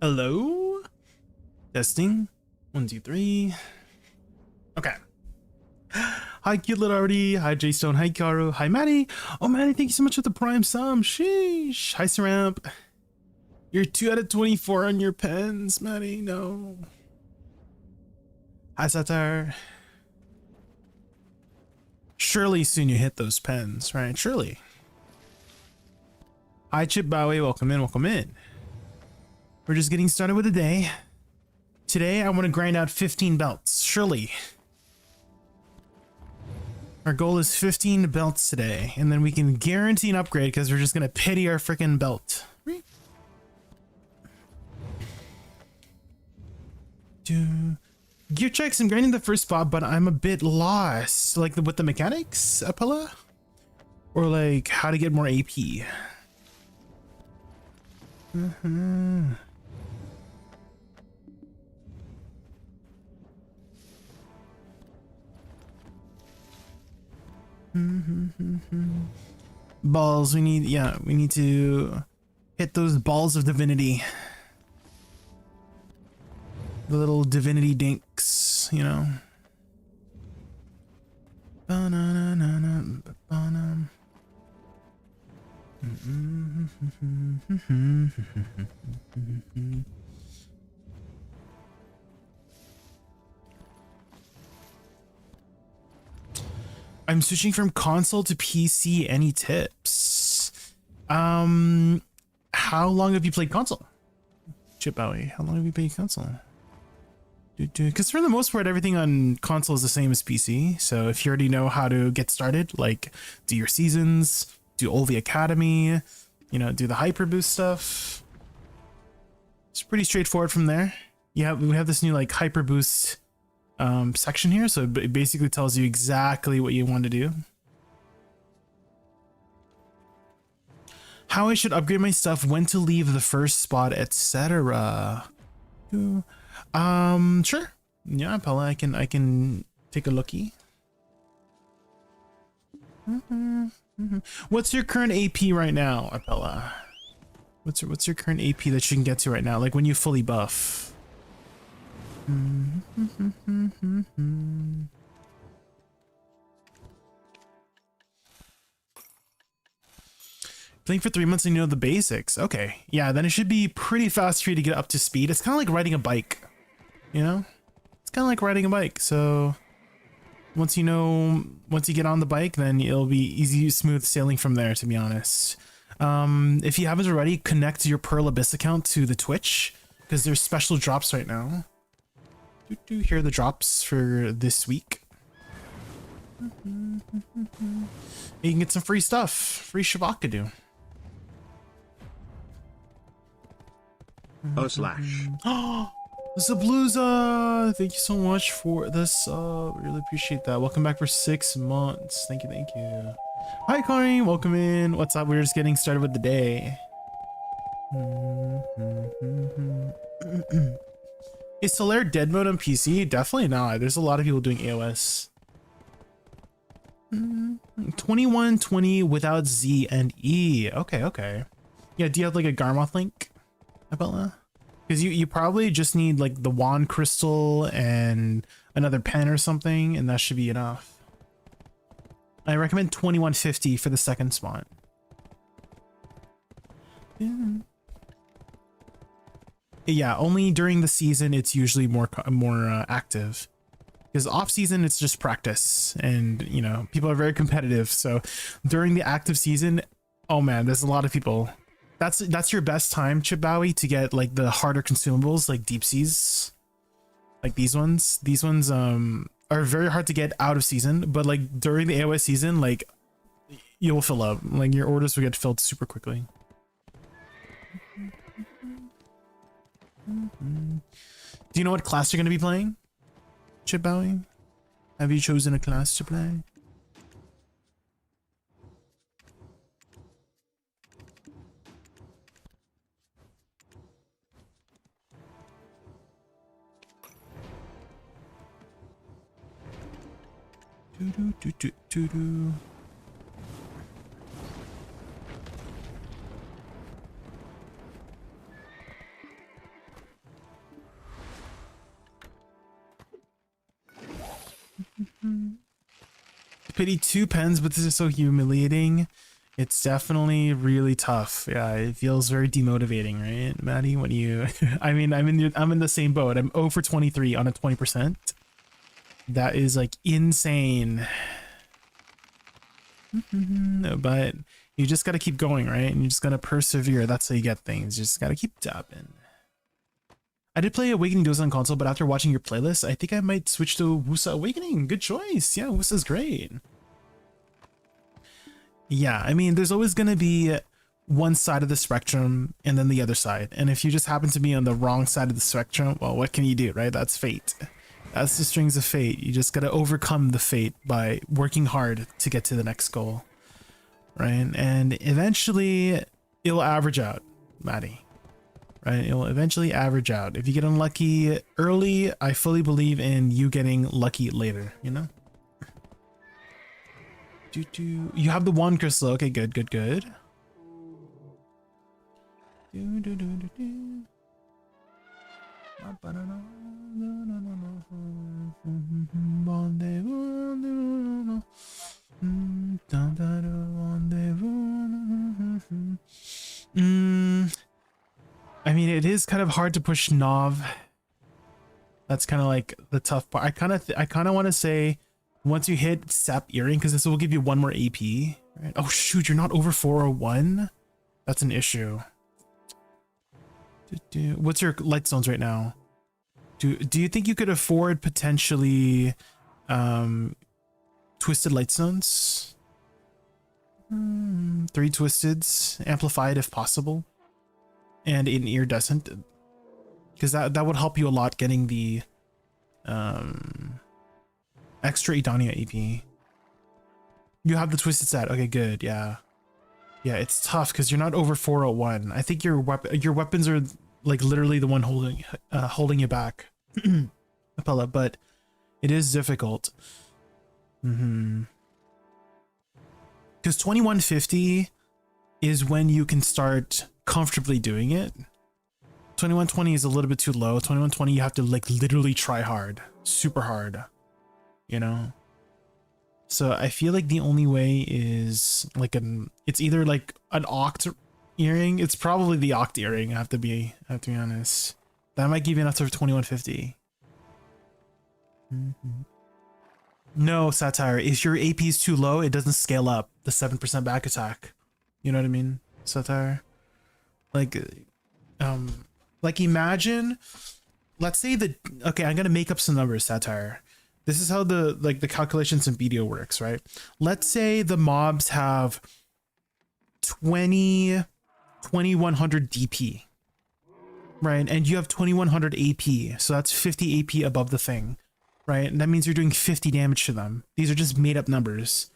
Hello? Testing. 1, 2, 3. Okay. Hi, cute little Artie. Hi, Jaystone. Hi, Karu. Hi, Maddie. Oh, Maddie, thank you so much for the prime sum. Sheesh. Hi, Saramp. You're 2 out of 24 on your pens, Maddie. No. Hi, Satar. Surely soon you hit those pens, right? Surely. Hi, Chip Bowie. Welcome in. Welcome in. We're just getting started with the day. Today, I want to grind out 15 belts. Surely. Our goal is 15 belts today, and then we can guarantee an upgrade because we're just going to pity our freaking belt. Gear checks, I'm grinding the first spot, but I'm a bit lost. Like with the mechanics, Apella? Or like how to get more AP. Balls, we need to hit those balls of divinity. The little divinity dinks, you know. I'm switching from console to PC. Any tips? How long have you played console? Chip Bowie, how long have you played console? Because for the most part, everything on console is the same as PC. So if you already know how to get started, like do your seasons, do all the academy, you know, do the hyper boost stuff. It's pretty straightforward from there. We have this new like hyper boost section here, so it basically tells you exactly what you want to do. How I should upgrade my stuff, when to leave the first spot, etc. Sure. Yeah, Pella, I can take a lookie. What's your current AP right now, Apella? What's your current AP that you can get to right now? Like when you fully buff. Playing for 3 months and you know the basics. Okay, yeah, then it should be pretty fast for you to get up to speed. It's kind of like riding a bike, you know? It's kind of like riding a bike. So once you get on the bike, then it'll be easy, smooth sailing from there, to be honest. If you haven't already, connect your Pearl Abyss account to the Twitch because there's special drops right now. Here are the drops for this week. You can get some free stuff, free Shabakadu. Oh, slash. Oh, Zabluza! Thank you so much for this. Really appreciate that. Welcome back for 6 months. Thank you. Hi, Connie. Welcome in. What's up? We're just getting started with the day. Is Solaire dead mode on PC? Definitely not. There's a lot of people doing AOS. 2120 without Z and E. Okay. Yeah, do you have like a Garmoth link, Abella? Because you probably just need like the wand crystal and another pen or something, and that should be enough. I recommend 2150 for the second spot. Yeah, only during the season it's usually more active. Because off season it's just practice, and you know people are very competitive. So during the active season, oh man, there's a lot of people. That's your best time, Chip Bowie, to get like the harder consumables like deep seas, like these ones. These ones are very hard to get out of season, but like during the AOS season, like you'll fill up. Like your orders will get filled super quickly. Do you know what class you're going to be playing, Chip Bowie? Have you chosen a class to play? Pity two pens, but this is so humiliating. It's definitely really tough. Yeah, it feels very demotivating, right, Maddie? When you, I mean, I'm in the same boat. I'm 0 for 23 on a 20%. That is like insane. But you just got to keep going, right? And you just got to persevere. That's how you get things. You just got to keep tapping. I did play Awakening Dozen on console, but after watching your playlist, I think I might switch to Woosa Awakening. Good choice. Yeah, Woosa's great. Yeah, I mean, there's always going to be one side of the spectrum and then the other side. And if you just happen to be on the wrong side of the spectrum, well, what can you do, right? That's fate. That's the strings of fate. You just got to overcome the fate by working hard to get to the next goal, right? And eventually it'll average out, Maddie, right? It'll eventually average out. If you get unlucky early, I fully believe in you getting lucky later, you know? You have the one crystal. Okay, good, good, good. I mean, it is kind of hard to push Nov. That's kind of like the tough part. I kind of want to say once you hit Sap Earring, because this will give you one more AP, right? Oh shoot, you're not over 401. That's an issue. What's your light zones right now? Do you think you could afford potentially twisted light zones? 3 twisteds, amplified if possible, and an iridescent, because that would help you a lot getting the extra Idania AP. You have the twisted set. Okay, good. Yeah, yeah. It's tough because you're not over 401. I think your weapons are like literally the one holding you back, Appella. But it is difficult. Because 2150 is when you can start comfortably doing it. 2120 is a little bit too low. 2120 you have to like literally try hard, super hard, you know? So I feel like the only way is like it's either like an oct earring. It's probably the oct earring, I have to be honest. That might give you enough for 2150. No, Satire, if your AP is too low, it doesn't scale up the 7% back attack. You know what I mean, Satire? Like imagine, let's say okay, I'm gonna make up some numbers, Satire. This is how the calculations in BDO works, right? Let's say the mobs have 2100 DP, right? And you have 2100 AP, so that's 50 AP above the thing, right? And that means you're doing 50 damage to them. These are just made up numbers,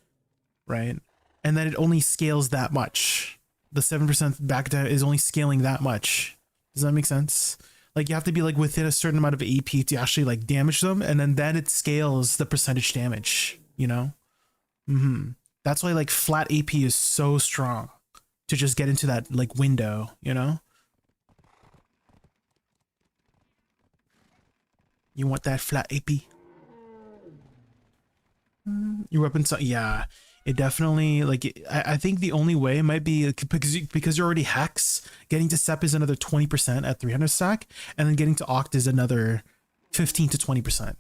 right? And then it only scales that much. The 7% back attack is only scaling that much. Does that make sense? Like you have to be like within a certain amount of AP to actually like damage them, and then it scales the percentage damage, you know? That's why like flat AP is so strong to just get into that like window, you know? You want that flat AP? Your weapon, yeah. It definitely, like, I think the only way might be because you're already Hex, getting to Sep is another 20% at 300 stack, and then getting to Oct is another 15 to 20%,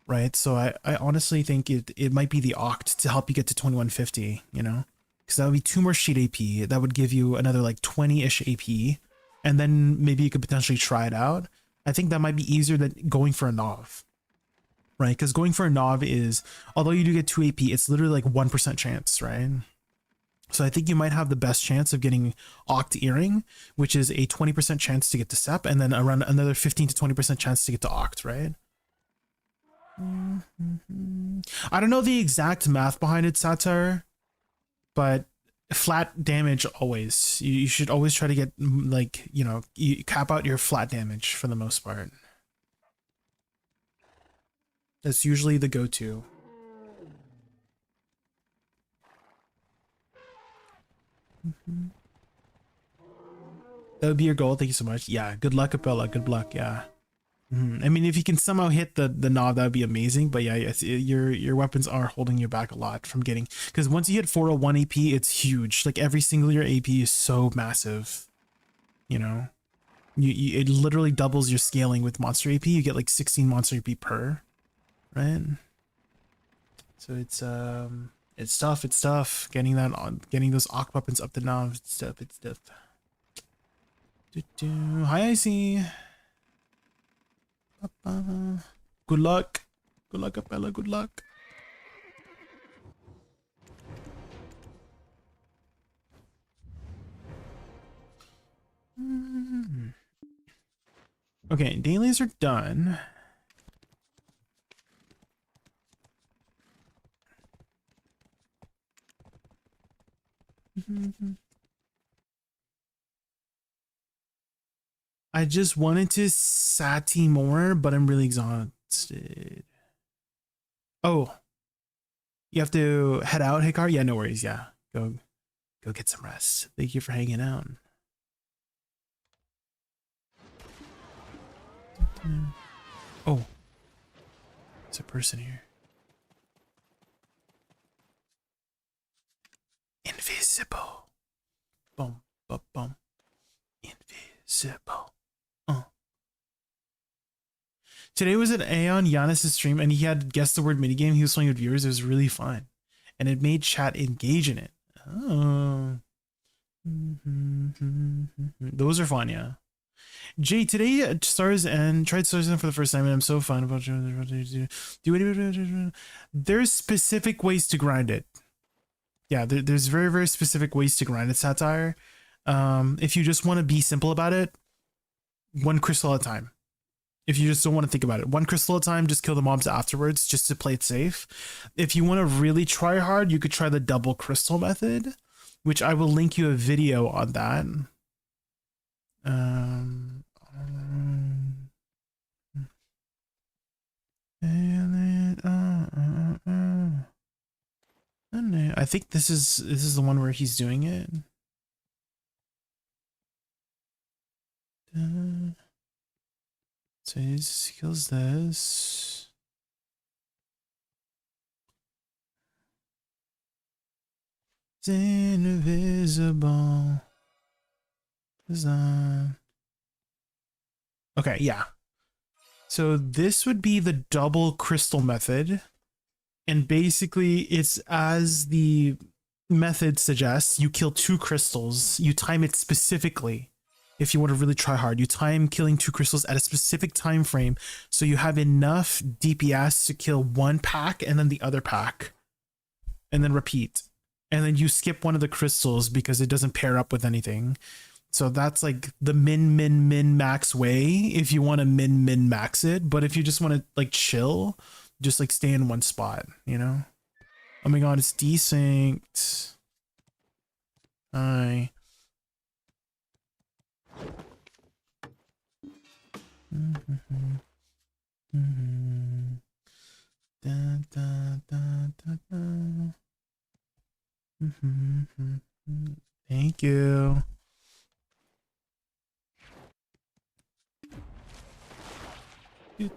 right? So I honestly think it might be the Oct to help you get to 2150, you know? Because that would be 2 more sheet AP, that would give you another like 20-ish AP, and then maybe you could potentially try it out. I think that might be easier than going for a Nov. Right, because going for a Nov is, although you do get 2 AP, it's literally like 1% chance, right? So I think you might have the best chance of getting Oct Earring, which is a 20% chance to get to Sep, and then around another 15 to 20% chance to get to Oct, right? I don't know the exact math behind it, Satire, but flat damage always. You should always try to get, like, you know, you cap out your flat damage for the most part. That's usually the go-to. That would be your goal. Thank you so much. Yeah, good luck, Appella. Good luck, yeah. I mean, if you can somehow hit the knob, that would be amazing. But yeah, yes, your weapons are holding you back a lot from getting, because once you hit 401 AP, it's huge. Like every single your AP is so massive. You know, you it literally doubles your scaling with monster AP. You get like 16 monster AP per, right? So it's tough. It's tough getting that on, getting those Oct weapons up the knob. It's tough. It's tough. Hi, Icy. Good luck. Good luck, Capella. Good luck. Okay, dailies are done. I just wanted to sati more, but I'm really exhausted. Oh, you have to head out, Hikar? Yeah, no worries. Yeah, go get some rest. Thank you for hanging out. Oh, there's a person here. Invisible. Boom, boom, boom. Invisible. Today was at Aeon Giannis' stream, and he had guessed the word minigame. He was playing with viewers. It was really fun, and it made chat engage in it. Oh, those are fun, yeah. Jay, today stars and tried stars for the first time, and I'm so fun about there's specific ways to grind it. Yeah, there's very, very specific ways to grind it, Satire. If you just want to be simple about it, one crystal at a time. If you just don't want to think about it, one crystal at a time, just kill the mobs afterwards, just to play it safe. If you want to really try hard, you could try the double crystal method, which I will link you a video on that. I think this is the one where he's doing it. So he kills this. It's invisible. Okay, yeah. So this would be the double crystal method. And basically it's as the method suggests, you kill 2 crystals. You time it specifically. If you want to really try hard, you time killing 2 crystals at a specific time frame, so you have enough DPS to kill 1 pack and then the other pack, and then repeat. And then you skip one of the crystals because it doesn't pair up with anything. So that's like the min max way if you want to min max it. But if you just want to like chill, just like stay in one spot, you know? Oh my god, it's desynced. Hi. Thank you.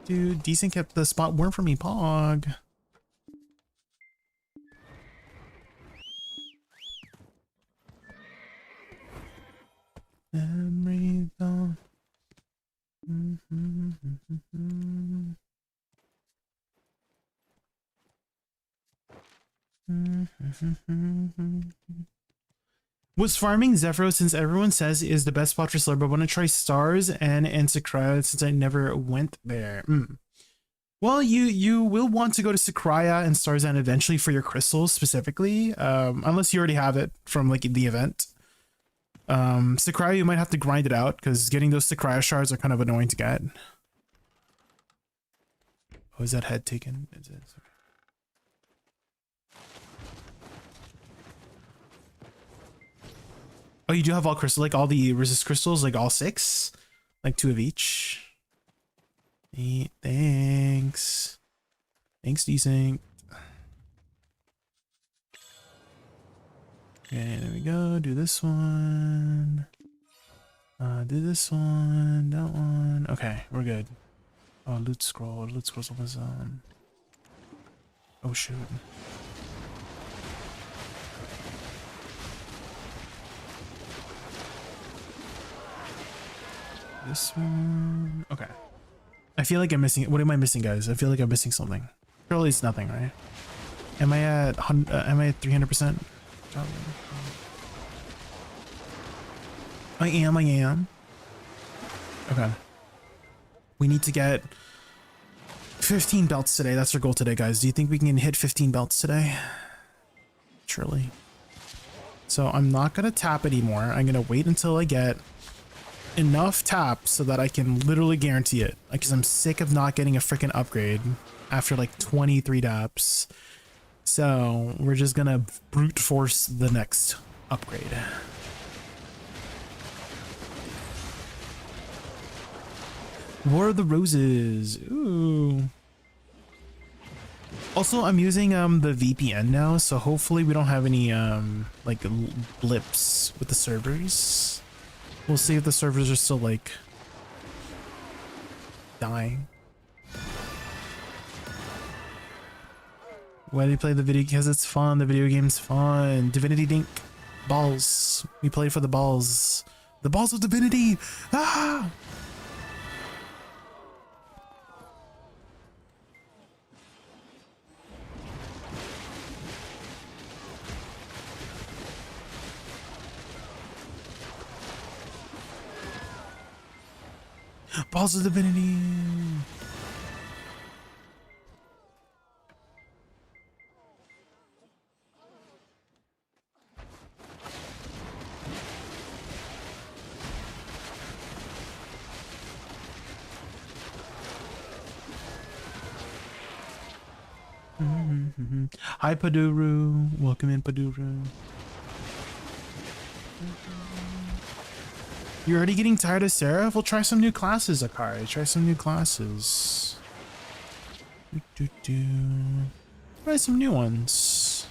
Dude, Decent kept the spot warm for me, Pog. Memory though. Was farming Zephyro, since everyone says is the best spot for Slurp, but I want to try Stars and Sakurai since I never went there. Well, you will want to go to Sakurai and Starzan eventually for your crystals specifically, unless you already have it from like the event. Sakurai, you might have to grind it out because getting those Sakurai shards are kind of annoying to get. Oh, is that head taken? Is it? Oh, you do have all crystals, like all the resist crystals, like all 6, like 2 of each. Hey, thanks, Desync. Okay, there we go. Do this one. Do this one. That one. Okay, we're good. Oh, loot scroll. Loot scroll's almost oh shoot. This one. Okay. I feel like I'm missing. What am I missing, guys? I feel like I'm missing something. Surely it's nothing, right? Am I at 300%? I am. Okay. We need to get 15 belts today. That's our goal today, guys. Do you think we can hit 15 belts today? Surely. So I'm not gonna tap anymore. I'm gonna wait until I get enough taps so that I can literally guarantee it. Because I'm sick of not getting a freaking upgrade after like 23 taps. So we're just gonna brute force the next upgrade. War of the Roses. Ooh. Also, I'm using the VPN now, so hopefully we don't have any like blips with the servers. We'll see if the servers are still like dying. Why do you play the video? Because it's fun. The video game's fun. Divinity Dink. Balls. We play for the balls. The balls of divinity. Ah! Balls of divinity. Hi Paduru, welcome in Paduru. You're already getting tired of Seraph? We'll try some new classes, Akari. Try some new classes. Try some new ones.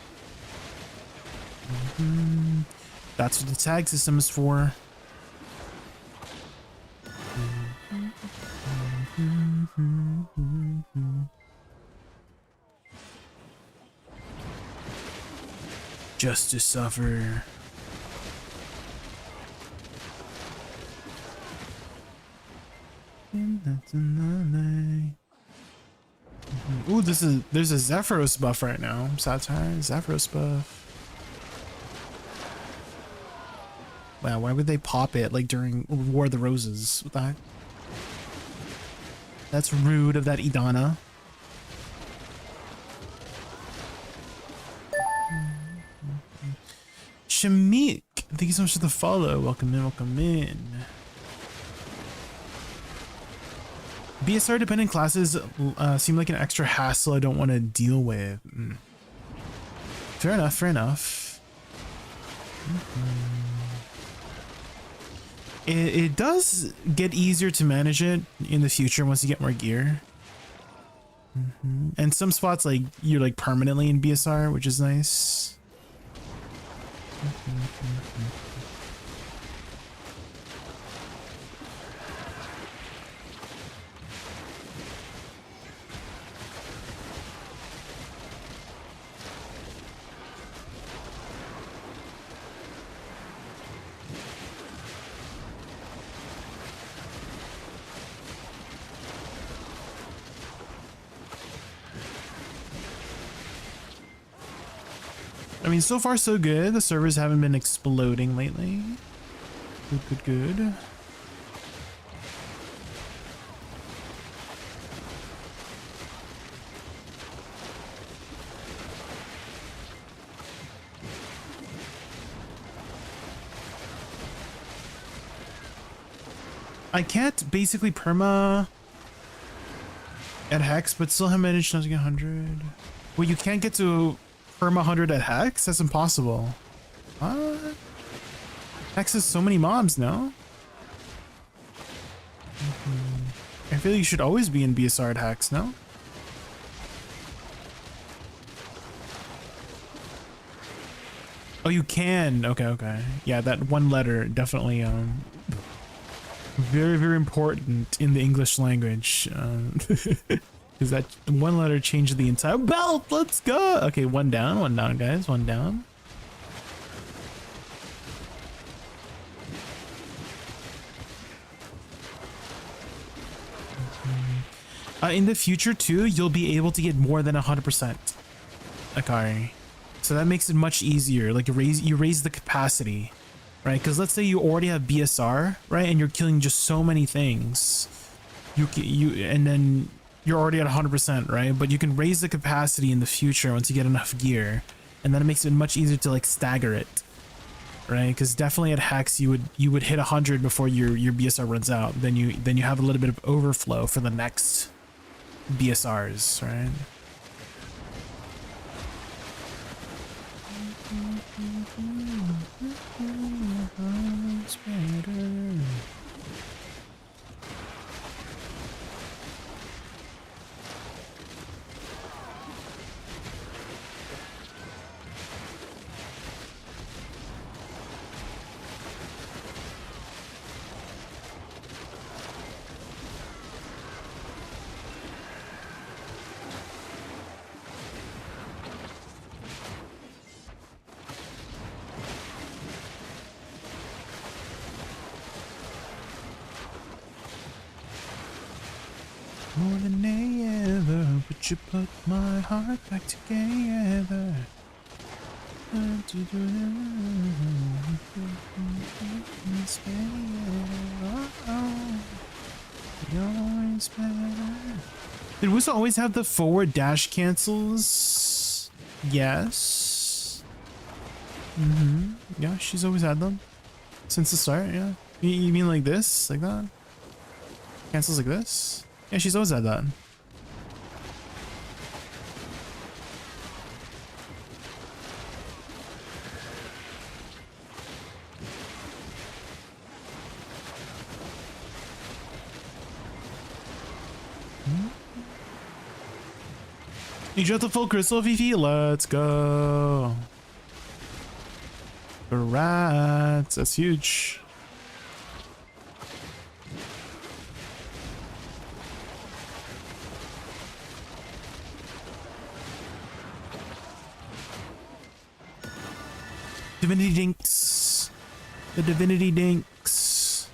That's what the tag system is for. Just to suffer. Ooh, there's a Zephyros buff right now. Satire, Zephyros buff. Wow, why would they pop it like during War of the Roses? What the heck? That's rude of that Idana. Shamik, thank you so much for the follow. Welcome in, welcome in. BSR dependent classes seem like an extra hassle I don't want to deal with. Fair enough, fair enough. It does get easier to manage it in the future once you get more gear. And some spots like you're like permanently in BSR, which is nice. I mean, so far so good. The servers haven't been exploding lately. Good. I can't basically perma at Hex, but still have managed not to get 100. Well, you can't get to perma 100 at Hex? That's impossible. What? Hex has so many mobs now. I feel like you should always be in BSR at Hex, no? Oh, you can. Okay. Yeah, that one letter definitely Very, very important in the English language. Because that one letter changed the entire belt. Let's go. Okay, one down, guys. One down. In the future too, you'll be able to get more than 100% Akari. So that makes it much easier. Like you raise the capacity, right? Because let's say you already have BSR, right? And you're killing just so many things. And then you're already at 100%, right? But you can raise the capacity in the future once you get enough gear. And then it makes it much easier to like stagger it, right? Because definitely at Hex you would hit 100 before your BSR runs out. Then you have a little bit of overflow for the next BSRs, right? More than ever, would you put my heart back together? Did Woosa always have the forward dash cancels? Yes. Yeah, she's always had them. Since the start, yeah. You mean like this? Like that? Cancels like this? Yeah, she's always had that. You got the full crystal, Fifi? Let's go. Rats, that's huge. Divinity Dinks. The Divinity Dinks.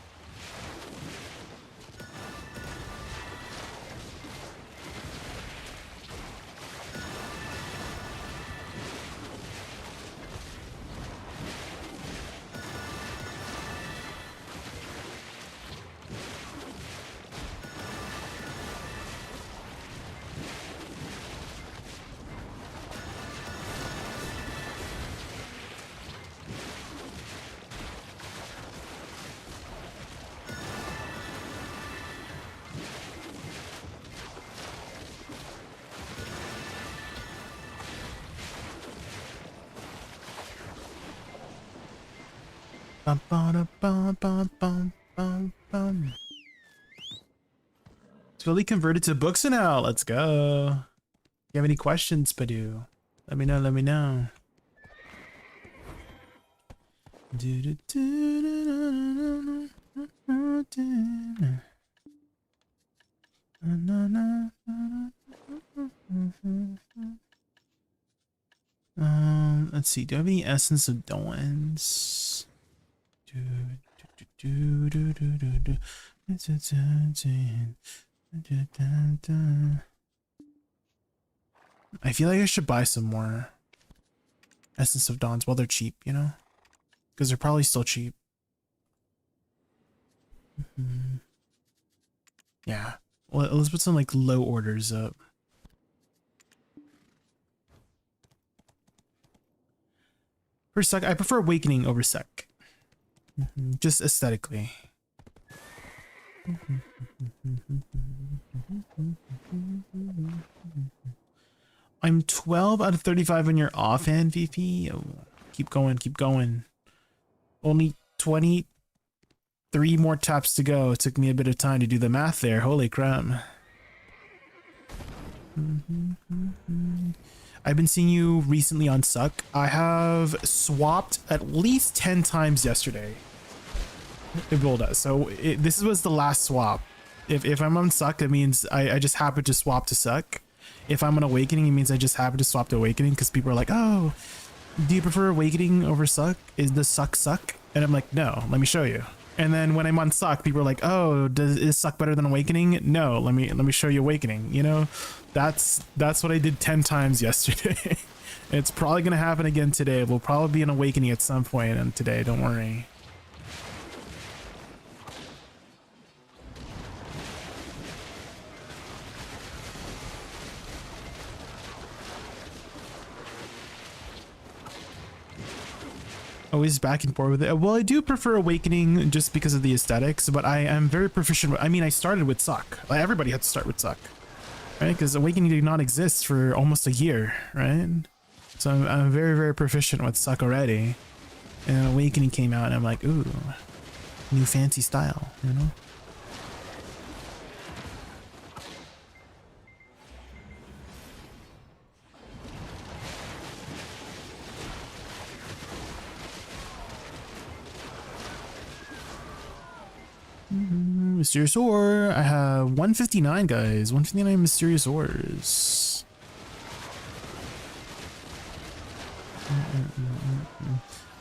Bum, bum, bum, bum, bum, bum, bum. It's fully converted to books now. Let's go. If you have any questions, Padu, let me know. Let me know. Let's see. Do I have any Essence of Dawns? I feel like I should buy some more Essence of Dawns while they're cheap, you know? Because they're probably still cheap. Yeah. Well, let's put some like low orders up. For Sec, I prefer Awakening over Sec. Just aesthetically. I'm 12 out of 35 on your offhand, VP. Oh, keep going, keep going. Only 23 more taps to go. It took me a bit of time to do the math there. Holy crap. I've been seeing you recently on Suck. I have swapped at least 10 times yesterday. It rolled out. So this was the last swap. If I'm on Suck, it means I just happened to swap to Suck. If I'm on Awakening, it means I just happened to swap to Awakening because people are like, oh, do you prefer Awakening over Suck? Is the Suck suck? And I'm like, no, let me show you. And then when I'm on Suck, people are like, oh, is Suck better than Awakening? No, let me show you Awakening. You know, that's what I did 10 times yesterday. It's probably gonna happen again today. We'll probably be an Awakening at some point and today, don't worry. Always back and forth with it. Well, I do prefer Awakening just because of the aesthetics, but I am very proficient. I mean, I started with Suck. Like, everybody had to start with Suck, right? Because Awakening did not exist for almost a year, right? So I'm very, very proficient with Suck already. And Awakening came out and I'm like, ooh, new fancy style, you know? Mysterious ore. I have 159, guys. 159 mysterious ores.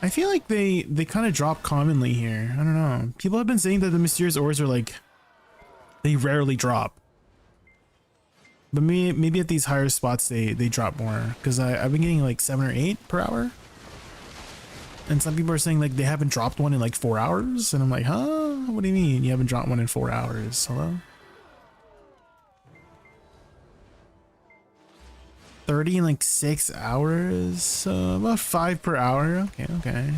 I feel like they kind of drop commonly here. I don't know. People have been saying that the mysterious ores are like, they rarely drop. But maybe at these higher spots they drop more. Because I've been getting like 7 or 8 per hour. And some people are saying like they haven't dropped one in like 4 hours. And I'm like, huh? What do you mean you haven't dropped one in 4 hours? Hello? 30 in like 6 hours? About 5 per hour. Okay, okay.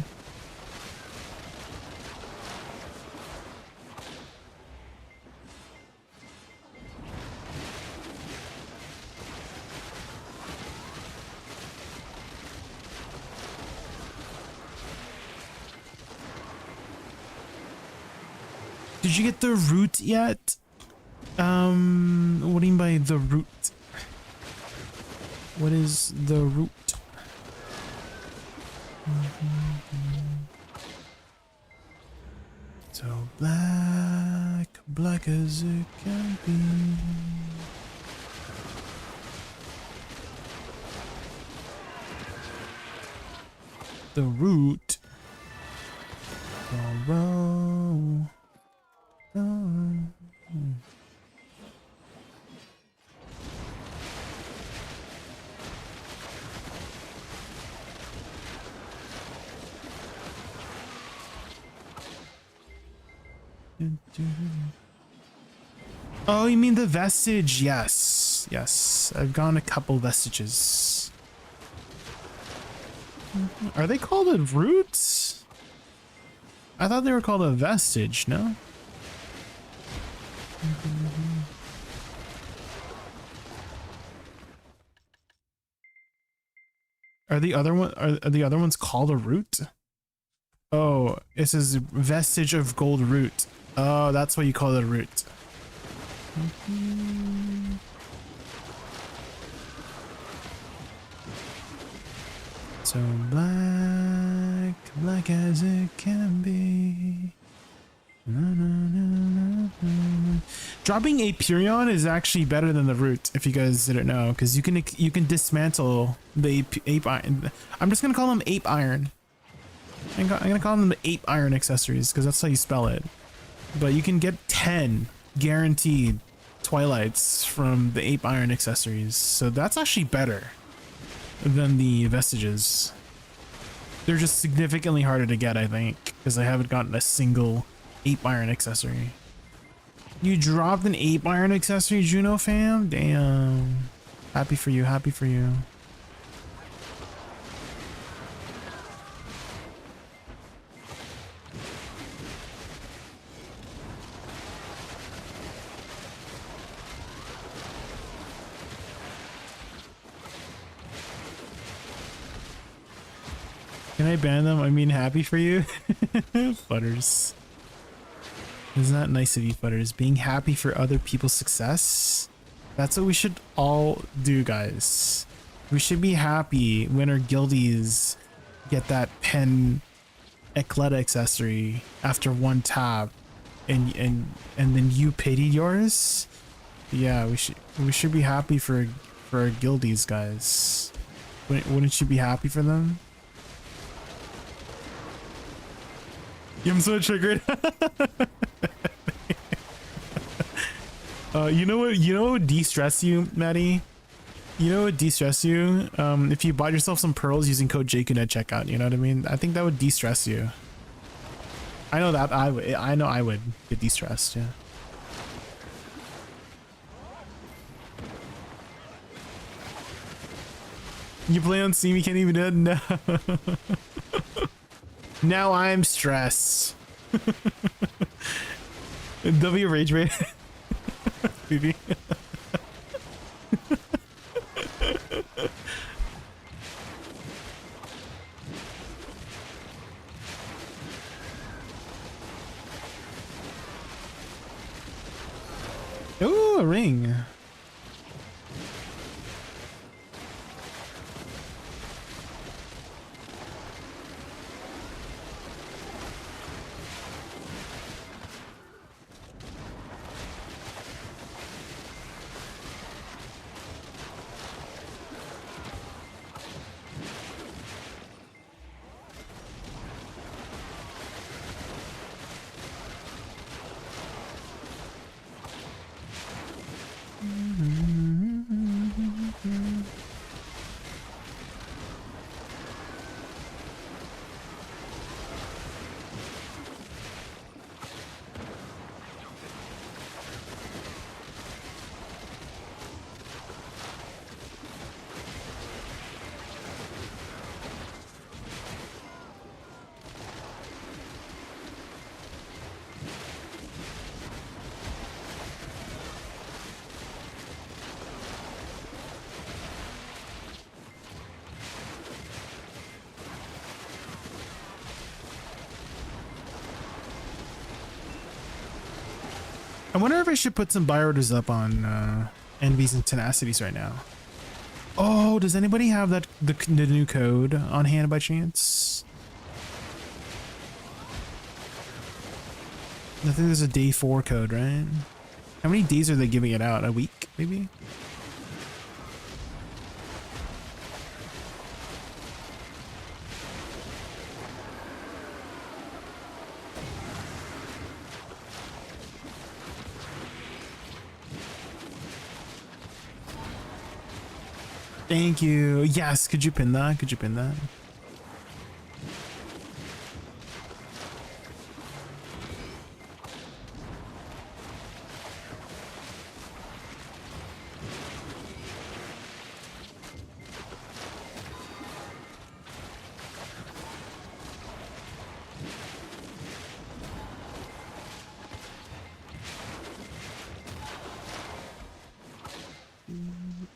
Did you get the root yet? What do you mean by the root? What is the root? So black, black as it can be. The root. Sorrow. Oh, you mean the vestige? Yes, yes. I've gotten a couple vestiges. Are they called a root? I thought they were called a vestige, no? Are the other ones called a root? Oh, it says vestige of gold root. Oh, that's why you call it a root. So black, black as it can be. Dropping Aperion is actually better than the root, if you guys didn't know, because you can dismantle the ape iron. I'm just gonna call them ape iron. I'm gonna call them the ape iron accessories because that's how you spell it. But you can get 10 guaranteed twilights from the ape iron accessories, so that's actually better than the vestiges. They're just significantly harder to get, I think, because I haven't gotten a single ape iron accessory. You dropped an ape iron accessory, Juno fam? Damn. Happy for you, happy for you. Can I ban them? I mean, happy for you. Futters. Isn't that nice of you, Futters? Being happy for other people's success? That's what we should all do, guys. We should be happy when our guildies get that pen Ecletta accessory after one tap, and then you pitied yours. Yeah, we should be happy for our guildies, guys. Wouldn't you be happy for them? I'm so triggered. You know what would de-stress you, Maddie? You know what would de-stress you? If you bought yourself some pearls using code Jaykun at checkout, you know what I mean? I think that would de-stress you. I know that I know I would get de-stressed, yeah. You play on Steam, you can't even do it? No. Now I'm stressed. W rage rate. BB. Ooh, a ring. I wonder if I should put some buy orders up on Envies and Tenacities right now. Oh, does anybody have that the new code on hand by chance? I think there's a day 4 code, right? How many days are they giving it out? A week, maybe? Thank you. Yes, could you pin that? Could you pin that?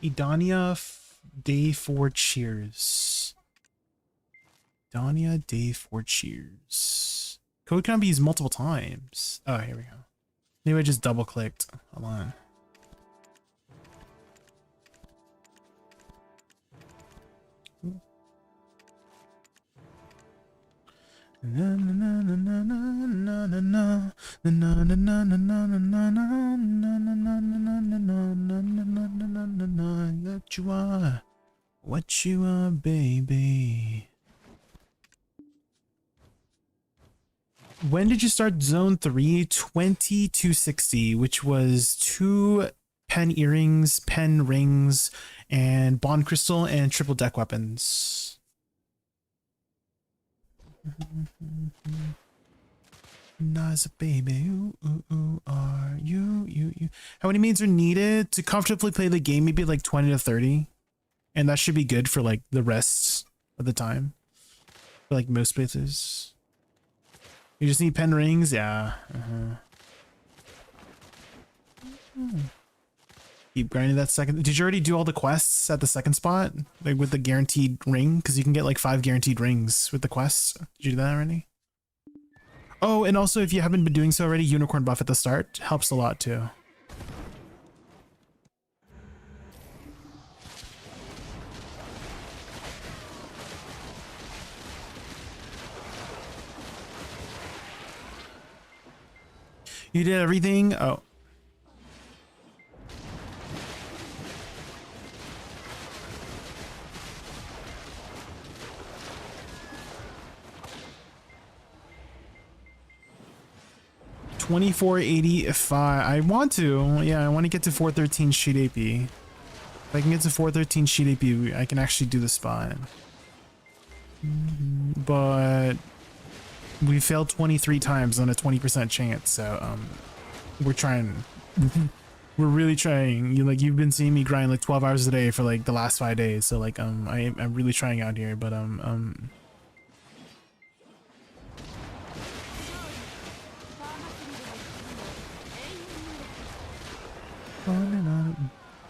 Idania day 4 cheers. Idania day 4 cheers. Code can be used multiple times. Oh, here we go. Maybe I just double clicked. Hold on. What you are, baby. When did you start Zone 3? 2260, which was 2 pen earrings, pen rings, and bond crystal, and triple deck weapons. Nice baby, ooh, are you? How many mains are needed to comfortably play the game? Maybe like 20 to 30, and that should be good for like the rest of the time. For like most places, you just need pen rings. Yeah. Keep grinding that second. Did you already do all the quests at the second spot, like with the guaranteed ring? Because you can get like 5 guaranteed rings with the quests. Did you do that already? Oh, and also if you haven't been doing so already, unicorn buff at the start helps a lot too. You did everything? Oh. $24.85. I want to. Yeah, I want to get to 413 sheet AP. If I can get to 413 sheet AP, I can actually do the spot. But we failed 23 times on a 20% chance, so we're trying. We're really trying. You've been seeing me grind like 12 hours a day for like the last 5 days, so like I'm really trying out here, but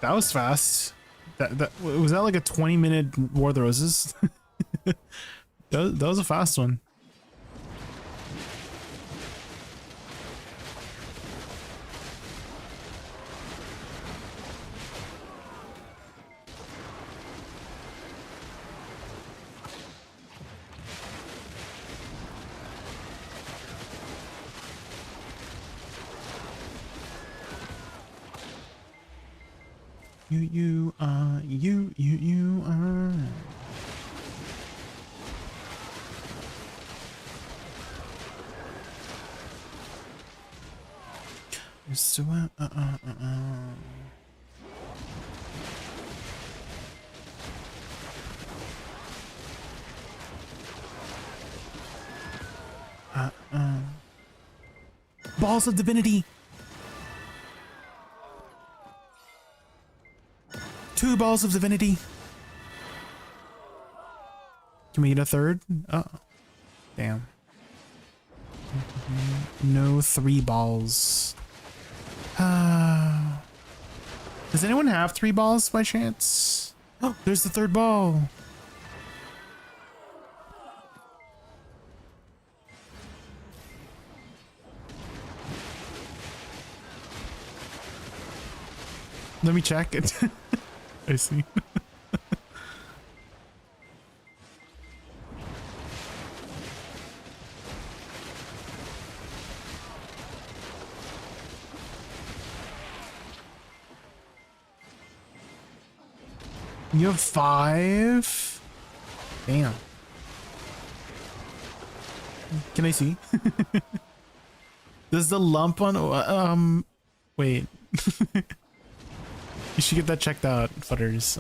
that was fast. That was that like a 20-minute War of the Roses? that was a fast one. You are. So Balls of Divinity. 2 balls of divinity. Can we get a third? Oh, damn. No 3 balls. Does anyone have 3 balls by chance? Oh, there's the 3rd ball. Let me check it. I see. You have 5? Damn. Can I see? Does the lump on wait. You should get that checked out, Futters.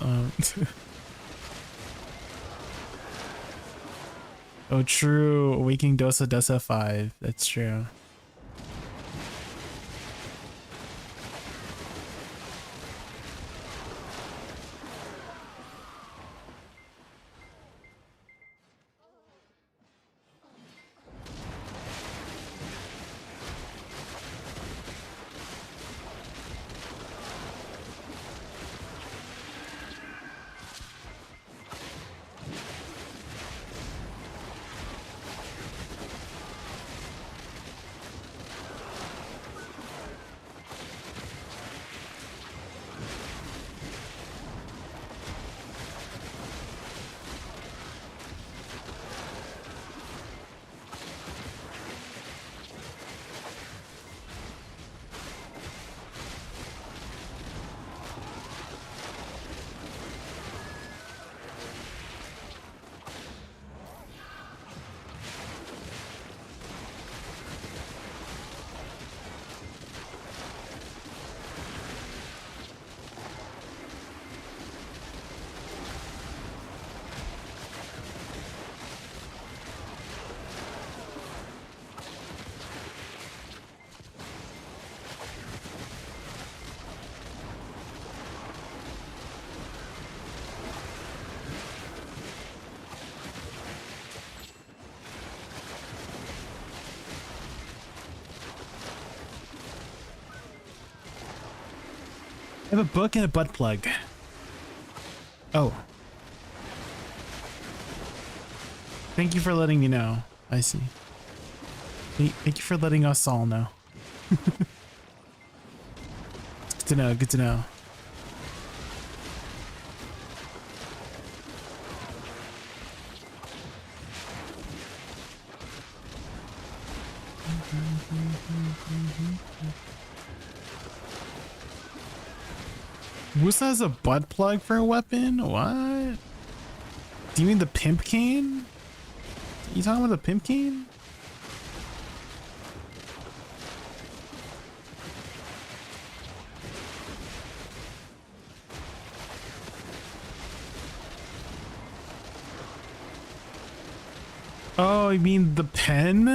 Oh, true. Awakening Dosa does have 5. That's true. I have a book and a butt plug. Oh. Thank you for letting me know. I see. Thank you for letting us all know. Good to know, good to know. Woosa has a butt plug for a weapon? What? Do you mean the pimp cane? You talking about the pimp cane? Oh, you mean the pen?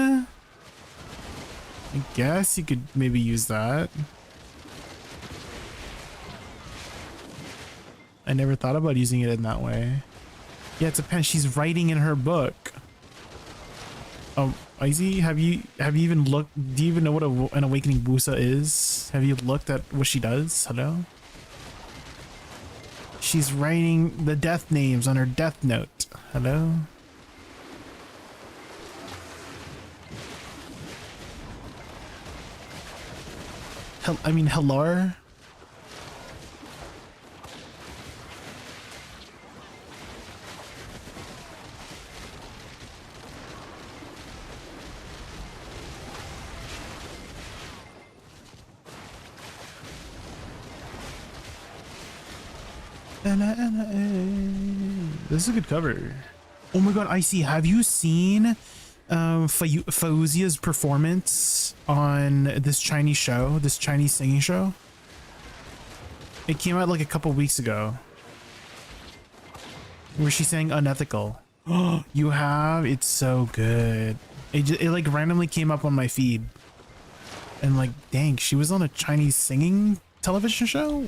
I guess you could maybe use that. I never thought about using it in that way. Yeah, it's a pen. She's writing in her book. Izzy, have you even looked? Do you even know what an awakening Woosa is? Have you looked at what she does? Hello? She's writing the death names on her death note. Hello? I mean, hello? This is a good cover. Oh my god, Icy, have you seen Fauzia's performance on this Chinese show, this Chinese singing show? It came out like a couple weeks ago, where she sang Unethical. Oh, you have? It's so good. It like randomly came up on my feed, and like, dang, she was on a Chinese singing television show.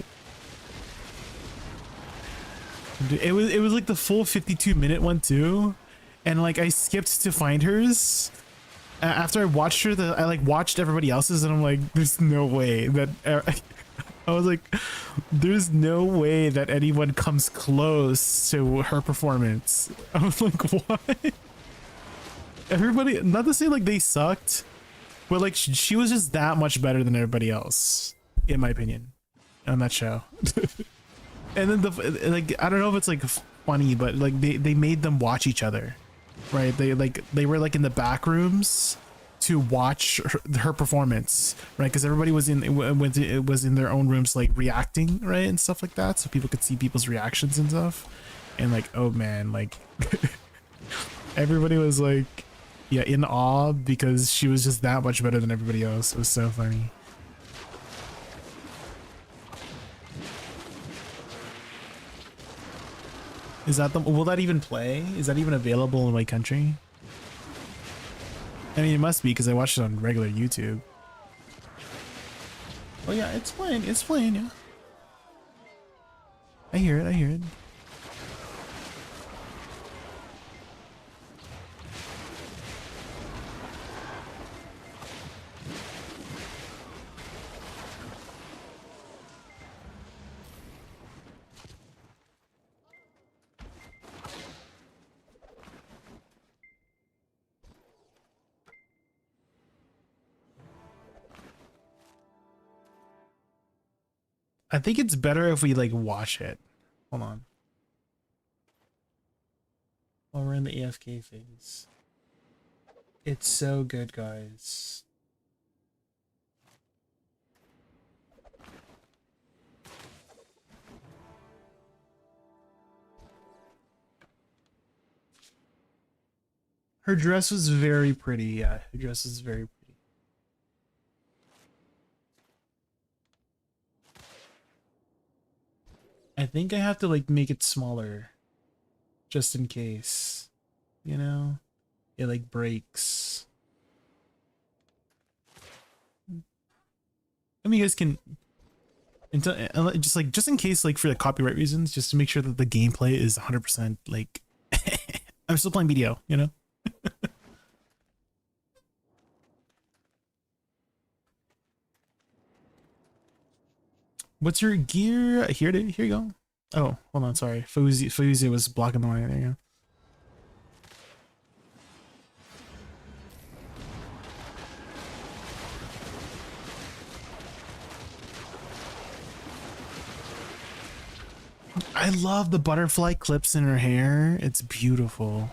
It was like the full 52-minute one too, and like I skipped to find hers after I watched her. I like watched everybody else's, and I'm like, there's no way that I was like, there's no way that anyone comes close to her performance. I was like, what? Everybody, not to say like they sucked, but like she was just that much better than everybody else, in my opinion, on that show. And then like, I don't know if it's like funny, but like they made them watch each other, right? They were like in the back rooms to watch her performance, right? Because everybody was in their own rooms, like reacting, right, and stuff like that, so people could see people's reactions and stuff. And like, oh man, like everybody was like, yeah, in awe because she was just that much better than everybody else. It was so funny. Is that will that even play? Is that even available in my country? I mean, it must be because I watched it on regular YouTube. Oh yeah, it's playing. It's playing, yeah. I hear it. I hear it. I think it's better if we like watch it. Hold on. While we're in the AFK phase. It's so good, guys. Her dress was very pretty. Yeah, her dress is very pretty. I think I have to like make it smaller just in case, you know, it like breaks. I mean, you guys can just in case, like for the copyright reasons, just to make sure that the gameplay is 100% like I'm still playing BDO, you know. What's your gear? Here you go. Oh, hold on, sorry. Fauzi was blocking the line. There you go. I love the butterfly clips in her hair. It's beautiful.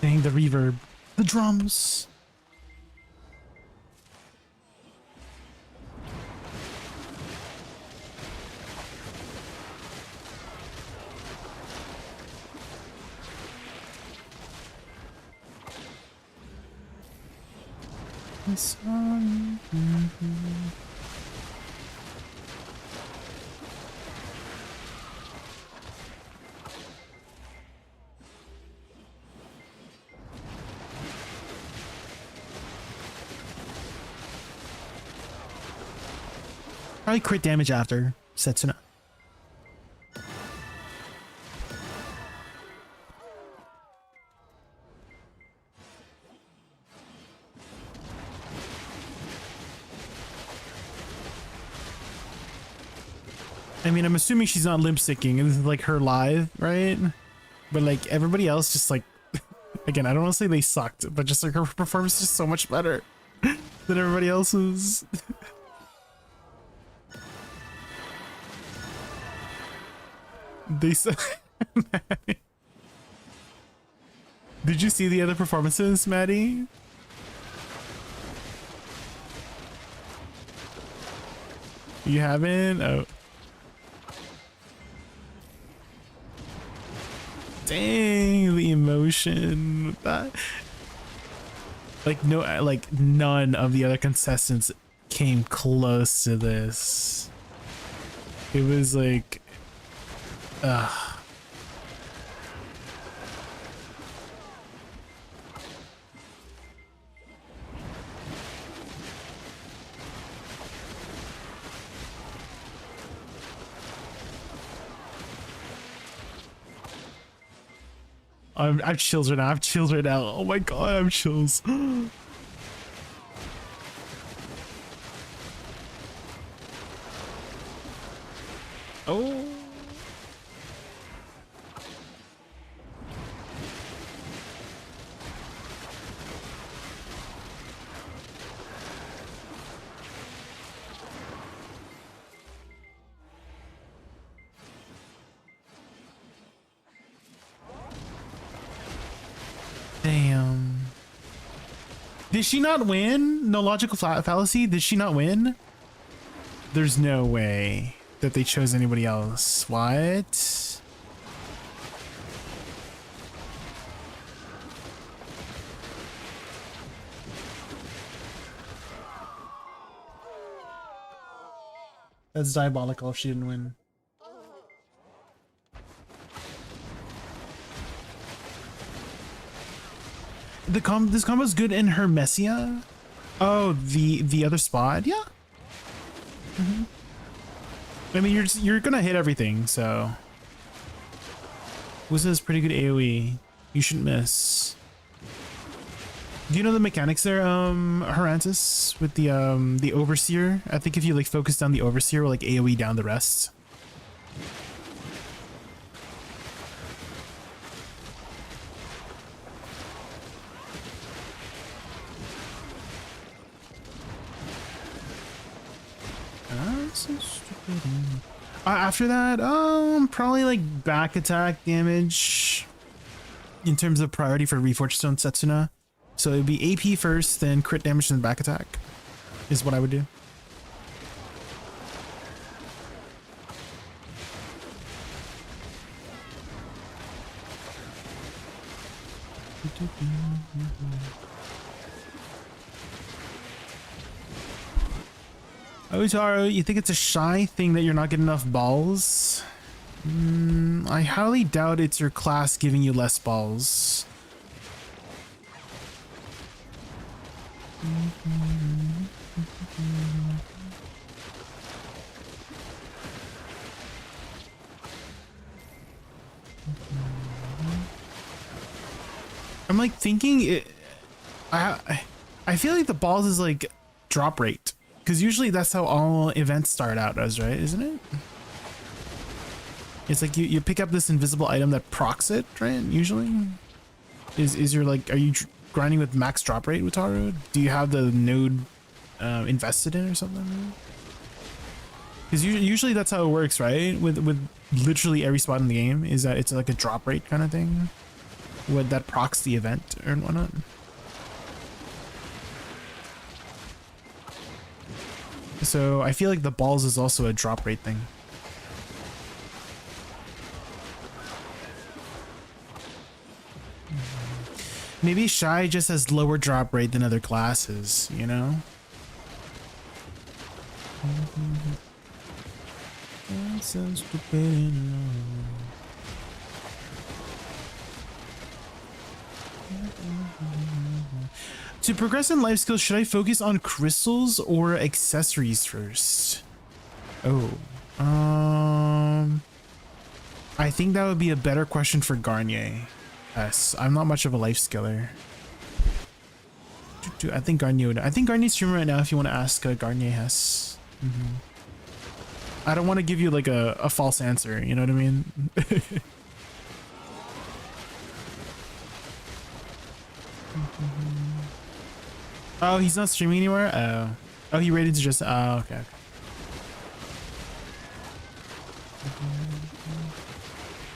Dang, the reverb. The drums. Probably crit damage after Setsuna. I mean, I'm assuming she's not limp syncing. This is like her live, right? But like everybody else, just like, again, I don't want to say they sucked, but just like her performance is just so much better than everybody else's. They said. Did you see the other performances, Maddie? You haven't? Oh. Dang, the emotion with that. Like no, like none of the other contestants came close to this. It was like, I'm chills right now. I'm chills right now. Oh my god, I'm chills. Oh. Damn. Did she not win? No logical fallacy? Did she not win? There's no way that they chose anybody else. What? That's diabolical if she didn't win. This combo's good in Hermesia. Oh, the other spot, yeah. I mean, you're gonna hit everything, so. Woosa is pretty good AOE. You shouldn't miss. Do you know the mechanics there, Harantis, with the Overseer? I think if you like focus down the Overseer, will like AOE down the rest. So stupid. After that, probably like back attack damage in terms of priority for Reforged Stone Setsuna. So it'd be AP first, then crit damage, then back attack is what I would do. Otaru, you think it's a shy thing that you're not getting enough balls? I highly doubt it's your class giving you less balls. I'm like thinking it. I feel like the balls is like drop rate. Because usually that's how all events start out as, right? Isn't it? It's like you pick up this invisible item that procs it, right? Usually. Is your like, are you grinding with max drop rate with Taru? Do you have the node invested in or something? Because usually that's how it works, right? With literally every spot in the game, is that it's like a drop rate kind of thing. Would that procs the event or whatnot? So I feel like the balls is also a drop rate thing. Maybe Shy just has lower drop rate than other classes, you know? So stupid. To progress in life skills, should I focus on crystals or accessories first? Oh, I think that would be a better question for Garnier. Yes, I'm not much of a life skiller. I think Garnier would. I think Garnier's streaming right now if you want to ask Garnier Hess. I don't want to give you like a false answer, you know what I mean? Oh, he's not streaming anymore? Oh. Oh, he rated to just... Oh, okay.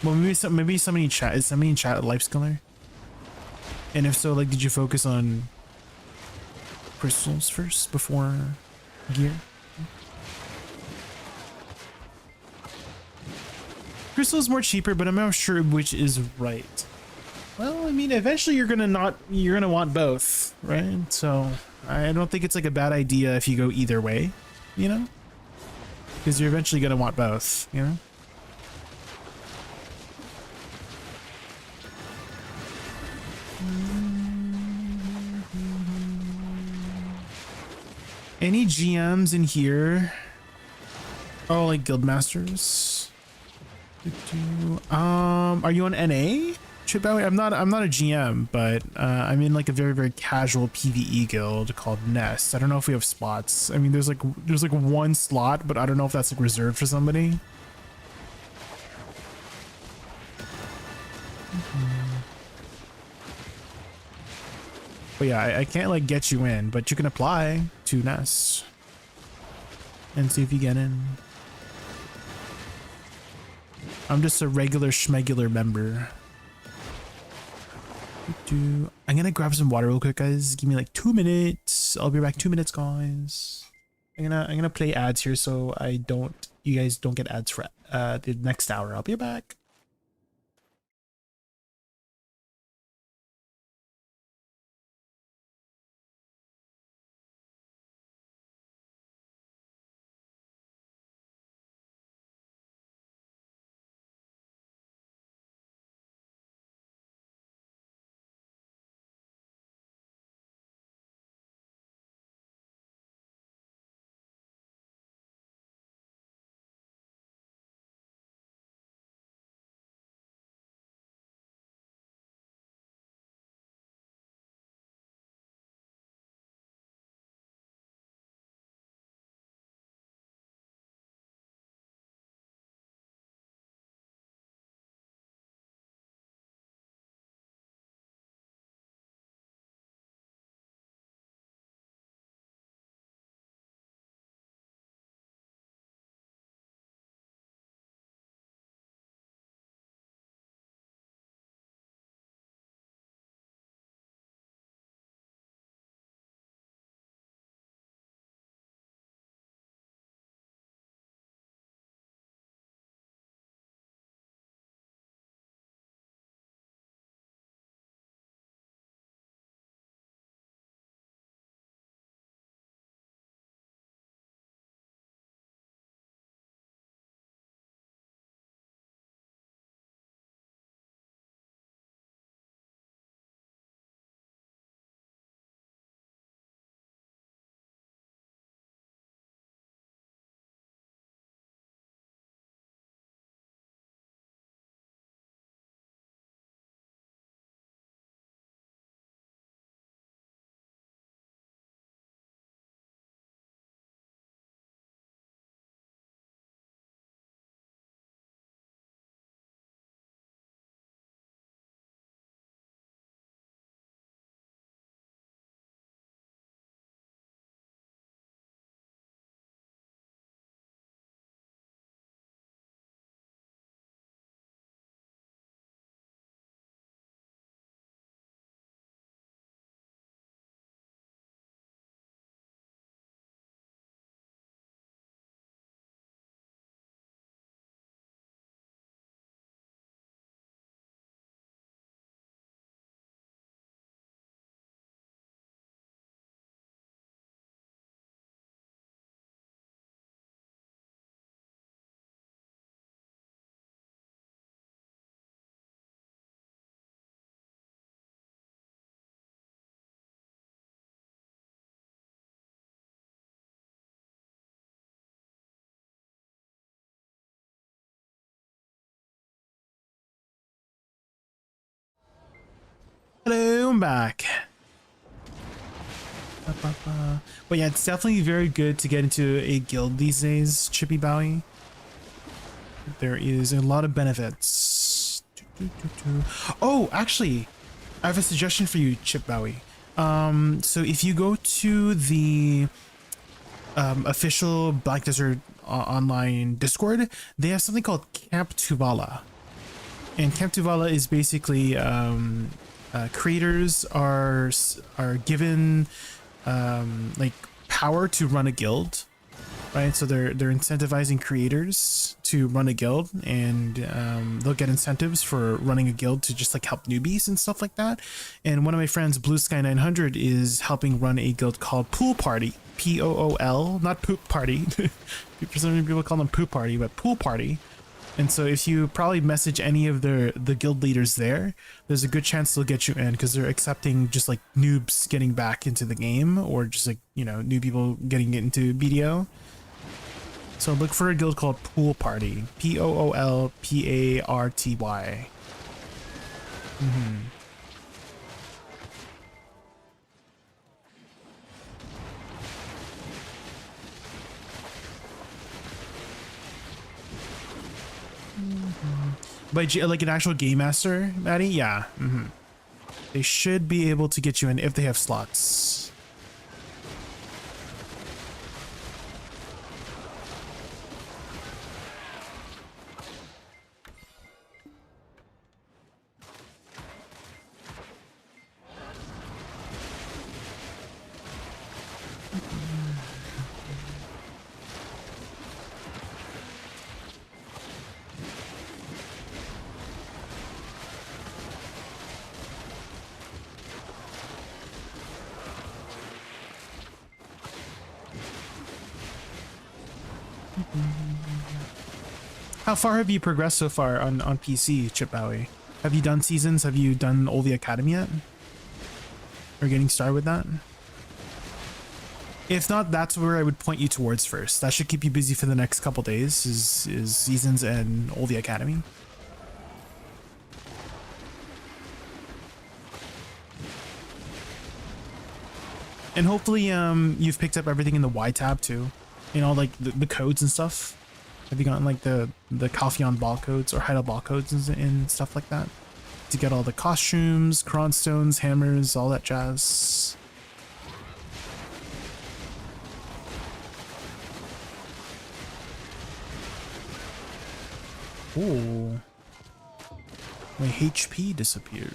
Well, maybe somebody in chat... Is somebody in chat a life skiller? And if so, like, did you focus on crystals first before gear? Crystal is more cheaper, but I'm not sure which is right. Well, I mean, eventually you're gonna want both, right? So I don't think it's like a bad idea if you go either way, you know? Because you're eventually gonna want both, you know? Any GMs in here? Oh, like guildmasters. Are you on NA? I'm not a GM, but I'm in like a very casual PvE guild called Nest. I don't know if we have spots. I mean, there's like one slot, but I don't know if that's like reserved for somebody. But yeah, I can't like get you in, but you can apply to Nest and see if you get in. I'm just a regular schmegular member. I'm gonna grab some water real quick, guys. Give me like 2 minutes. I'll be back 2 minutes, guys. I'm gonna play ads here so you guys don't get ads for the next hour. I'll be back. Hello, I'm back. But yeah, it's definitely very good to get into a guild these days, Chippy Bowie. There is a lot of benefits. Oh, actually, I have a suggestion for you, Chip Bowie. So if you go to the official Black Desert online Discord, they have something called Camp Tuvala. And Camp Tuvala is basically creators are given like power to run a guild, right? So they're incentivizing creators to run a guild, and they'll get incentives for running a guild to just like help newbies and stuff like that. And one of my friends, Blue Sky 900, is helping run a guild called Pool Party, Pool, not Poop Party. For some people call them Poop Party, but Pool Party. And so if you probably message any of the guild leaders there, there's a good chance they'll get you in, because they're accepting just like noobs getting back into the game, or just like, you know, new people getting into BDO. So look for a guild called Pool Party, Poolparty. By like an actual game master, Maddie, yeah. They should be able to get you in if they have slots. How far have you progressed so far on PC, Chip Bowie? Have you done seasons? Have you done Olvi Academy yet? Or getting started with that? If not, that's where I would point you towards first. That should keep you busy for the next couple days, is seasons and Olvi Academy. And hopefully you've picked up everything in the Y tab too. You know, like the codes and stuff. Have you gotten like the Calpheon ball codes or Heidel ball codes and stuff like that? To get all the costumes, Kron stones, hammers, all that jazz. Oh, my HP disappeared.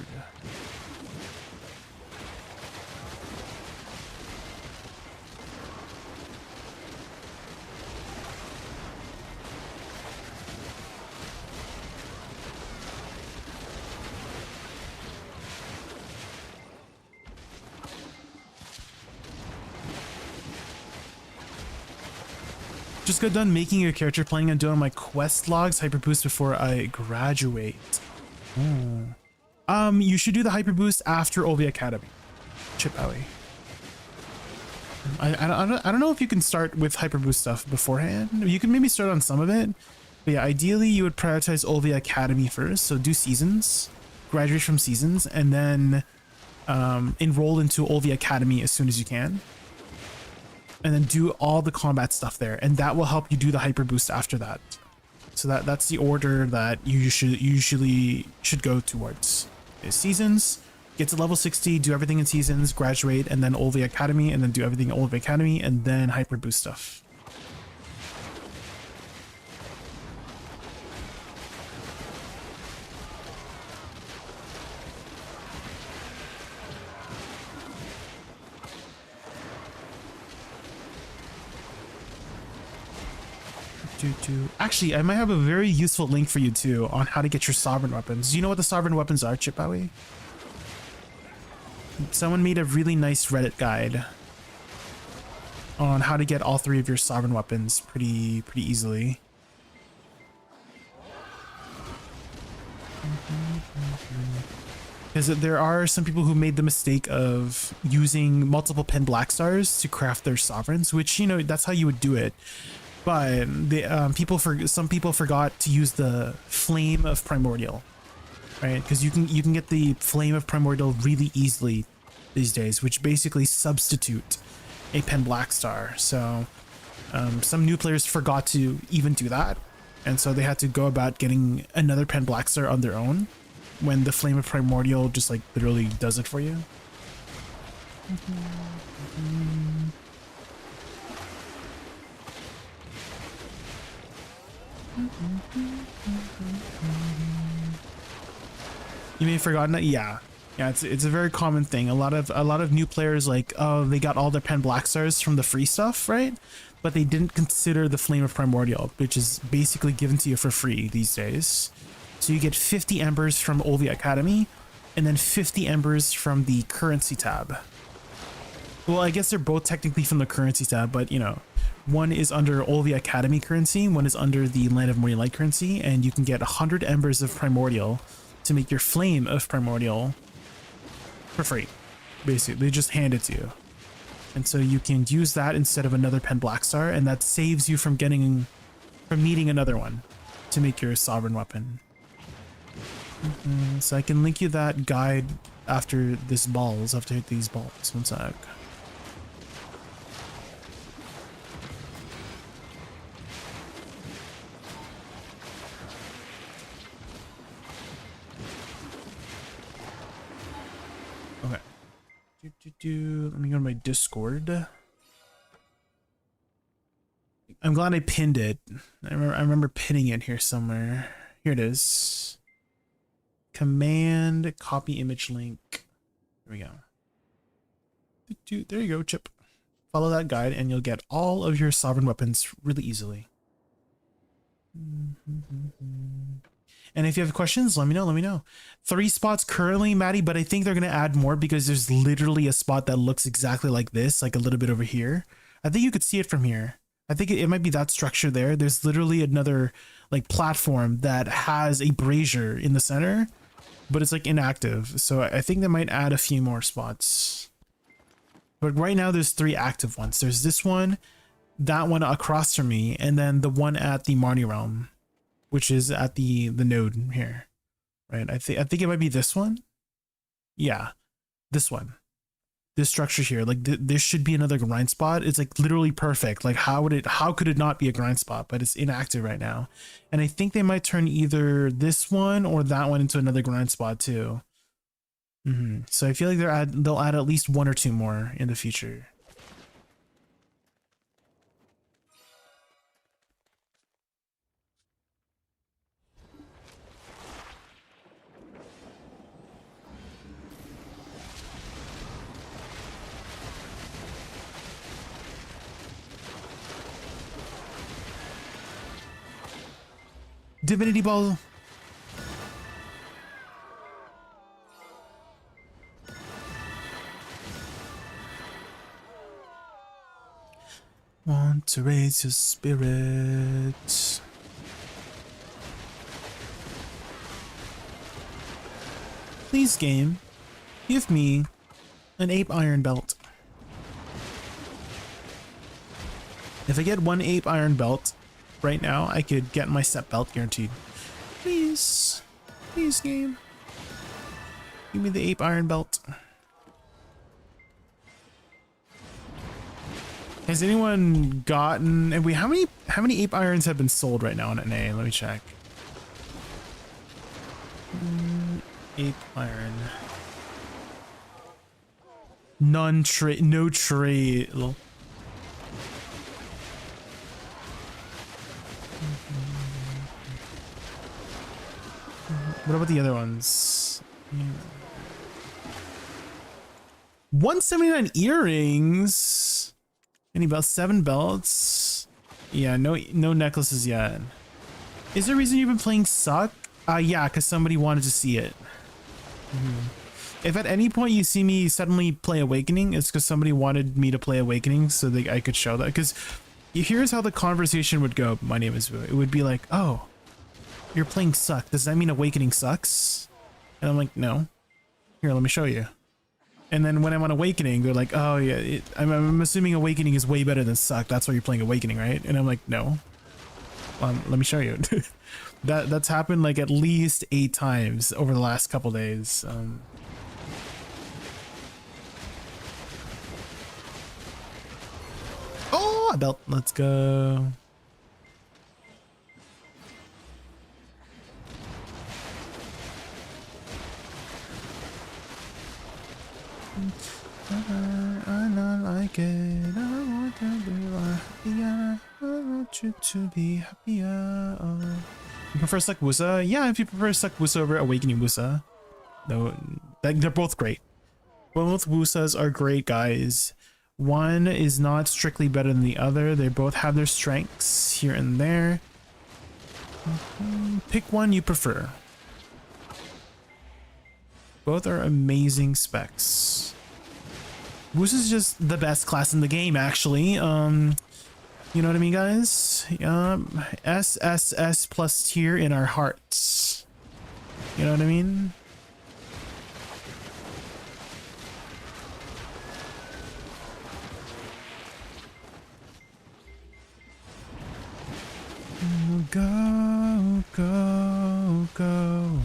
Just got done making your character, planning on doing my quest logs hyper boost before I graduate. Oh. You should do the hyper boost after Olvi Academy, Chip Bowie. I don't know if you can start with hyper boost stuff beforehand. You can maybe start on some of it, but yeah, ideally you would prioritize Olvi Academy first. So do seasons, graduate from seasons, and then enroll into Olvi Academy as soon as you can. And then do all the combat stuff there, and that will help you do the hyper boost after that. So that's the order that you usually should go towards. Is seasons, get to level 60, do everything in seasons, graduate, and then Olvi Academy, and then do everything in Olvi Academy, and then hyper boost stuff. Actually, I might have a very useful link for you too on how to get your sovereign weapons. Do you know what the sovereign weapons are, Chip Bowie? Someone made a really nice Reddit guide on how to get all three of your sovereign weapons pretty easily. Because there are some people who made the mistake of using multiple pin black stars to craft their sovereigns, which, you know, that's how you would do it. But the some people forgot to use the Flame of Primordial. right? Because you can get the Flame of Primordial really easily these days, which basically substitute a Pen Black Star. So some new players forgot to even do that, and so they had to go about getting another Pen Black Star on their own when the Flame of Primordial just like literally does it for you. You may have forgotten that. Yeah, it's a very common thing. A lot of new players, like, oh, they got all their Pen Black Stars from the free stuff, right? But they didn't consider the Flame of Primordial, which is basically given to you for free these days. So you get 50 embers from Olvia Academy, and then 50 embers from the currency tab. Well, I guess they're both technically from the currency tab, but you know, one is under Olvia Academy currency, one is under the Land of Morning Light currency, and you can get 100 embers of Primordial to make your Flame of Primordial for free. Basically, they just hand it to you. And so you can use that instead of another Pen Black Star, and that saves you from needing another one to make your sovereign weapon. So I can link you that guide after these balls, after I hit these balls. One sec. Okay. Let me go to my Discord. I'm glad I pinned it. I remember pinning it here somewhere. Here it is. Command copy image link. There we go. There you go, Chip. Follow that guide and you'll get all of your sovereign weapons really easily. And if you have questions, let me know. 3 spots currently, Maddie, but I think they're going to add more because there's literally a spot that looks exactly like this, like a little bit over here. I think you could see it from here. I think it might be that structure there. There's literally another like platform that has a brazier in the center, but it's like inactive. So I think they might add a few more spots. But right now there's 3 active ones. There's this one, that one across from me, and then the one at the Marnie Realm, which is at the node here, right? I think it might be this one. Yeah, this one. This structure here, like this should be another grind spot. It's like literally perfect. Like how could it not be a grind spot? But it's inactive right now. And I think they might turn either this one or that one into another grind spot too. So I feel like they'll add at least 1 or 2 more in the future. Divinity Ball. Want to raise your spirit. Please, game, give me an Ape Iron Belt. If I get 1 Ape Iron Belt right now, I could get my set belt guaranteed. Please. Please, game. Give me the Ape Iron Belt. Has anyone gotten... how many Ape Irons have been sold right now on NA? Let me check. Ape Iron. No trade. What about the other ones? 179 earrings. And about 7 belts. Yeah, no necklaces yet. Is there a reason you've been playing Suck? Yeah, because somebody wanted to see it. If at any point you see me suddenly play Awakening, it's because somebody wanted me to play Awakening so that I could show that. Because here's how the conversation would go. My name is Wu. It would be like, oh, you're playing Suck. Does that mean Awakening sucks? And I'm like, no. Here, let me show you. And then when I'm on Awakening, they're like, oh yeah, I'm assuming Awakening is way better than Suck. That's why you're playing Awakening, right? And I'm like, no. Let me show you. That's happened like at least 8 times over the last couple days. Oh, a belt. Let's go. I not like it. I want to be happier. I want you to be happier. You prefer Suck Woosa? Yeah, if you prefer Suck Woosa over Awakening Woosa. No, they're both great. Both Woosas are great, guys. One is not strictly better than the other. They both have their strengths here and there. Pick one you prefer. Both are amazing specs. Woosa is just the best class in the game, actually. You know what I mean, guys? SSS plus tier in our hearts. You know what I mean? Go, go, go.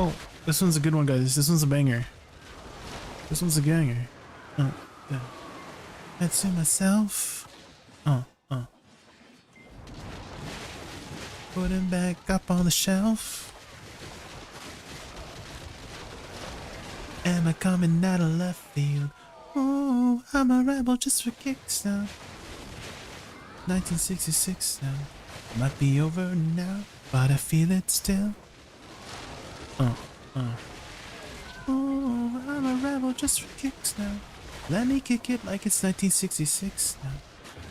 Oh, this one's a good one, guys. This one's a banger. This one's a banger. Yeah. That's to myself. Put him back up on the shelf. Am I coming out of left field? Oh, I'm a rebel just for kicks now. 1966 now. Might be over now, but I feel it still. Oh, I'm a rebel just for kicks now. Let me kick it like it's 1966 now.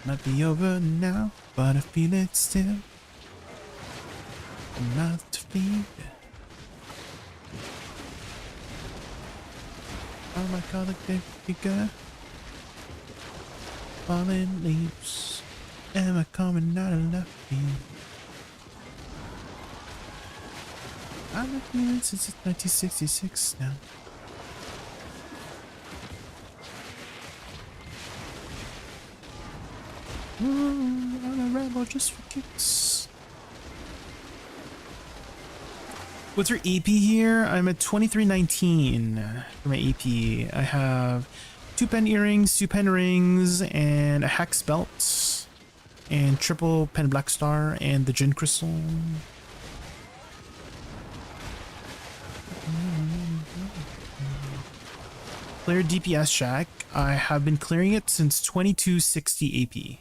Might be over now, but I feel it still. Mouth to feed. Oh my god, look there, bigger. Falling leaves. Am I coming out of left field? I've been feeling since 1966 now. Ooh, I'm a rebel just for kicks. What's your EP here? I'm at 2319 for my EP. I have 2 pen earrings, 2 pen rings, and a hex belt, and triple pen black star, and the gin crystal. Clear DPS check. I have been clearing it since 2260 AP.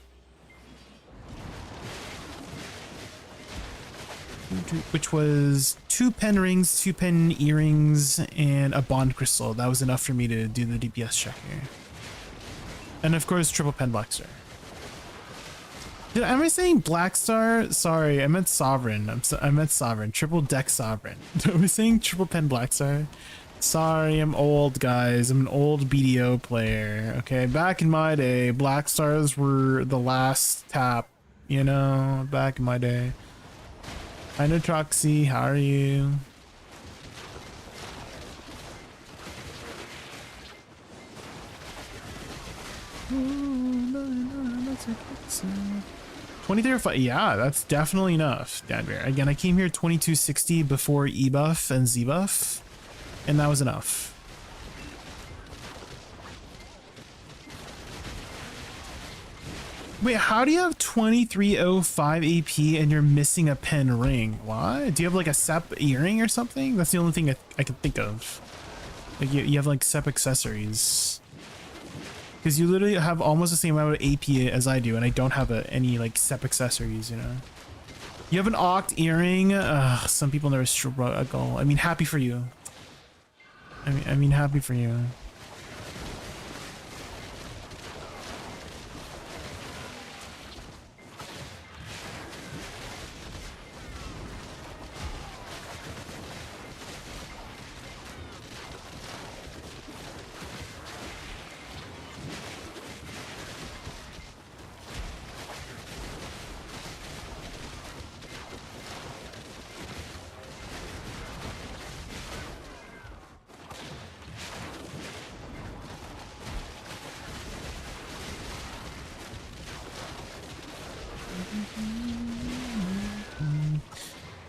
Which was 2 pen rings, 2 pen earrings, and a bond crystal. That was enough for me to do the DPS check here. And of course, triple pen black star. Am I saying black star? Sorry, I meant sovereign. I meant sovereign. Triple deck sovereign. Am I saying triple pen black star? Sorry, I'm old, guys. I'm an old BDO player. Okay, back in my day, black stars were the last tap. You know, back in my day. Hi, no Troxy. How are you? No, 2305. Yeah, that's definitely enough, Danbear. Again, I came here 2260 before E buff and Z buff, and that was enough. Wait, how do you have 2305 AP and you're missing a pen ring? What? Do you have like a SEP earring or something? That's the only thing I can think of. Like you have like SEP accessories. Because you literally have almost the same amount of AP as I do, and I don't have any like SEP accessories, you know? You have an Oct earring? Some people never struggle. I mean, happy for you. I mean, happy for you.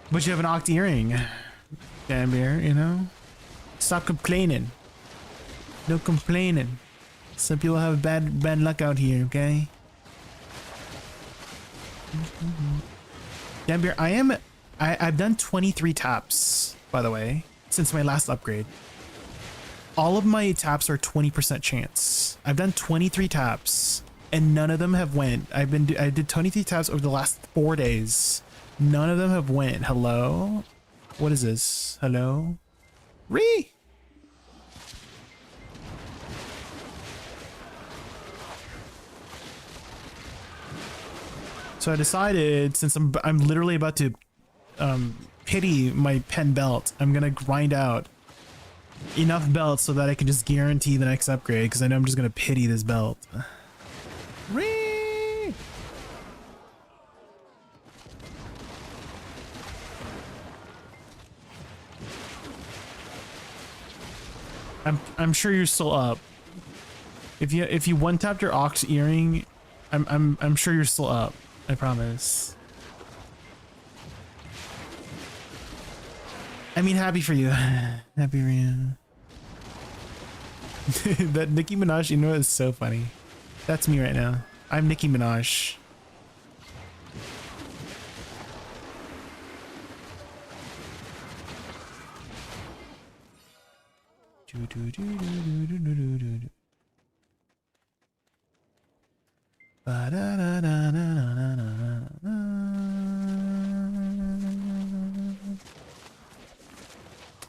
But you have an oct earring. Damn bear, you know? Stop complaining. No complaining. Some people have bad luck out here, okay? Damn bear, I've done 23 taps, by the way, since my last upgrade. All of my taps are 20% chance. I've done 23 taps and none of them have went. I did 23 taps over the last 4 days. None of them have went. Hello? What is this? Hello? Ree! So I decided, since I'm literally about to pity my pen belt, I'm gonna grind out enough belts so that I can just guarantee the next upgrade, because I know I'm just gonna pity this belt. Ree! I'm sure you're still up. If you one tapped your ox earring, I'm sure you're still up. I promise. I mean, happy for you. Happy for you. That Nicki Minaj, you know, is so funny. That's me right now. I'm Nicki Minaj.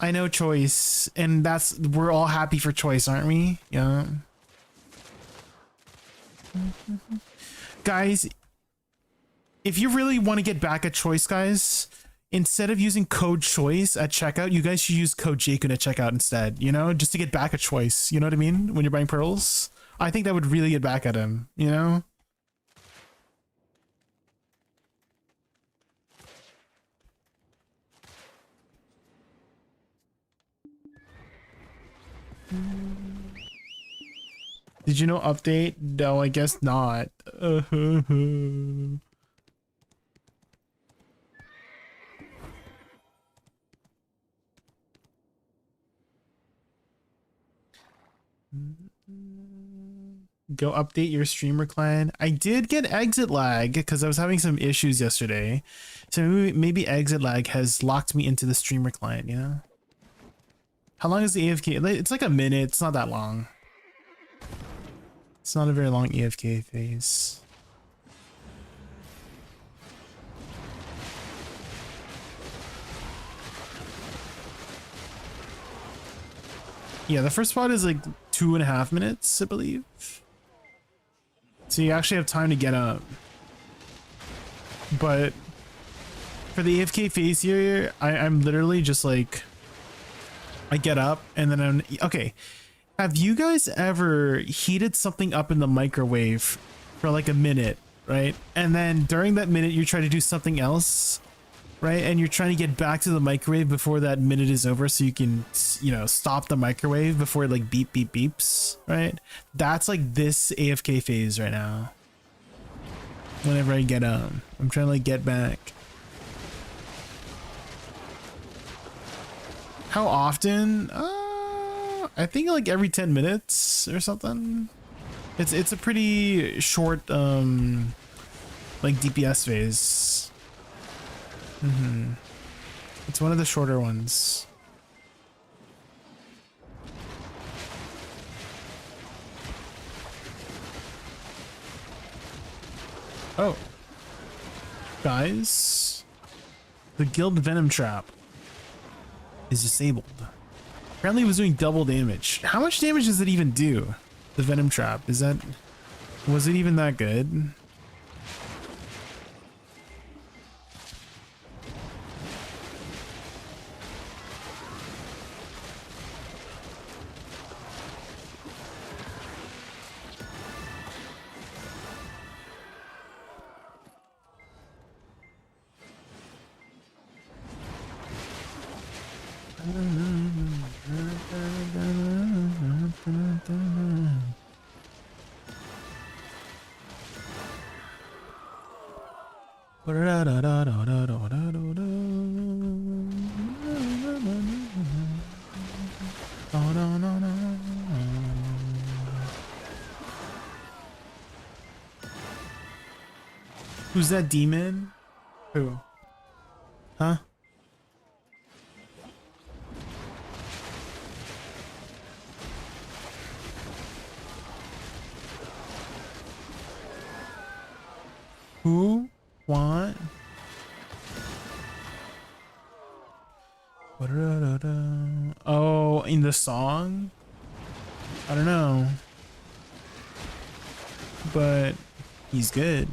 I know Choice, and we're all happy for Choice, aren't we? Yeah. Guys, if you really want to get back at Choice, guys, instead of using code Choice at checkout, you guys should use code Jaykun at checkout instead, you know, just to get back at Choice. You know what I mean? When you're buying pearls, I think that would really get back at him, you know? Did you know update? No, I guess not. Go update your streamer client. I did get exit lag because I was having some issues yesterday. So maybe exit lag has locked me into the streamer client, you know? How long is the AFK? It's like a minute. It's not that long. It's not a very long AFK phase. Yeah, the first spot is like 2.5 minutes, I believe. So you actually have time to get up. But for the AFK phase here, I'm literally just like, I get up and then okay. Have you guys ever heated something up in the microwave for like a minute, right? And then during that minute, you try to do something else, right? And you're trying to get back to the microwave before that minute is over so you can, you know, stop the microwave before it like beep, beep, beeps, right? That's like this AFK phase right now. Whenever I get up, I'm trying to like get back. How often? I think like every 10 minutes or something. It's a pretty short like DPS phase. It's one of the shorter ones. Oh, guys, the guild venom trap is disabled. Apparently it was doing double damage. How much damage does it even do? The venom trap, was it even that good? Who's that demon? Who? Huh? Who? What? Oh, in the song? I don't know. But he's good.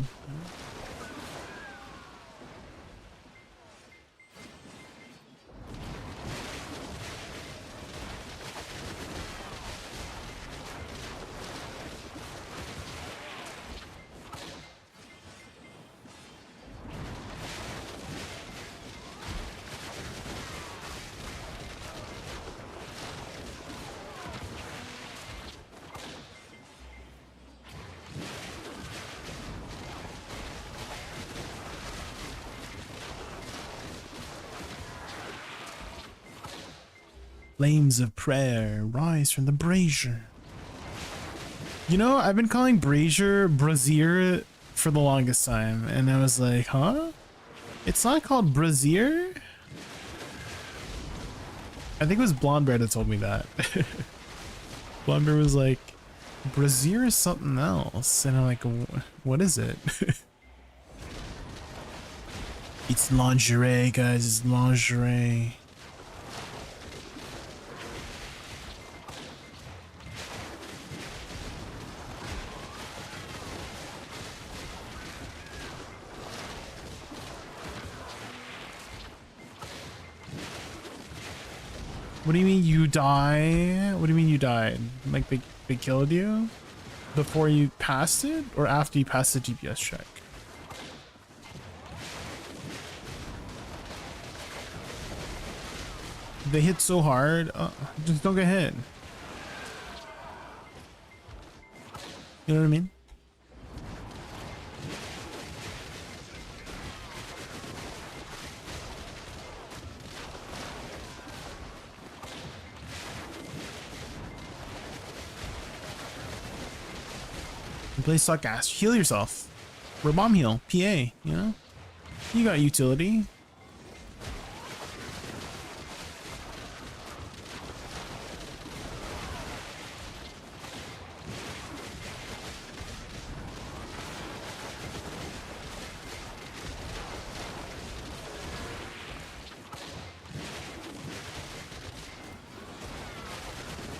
Flames of prayer rise from the brazier. You know, I've been calling brazier brazier for the longest time, and I was like, huh? It's not called brazier? I think it was Blonde Bear that told me that. Blonde Bear was like, brazier is something else. And I'm like, what is it? It's lingerie, guys. It's lingerie. What do you mean you die? What do you mean you died? Like they killed you? Before you passed it? Or after you passed the GPS check? They hit so hard. Just don't get hit. You know what I mean? Play suck ass. Heal yourself. Or bomb heal. PA, you know? You got utility.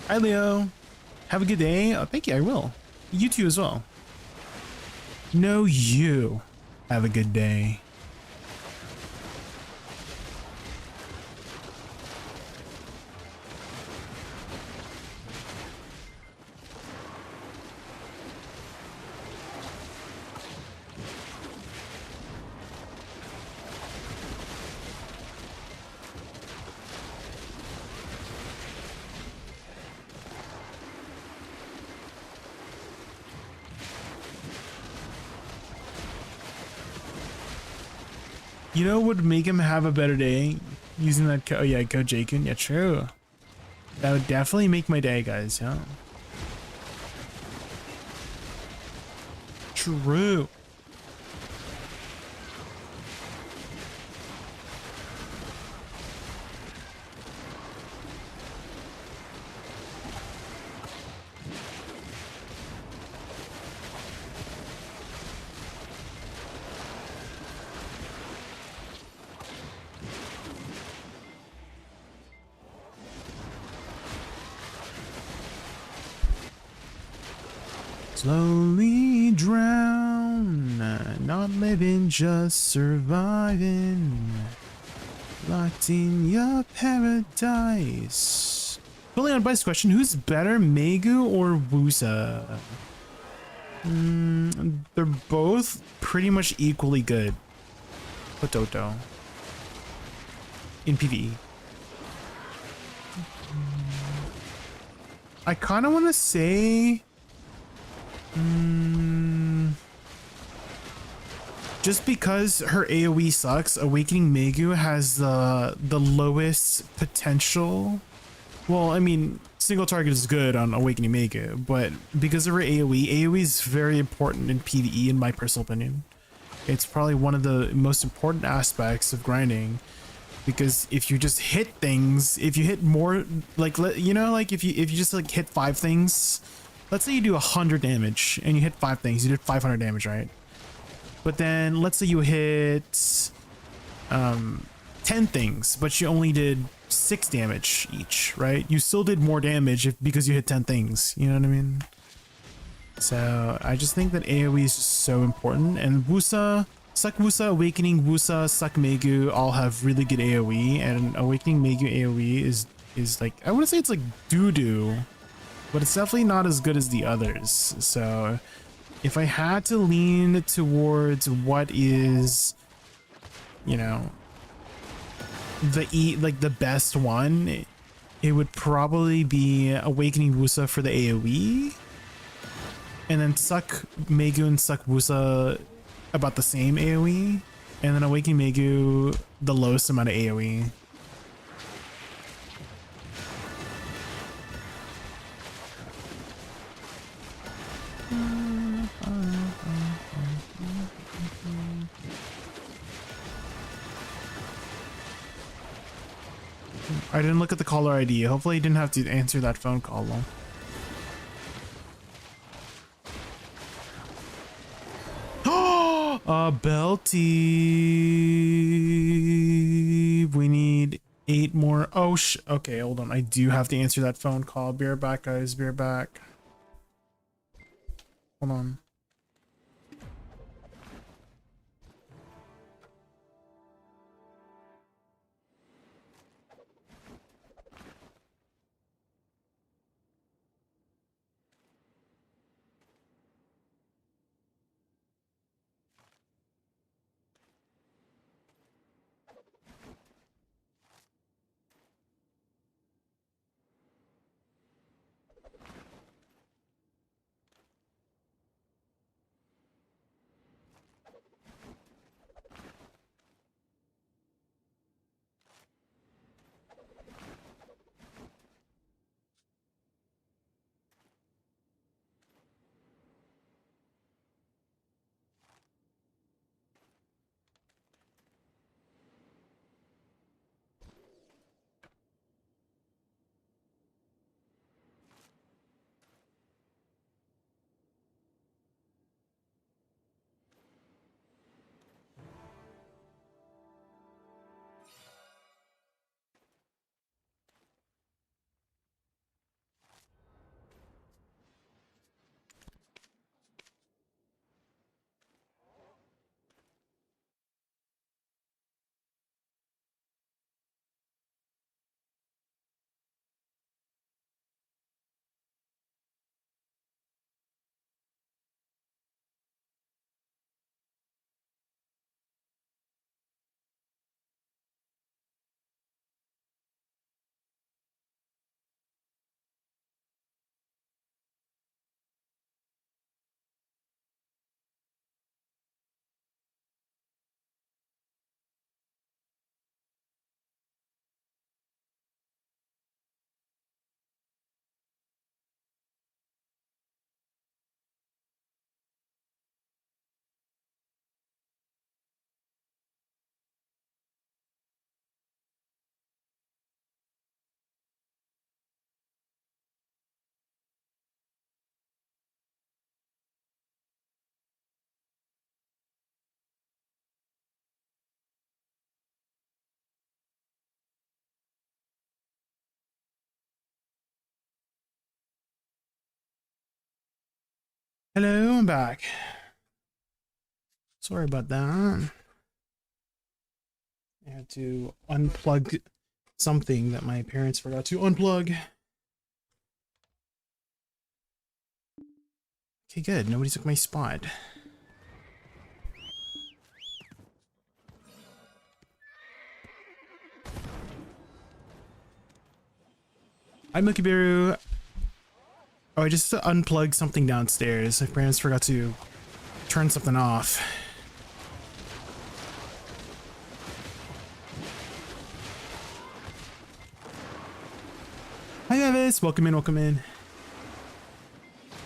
Hi Leo. Have a good day. Oh, thank you, I will. You too as well. No, you have a good day. You know what would make him have a better day? Using that code. Oh yeah, code Jaykun. Yeah, true. That would definitely make my day, guys. Yeah. True. Slowly drown, not living, just surviving. Locked in your paradise. Fully on Bice's question, who's better, Megu or Woosa? They're both pretty much equally good. Potato. In PvE. I kind of want to say... just because her AoE sucks, Awakening Megu has the lowest potential. Well, I mean, single target is good on Awakening Megu, but because of her AoE is very important in PvE in my personal opinion. It's probably one of the most important aspects of grinding, because if you just hit things, if you hit more, like, you know, like if you just like hit 5 things, let's say you do 100 damage and you hit 5 things, you did 500 damage, right? But then let's say you hit 10 things, but you only did 6 damage each, right? You still did more damage because you hit 10 things, you know what I mean? So I just think that AoE is just so important, and Woosa, Suck Woosa, Awakening Woosa, Suck Megu all have really good AoE, and Awakening Megu AoE is like, I wouldn't say it's like doo-doo, but it's definitely not as good as the others. So if I had to lean towards what is, you know, the best one, it would probably be Awakening Woosa for the AoE, and then Suck Megu and Suck Woosa about the same AoE, and then Awakening Megu the lowest amount of AoE. I didn't look at the caller ID. Hopefully I didn't have to answer that phone call though. Belty. We need 8 more. Oh, okay, hold on. I do have to answer that phone call. Be right back, guys. Be right back. Hold on. Hello, I'm back. Sorry about that. I had to unplug something that my parents forgot to unplug. Okay, good. Nobody took my spot. Hi, Mukibiru. Oh, I just unplugged something downstairs. My parents forgot to turn something off. Hi, Mavis. Welcome in, welcome in.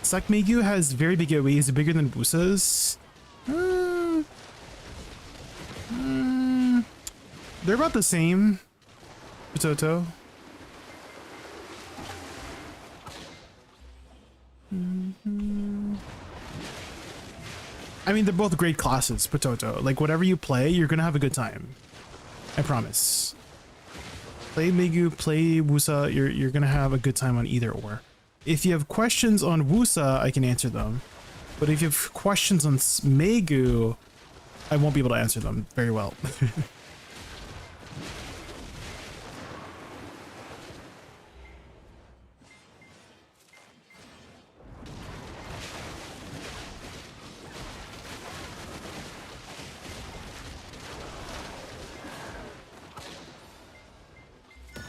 Suck Megu has very big AoE. Is it bigger than Woosa's? They're about the same. Potato. I mean, they're both great classes, Potato. Like, whatever you play, you're gonna have a good time. I promise. Play Megu, play Woosa, you're gonna have a good time on either or. If you have questions on Woosa, I can answer them. But if you have questions on Megu, I won't be able to answer them very well.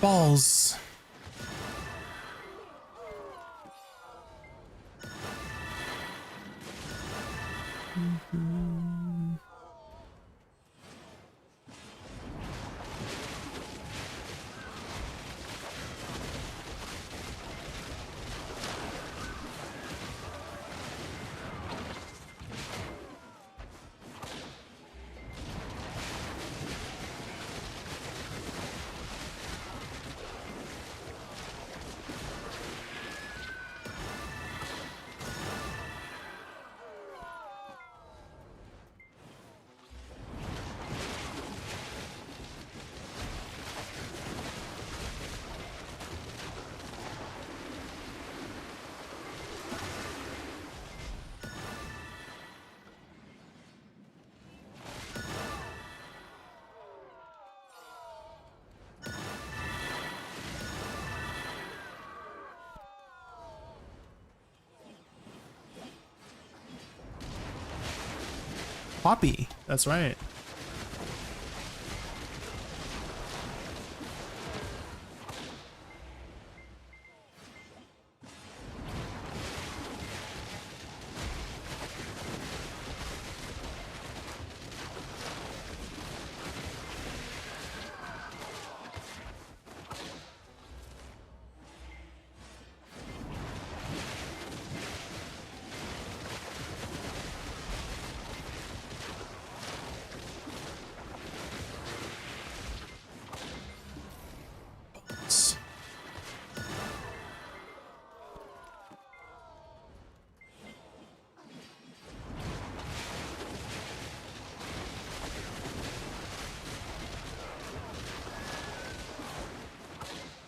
Balls. Poppy, that's right.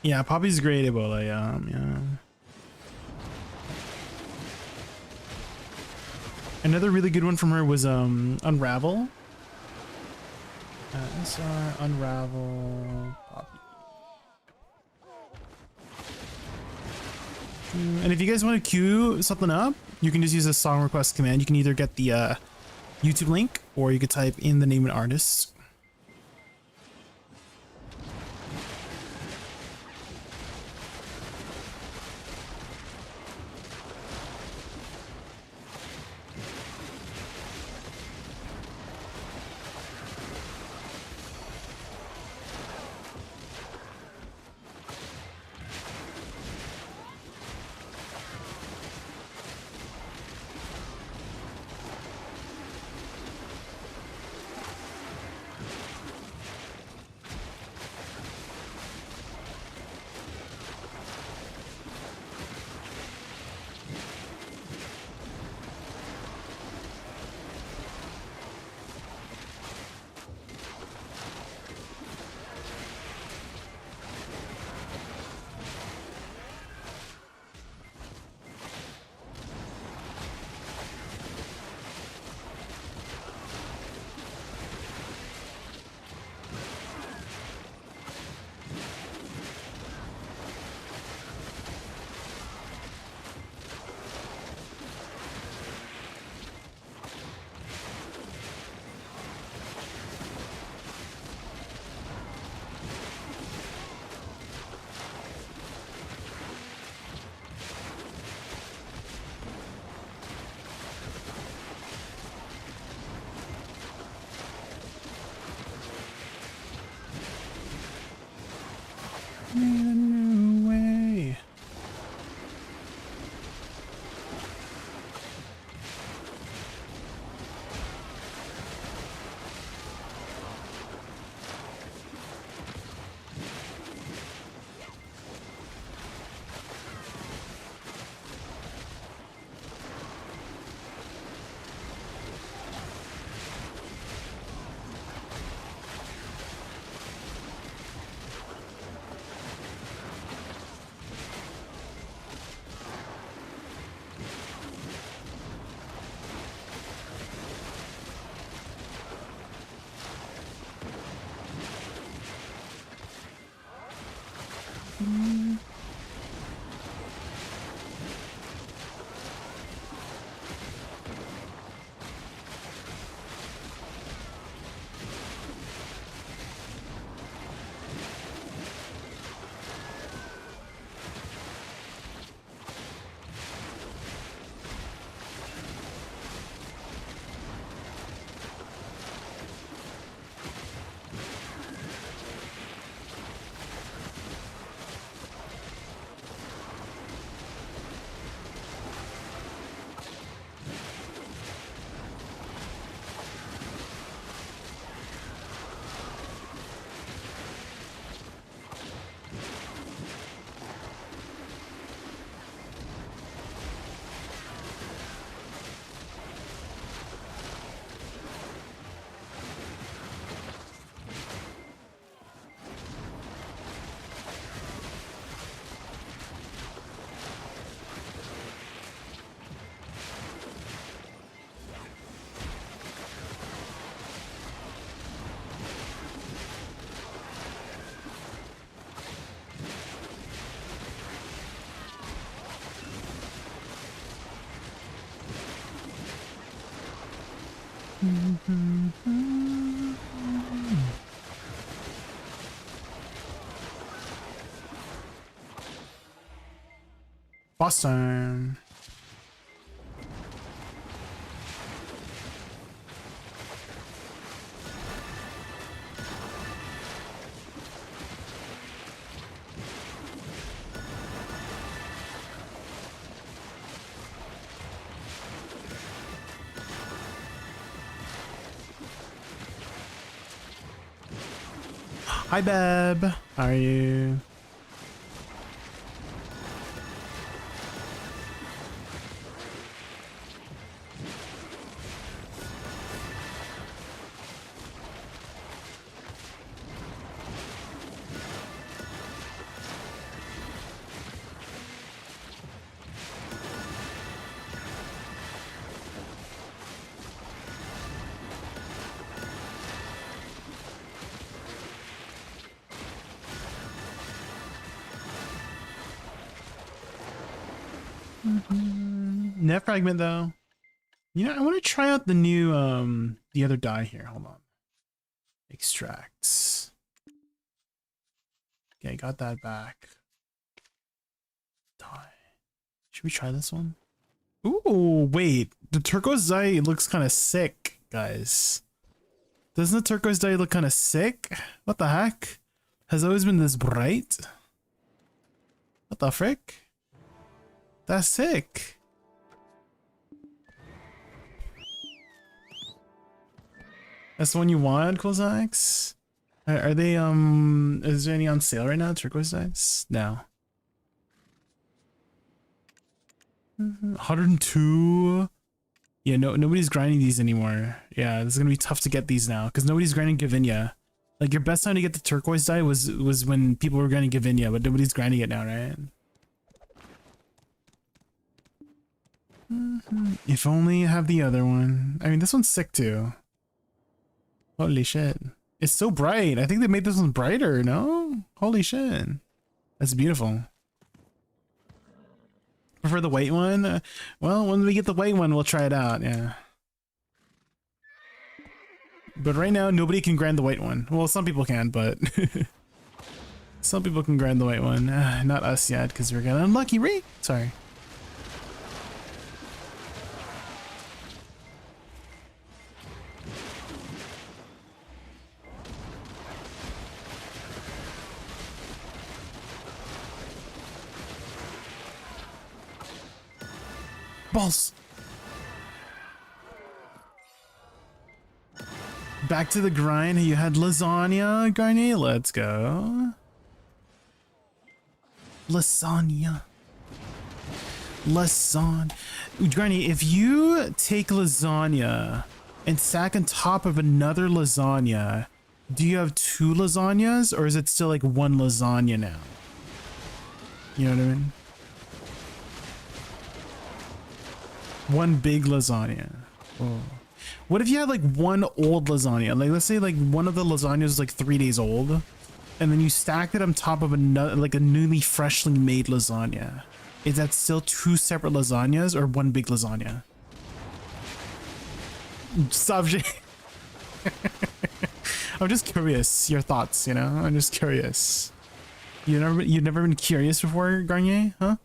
Yeah, Poppy's great Ebola, yeah. Another really good one from her was Unravel. SR, Unravel, Poppy. And if you guys want to queue something up, you can just use a song request command. You can either get the YouTube link, or you could type in the name of an artist. Boss time. Hi, Beb. How are you? Net fragment though. You know, I want to try out the new the other die here. Hold on. Extracts. Okay, got that back. Die. Should we try this one? Ooh, wait. The turquoise dye looks kind of sick, guys. Doesn't the turquoise dye look kind of sick? What the heck? Has it always been this bright? What the frick? That's sick. That's the one you want, Kozaks? Are they, is there any on sale right now, turquoise dyes? No. 102. Yeah, nobody's grinding these anymore. Yeah, this is gonna be tough to get these now, because nobody's grinding Gavinia. Like, your best time to get the turquoise dye was when people were grinding Gavinia, but nobody's grinding it now, right? If only I have the other one. I mean, this one's sick too. Holy shit. It's so bright. I think they made this one brighter, no? Holy shit. That's beautiful. Prefer the white one? Well, when we get the white one, we'll try it out, yeah. But right now, nobody can grind the white one. Well, some people can, but... some people can grind the white one. Not us yet, because we're getting unlucky, right? Sorry. Balls. Back to the grind. You had lasagna, Garnet. Let's go. Lasagna. Garnet, if you take lasagna and stack on top of another lasagna, do you have two lasagnas or is it still like one lasagna now? You know what I mean? One big lasagna. Oh. What if you had like one old lasagna? Like, let's say like one of the lasagnas is like 3 days old and then you stacked it on top of another, like a newly freshly made lasagna, is that still two separate lasagnas or one big lasagna? Stop. I'm just curious. Your thoughts, you know? I'm just curious. You've never been curious before, Garnier, huh?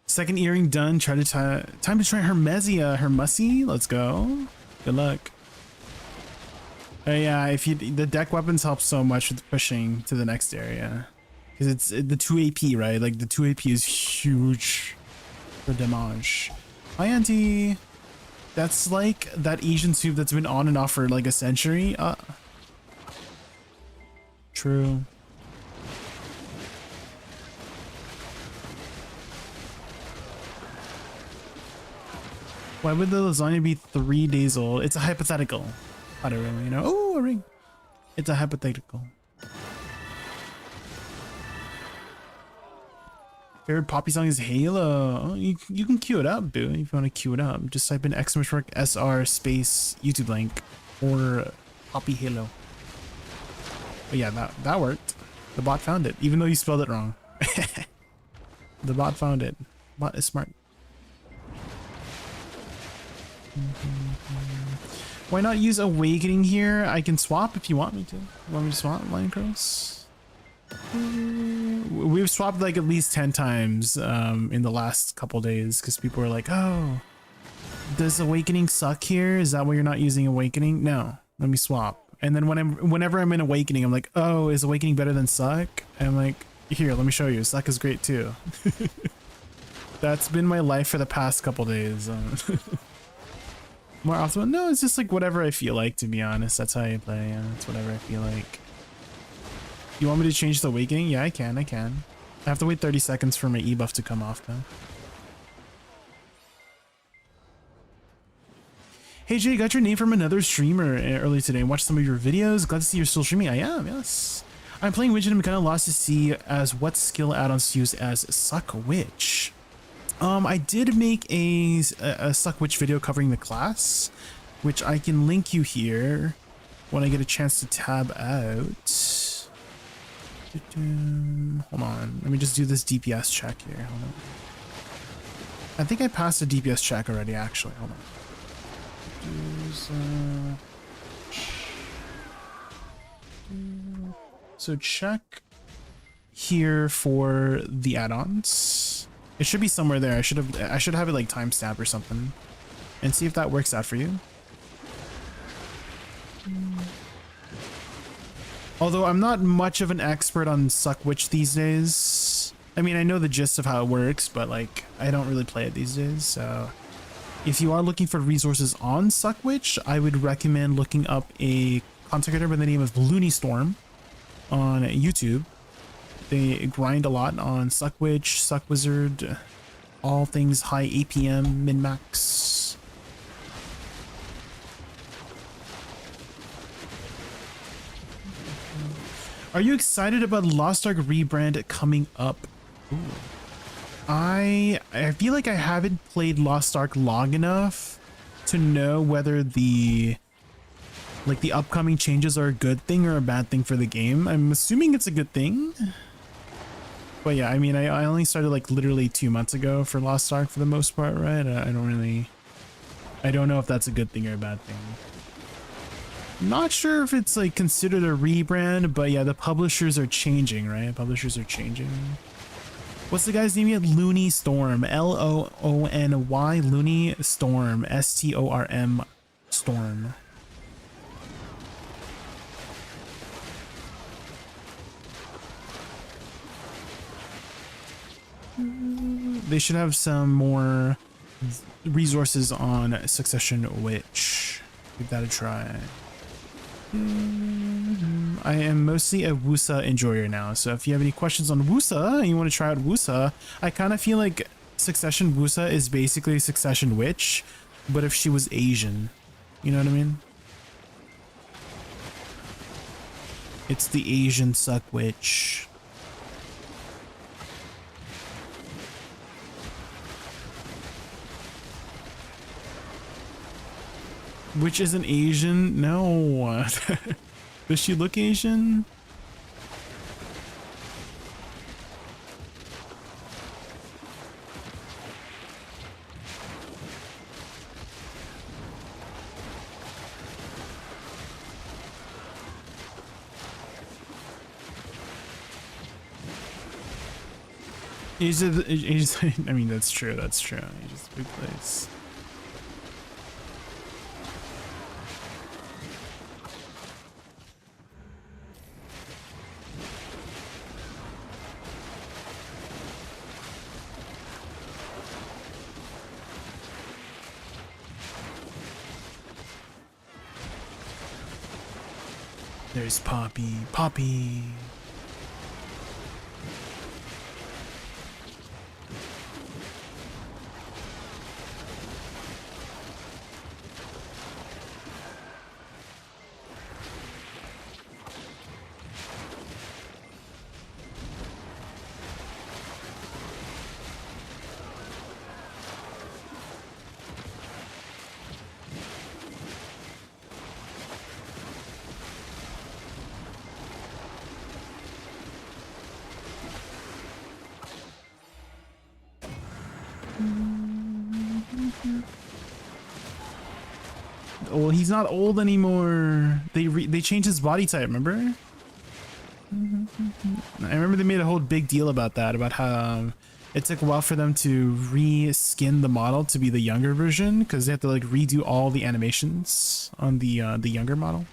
Second earring done. Try to time to try Hermesia. Let's go. Good luck. Yeah, if you the deck weapons help so much with pushing to the next area, because it's the 2 AP, right? Like the 2 AP is huge for damage. Hi, Auntie. That's like that Asian soup that's been on and off for like a century. True. Why would the lasagna be 3 days old? It's a hypothetical. I don't really know. Oh, a ring. It's a hypothetical. Favorite Poppy song is Halo. Oh, you can queue it up, boo. If you want to queue it up, just type in !SR space YouTube link or Poppy Halo. But yeah, that worked. The bot found it, even though you spelled it wrong. The bot found it. Bot is smart. Why not use Awakening here? I can swap if you want me to. You want me to swap Lion Cross? We've swapped like at least 10 times in the last couple days because people were like, oh, does Awakening suck here? Is that why you're not using Awakening? No, let me swap. And then whenever I'm in Awakening, I'm like, oh, is Awakening better than Suck? And I'm like, here, let me show you. Suck is great too. That's been my life for the past couple days. More often, no, it's just like whatever I feel like, to be honest. That's how I play. Yeah, it's whatever I feel like. You want me to change the Awakening? Yeah, I can. I have to wait 30 seconds for my E buff to come off though. Hey Jay, got your name from another streamer earlier today and watched some of your videos. Glad to see you're still streaming. I am, yes. I'm playing Witch and I'm kind of lost to see as what skill add-ons to use as Suck Witch. I did make a Suck Witch video covering the class, which I can link you here when I get a chance to tab out. Hold on, let me just do this DPS check here. Hold on. I think I passed a DPS check already, actually. Hold on. So check here for the add-ons. It should be somewhere there. I should have it like timestamp or something, and see if that works out for you. Although I'm not much of an expert on Suck Witch these days. I mean, I know the gist of how it works, but like I don't really play it these days. So if you are looking for resources on Suck Witch, I would recommend looking up a content creator by the name of Looney Storm on YouTube. They grind a lot on Suck Witch, Suck Wizard, all things high APM, min-max. Are you excited about Lost Ark rebrand coming up? Ooh. I feel like I haven't played Lost Ark long enough to know whether the upcoming changes are a good thing or a bad thing for the game. I'm assuming it's a good thing. But yeah, I mean, I only started like literally 2 months ago for Lost Ark for the most part, right? I don't know if that's a good thing or a bad thing. Not sure if it's like considered a rebrand, but yeah, the publishers are changing, right? Publishers are changing. What's the guy's name yet? Looney Storm. L-O-O-N-Y. Looney Storm. S-T-O-R-M. Storm. They should have some more resources on Succession Witch. Give that a try. I am mostly a Woosa enjoyer now, so if you have any questions on Woosa and you want to try out Woosa, I kind of feel like Succession Woosa is basically Succession Witch, but if she was Asian. You know what I mean? It's the Asian Suck Witch. Which isn't Asian? No. Does she look Asian? Asia's, I mean, that's true. That's true. Asia's a big place. There's Poppy. Poppy. Well, he's not old anymore. They changed his body type, remember? I remember they made a whole big deal about that, about how it took a while for them to re-skin the model to be the younger version, because they have to like redo all the animations on the younger model.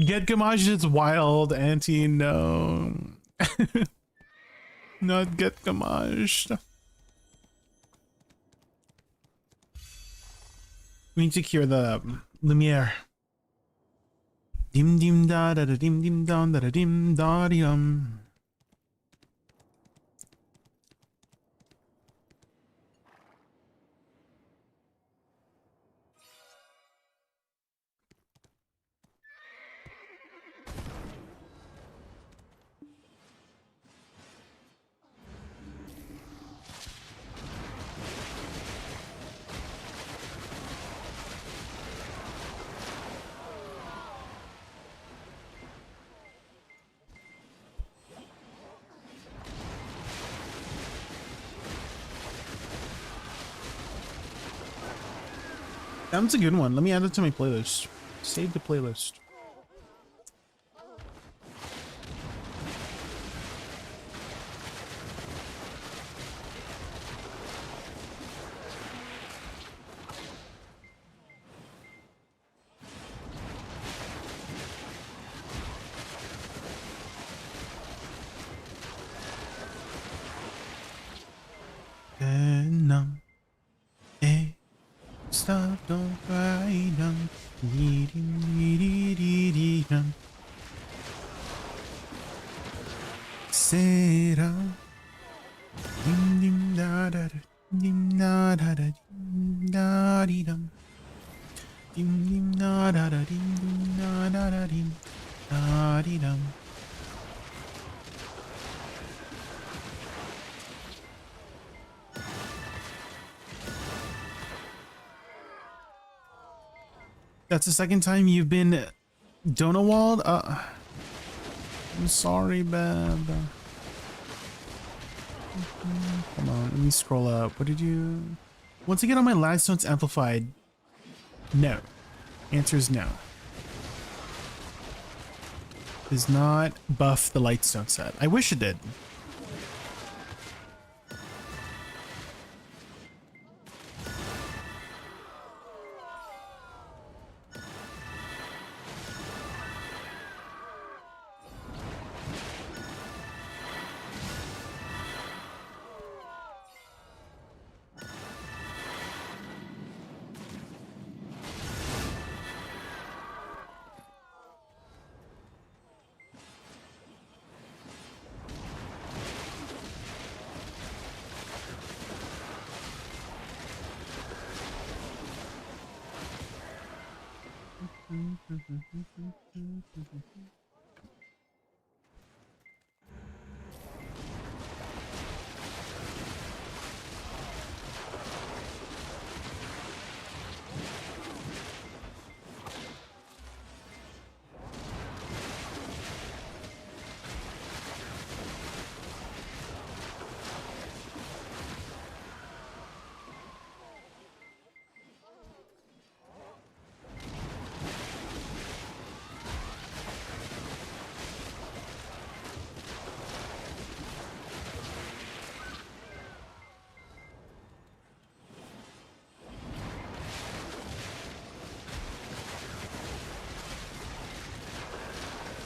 Get Gamage is wild, Auntie. No. Not Get Gamage. We need to cure the Lumiere. Dim dim da da da dim dim da da dim da dum. That's a good one. Let me add it to my playlist. Save the playlist. Stop, don't cry, dum. Será. Dim dim da da dim da da dim da di dum. Dim dim da da dim da da dim da di dum. That's the second time you've been Donawald? I'm sorry, babe. Come on, let me scroll up. What did you... Once I get all my lag stones amplified, no. Answer is no. Does not buff the lightstone set. I wish it did.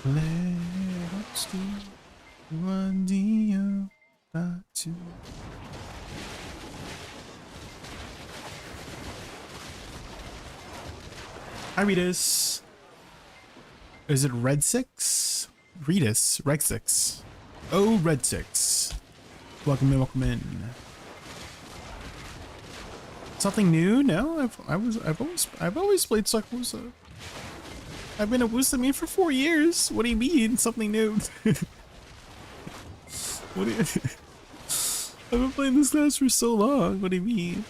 Let's do one deal, not two. Hi, Redis. Is it Red 6? Redis, Reg 6. Oh, Red 6. Welcome in, welcome in. Something new? No, I've always played Woosa. I've been a Woosa main for 4 years. What do you mean? Something new? What do you... I've been playing this class for so long. What do you mean?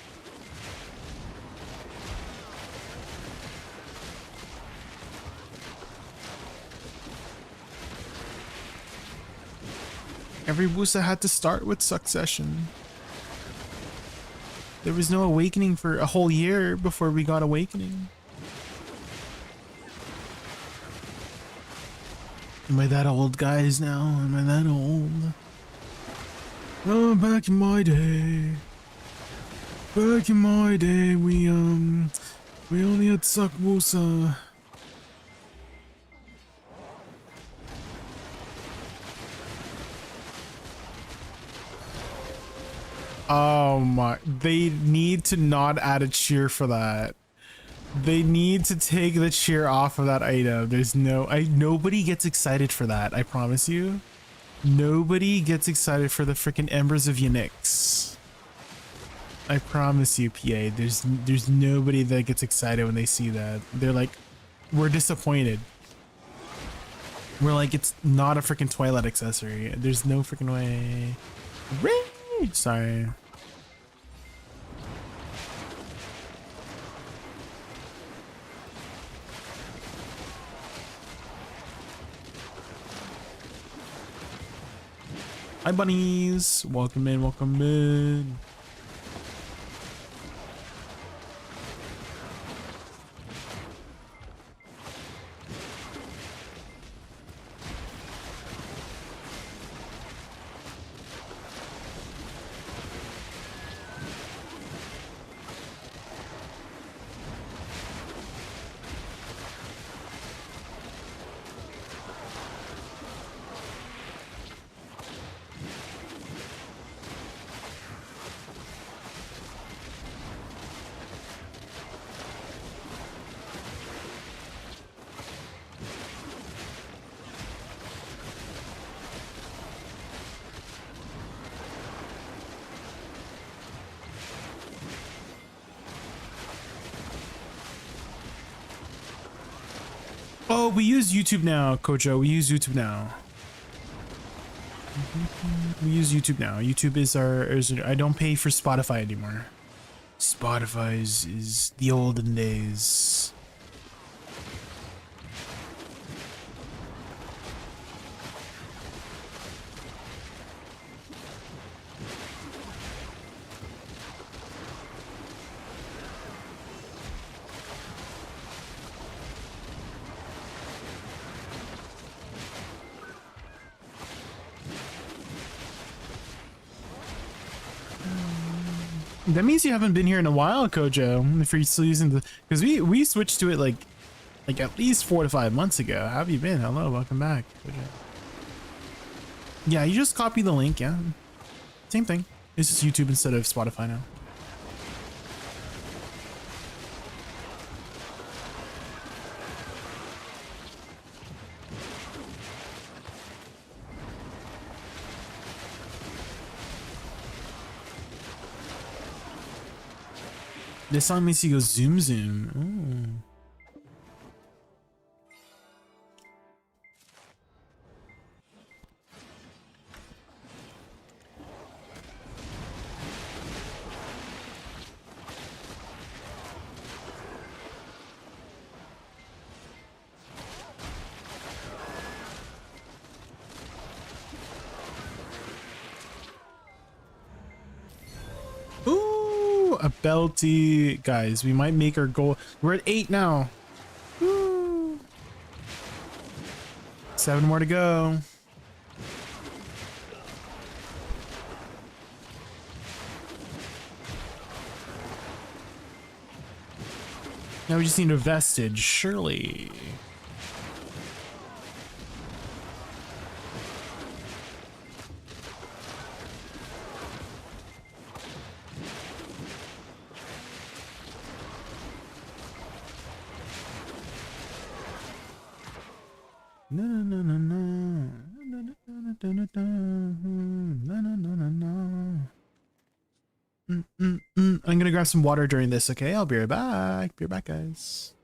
Every Woosa had to start with Succession. There was no Awakening for a whole year before we got Awakening. Am I that old, guys, now? Am I that old? Oh, back in my day. Back in my day, we only had Suck Woosa. Oh my, they need to not add a cheer for that. They need to take the cheer off of that item. There's nobody gets excited for that, I promise you. Nobody gets excited for the freaking Embers of Unix. I promise you, PA. There's nobody that gets excited when they see that. They're like, we're disappointed. We're like, it's not a freaking Twilight accessory. There's no freaking way. Rage! Sorry. Hi bunnies, welcome in, welcome in. Oh, we use YouTube now, Kojo. We use YouTube now. We use YouTube now. YouTube is I don't pay for Spotify anymore. Spotify is the olden days. That means you haven't been here in a while, Kojo. If you're still using the, because we switched to it like at least 4 to 5 months ago. How have you been? Hello, welcome back, Kojo. Yeah, you just copy the link. Yeah, same thing. It's just YouTube instead of Spotify now. This song makes you go zoom zoom. A belty, guys. We might make our goal. We're at 8 now. Woo. 7 more to go. Now we just need a vestige, surely. I'm gonna grab some water during this, okay? I'll be right back. Be right back, guys.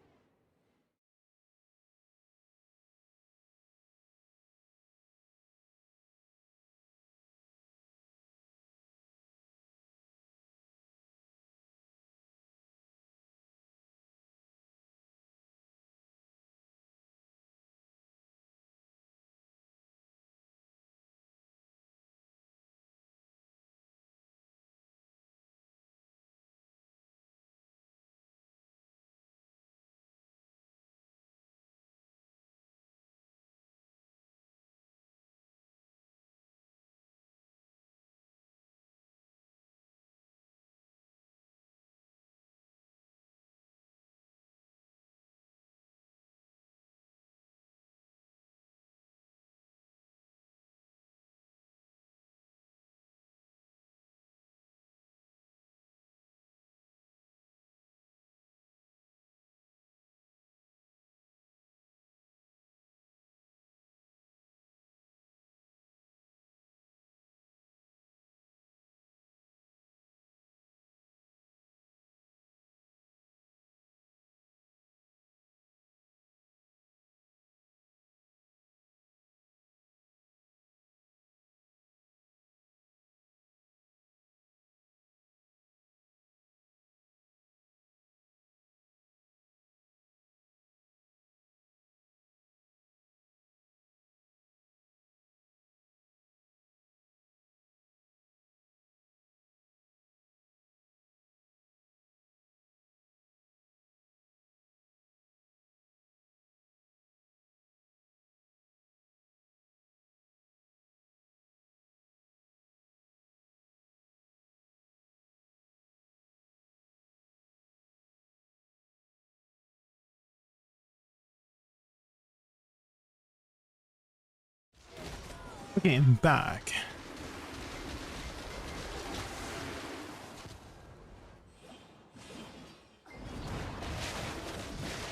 Okay, I'm back.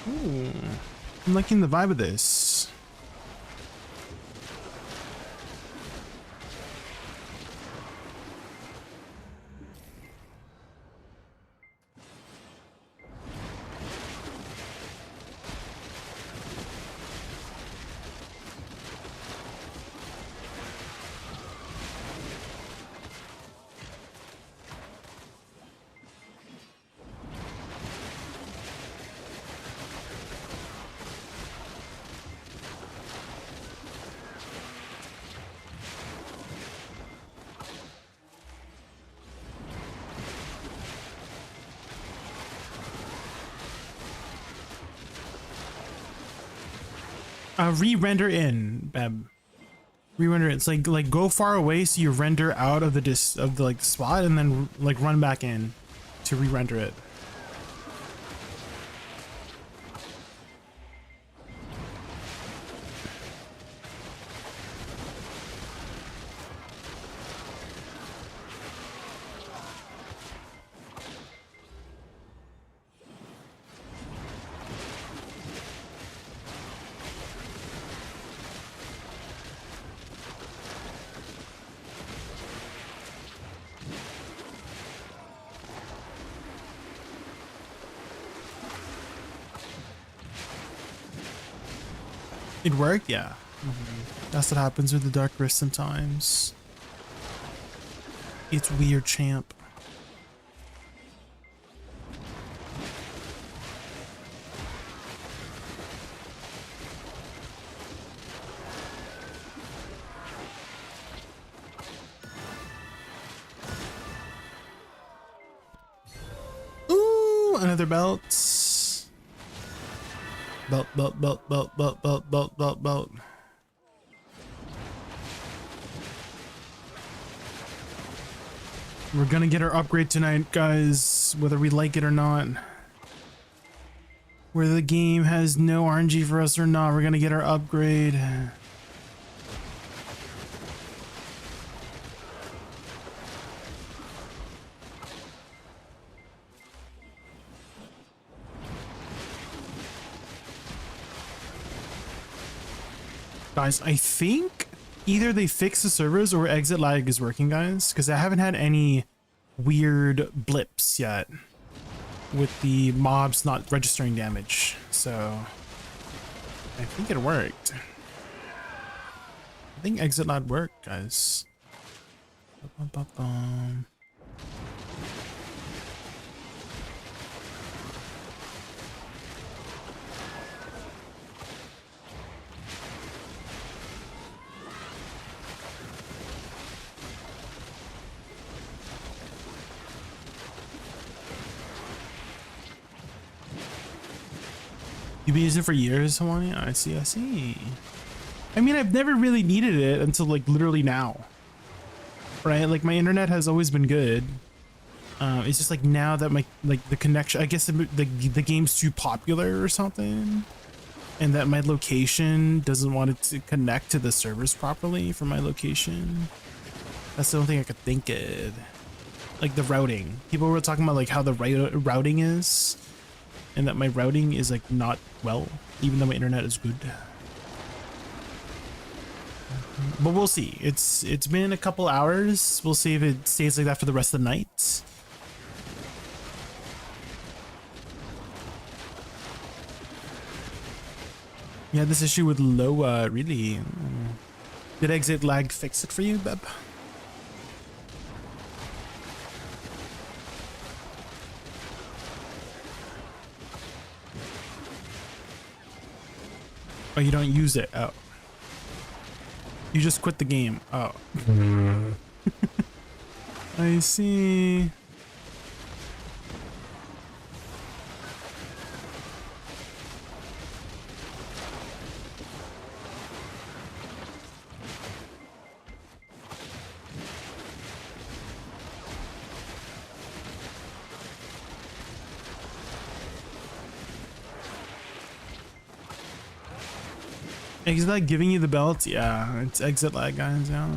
Ooh, I'm liking the vibe of this. Re-render in, Beb. Re-render. It's like go far away so you render out of the like the spot and then like run back in. to re-render it. It worked? Yeah. That's what happens with the Dark Rift sometimes. It's weird, champ. Ooh, another belt. Belt, belt, belt, belt, belt, belt, belt, belt, belt. We're gonna get our upgrade tonight, guys, whether we like it or not. Whether the game has no RNG for us or not, we're gonna get our upgrade. Guys, I think either they fix the servers or exit lag is working, guys, because I haven't had any weird blips yet with the mobs not registering damage. So I think it worked. I think exit lag worked, guys. You've been using it for years, Hawaii? I see, I see. I mean, I've never really needed it until like literally now. Right? Like my internet has always been good. It's just like now that my, like the connection, I guess the game's too popular or something. And that my location doesn't want it to connect to the servers properly for my location. That's the only thing I could think of. Like the routing. People were talking about like how the routing is. And that my routing is like not well, even though my internet is good. But we'll see. It's been a couple hours. We'll see if it stays like that for the rest of the night. You had this issue with Loa, really? Did exit lag fix it for you, Beb? Oh, you don't use it. Oh. You just quit the game. Oh. I see. Exit lag giving you the belt? Yeah, it's exit lag, guys. Yeah.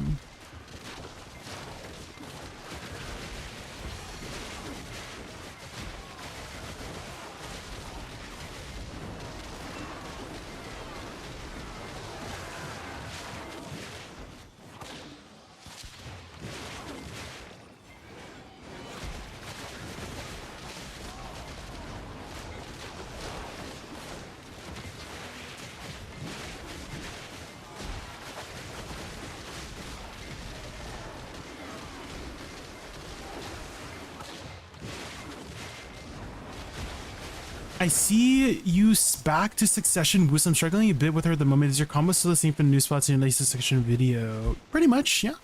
I see you back to Succession, Woosa. I'm struggling a bit with her at the moment. Is your combo still the same for the new spots in the latest Succession video? Pretty much, yeah.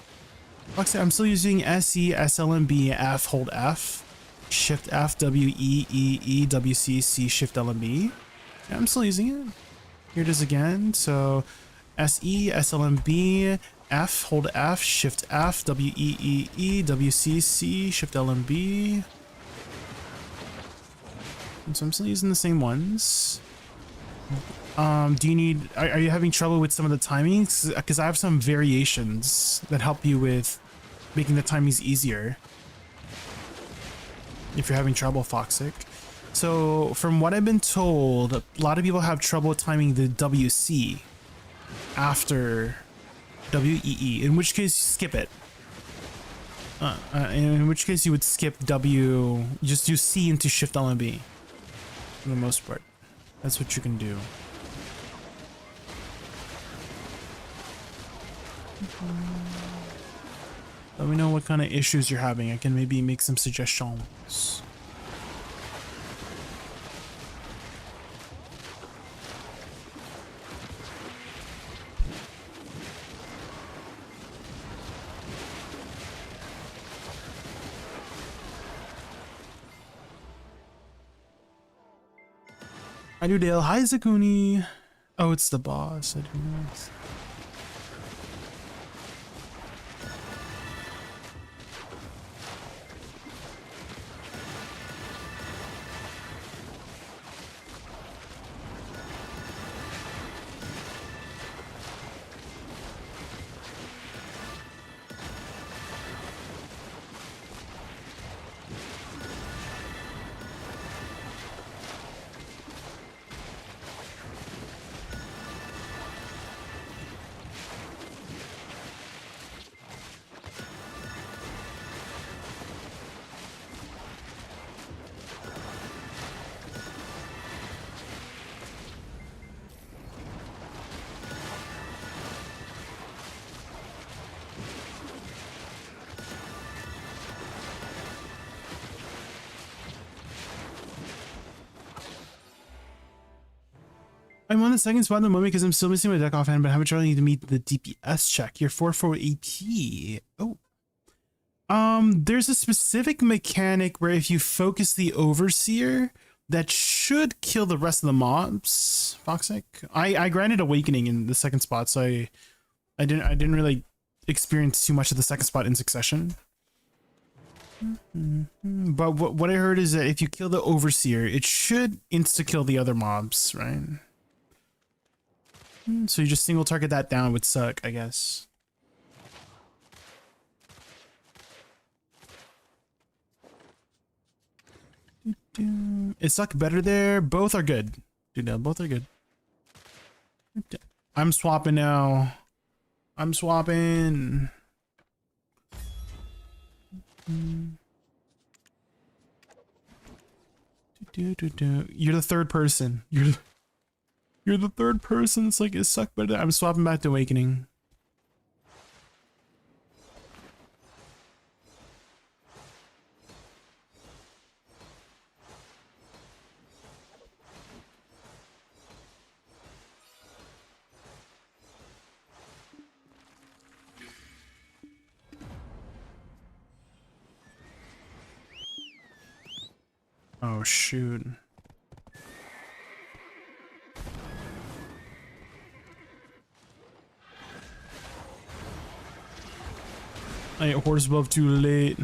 Like I'm still using SE, SLMB, F, hold F, Shift F, W, E, E, E, W, C, C, Shift LMB. Yeah, I'm still using it. Here it is again. So SE, SLMB, F, hold F, Shift F, W, E, E, E, W, C, C, Shift LMB. So I'm still using the same ones. Do you need, are you having trouble with some of the timings? Because I have some variations that help you with making the timings easier if you're having trouble, Foxic. So from what I've been told, a lot of people have trouble timing the WC after WEE, in which case skip it. In which case you would skip W, just do C into Shift L and B for the most part. That's what you can do. Let me know what kind of issues you're having. I can maybe make some suggestions. I do Dale. Hi, Zakuni. Oh, it's the boss. I do not. I'm on the second spot in the moment because I'm still missing my deck offhand, but how much do I need to meet the DPS check? You're 4 AP. Oh. There's a specific mechanic where if you focus the Overseer, that should kill the rest of the mobs, Foxic. I granted Awakening in the second spot, so I didn't really experience too much of the second spot in succession. But what I heard is that if you kill the Overseer, it should insta-kill the other mobs, right? So you just single target that down would suck, I guess. Is suck better there? Both are good. Dude, no, both are good. I'm swapping now. I'm swapping. You're the third person. You're the third person. It's like, it sucked, but I'm swapping back to Awakening. Oh, shoot. I hit horse above too late.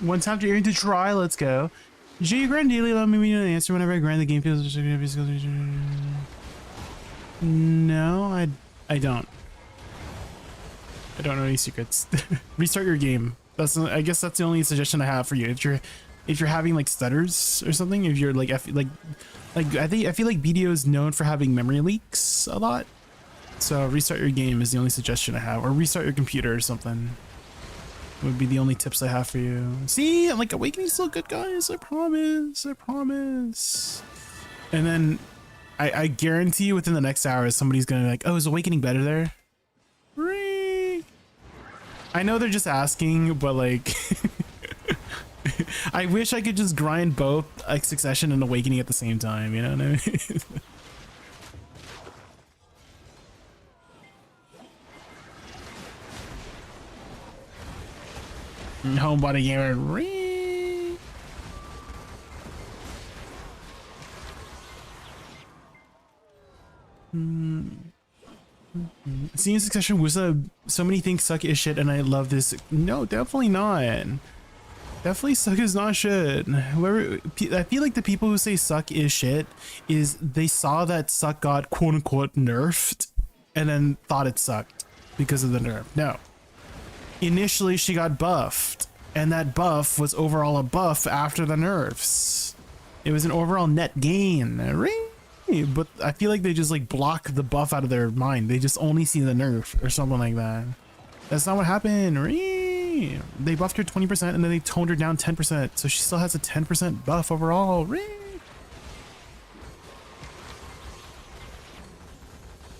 One time to to try, let's go. Jay, you grant daily, let me know the answer whenever I grant the game feels. No, I don't. I don't know any secrets. Restart your game. I guess that's the only suggestion I have for you. If you're having like stutters or something, if you're like I feel like BDO is known for having memory leaks a lot. So restart your game is the only suggestion I have, or restart your computer or something. Would be the only tips I have for you. See, I'm like, Awakening's still good, guys. I promise. I promise. And then I guarantee you within the next hour somebody's gonna be like, oh, is Awakening better there? Ring. I know they're just asking, but like I wish I could just grind both like Succession and Awakening at the same time, you know what I mean? Homebody gamer. Ring. Seeing Succession Woosa, so many things suck is shit, and I love this. No, definitely not. Definitely suck is not shit. Whoever, I feel like the people who say suck is shit is they saw that suck got quote unquote nerfed and then thought it sucked because of the nerf. No. Initially she got buffed and that buff was overall a buff after the nerfs. It was an overall net gain. But I feel like they just like block the buff out of their mind. They just only see the nerf or something like that. That's not what happened. They buffed her 20% and then they toned her down 10%. So she still has a 10% buff overall.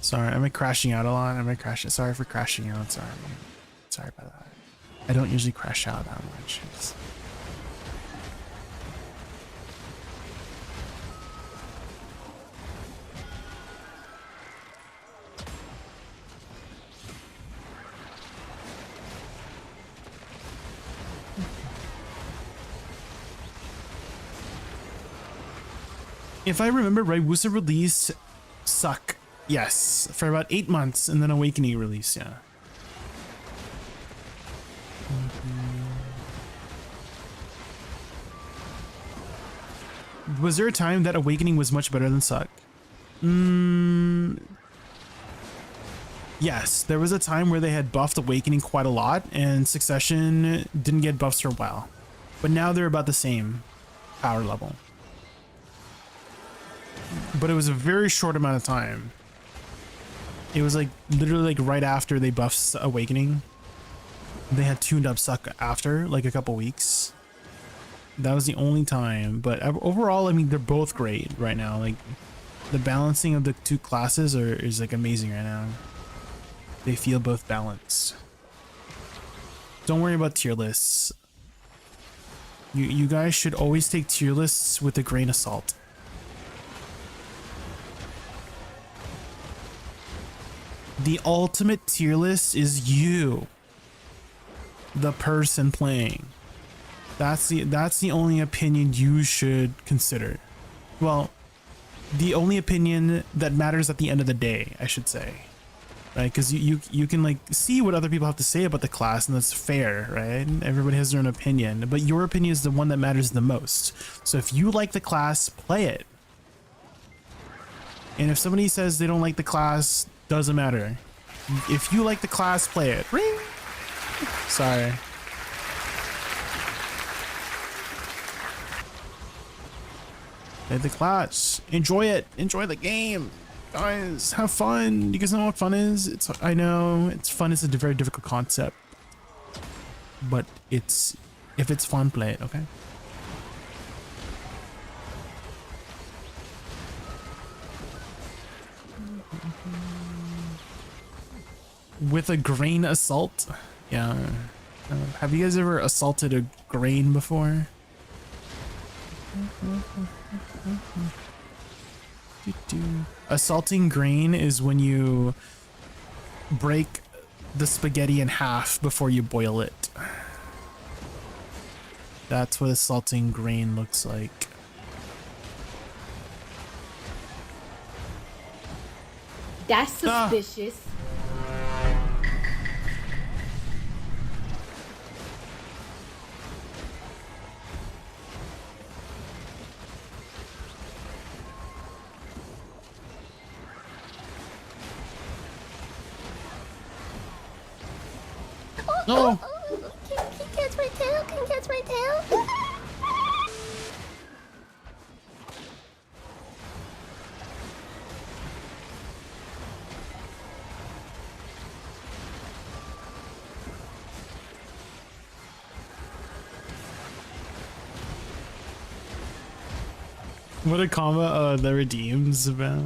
Sorry, am I crashing out a lot? Am I crashing? Sorry for crashing out. Sorry. Sorry about that. I don't usually crash out that much. If I remember right, Woosa released Suck, yes, for about 8 months, and then Awakening released, yeah. Was there a time that Awakening was much better than Suck? Yes, there was a time where they had buffed Awakening quite a lot, and Succession didn't get buffs for a while. But now they're about the same power level. But it was a very short amount of time. It was like literally like right after they buffed Awakening. They had tuned up Suck after like a couple weeks. That was the only time. But overall, I mean, they're both great right now. Like the balancing of the two classes is like amazing right now. They feel both balanced. Don't worry about tier lists. You guys should always take tier lists with a grain of salt. The ultimate tier list is you, the person playing. That's the only opinion you should consider. Well, the only opinion that matters at the end of the day, I should say, right? Because you can like see what other people have to say about the class, and that's fair, right? Everybody has their own opinion, but your opinion is the one that matters the most. So if you like the class, play it. And if somebody says they don't like the class, doesn't matter. If you like the class, play it. Ring. Sorry. Play the class. Enjoy it. Enjoy the game. Guys, have fun. You guys know what fun is? I know it's fun is a very difficult concept. But if it's fun, play it, okay? With a grain assault? Yeah. Have you guys ever assaulted a grain before? Assaulting grain is when you break the spaghetti in half before you boil it. That's what assaulting grain looks like. That's suspicious. No. Can catch my tail? Can catch my tail? What a combo that redeems about.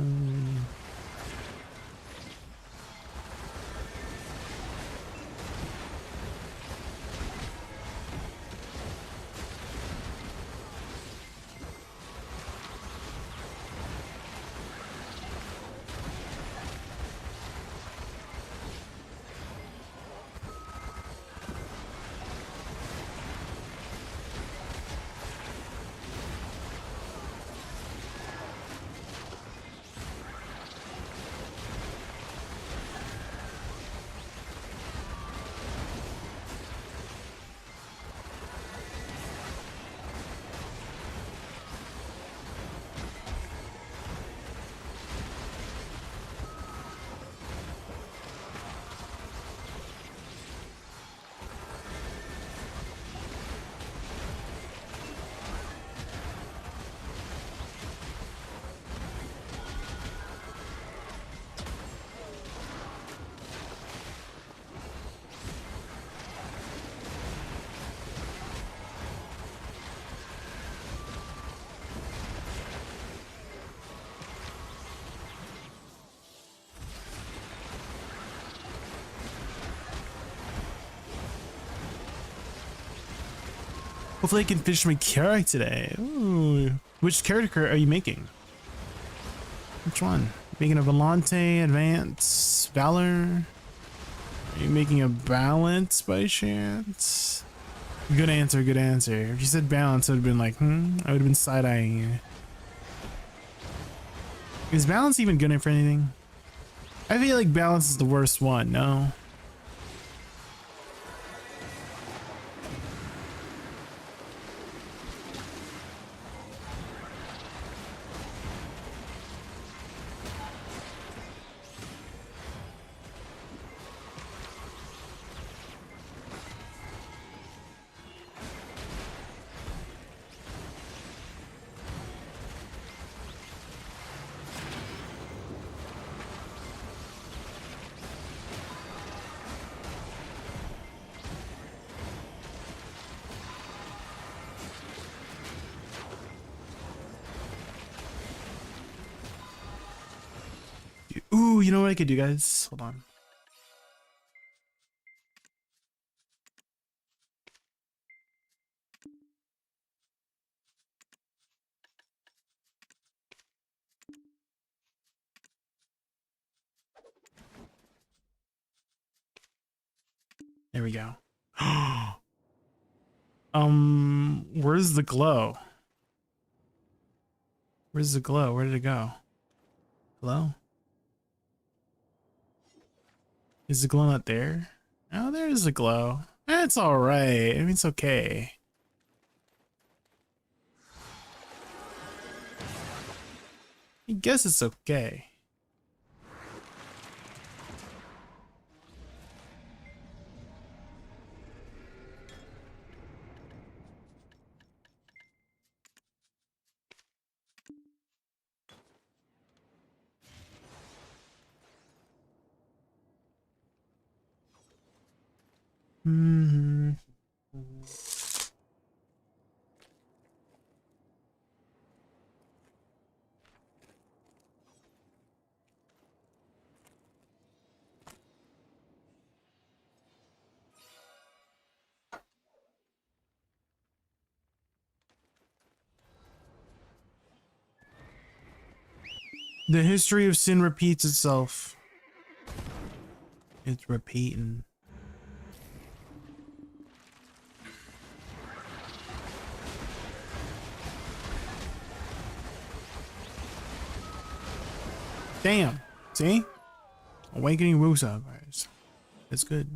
Hopefully I can finish my character today. Ooh. Which character are you making? Which one? Making a Volante, Advance, Valor? Are you making a Balance by chance? Good answer, good answer. If you said Balance, I would have been like, I would have been side-eyeing you. Is Balance even good for anything? I feel like Balance is the worst one, no? Ooh, you know what I could do, guys? Hold on. There we go. Where's the glow? Where's the glow? Where did it go? Hello? Is the glow not there? Oh, there's the glow. That's all right. I mean, it's okay. I guess it's okay. Hmm. The history of sin repeats itself. It's repeating. Damn. See? Awakening Woosa, guys. It's good.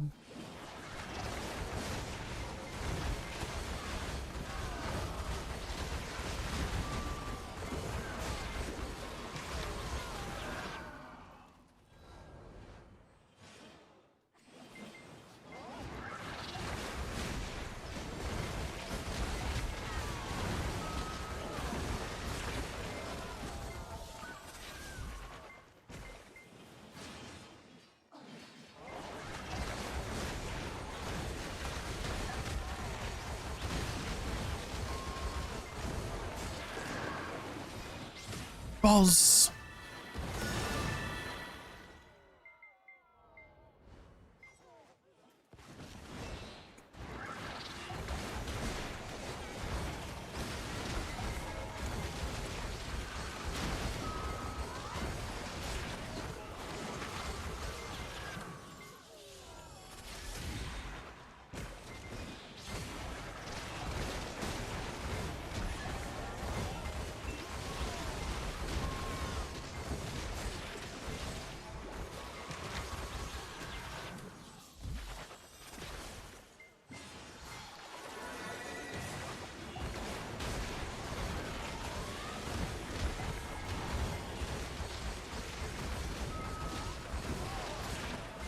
Balls.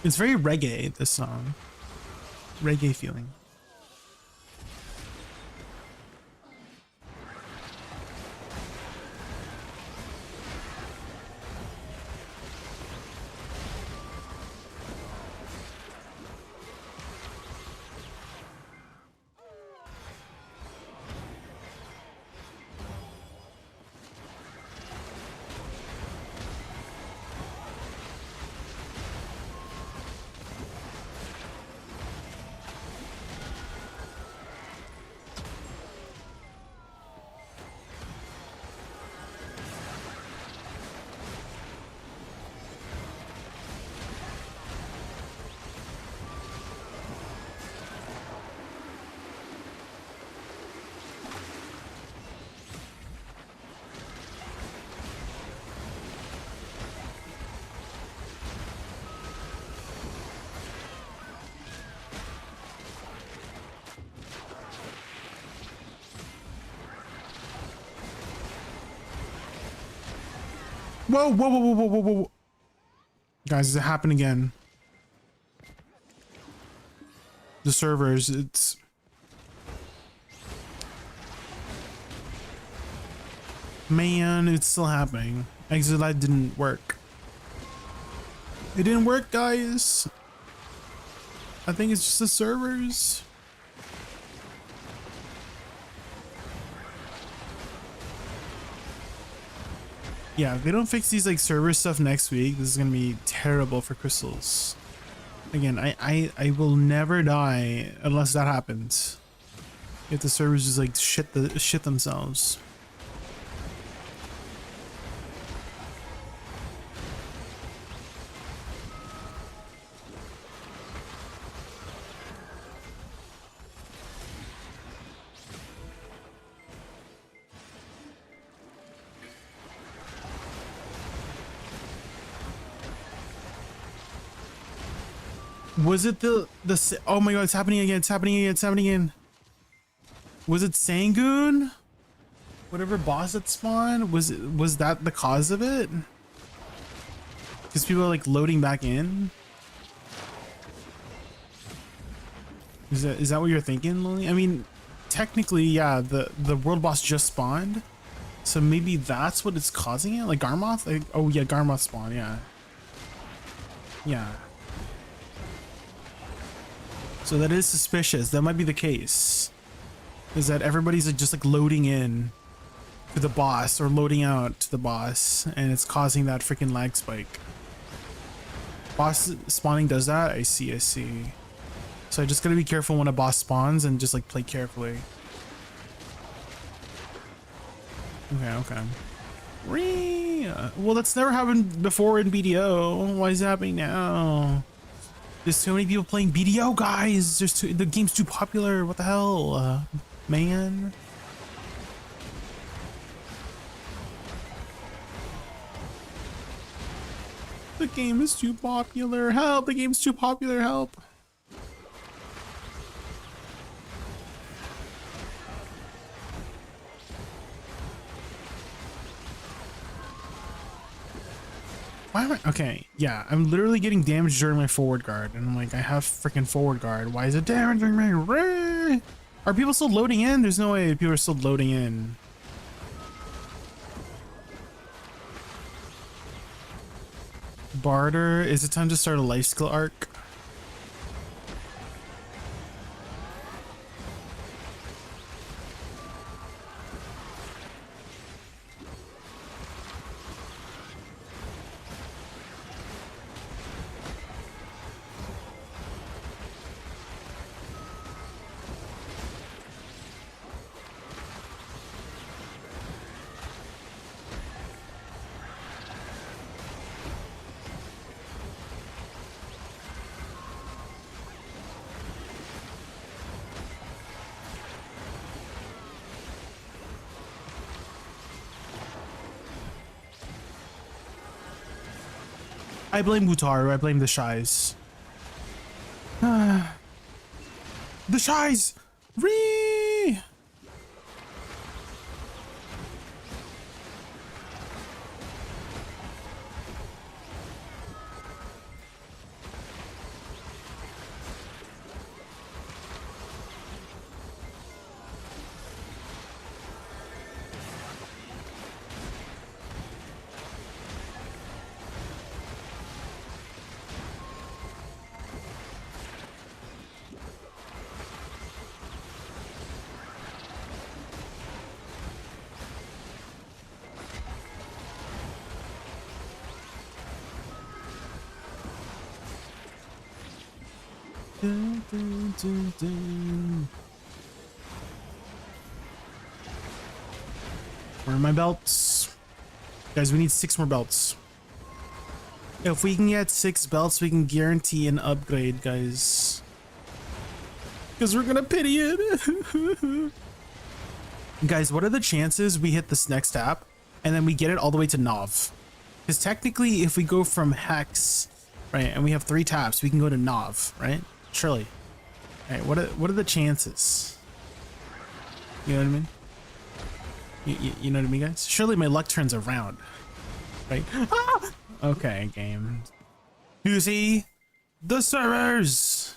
It's very reggae, this song. Reggae feeling. Whoa, whoa, whoa, whoa, whoa, whoa, whoa. Guys, does it happen again? The servers, it's... Man, it's still happening. Exit Live didn't work. It didn't work, guys. I think it's just the servers. Yeah, if they don't fix these like server stuff next week, this is gonna be terrible for crystals. Again, I will never die unless that happens. If the servers just like shit themselves. Was it the oh my god, it's happening again, it's happening again, it's happening again. Was it Sangoon? Whatever boss that spawned, was that the cause of it? Because people are like loading back in? Is that what you're thinking, Lily? I mean, technically, yeah, the world boss just spawned. So maybe that's what it's causing it? Like Garmoth? Like, oh yeah, Garmoth spawned, yeah. Yeah. So that is suspicious. That might be the case. Is that everybody's like just like loading in to the boss or loading out to the boss, and it's causing that freaking lag spike. Boss spawning does that? I see, I see. So I just gotta be careful when a boss spawns and just like play carefully. Okay, okay. Well, that's never happened before in BDO. Why is it happening now? There's too many people playing BDO, guys. The game's too popular. What the hell, man? The game is too popular. Help! The game's too popular. Help! Why am I? Okay, yeah, I'm literally getting damaged during my forward guard, and I'm like, I have freaking forward guard. Why is it damaging me? Are people still loading in? There's no way people are still loading in. Barter, is it time to start a life skill arc? I blame Wutaru. I blame the Shies. The Shies! Ree! Dun, dun, dun, dun. Where are my belts? Guys, we need 6 more belts. If we can get 6 belts, we can guarantee an upgrade, guys. Because we're gonna pity it. Guys, what are the chances we hit this next tap and then we get it all the way to Nov? Because technically, if we go from Hex, right, and we have 3 taps, we can go to Nov, right? Surely. All right, what are the chances? You know what I mean? You know what I mean, guys? Surely my luck turns around, right? Ah! Okay, game. You see the servers.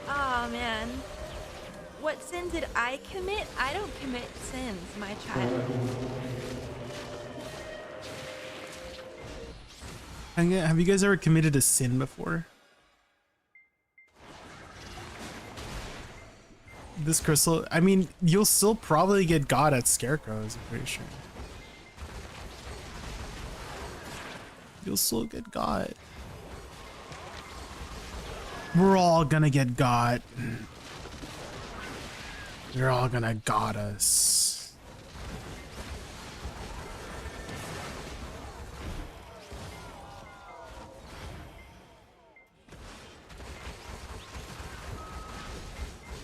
Oh man. What sin did I commit? I don't commit sins, my child. Have you guys ever committed a sin before? This crystal, I mean, you'll still probably get God at Scarecrows, I'm pretty sure. You'll still get God. We're all gonna get got. You're all gonna got us.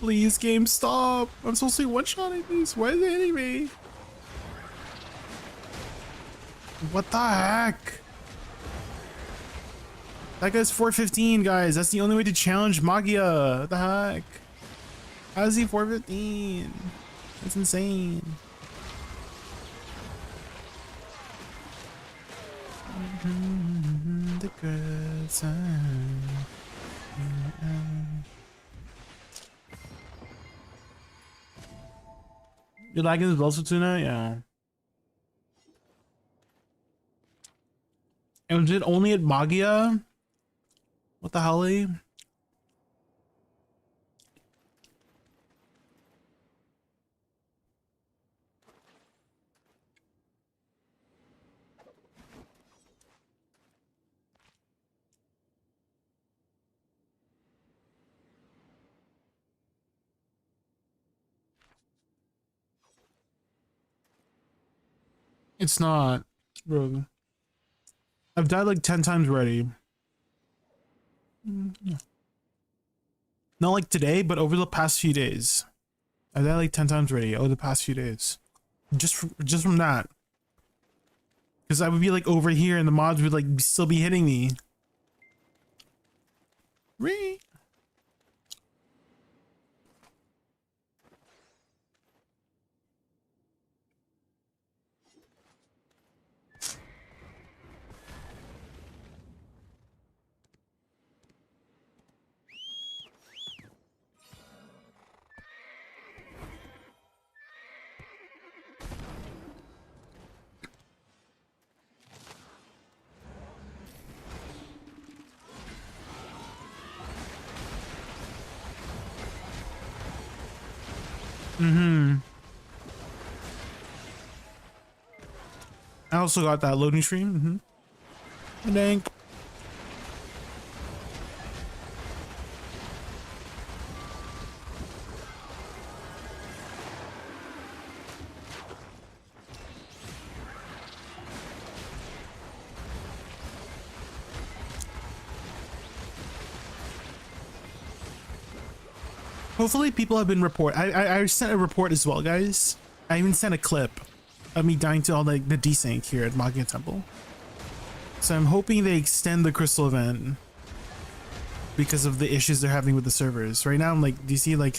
Please, game, stop. I'm supposed to be one-shotting these. Why is it hitting me? What the heck? That guy's 415, guys. That's the only way to challenge Magia. What the heck? How is he 415? That's insane. The good time. You're lagging as well, Tuna? Yeah. And was it only at Magia? What the hell? It's not, bro. I've died like 10 times already. Not like today, but over the past few days. I've died like 10 times already over the past few days. Just from that. Because I would be like over here and the mods would like still be hitting me. Ree. I also got that loading screen. Dang. Hopefully people have been I sent a report as well, guys. I even sent a clip of me dying to all the desync here at Machina Temple. So I'm hoping they extend the crystal event because of the issues they're having with the servers. Right now I'm like, do you see like,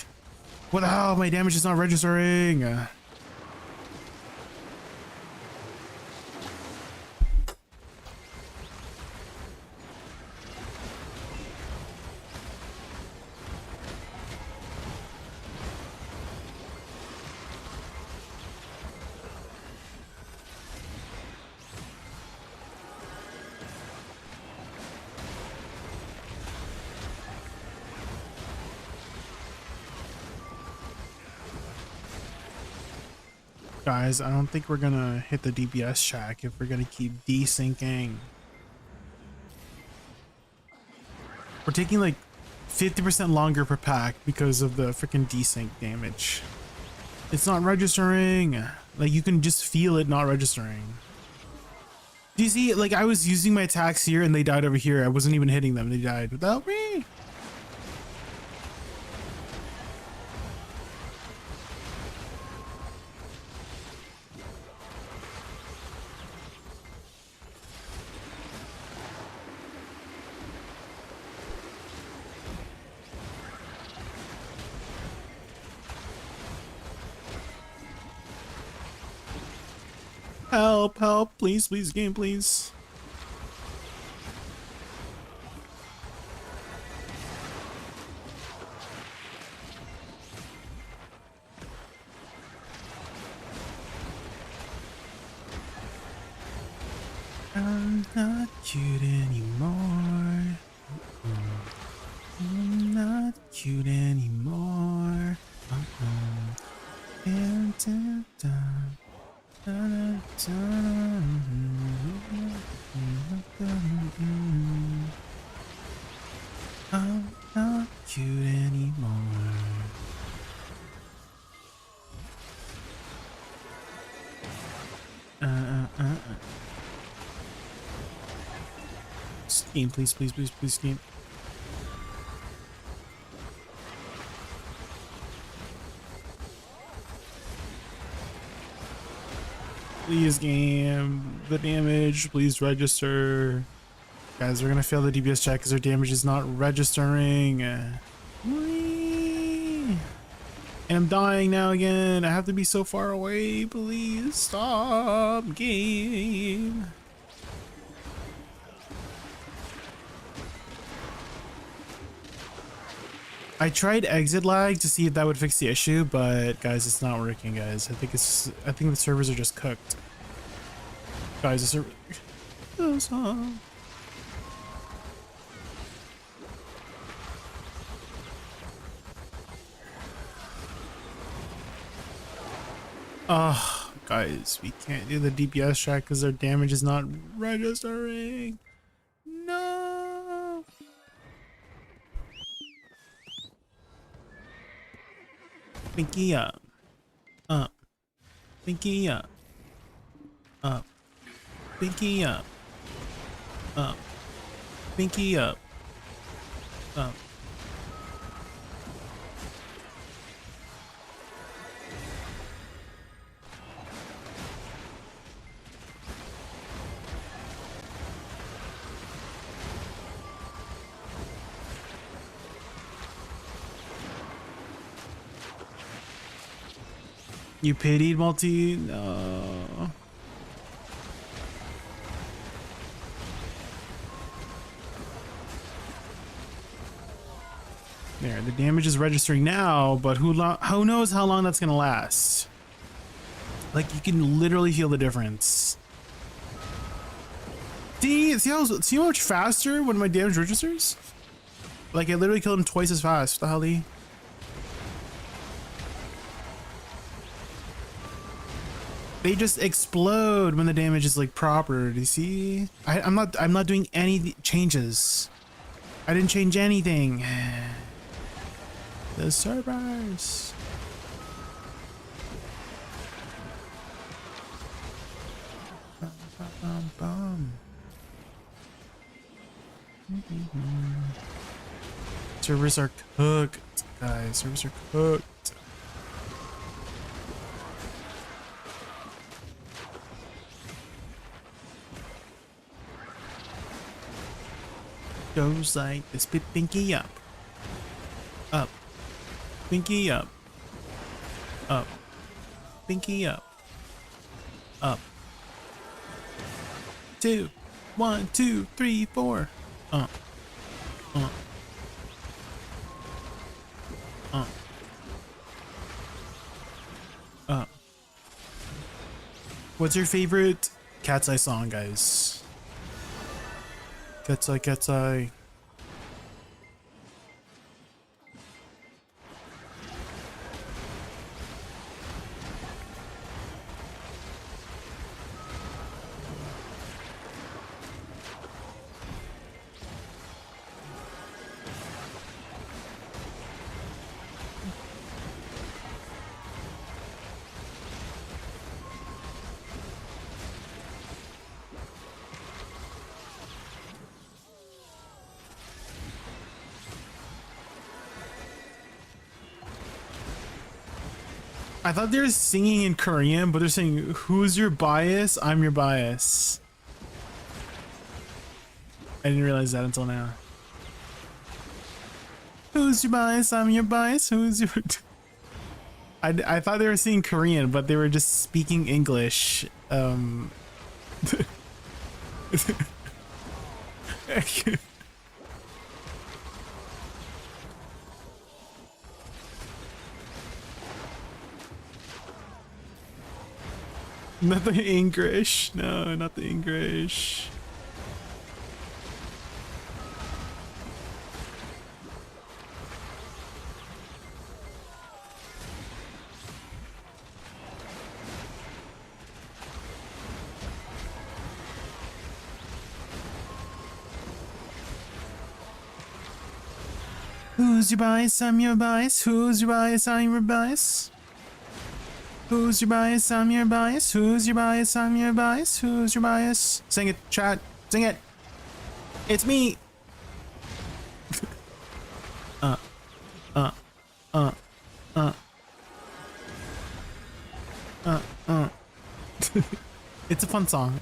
what the hell, my damage is not registering. Guys, I don't think we're gonna hit the DPS check if we're gonna keep desyncing. We're taking like 50% longer per pack because of the freaking desync damage. It's not registering. Like you can just feel it not registering. Do you see, like I was using my attacks here and they died over here. I wasn't even hitting them. They died without me. Help, help, please, please, game, please. I'm not cute anymore. I'm not cute anymore. And I'm not cute anymore. Steam, please, please, please, please, Steam. Please, game. The damage, please register. Guys, we're gonna fail the DPS check because our damage is not registering. Whee! And I'm dying now again. I have to be so far away. Please stop, game. I tried exit lag to see if that would fix the issue, but guys, it's not working, guys. I think the servers are just cooked. Guys, the server. Guys, we can't do the DPS check because our damage is not registering. No. Pinky up. Up. Pinky up. Up. Pinky up. Up. Pinky up. Up. You pitied multi? No. There, the damage is registering now, but who knows how long that's gonna last? Like, you can literally feel the difference. See how much faster when my damage registers? Like, I literally killed him twice as fast. What the hell, Lee? They just explode when the damage is like proper. Do you see? I'm not doing any changes. I didn't change anything. The servers. Servers are cooked. Servers are cooked. Goes like this, bit pinky up. Up. Pinky up. Up. Pinky up. Up. 2, 1, 2, 3, 4. Uh. What's your favorite Cat's Eye song, guys? Cat's Eye, Cat's Eye. I thought they were singing in Korean, but they're saying, "Who's your bias? I'm your bias." I didn't realize that until now. Who's your bias? I'm your bias. Who's your... I thought they were singing Korean, but they were just speaking English. Not the English. No, not the English. Who's your bias? I'm your bias. Who's your bias? I'm your bias. Who's your bias? I'm your bias. Who's your bias? I'm your bias. Who's your bias? Sing it, chat. Sing it. It's me. uh. It's a fun song.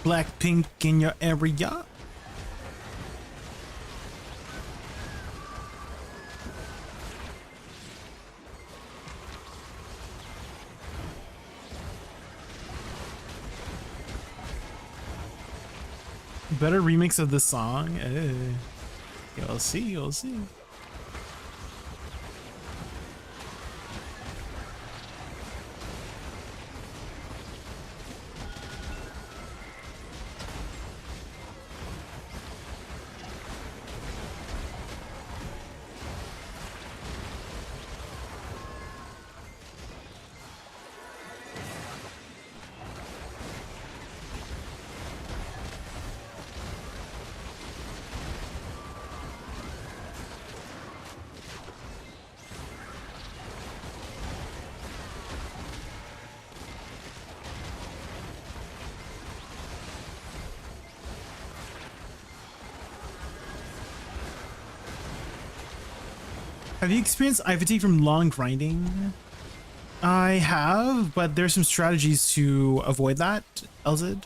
Blackpink in your area. Better remix of the song. You'll see, you'll see. Have you experienced eye fatigue from long grinding? I have, but there's some strategies to avoid that, LZ.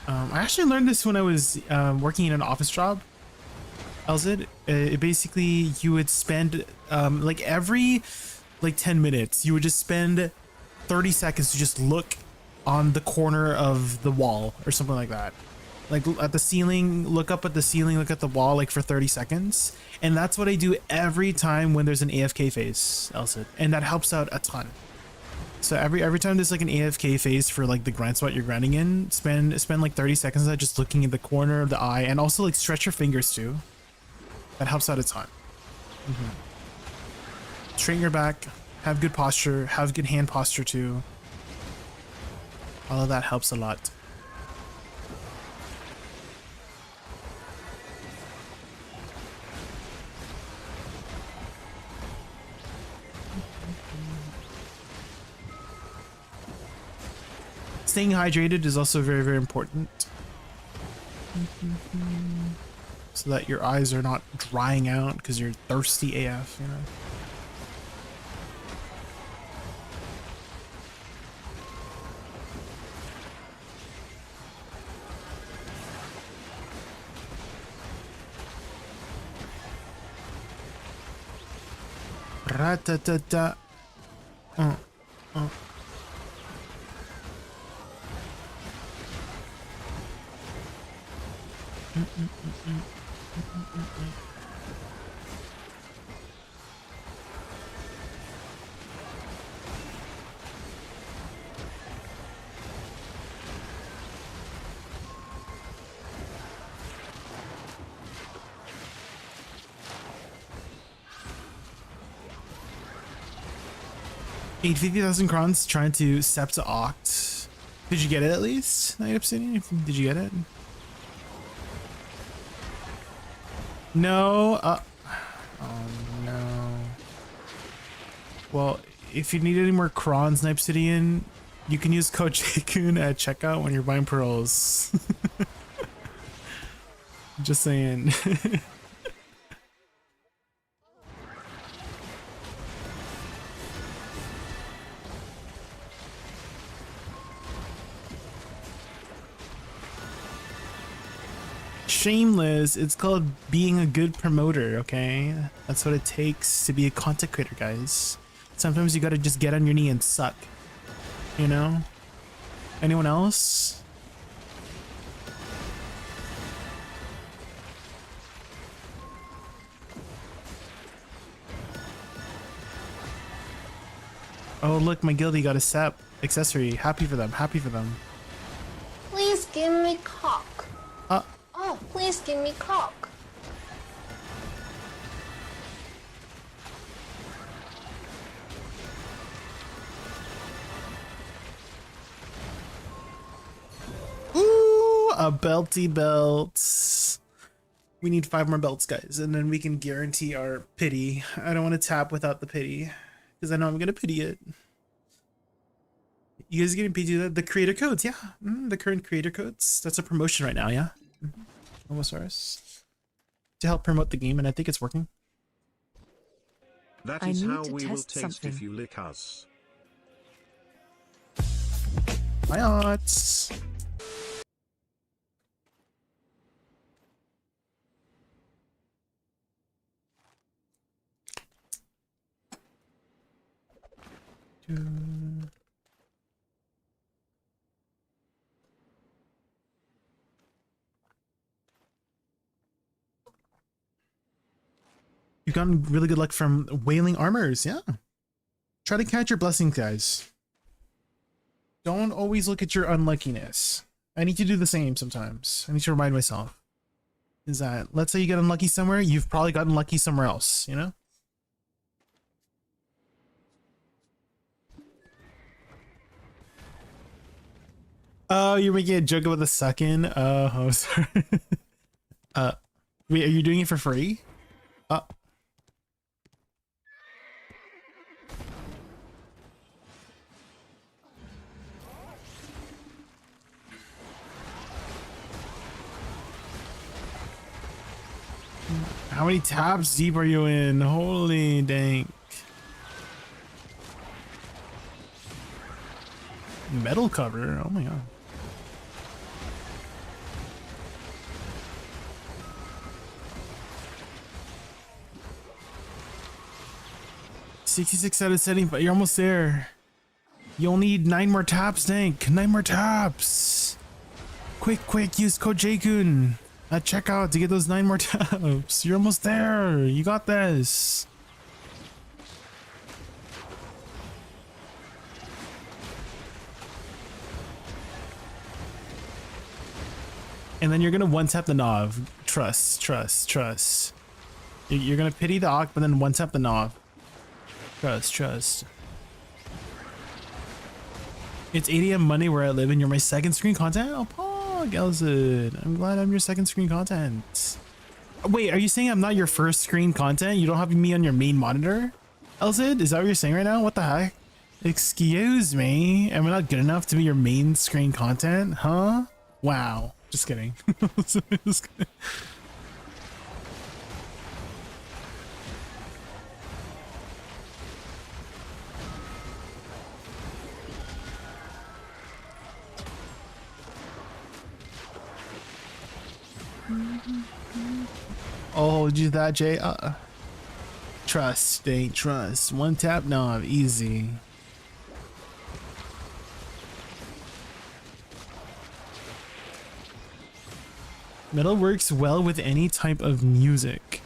I actually learned this when I was working in an office job. LZ, it basically, you would spend like every 10 minutes, you would just spend 30 seconds to just look on the corner of the wall or something like that. Like at the ceiling, look up at the ceiling, look at the wall like for 30 seconds. And that's what I do every time when there's an AFK phase, LZ. And that helps out a ton. So every time there's like an AFK phase for like the grind spot you're grinding in, spend like 30 seconds of that just looking at the corner of the eye, and also like stretch your fingers too. That helps out a ton. Straighten your back, have good posture, have good hand posture too. All of that helps a lot. Staying hydrated is also very, very important. So that your eyes are not drying out because you're thirsty AF, you know? Ra-ta-ta-ta. Uh. $50,000 crowns trying to Sept Oct. Did you get it at least? Night Obsidian? Did you get it? No. Oh no. Well, if you need any more crons, Night Obsidian, you can use code Jaykun at checkout when you're buying pearls. Just saying. Shameless, it's called being a good promoter, okay? That's what it takes to be a content creator, guys. Sometimes you gotta just get on your knee and suck, you know? Anyone else? Oh look, my guildie got a sap accessory. Happy for them, happy for them. Please give me cock. Oh, please give me cock. Ooh, a belty belt. We need 5 more belts, guys, and then we can guarantee our pity. I don't want to tap without the pity, because I know I'm gonna pity it. You guys getting pity the creator codes? Yeah, the current creator codes. That's a promotion right now, yeah. Almost to help promote the game, and I think it's working. That is how we will taste if you lick us. My odds. You've gotten really good luck from Wailing Armors, yeah. Try to catch your blessings, guys. Don't always look at your unluckiness. I need to do the same sometimes. I need to remind myself. Is that, let's say you get unlucky somewhere, you've probably gotten lucky somewhere else, you know? Oh, you're making a joke about the sucking? Oh, sorry. Wait, are you doing it for free? How many tabs deep are you in? Holy dank. Metal cover? Oh my god. $66 out of 75. You're almost there. You'll need 9 more taps, Dank. 9 more taps. Quick, use code Jaykun at checkout to get those 9 more taps. You're almost there. You got this. And then you're gonna one-tap the Nov. Trust. You're gonna pity the Oct, but then one-tap the Nov. Trust. It's 8 a.m. Monday where I live and you're my second screen content? Oh, Paul Gelzid. I'm glad I'm your second screen content. Wait, are you saying I'm not your first screen content? You don't have me on your main monitor? Elzid, is that what you're saying right now? What the heck? Excuse me. Am I not good enough to be your main screen content? Huh? Wow. Just kidding. Just kidding. Oh, do that, Jay. Trust, ain't trust. One tap knob, easy. Metal works well with any type of music.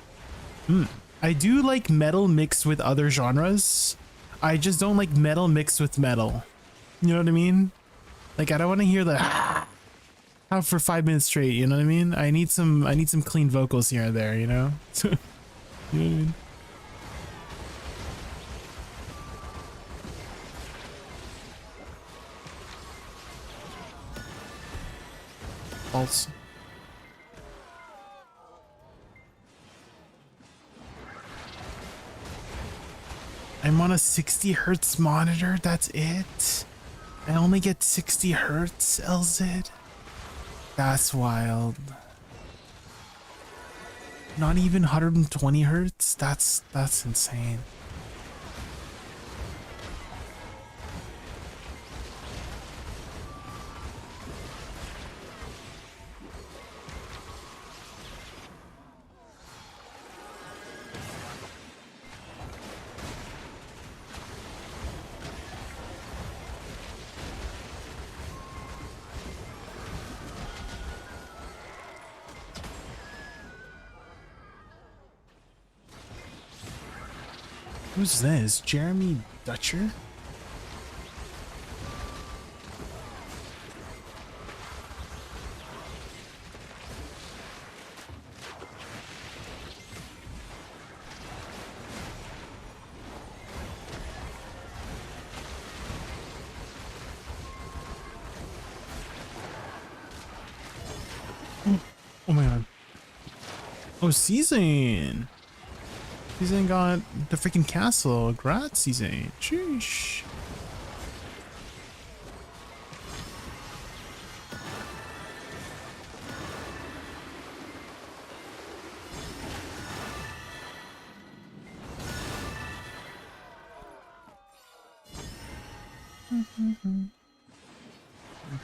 I do like metal mixed with other genres. I just don't like metal mixed with metal. You know what I mean? Like I don't want to hear the out for 5 minutes straight, you know what I mean? I need some clean vocals here and there, you know? You know what I mean? False. I'm on a 60 hertz monitor, that's it? I only get 60 hertz, LZ? That's wild. Not even 120 hertz? That's insane. Who's this? Jeremy Dutcher? Oh my god. Oh, Season! Season got the freaking castle. Grat Season. Sheesh.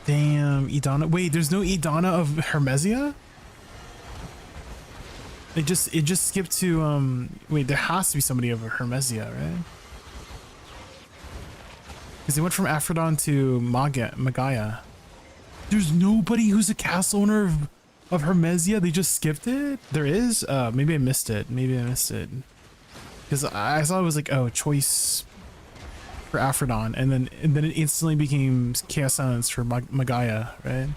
Damn, Idana. Wait, there's no Idana of Hermesia? It just skipped to wait, there has to be somebody of Hermesia, right? Because they went from Aphrodon to Magaya. There's nobody who's a castle owner of Hermesia. They just skipped it. There is. Maybe I missed it. Maybe I missed it. Because I thought it was like, oh, choice for Aphrodon, and then it instantly became Chaos Silence for Magaya, right?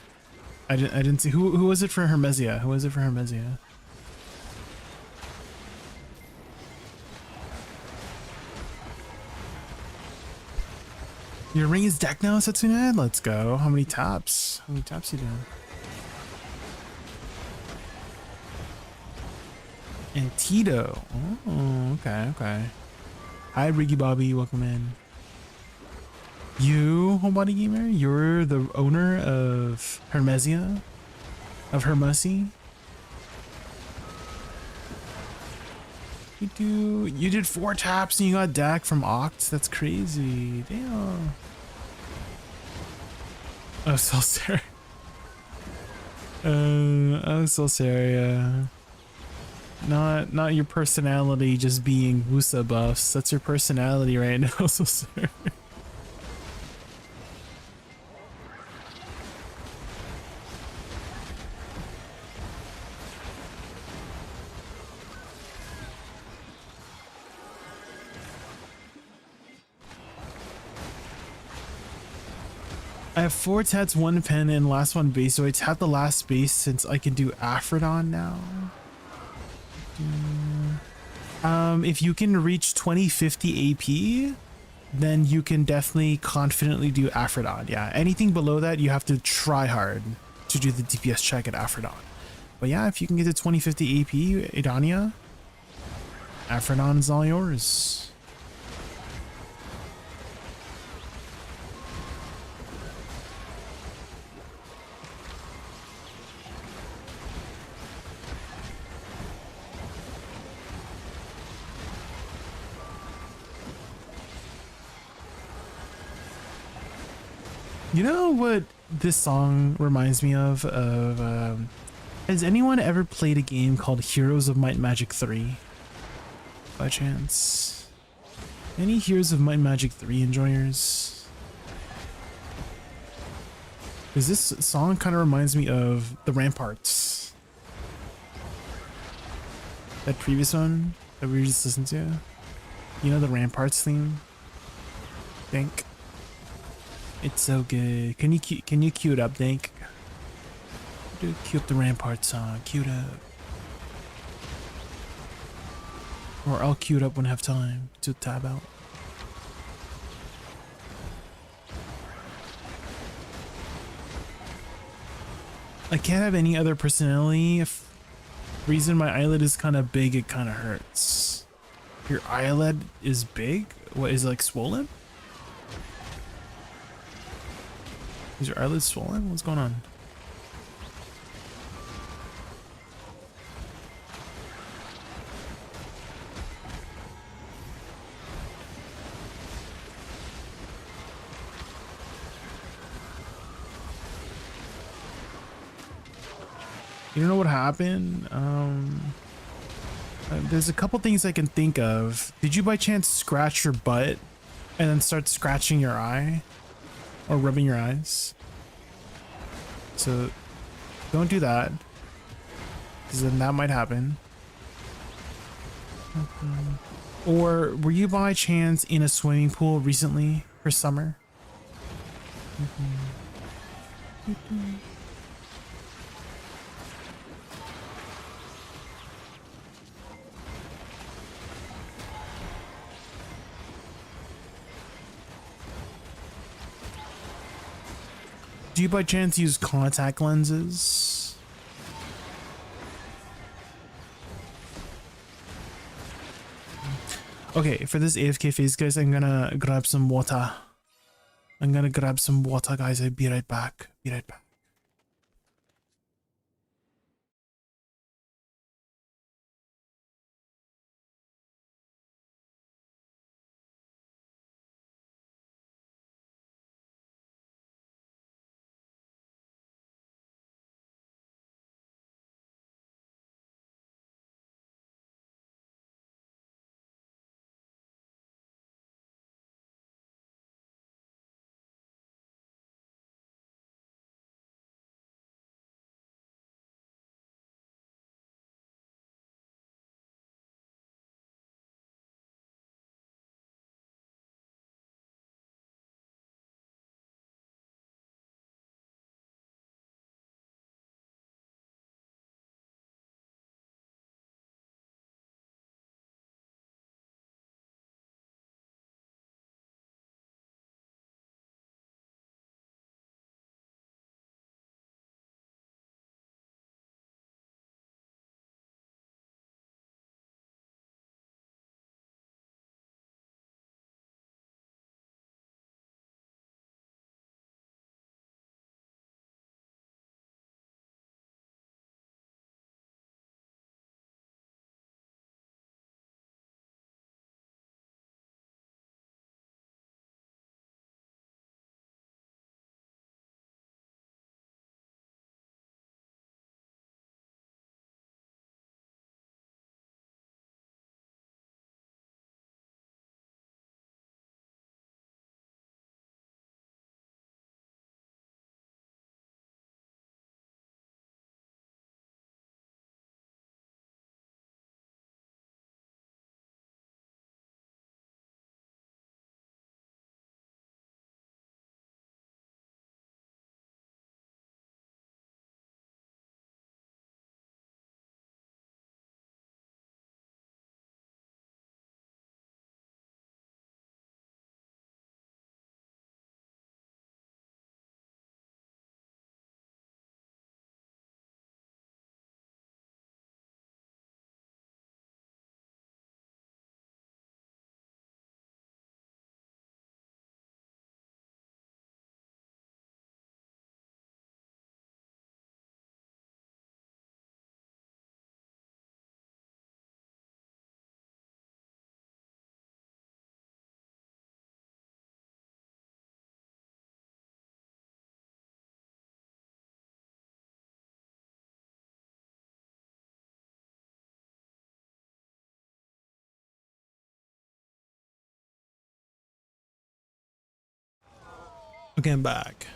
I didn't see who was it for Hermesia. Who was it for Hermesia? Your ring is decked now, Setsune? Let's go. How many taps? How many taps you doing? And Tito. Oh, okay, okay. Hi, Riggy Bobby. Welcome in. You, Homebody Gamer, you're the owner of Hermesia? Of Hermesi? You did 4 taps and you got decked from Oct? That's crazy. Damn. Oh, so sorry. I'm so sorry. Not your personality just being Woosa buffs. That's your personality right now. So sorry. I have 4 tats, 1 pen, and last one base, so I tap the last base since I can do Aphrodon now. If you can reach 2050 AP, then you can definitely confidently do Aphrodite. Yeah, anything below that, you have to try hard to do the DPS check at Aphrodite. But yeah, if you can get to 2050 AP, Idania, Aphrodite is all yours. You know what this song reminds me of? Has anyone ever played a game called Heroes of Might and Magic 3? By chance? Any Heroes of Might and Magic 3 enjoyers? Because this song kind of reminds me of the Ramparts. That previous one that we just listened to. You know the Ramparts theme? Think. It's so good. Can you cue it up, Dink? Do cue up the Rampart song. Cue it up. Or I'll cue it up when I have time to tab out. I can't have any other personality. If the reason my eyelid is kind of big, it kind of hurts. Your eyelid is big? What, is it like swollen? Is your eyelid swollen? What's going on? You don't know what happened? There's a couple things I can think of. Did you by chance scratch your butt and then start scratching your eye? Or rubbing your eyes? So don't do that, because then that might happen. Or were you by chance in a swimming pool recently for summer? Do you by chance use contact lenses? Okay, for this AFK phase, guys, I'm gonna grab some water. Guys. I'll be right back. Okay, I'm back.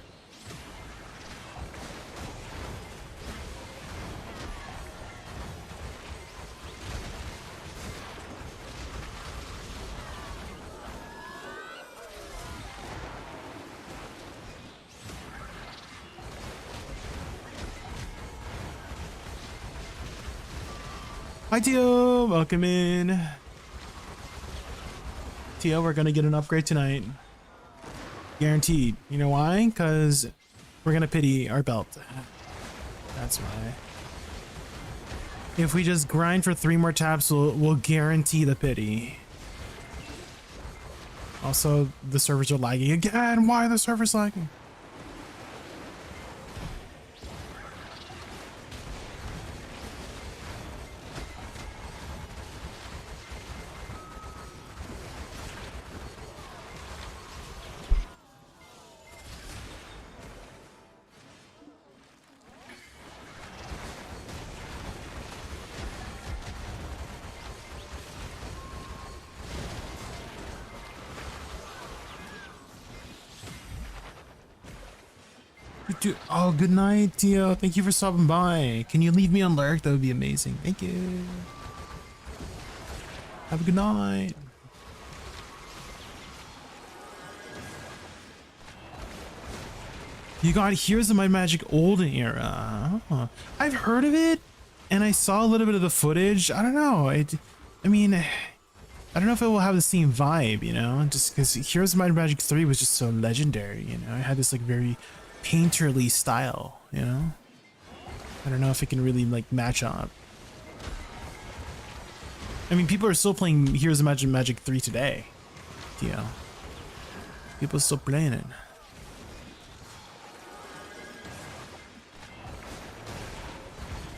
Hi Tio, welcome in. Tio, we're gonna get an upgrade tonight. Guaranteed. You know why? Because we're gonna pity our belt. That's why. If we just grind for 3 more taps, we'll guarantee the pity. Also, the servers are lagging again. Why are the servers lagging? Oh, good night, Tio. Thank you for stopping by. Can you leave me on lurk? That would be amazing. Thank you. Have a good night. You got Here's the Might Magic Olden Era. Oh, I've heard of it, and I saw a little bit of the footage. I don't know. I mean, I don't know if it will have the same vibe, you know? Just because Heroes of Might and Magic 3 was just so legendary, you know? It had this like very painterly style, you know? I don't know if it can really like match up. I mean, people are still playing Heroes of Might and Magic 3 today. Yeah. People are still playing it.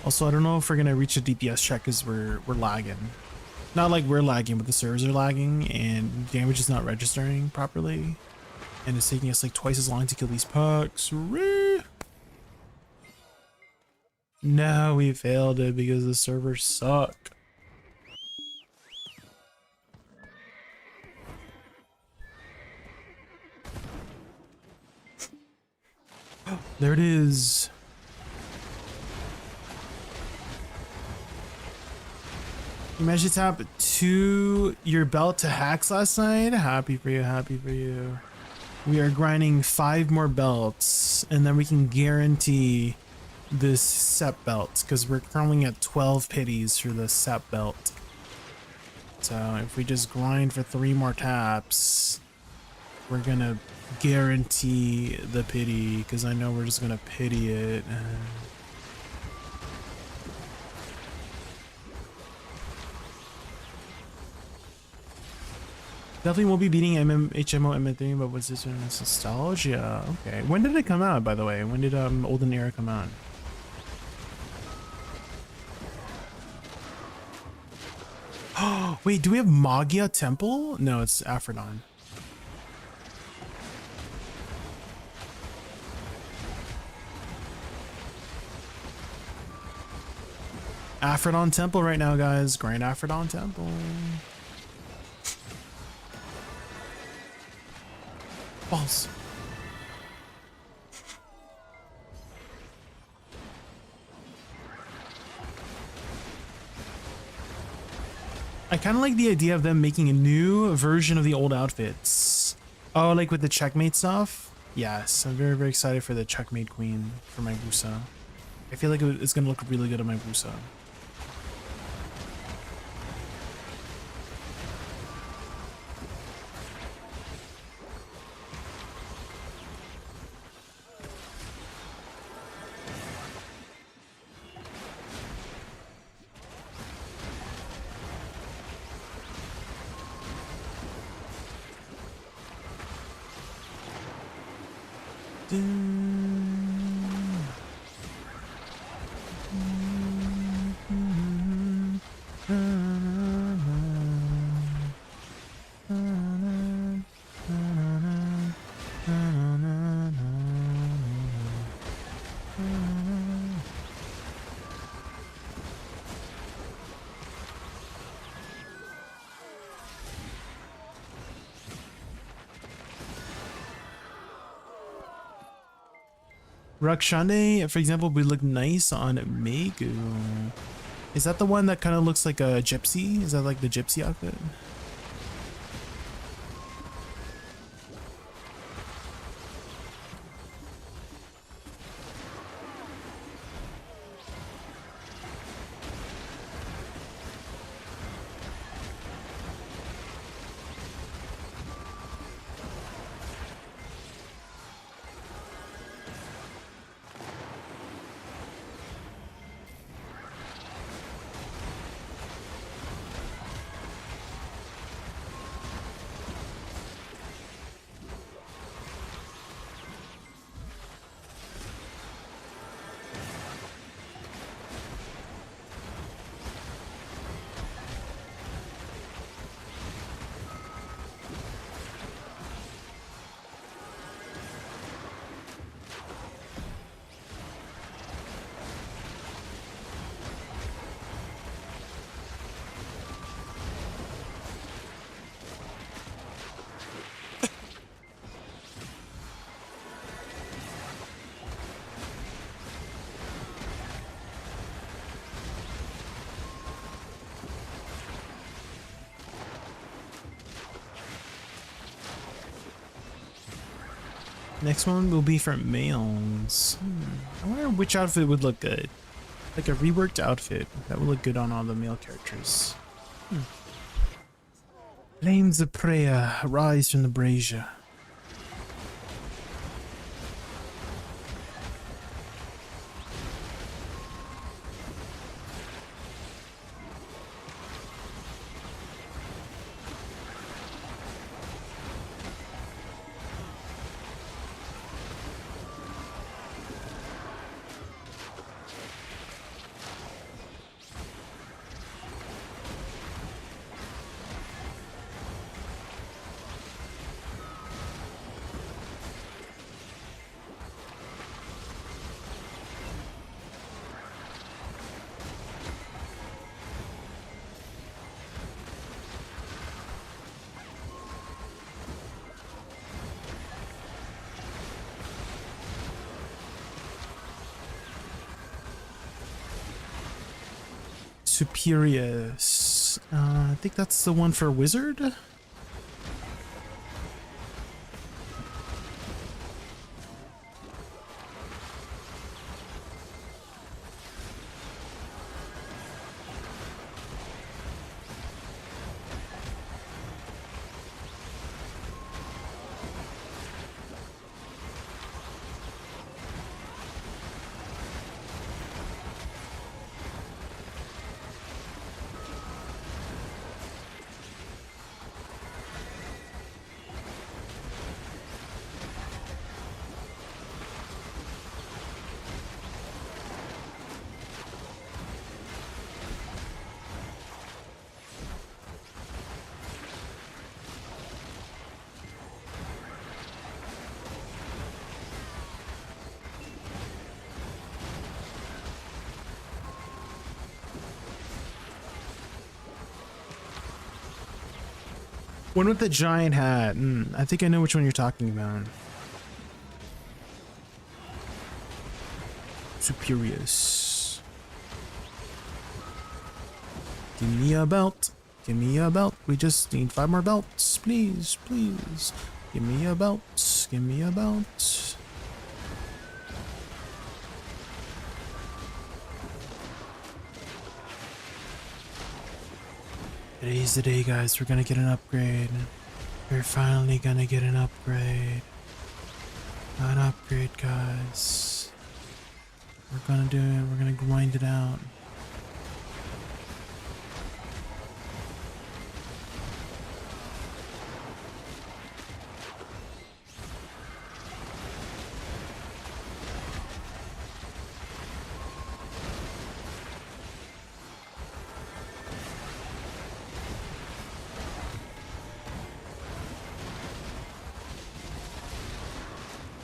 Also, I don't know if we're gonna reach a DPS check because we're lagging. Not like we're lagging, but the servers are lagging and damage is not registering properly. And it's taking us like twice as long to kill these pucks. No, we failed it because the servers suck. There it is. You managed to tap to your belt to hacks last night. Happy for you, happy for you. We are grinding 5 more belts and then we can guarantee this SEP belt because we're currently at 12 pities for the SEP belt. So if we just grind for 3 more taps, we're gonna guarantee the pity because I know we're just gonna pity it. Definitely won't be beating HMO MM3, but what's this one? It's nostalgia. Okay. When did it come out, by the way? When did Olden Era come out? Oh, wait, do we have Magia Temple? No, it's Aphrodon. Aphrodon Temple right now, guys. Grand Aphrodon Temple. Balls. I kind of like the idea of them making a new version of the old outfits. Oh, like with the checkmate stuff? Yes, I'm very, very excited for the checkmate queen for my Woosa. I feel like it's going to look really good on my Woosa. Rakshande, for example, would look nice on Megu. Is that the one that kind of looks like a gypsy? Is that like the gypsy outfit? Next one will be for males. I wonder which outfit would look good. Like a reworked outfit that would look good on all the male characters. Flames of prayer rise from the brazier. Superius. I think that's the one for wizard. One with the giant hat. I think I know which one you're talking about. Superius. Give me a belt. Give me a belt. We just need 5 more belts. Please, please. Give me a belt. Give me a belt. Today's the day, guys. We're gonna get an upgrade. We're finally gonna get an upgrade. An upgrade, guys. We're gonna do it. We're gonna grind it out.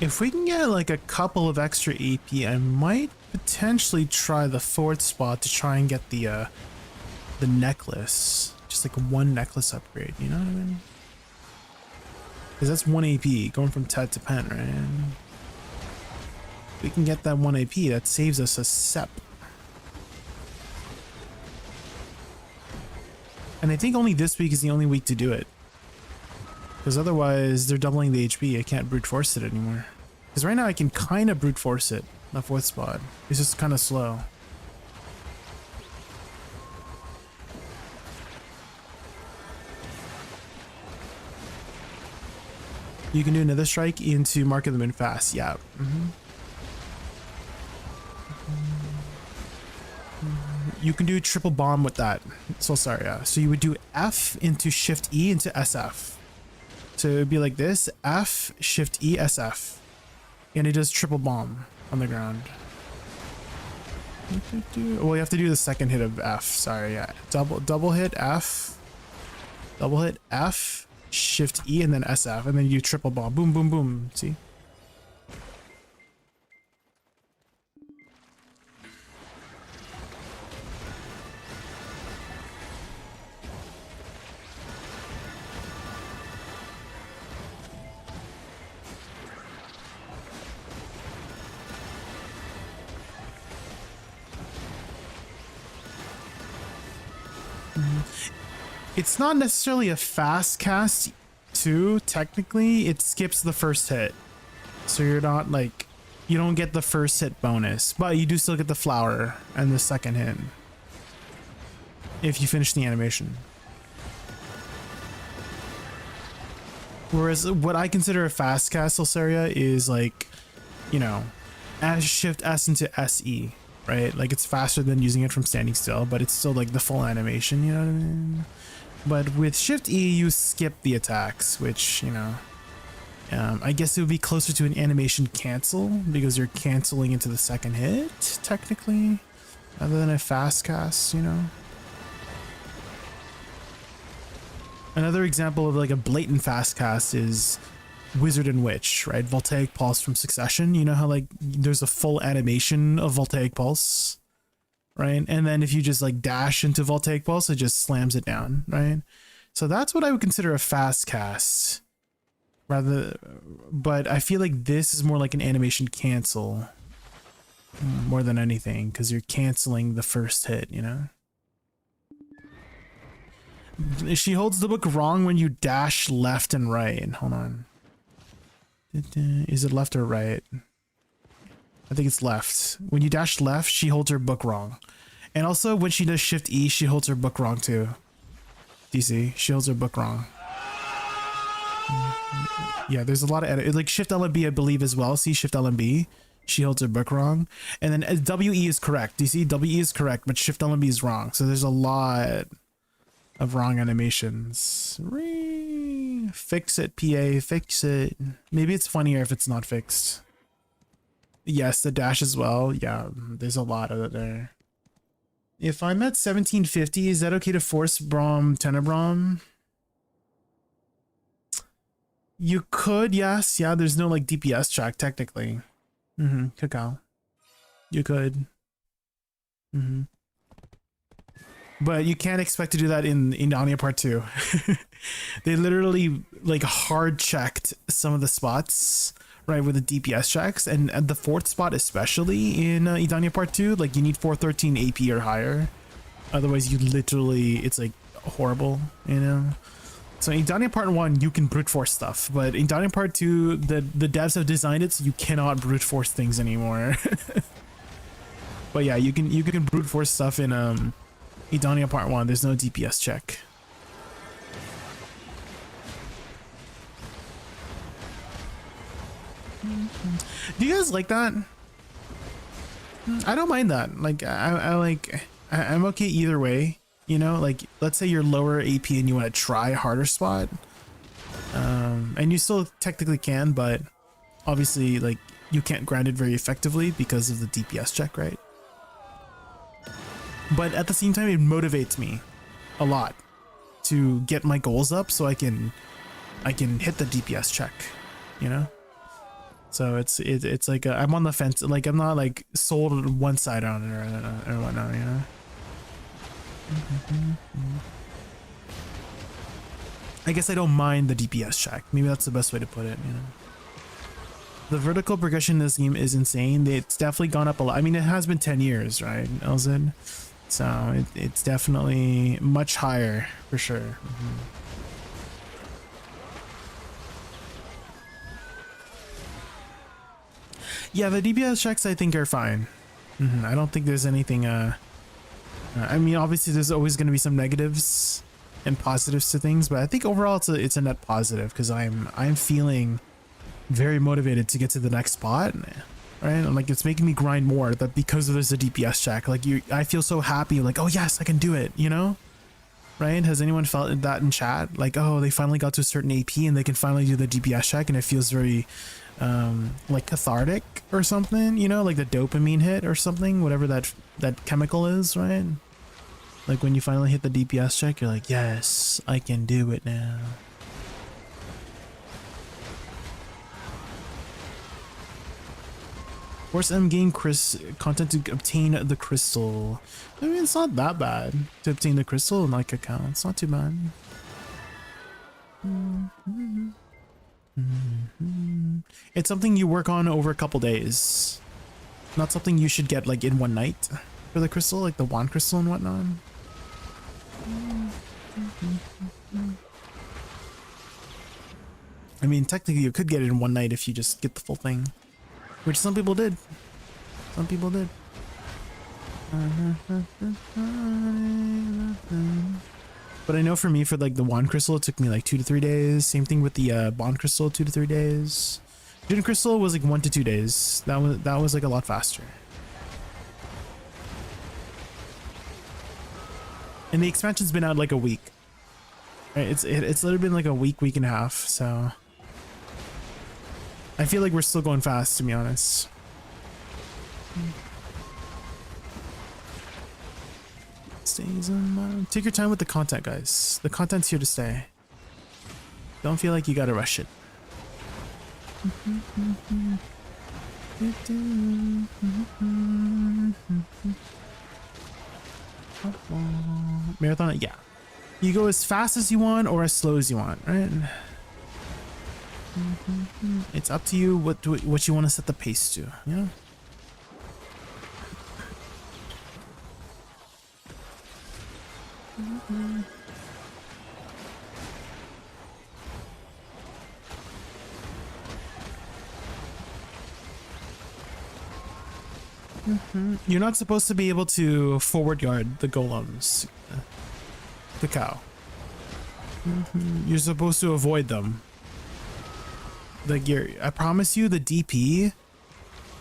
If we can get like a couple of extra AP, I might potentially try the 4th spot to try and get the necklace. Just like a 1 necklace upgrade, you know what I mean? Because that's 1 AP going from Tet to Pen, right? We can get that 1 AP. That saves us a sep. And I think only this week is the only week to do it. Because otherwise, they're doubling the HP. I can't brute force it anymore. Because right now I can kind of brute force it. The 4th spot. It's just kind of slow. You can do another strike into Mark of the Moon fast. Yeah. You can do triple bomb with that. So sorry. So you would do F into Shift E into SF. So it would be like this: F, Shift E, SF. And it does triple bomb on the ground. Well, you have to do the second hit of F. Sorry, yeah. Double hit F. Double hit F, Shift E, and then SF. And then you triple bomb. Boom, boom, boom. See? It's not necessarily a fast cast too, technically. It skips the first hit. So you're not like, you don't get the first hit bonus, but you do still get the flower and the second hit if you finish the animation. Whereas what I consider a fast cast Celsaria is like, you know, Shift S into SE, right? Like it's faster than using it from standing still, but it's still like the full animation, you know what I mean? But with Shift E, you skip the attacks, which, you know, I guess it would be closer to an animation cancel because you're canceling into the second hit, technically, rather than a fast cast, you know. Another example of like a blatant fast cast is Wizard and Witch, right? Voltaic Pulse from Succession. You know how like there's a full animation of Voltaic Pulse? Right, and then if you just like dash into Voltaic Pulse, it just slams it down, right? So that's what I would consider a fast cast, rather. But I feel like this is more like an animation cancel, more than anything, because you're canceling the first hit, you know. She holds the book wrong when you dash left and right. Hold on, is it left or right? I think it's left. When you dash left, she holds her book wrong. And also when she does Shift E, she holds her book wrong too. Do you see? She holds her book wrong. Yeah, there's a lot of edit. Like Shift LMB, I believe as well. See Shift LMB, she holds her book wrong. And then WE is correct. Do you see? WE is correct, but Shift LMB is wrong. So there's a lot of wrong animations. Fix it, PA, fix it. Maybe it's funnier if it's not fixed. Yes, the dash as well. Yeah, there's a lot of it there. If I'm at 1750, is that okay to force Braum Tenebrom? You could, yes. Yeah, there's no like DPS check technically. Cacao. You could. But you can't expect to do that in Narnia Part 2. They literally like hard checked some of the spots, right, with the DPS checks, and at the 4th spot especially in Idania Part 2, like you need 413 AP or higher, otherwise you literally, it's like horrible, you know. So in Idania Part 1 you can brute force stuff, but in Idania Part 2 the devs have designed it so you cannot brute force things anymore. But yeah, you can brute force stuff in Idania Part 1. There's no DPS check. Do you guys like that? I don't mind that. Like I'm okay either way, you know. Like let's say you're lower AP and you want to try a harder spot, and you still technically can, but obviously like you can't grind it very effectively because of the DPS check, right? But at the same time, it motivates me a lot to get my goals up so I can hit the DPS check, you know. So it's like I'm on the fence. Like I'm not like sold on one side on it or whatnot, you know. I guess I don't mind the DPS check. Maybe that's the best way to put it, you know. The vertical progression in this game is insane. It's definitely gone up a lot. I mean, it has been 10 years, right, Elzid? So it's definitely much higher for sure. Yeah, the DPS checks I think are fine. I don't think there's anything. I mean, obviously there's always going to be some negatives and positives to things, but I think overall it's a net positive because I'm feeling very motivated to get to the next spot, right? And like it's making me grind more. That because there's a DPS check, like I feel so happy. Like, oh yes, I can do it. You know, right? Has anyone felt that in chat? Like, oh, they finally got to a certain AP and they can finally do the DPS check, and it feels very like cathartic or something. You know, like the dopamine hit or something, whatever that chemical is, right? Like when you finally hit the DPS check, you're like, yes, I can do it now. Force M game content to obtain the crystal. I mean, it's not that bad to obtain the crystal in like account. It's not too bad. It's something you work on over a couple days. Not something you should get like in one night for the crystal, like the wand crystal and whatnot. I mean, technically you could get it in one night if you just get the full thing. Which some people did. Some people did. But I know for me, for like the wand crystal, it took me like 2 to 3 days. Same thing with the bond crystal, 2 to 3 days. Jinn crystal was like 1 to 2 days. That was like a lot faster. And the expansion's been out like a week. Right? It's literally been like a week and a half. So I feel like we're still going fast, to be honest. Stays on my... Take your time with the content, guys. The content's here to stay. Don't feel like you gotta rush it. Marathon, yeah. You go as fast as you want or as slow as you want, right? It's up to you what you want to set the pace to, yeah. You're not supposed to be able to forward guard the golems, the cow. You're supposed to avoid them. Like I promise you, the DP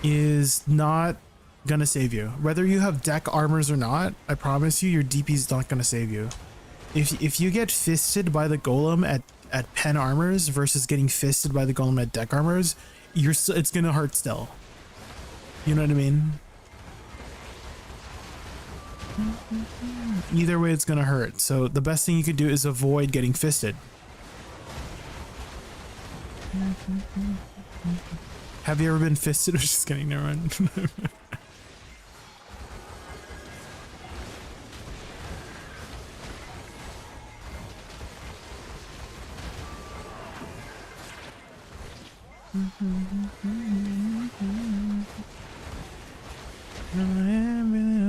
is not gonna save you. Whether you have deck armors or not, I promise you, your DP is not gonna save you. If you get fisted by the golem at pen armors versus getting fisted by the golem at deck armors, it's gonna hurt still. You know what I mean? Either way, it's gonna hurt. So the best thing you could do is avoid getting fisted. Have you ever been fisted? Or just kidding, never mind.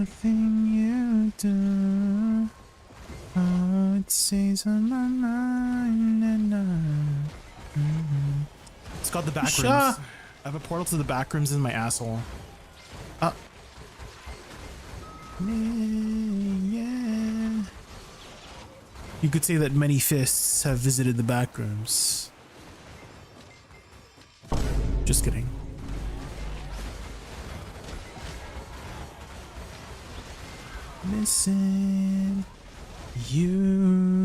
Everything you do, oh, it stays on my mind and It's called the back rooms. I have a portal to the back rooms in my asshole. Yeah. You could say that many fists have visited the back rooms. Just kidding. Missing you.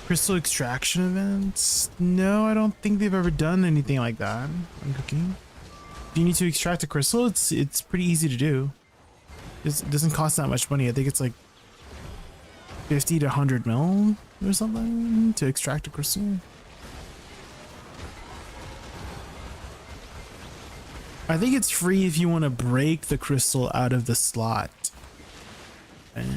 Crystal extraction events? No, I don't think they've ever done anything like that on cooking. Do you need to extract a crystal? It's pretty easy to do. It doesn't cost that much money. I think it's like 50 to 100 mil or something to extract a crystal. I think it's free if you want to break the crystal out of the slot. Right?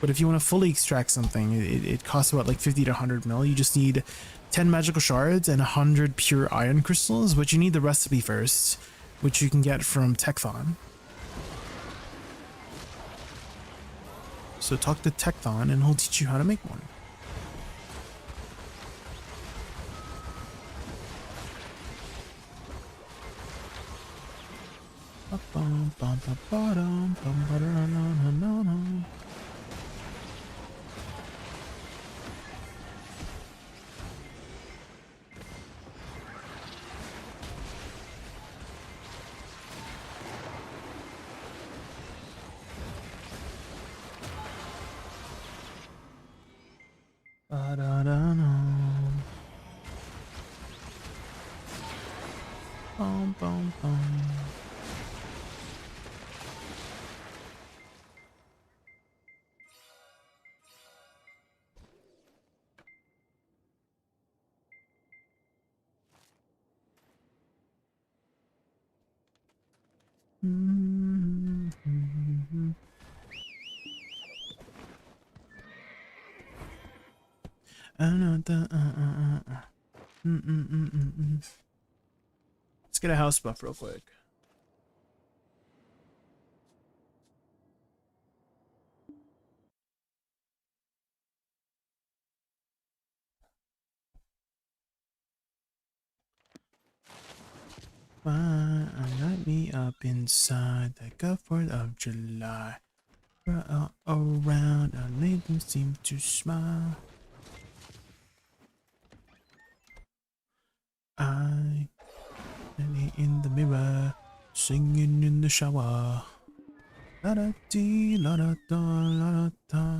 But if you want to fully extract something, it costs about like 50 to 100 mil. You just need 10 magical shards and 100 pure iron crystals, but you need the recipe first, which you can get from Tekthon. So talk to Tekthon and he'll teach you how to make one. Let's get a house buff real quick. Light me up inside the good 4th of July. All around, our neighbors seem to smile. I standing in the mirror, singing in the shower. La da dee, la da da, la da da.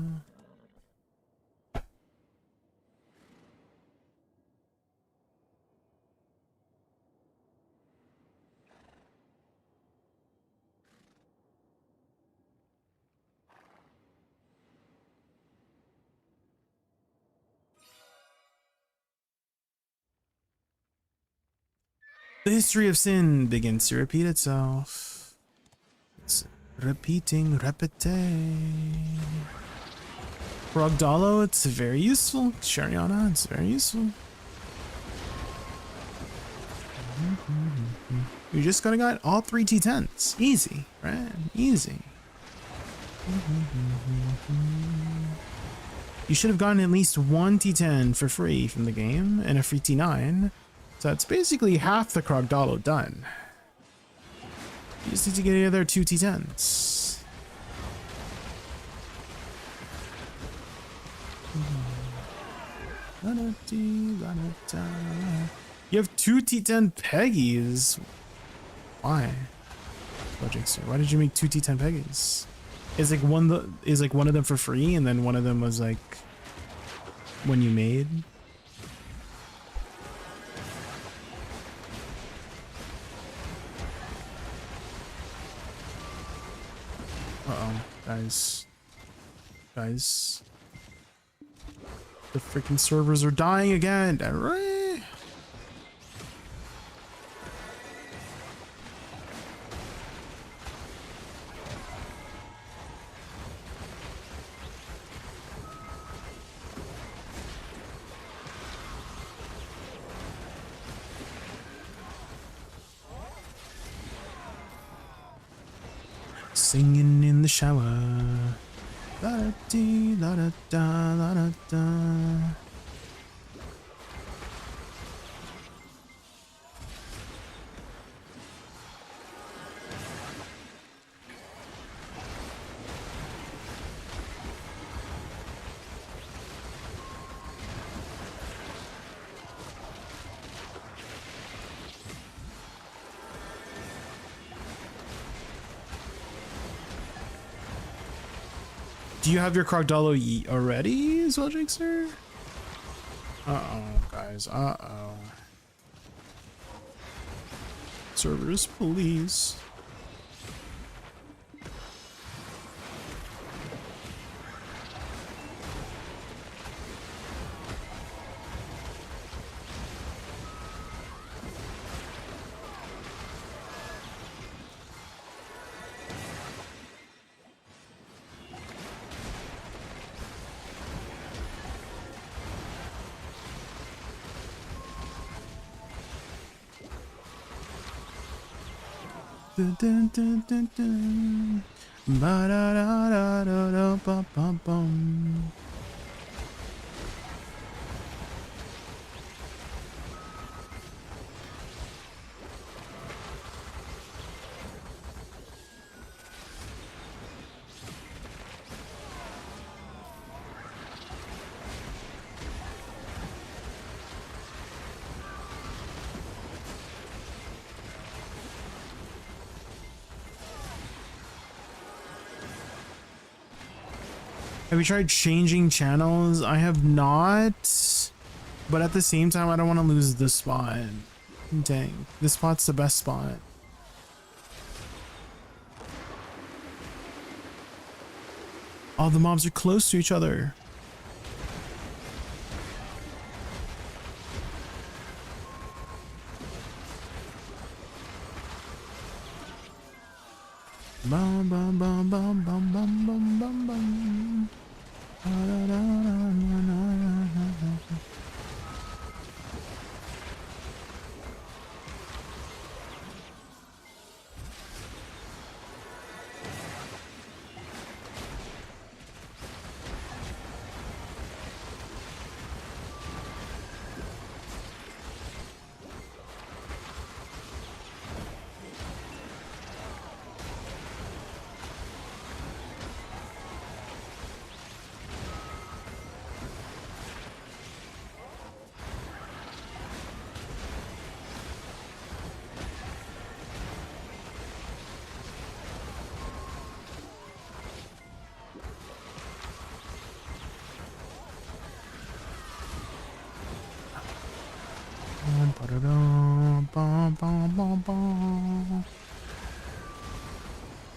The history of sin begins to repeat itself. It's repeating, repete. Rogdalo, it's very useful. Shariana, it's very useful. You just gotta got all 3 T10s. Easy, right? Easy. You should have gotten at least 1 T10 for free from the game and a free T9. So it's basically half the Krogdalo done. You just need to get the other 2 T10s. You have 2 T10 Peggies. Why? Why did you make 2 T10 Peggies? Is like one of them for free and then one of them was like when you made? Uh-oh, guys, the freaking servers are dying again. Singing in the shower. La da dee, la da da, la da da. Do you have your Crocodile already as well, Jakester? Uh-oh, guys. Uh-oh. Servers, please. Dun, dun, dun, dun, dun. Ba-da-da-da-da-da-bum-bum-bum. Have you tried changing channels? I have not, but at the same time, I don't want to lose this spot. Dang, this spot's the best spot. All the mobs are close to each other. Bum bum bum bum bum bum bum bum bum. Da, da, da, da, da, da, da.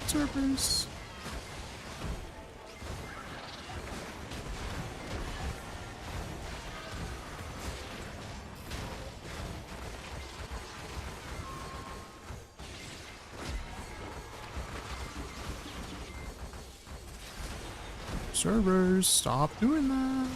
Servers. Servers, stop doing that.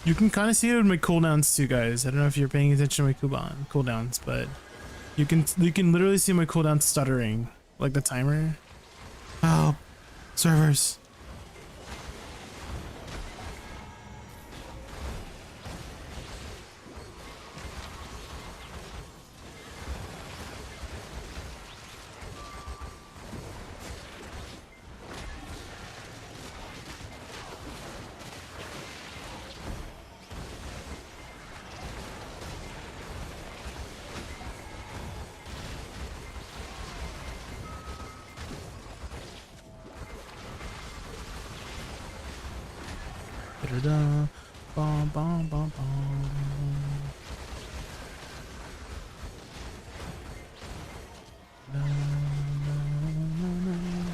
You can kind of see it with my cooldowns too, guys. I don't know if you're paying attention to my cooldowns, but you can literally see my cooldown stuttering, like the timer. Oh, servers. Da-da-da. Bum, bum, bum, bum. Na, na, na, na.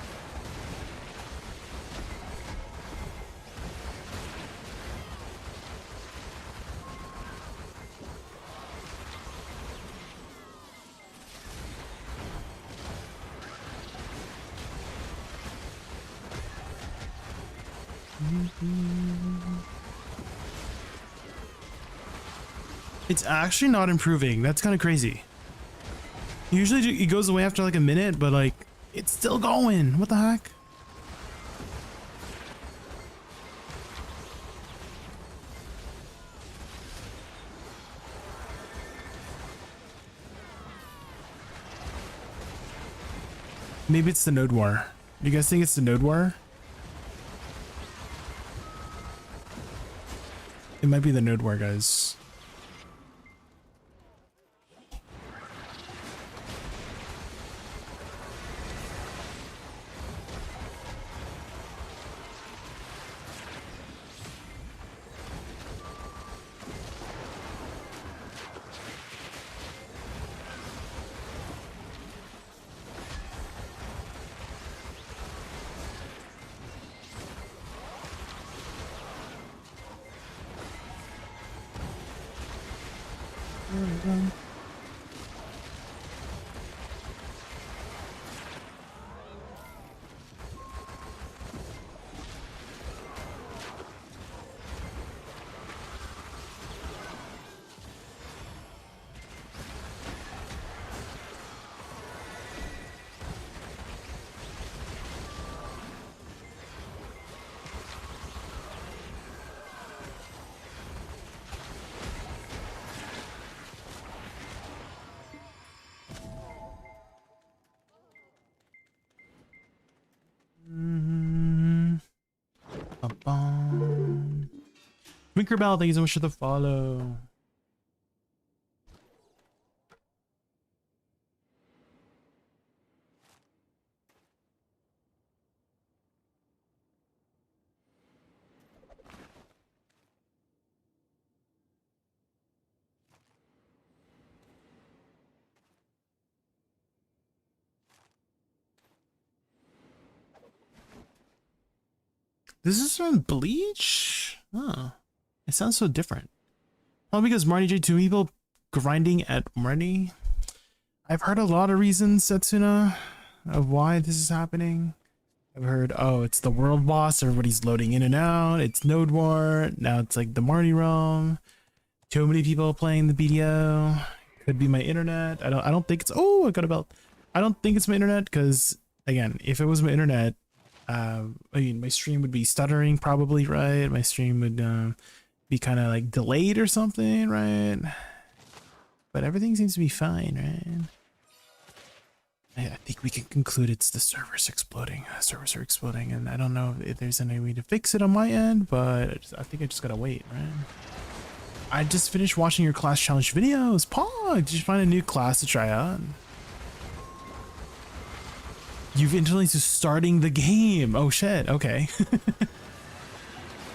It's actually not improving. That's kind of crazy. Usually it goes away after like a minute, but like it's still going. What the heck? Maybe it's the node war. You guys think it's the node war? It might be the node war, guys. Tinkerbell, thank you so much for the follow. This is from Bleach? Oh, it sounds so different. Probably because Marty J, 2 people grinding at Marty. I've heard a lot of reasons, Setsuna, of why this is happening. I've heard, oh, it's the world boss, everybody's loading in and out, it's Node War, now it's like the Marty realm. Too many people playing the BDO. Could be my internet. I don't think it's, oh, I got a belt. I don't think it's my internet, because again, if it was my internet, I mean, my stream would be stuttering probably, right? My stream would be kind of like delayed or something, right? But everything seems to be fine, right? I think we can conclude it's the servers exploding. Servers are exploding, and I don't know if there's any way to fix it on my end, but I think I just gotta wait, right? I just finished watching your class challenge videos. Pog, did you find a new class to try out? You've interlinked to starting the game. Oh shit, okay.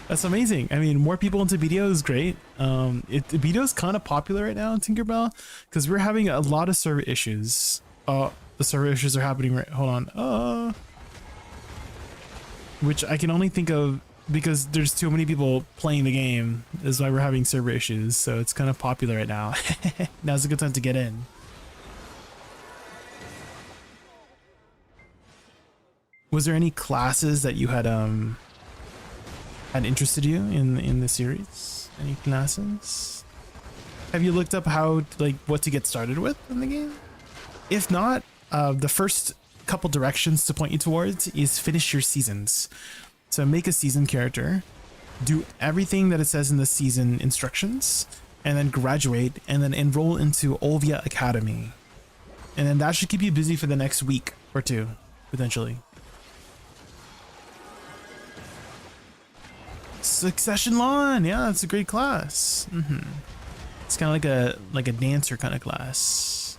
That's amazing. I mean, more people into BDO is great. BDO is kind of popular right now in Tinkerbell because we're having a lot of server issues. The server issues are happening right, hold on. Which I can only think of because there's too many people playing the game. Is why we're having server issues. So it's kind of popular right now. Now's a good time to get in. Was there any classes that you had interested you in the series? Any classes? Have you looked up how, like, what to get started with in the game? If not, the first couple directions to point you towards is finish your seasons. So make a season character, do everything that it says in the season instructions, and then graduate, and then enroll into Olvia Academy. And then that should keep you busy for the next week or two, potentially. Succession Lawn, yeah, that's a great class. It's kind of like a dancer kind of class.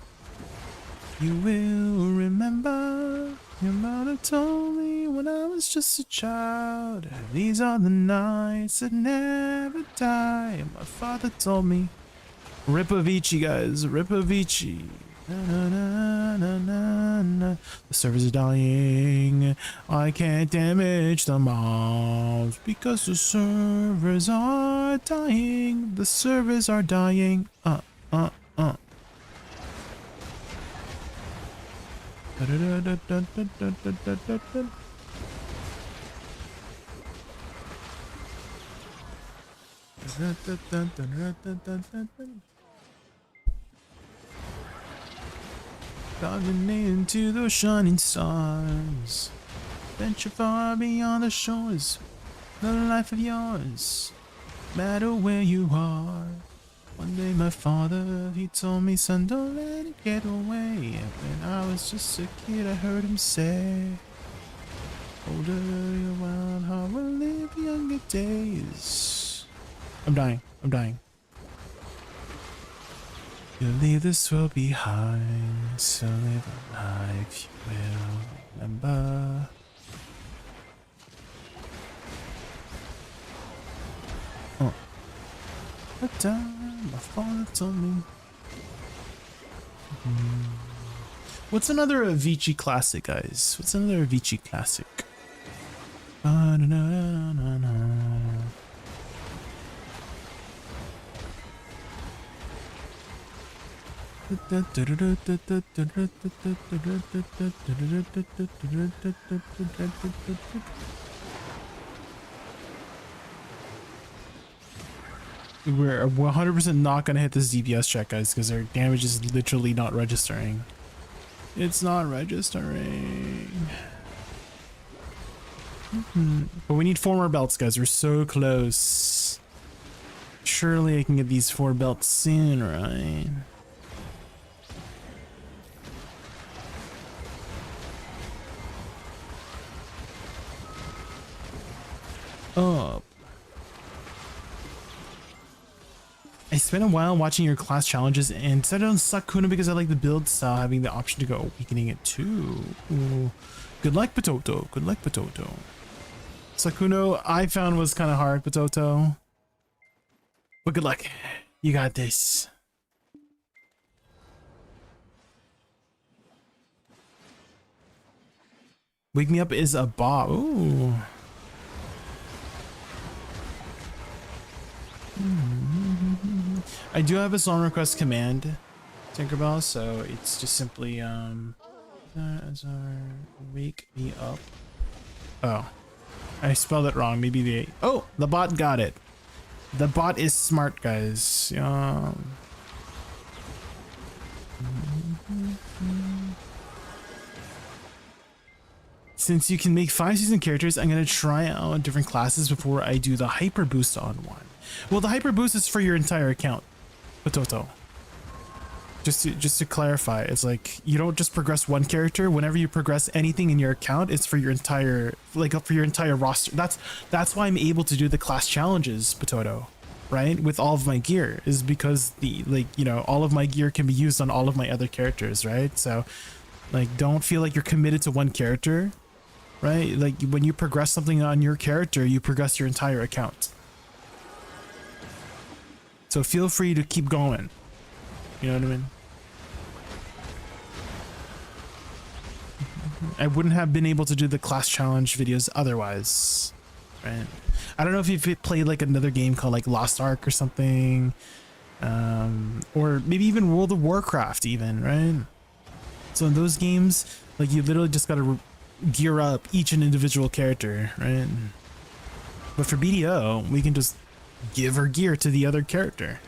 You will remember your mother told me when when I was just a child. These are the nights that never die. My father told me. Rip Avicii, guys. Rip Avicii. Na, na, na, na, na, na. The servers are dying. I can't damage the mobs because the servers are dying. The servers are dying. Diving into those shining stars, venture far beyond the shores, the life of yours, matter where you are. One day my father, he told me, son, don't let it get away. When I was just a kid, I heard him say, older you wild heart will live younger days. I'm dying. I'm dying. You'll leave this world behind, so live a life you will remember. Oh. The time my father told me. What's another Avicii classic, guys? What's another Avicii classic? We're 100% not gonna hit this DPS check, guys, because our damage is literally not registering. It's not registering. But we need 4 more belts, guys. We're so close. Surely I can get these 4 belts soon, right? Up. I spent a while watching your class challenges and decided on Sakuna because I like the build style, having the option to go weakening it too. Ooh. Good luck, Potato. Good luck, Potato. Sakuno, I found was kind of hard, Potato. But good luck. You got this. Wake Me Up is a bot. Ooh. I do have a song request command, Tinkerbell, so it's just simply as our wake me up. Oh, I spelled it wrong. Maybe the bot got it. The bot is smart, guys. Since you can make 5 season characters, I'm gonna try out different classes before I do the hyper boost on one. Well, the hyper boost is for your entire account, Potato. Just to clarify, it's like you don't just progress one character. Whenever you progress anything in your account, it's for your entire roster. That's why I'm able to do the class challenges, Potato, right? With all of my gear, is because all of my gear can be used on all of my other characters, right? So like, don't feel like you're committed to one character, right? Like when you progress something on your character, you progress your entire account. So feel free to keep going. You know what I mean? I wouldn't have been able to do the class challenge videos otherwise, right? I don't know if you've played like another game called like Lost Ark or something, or maybe even World of Warcraft even, right? So in those games, like you literally just gotta gear up each and individual character, right? But for BDO, we can just give our gear to the other character.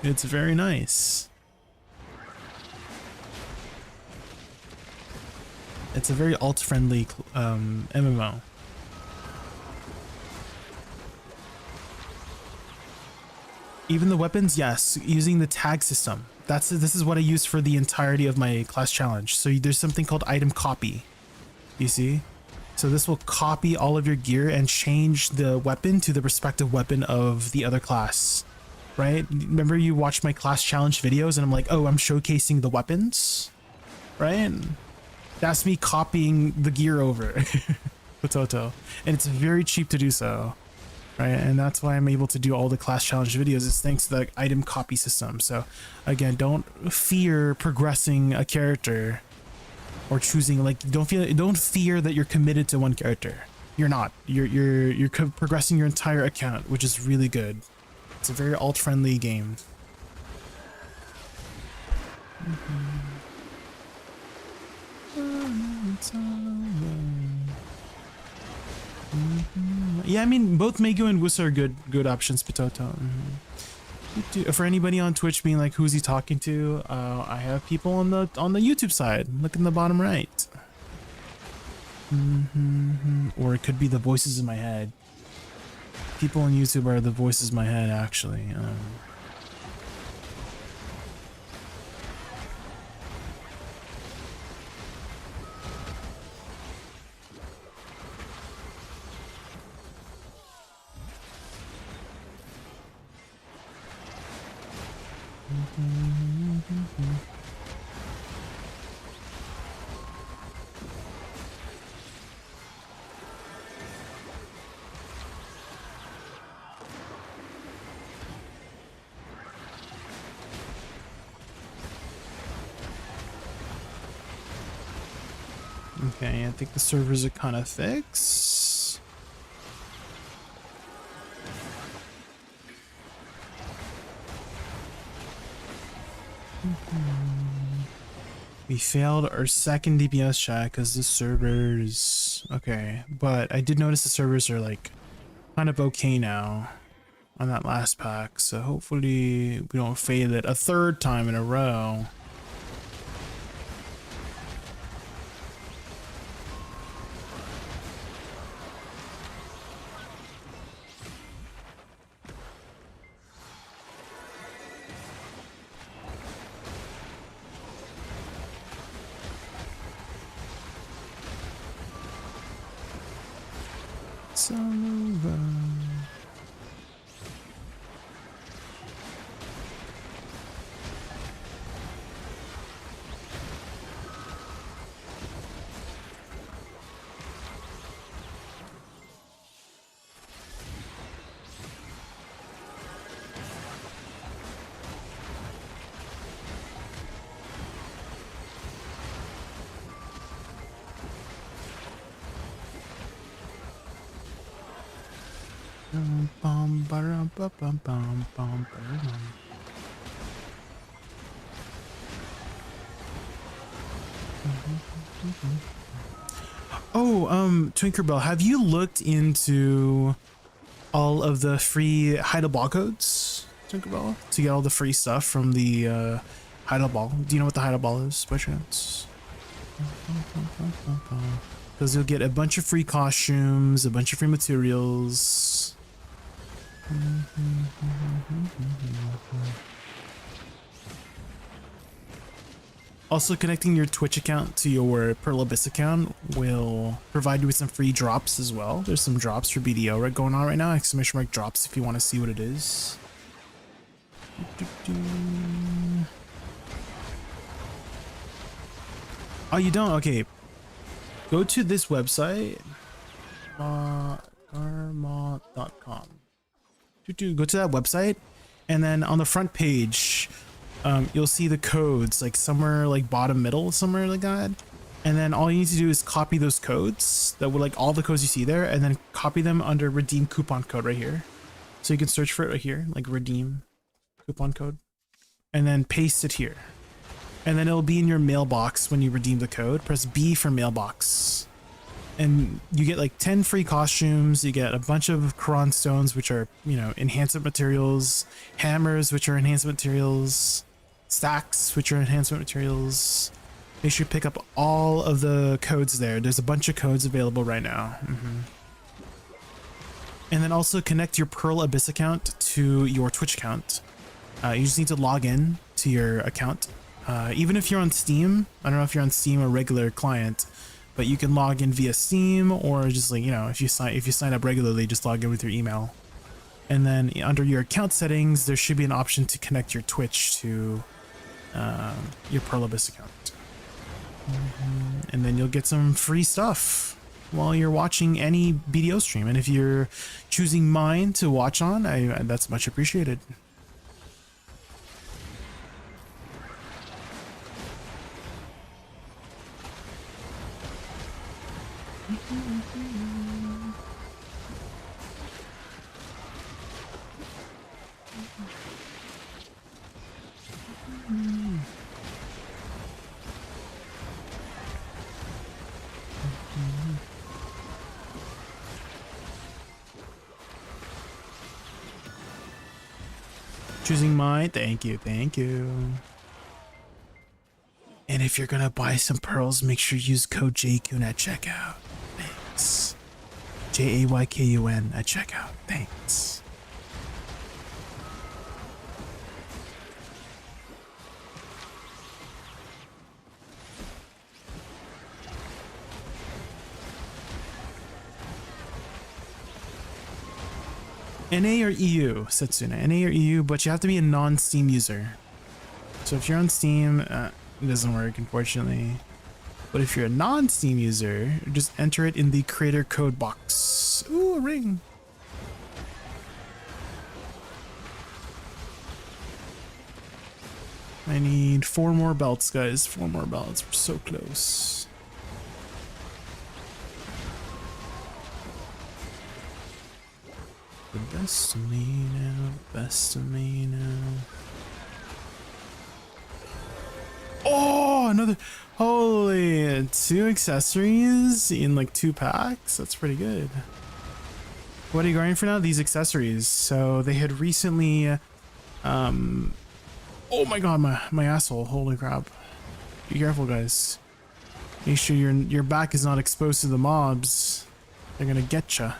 It's very nice. It's a very alt-friendly MMO. Even the weapons, yes, using the tag system. This is what I use for the entirety of my class challenge. So there's something called item copy. You see? So this will copy all of your gear and change the weapon to the respective weapon of the other class. Right? Remember you watched my class challenge videos and I'm like, oh, I'm showcasing the weapons, right? That's me copying the gear over Potato, and it's very cheap to do so, right? And that's why I'm able to do all the class challenge videos. It's thanks to the item copy system. So again, don't fear progressing a character or choosing, like, don't fear that you're committed to one character. You're not. You're progressing your entire account, which is really good. It's a very alt-friendly game. Yeah, I mean, both Megu and Woosa are good options, Potato. For anybody on Twitch being like, who's he talking to? I have people on the YouTube side. Look in the bottom right. Or it could be the voices in my head. People on YouTube are the voices in my head, actually. Okay, I think the servers are kind of fixed. We failed our second DPS check because the servers... Okay, but I did notice the servers are like kind of okay now on that last pack, so hopefully we don't fail it a third time in a row. It's all over. Oh, Twinkerbell, have you looked into all of the free Heidel Ball codes, Twinkerbell, to get all the free stuff from the Heidel Ball? Do you know what the Heidel Ball is, by chance? Because you'll get a bunch of free costumes, a bunch of free materials. Also, connecting your Twitch account to your Pearl Abyss account will provide you with some free drops as well. There's some drops for BDO going on right now. Exclamation mark drops if you want to see what it is. Oh, you don't? Okay. Go to this website. Garmot.com. Go to that website, and then on the front page, you'll see the codes like somewhere like bottom middle, somewhere like that. And then all you need to do is copy those codes that would like all the codes you see there, and then copy them under redeem coupon code right here. So you can search for it right here, like redeem coupon code, and then paste it here. And then it'll be in your mailbox when you redeem the code. Press B for mailbox. And you get like 10 free costumes. You get a bunch of Quran stones, which are, you know, enhancement materials, hammers, which are enhancement materials, stacks, which are enhancement materials. Make sure you pick up all of the codes there. There's a bunch of codes available right now. And then also connect your Pearl Abyss account to your Twitch account. You just need to log in to your account. Even if you're on Steam, I don't know if you're on Steam or regular client, but you can log in via Steam, or just like, you know, if you sign up regularly, just log in with your email. And then under your account settings, there should be an option to connect your Twitch to your Pearl Abyss account. And then you'll get some free stuff while you're watching any BDO stream. And if you're choosing mine to watch on, that's much appreciated. Choosing mine, thank you, thank you. And if you're gonna buy some pearls, make sure you use code Jaykun at checkout. Thanks. JAYKUN at checkout. Thanks. NA or EU, Setsuna? NA or EU, but you have to be a non-Steam user. So if you're on Steam, it doesn't work, unfortunately. But if you're a non-Steam user, just enter it in the creator code box. Ooh, a ring. I need 4 more belts, guys. 4 more belts. We're so close. The best of me now, the best of me now. Oh, another, holy, 2 accessories in like 2 packs. That's pretty good. What are you going for now? These accessories. So they had recently, oh my god, my asshole. Holy crap. Be careful, guys. Make sure your back is not exposed to the mobs. They're gonna get ya.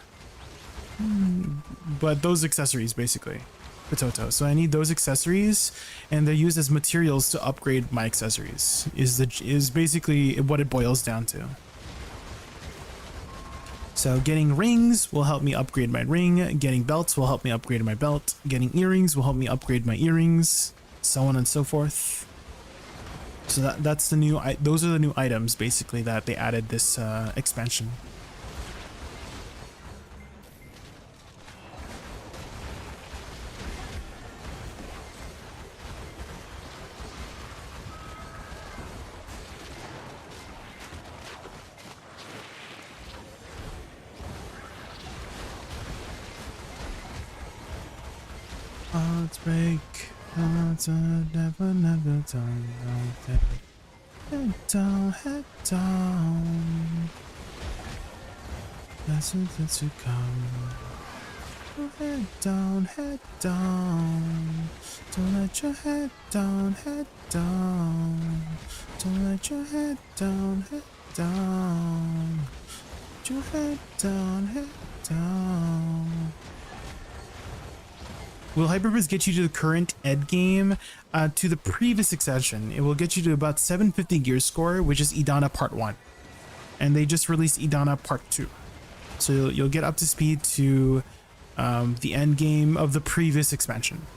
But those accessories, basically. Potato. So I need those accessories, and they're used as materials to upgrade my accessories. Is basically what it boils down to. So getting rings will help me upgrade my ring. Getting belts will help me upgrade my belt. Getting earrings will help me upgrade my earrings. So on and so forth. So that's the new. Those are the new items basically that they added this expansion. Hearts break, hearts are never done. Head down, head down. Lessons to come. Head down, head down. Don't let your head down, head down. Don't let your head down, head down. Put your head down, head down. Will Hyperboost get you to the current Ed game? To the previous extension, it will get you to about 750 gear score, which is Idana Part 1. And they just released Idana Part 2. So you'll get up to speed to the end game of the previous expansion.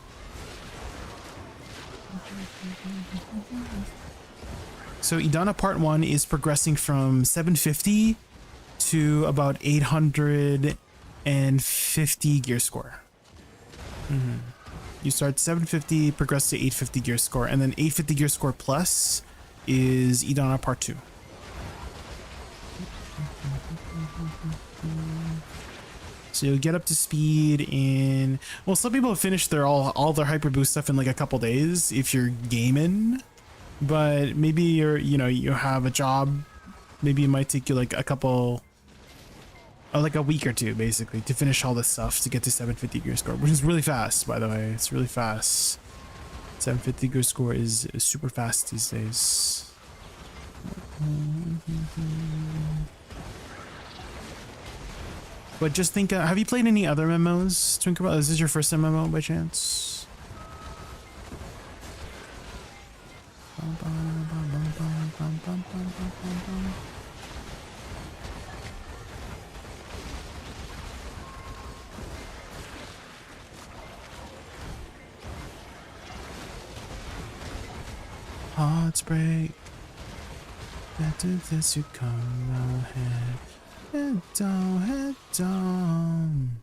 So Idana Part 1 is progressing from 750 to about 850 gear score. You start 750, progress to 850 gear score, and then 850 gear score plus is Idana Part 2. So you'll get up to speed in, well, some people have finished their all their hyper boost stuff in like a couple days if you're gaming, but maybe you have a job, maybe it might take you like a couple, like a week or two basically to finish all this stuff to get to 750 gear score, which is really fast, by the way. It's really fast. 750 gear score is super fast these days. But just think, have you played any other MMOs, Twinkerbell? Is this your first MMO by chance? Hearts break, After this, you come ahead. Head down, head down.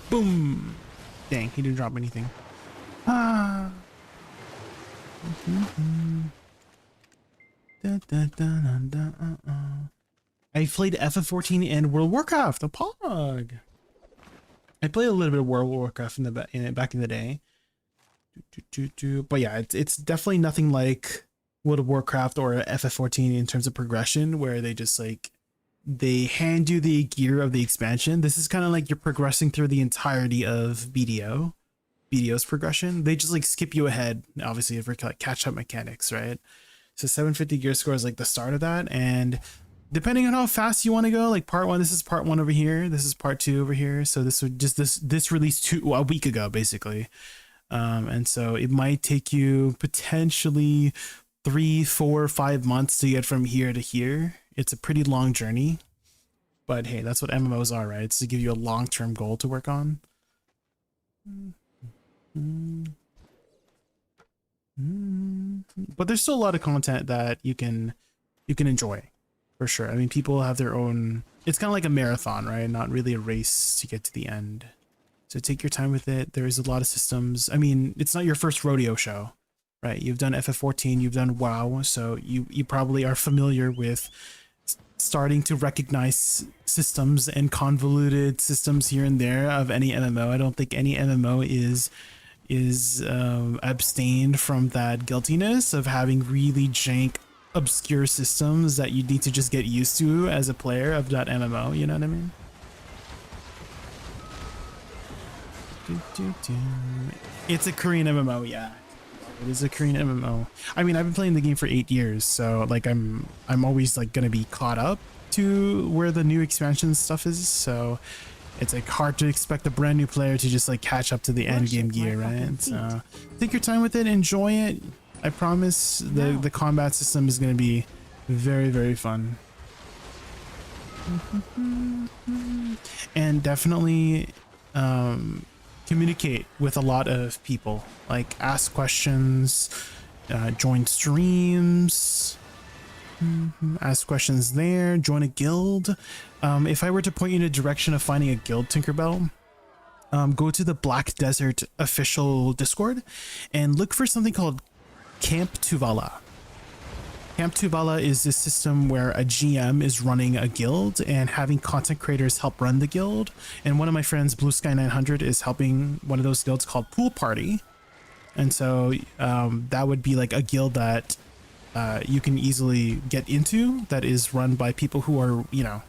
Boom! Dang, he didn't drop anything. Ah. I played FF14 and World of Warcraft, the POG. I played a little bit of World of Warcraft back in the day. But yeah, it's definitely nothing like World of Warcraft or FF14 in terms of progression, where they just like they hand you the gear of the expansion. This is kind of like you're progressing through the entirety of BDO's progression. They just like skip you ahead, obviously, for like catch up mechanics, right? So 750 gear score is like the start of that, and depending on how fast you want to go, like part one, this is part one over here, this is part two over here. So this would just this released a week ago, basically. And so it might take you potentially 3, 4, 5 months to get from here to here. It's a pretty long journey, but hey, that's what MMOs are, right? It's to give you a long-term goal to work on. But there's still a lot of content that you can enjoy, for sure. I mean, people have their own, it's kind of like a marathon, right? Not really a race to get to the end. So take your time with it. There's a lot of systems. I mean, it's not your first rodeo show, right? You've done FF14, you've done WoW, so you probably are familiar with starting to recognize systems and convoluted systems here and there of any MMO. I don't think any MMO is abstained from that guiltiness of having really jank, obscure systems that you need to just get used to as a player of that MMO. You know what I mean? It's a Korean MMO, yeah. It is a Korean MMO. I mean, I've been playing the game for 8 years, so like I'm always like gonna be caught up to where the new expansion stuff is. So it's like hard to expect a brand new player to just like catch up to the end game gear, right? So take your time with it, enjoy it. I promise the combat system is gonna be very, very fun. And definitely communicate with a lot of people, like ask questions, join streams, ask questions there, join a guild. If I were to point you in a direction of finding a guild, Tinkerbell, go to the Black Desert official Discord and look for something called Camp Tuvala. Camp Tuvala is this system where a GM is running a guild and having content creators help run the guild. And one of my friends, Blue Sky 900, is helping one of those guilds called Pool Party. And so that would be like a guild that you can easily get into, that is run by people who are, you know,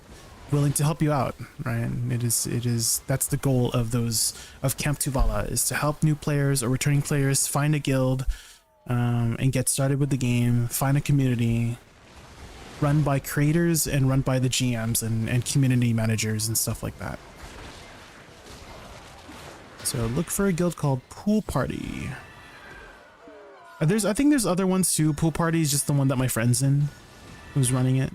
willing to help you out, right? That's the goal of Camp Tuvala, is to help new players or returning players find a guild and get started with the game, find a community run by creators and run by the GMs and community managers and stuff like that. So look for a guild called Pool Party. I think there's other ones too. Pool Party is just the one that my friend's in, who's running it.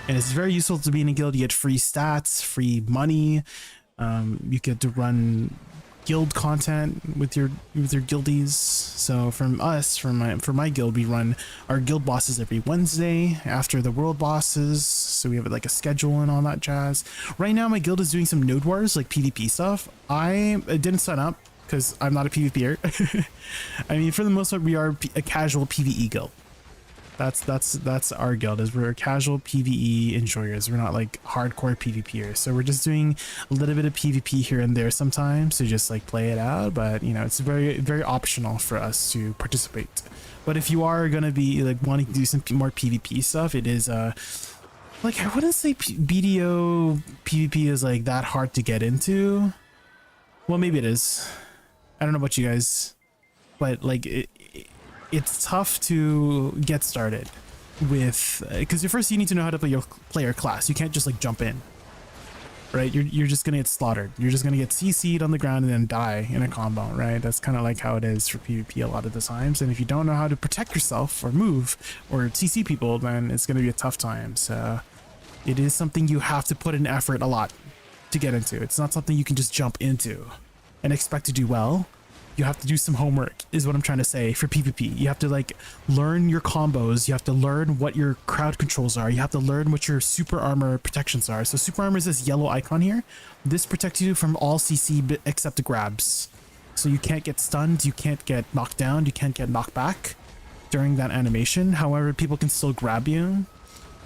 And it's very useful to be in a guild. You get free stats, free money. You get to run guild content with your guildies. So from us, for my guild, we run our guild bosses every Wednesday after the world bosses. So we have like a schedule and all that jazz. Right now, my guild is doing some node wars, like PvP stuff. I didn't sign up because I'm not a PvPer. I mean, for the most part, we are a casual PvE guild. That's our guild, is we're casual PvE enjoyers. We're not like hardcore PvPers. So we're just doing a little bit of PvP here and there sometimes to just like play it out. But you know, it's very, very optional for us to participate. But if you are gonna be like wanting to do some more PvP stuff, it is like, I wouldn't say BDO PvP is like that hard to get into. Well, maybe it is. I don't know about you guys, but like it's tough to get started with, because first you need to know how to play your player class. You can't just like jump in, right? You're just gonna get slaughtered. You're just gonna get CC'd on the ground and then die in a combo, right? That's kind of like how it is for PvP a lot of the times. And if you don't know how to protect yourself or move or CC people, then it's gonna be a tough time. So it is something you have to put in effort a lot to get into. It's not something you can just jump into and expect to do well. You have to do some homework, is what I'm trying to say, for PvP. You have to like learn your combos. You have to learn what your crowd controls are. You have to learn what your super armor protections are. So super armor is this yellow icon here. This protects you from all CC except the grabs. So you can't get stunned. You can't get knocked down. You can't get knocked back during that animation. However, people can still grab you.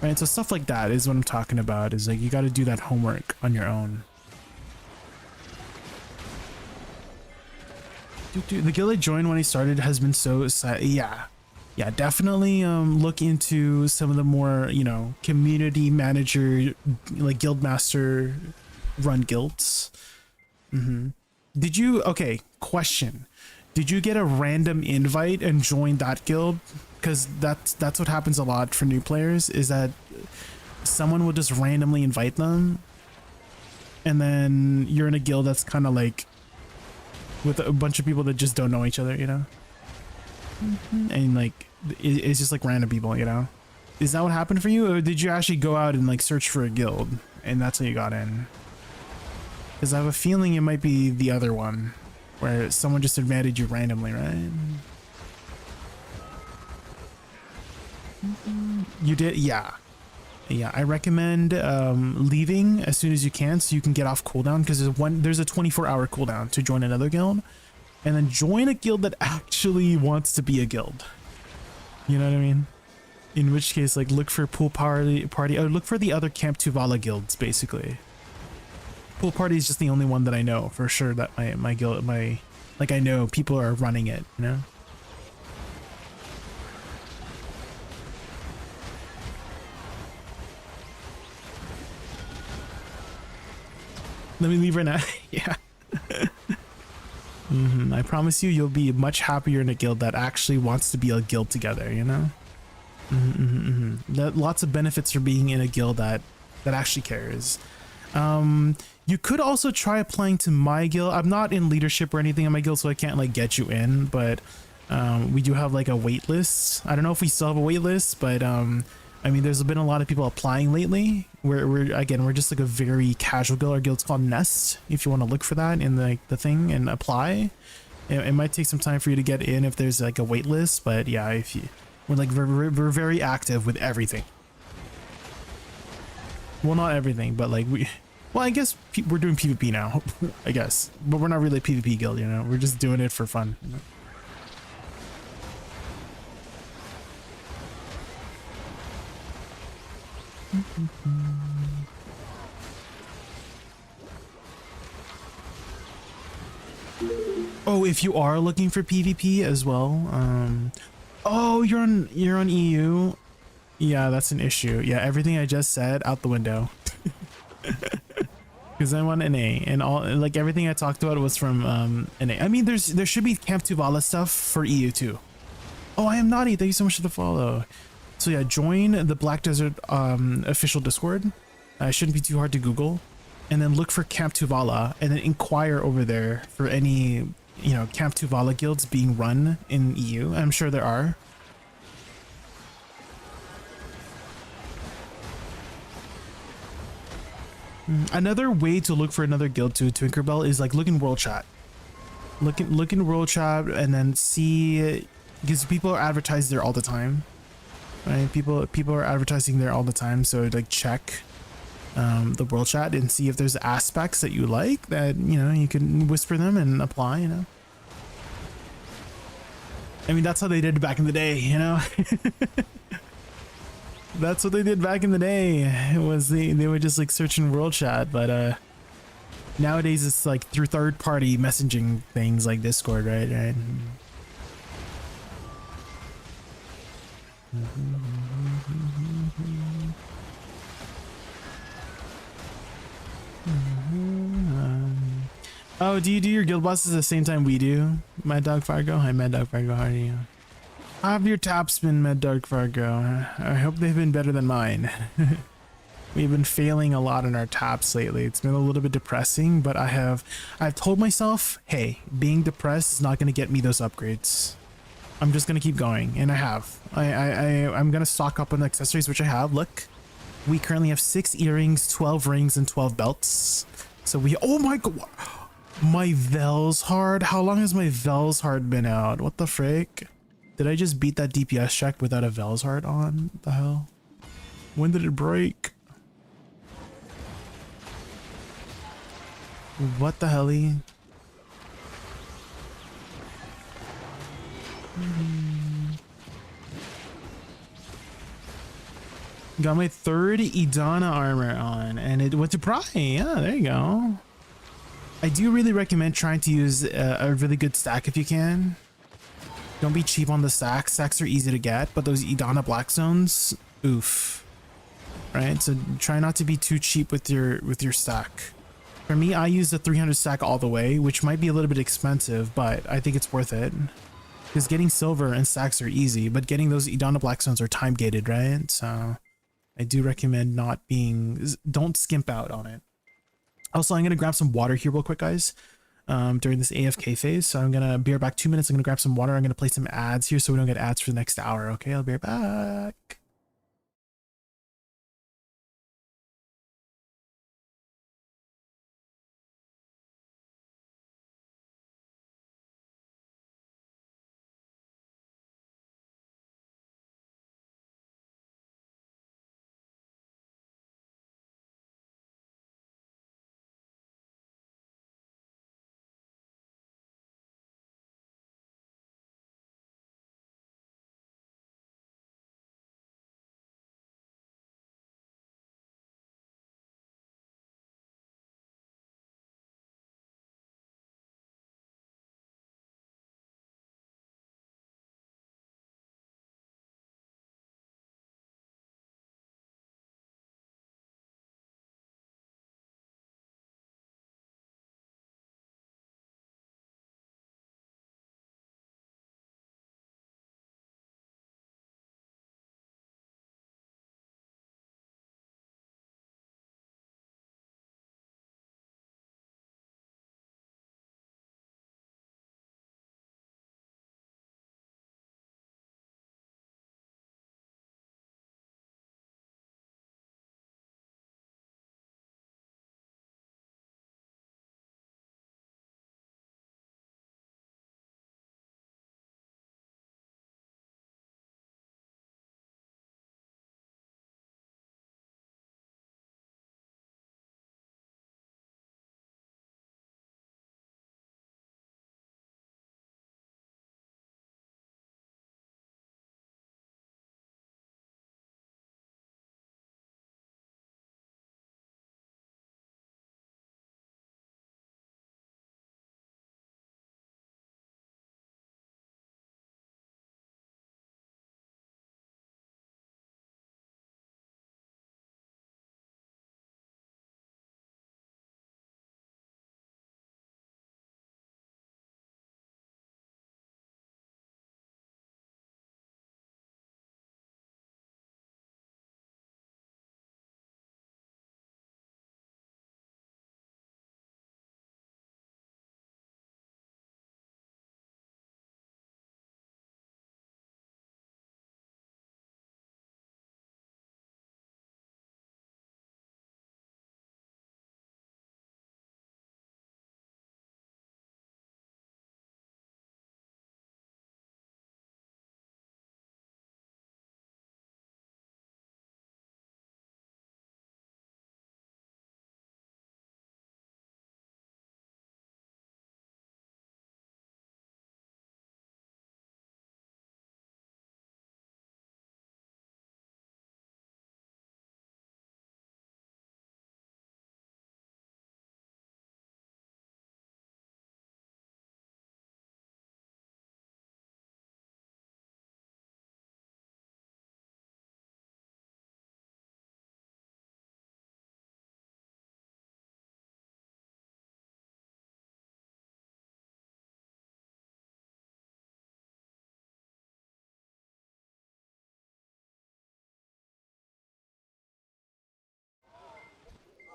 Right? So stuff like that is what I'm talking about, is like you got to do that homework on your own. The guild I joined when I started has been so sad. Yeah, definitely look into some of the more, you know, community manager, like guild master run guilds. Did you, okay, question, did you get a random invite and join that guild? Because that's what happens a lot for new players, is that someone will just randomly invite them and then you're in a guild that's kind of like with a bunch of people that just don't know each other, you know? And like, it's just like random people, you know? Is that what happened for you? Or did you actually go out and like search for a guild and that's how you got in? Because I have a feeling it might be the other one where someone just invited you randomly, right? You did? Yeah. Yeah, I recommend leaving as soon as you can so you can get off cooldown, because there's a 24-hour cooldown to join another guild, and then join a guild that actually wants to be a guild. You know what I mean? In which case, like, look for pool party, or look for the other Camp Tuvala guilds, basically. Pool party is just the only one that I know for sure that my guild, like, I know people are running it, you know? Let me leave right now. Yeah. I promise you'll be much happier in a guild that actually wants to be a guild together, you know? Lots of benefits for being in a guild that actually cares. You could also try applying to my guild. I'm not in leadership or anything in my guild, so I can't like get you in, but we do have like a wait list. I don't know if we still have a wait list, but I mean, there's been a lot of people applying lately. We're just like a very casual guild. Our guild's called Nest, if you want to look for that in the thing and apply. It might take some time for you to get in if there's like a wait list, but yeah, we're very active with everything. Well, not everything, but like well, I guess we're doing PvP now, I guess, but we're not really a PvP guild, you know. We're just doing it for fun. You know? Oh, if you are looking for PvP as well, oh, you're on EU. Yeah, that's an issue. Yeah, everything I just said out the window. Because I'm on NA, and all like everything I talked about was from NA. I mean, there should be Camp Tuvala stuff for EU too. Oh, I am naughty. Thank you so much for the follow. So yeah, join the Black Desert official Discord. It shouldn't be too hard to Google, and then look for Camp Tuvala, and then inquire over there for any, you know, Camp Tuvala guilds being run in EU. I'm sure there are. Another way to look for another guild to Tinkerbell is like look in world chat. Look in world chat and then see, because people are advertised there all the time. Right, people are advertising there all the time, so like check the world chat and see if there's aspects that you like that, you know, you can whisper them and apply, you know. I mean, that's how they did back in the day, you know. That's what they did back in the day. It was they were just like searching world chat, but nowadays it's like through third-party messaging things like Discord, right? Oh, do you do your guild bosses at the same time we do? Mad Dog Fargo? Hi, Mad Dog Fargo. How are you? How have your taps been, Mad Dog Fargo? I hope they've been better than mine. We've been failing a lot in our taps lately. It's been a little bit depressing, but I've told myself, hey, being depressed is not going to get me those upgrades. I'm just going to keep going, and I have. I'm going to stock up on accessories, which I have. Look, we currently have 6 earrings, 12 rings, and 12 belts. So we, oh my god, my Velshard. How long has my Velshard been out? What the frick? Did I just beat that DPS check without a Velshard on? What the hell? When did it break? What the helly? Got my 3rd Idana armor on, and it went to Pry. Yeah, there you go. I do really recommend trying to use a really good stack if you can. Don't be cheap on the stacks. Stacks are easy to get, but those Idana black zones, oof. Right? So try not to be too cheap with your stack. For me, I use the 300 stack all the way, which might be a little bit expensive, but I think it's worth it. Because getting silver and stacks are easy, but getting those Idana black zones are time gated, right? So I do recommend don't skimp out on it. Also, I'm going to grab some water here real quick, guys, during this AFK phase. So I'm going to be right back 2 minutes. I'm going to grab some water. I'm going to play some ads here so we don't get ads for the next hour. Okay, I'll be right back.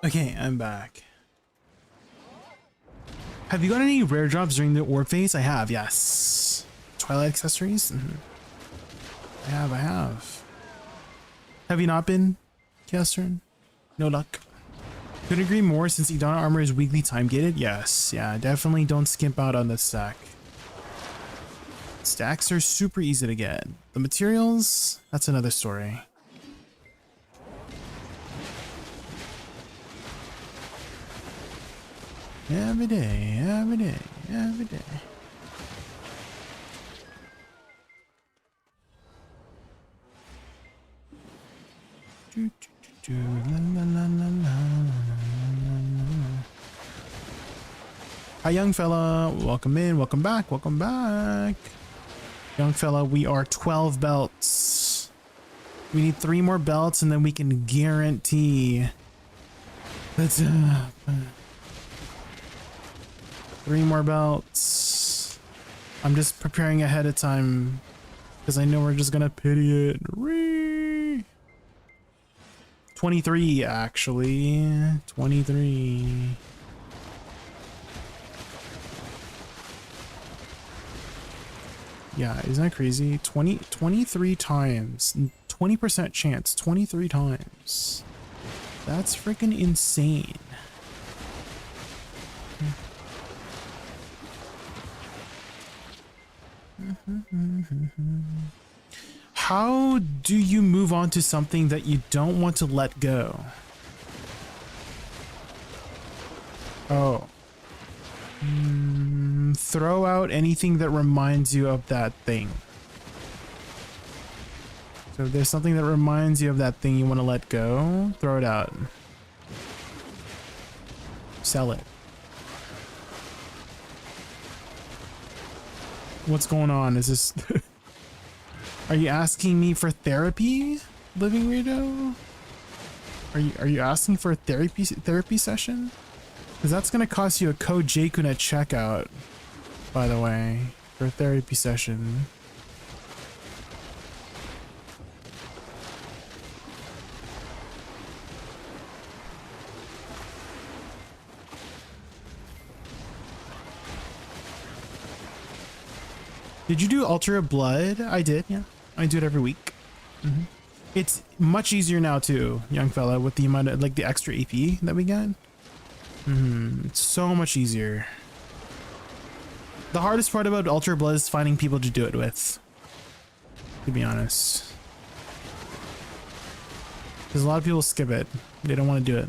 Okay, I'm back. Have you got any rare drops during the orb phase? I have, yes. Twilight accessories? I have. Have you not been, Kestern? No luck. Couldn't agree more since Idana armor is weekly time gated. Yes, yeah, definitely don't skimp out on this stack. Stacks are super easy to get. The materials, that's another story. Every day, every day, every day. Hi, young fella. Welcome in. Welcome back. Welcome back. Young fella, we are 12 belts. We need 3 more belts and then we can guarantee that's 3 more belts. I'm just preparing ahead of time because I know we're just gonna pity it. 23 actually. 23. Yeah, isn't that crazy? 23 times. 20% chance. 23 times. That's freaking insane. How do you move on to something that you don't want to let go? Oh. Throw out anything that reminds you of that thing. So if there's something that reminds you of that thing you want to let go, throw it out. Sell it. What's going on? Is this... Are you asking me for therapy, Living Rito? Are you asking for a therapy session? Because that's gonna cost you a code Jaykun at checkout, by the way, for a therapy session. Did you do Ultra Blood? I did, yeah. I do it every week. It's much easier now too, young fella, with the amount of, like, the extra AP that we get. It's so much easier. The hardest part about Ultra Blood is finding people to do it with, to be honest. Because a lot of people skip it. They don't want to do it.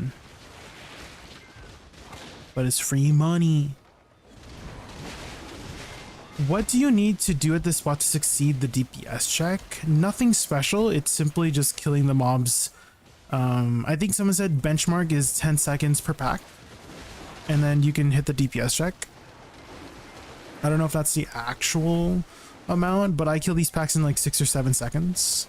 But it's free money. What do you need to do at this spot to succeed the DPS check? Nothing special. It's simply just killing the mobs. I think someone said benchmark is 10 seconds per pack. And then you can hit the DPS check. I don't know if that's the actual amount, but I kill these packs in like 6 or 7 seconds.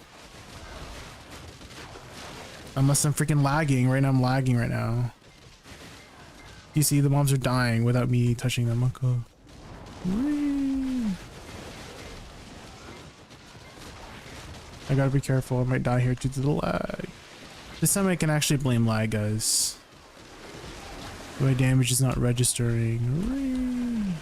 Unless I'm freaking lagging. Right now I'm lagging right now. You see the mobs are dying without me touching them. Okay. I gotta be careful, I might die here due to the lag. This time I can actually blame lag, guys. My damage is not registering.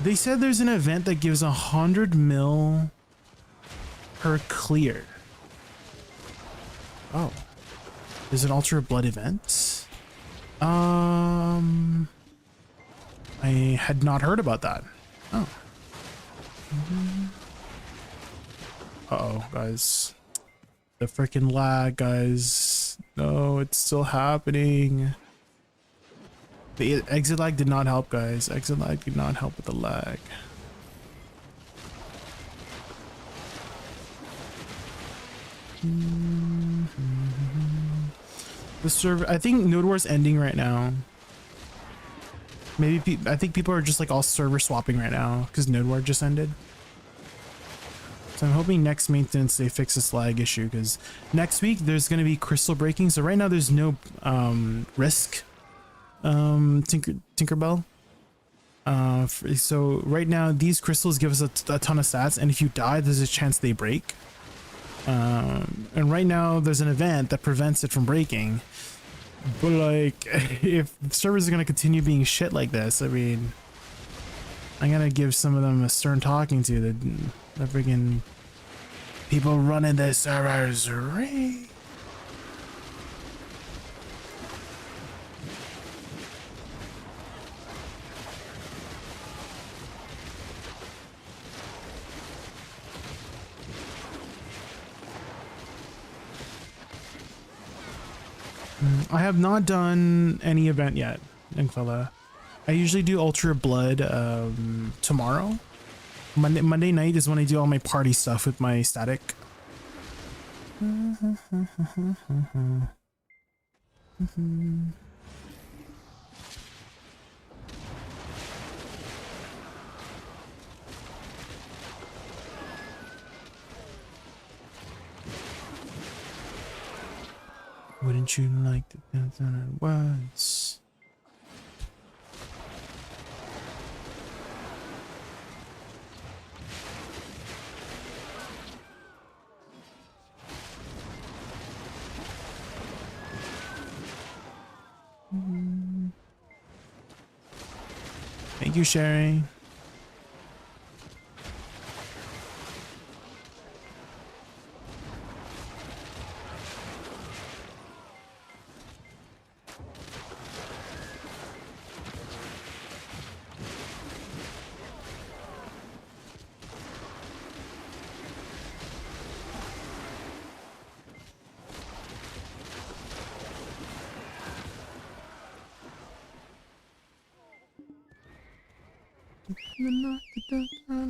They said there's an event that gives 100 mil per clear. Oh. There's an Ultra Blood event? I had not heard about that. Oh. Uh-oh, guys. The freaking lag, guys. No, it's still happening. The exit lag did not help, guys. Exit lag did not help with the lag. The server, I think Node War's ending right now. Maybe I think people are just like all server swapping right now because Node War just ended. So I'm hoping next maintenance they fix this lag issue, because next week there's going to be crystal breaking. So right now there's no risk Tinkerbell. So right now these crystals give us a ton of stats, and if you die, there's a chance they break. And right now there's an event that prevents it from breaking. But like, if servers are gonna continue being shit like this, I mean, I'm gonna give some of them a stern talking to. The freaking people running the servers, right? I have not done any event yet, Inkfella. I usually do Ultra Blood tomorrow. Monday night is when I do all my party stuff with my static. Wouldn't you like to dance on it once? Thank you, Sherry.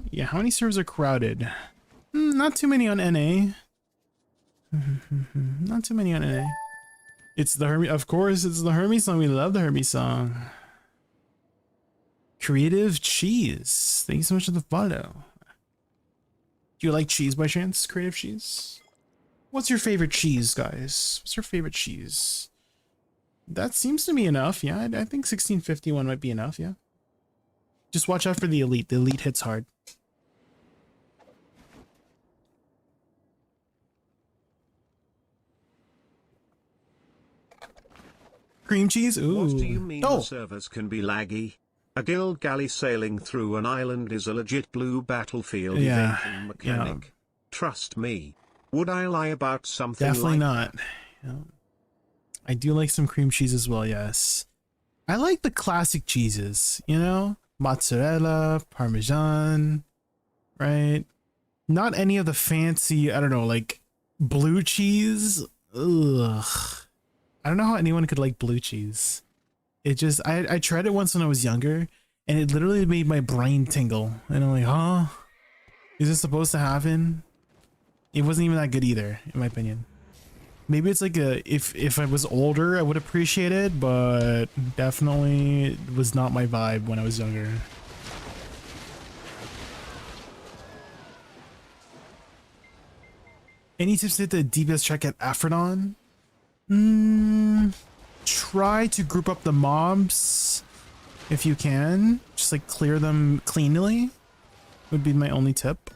Yeah, how many servers are crowded? Not too many on NA. Not too many on NA. It's the Hermes, of course, it's the Hermes song. We love the Hermes song. Creative Cheese. Thank you so much for the follow. Do you like cheese by chance, Creative Cheese? What's your favorite cheese, guys? What's your favorite cheese? That seems to be enough. Yeah, I think 1651 might be enough. Yeah. Just watch out for the elite. The elite hits hard. Cream cheese? Ooh. What do you mean the servers can be laggy? A guild galley sailing through an island is a legit blue battlefield evasion mechanic. Yeah. Trust me. Would I lie about something Definitely like not. Yeah. I do like some cream cheese as well, yes. I like the classic cheeses, you know? Mozzarella, Parmesan, right? Not any of the fancy, I don't know, like blue cheese. Ugh. I don't know how anyone could like blue cheese. It just, I tried it once when I was younger, and it literally made my brain tingle. And I'm like, huh? Is this supposed to happen? It wasn't even that good either, in my opinion. Maybe it's like if I was older, I would appreciate it, but definitely it was not my vibe when I was younger. Any tips to hit the DPS check at Aphrodon? Try to group up the mobs if you can. Just like clear them cleanly would be my only tip.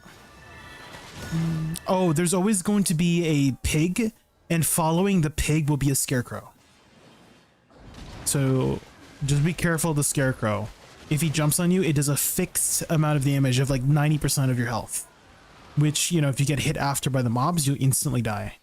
Oh, there's always going to be a pig, and following the pig will be a scarecrow. So just be careful of the scarecrow. If he jumps on you, it does a fixed amount of damage of like 90% of your health, which, you know, if you get hit after by the mobs, you instantly die.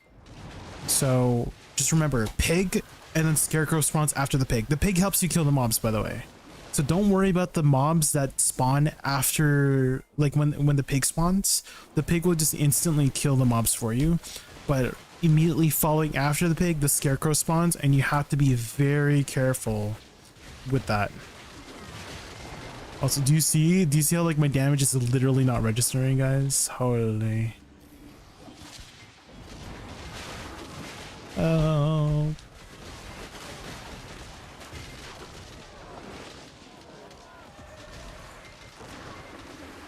So just remember, pig, and then scarecrow spawns after the pig. The pig helps you kill the mobs, by the way. So don't worry about the mobs that spawn after, like when the pig spawns. The pig will just instantly kill the mobs for you. But immediately following after the pig, the scarecrow spawns, and you have to be very careful with that. Also, do you see how like my damage is literally not registering, guys? Holy. Oh.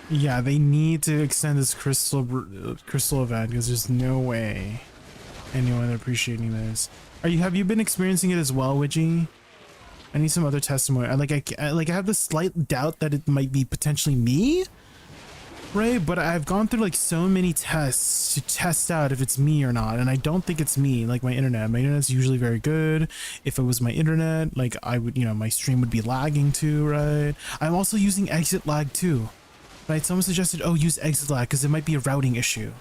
Yeah, they need to extend this crystal event because there's no way anyone appreciating this. Have you been experiencing it as well, Widgie? I need some other testimony. I have this slight doubt that it might be potentially me, right? But I've gone through like so many tests to test out if it's me or not, and I don't think it's me. Like my internet's usually very good. If it was my internet, like I would, my stream would be lagging too, right? I'm also using exit lag too, right? Someone suggested, oh, use exit lag because it might be a routing issue.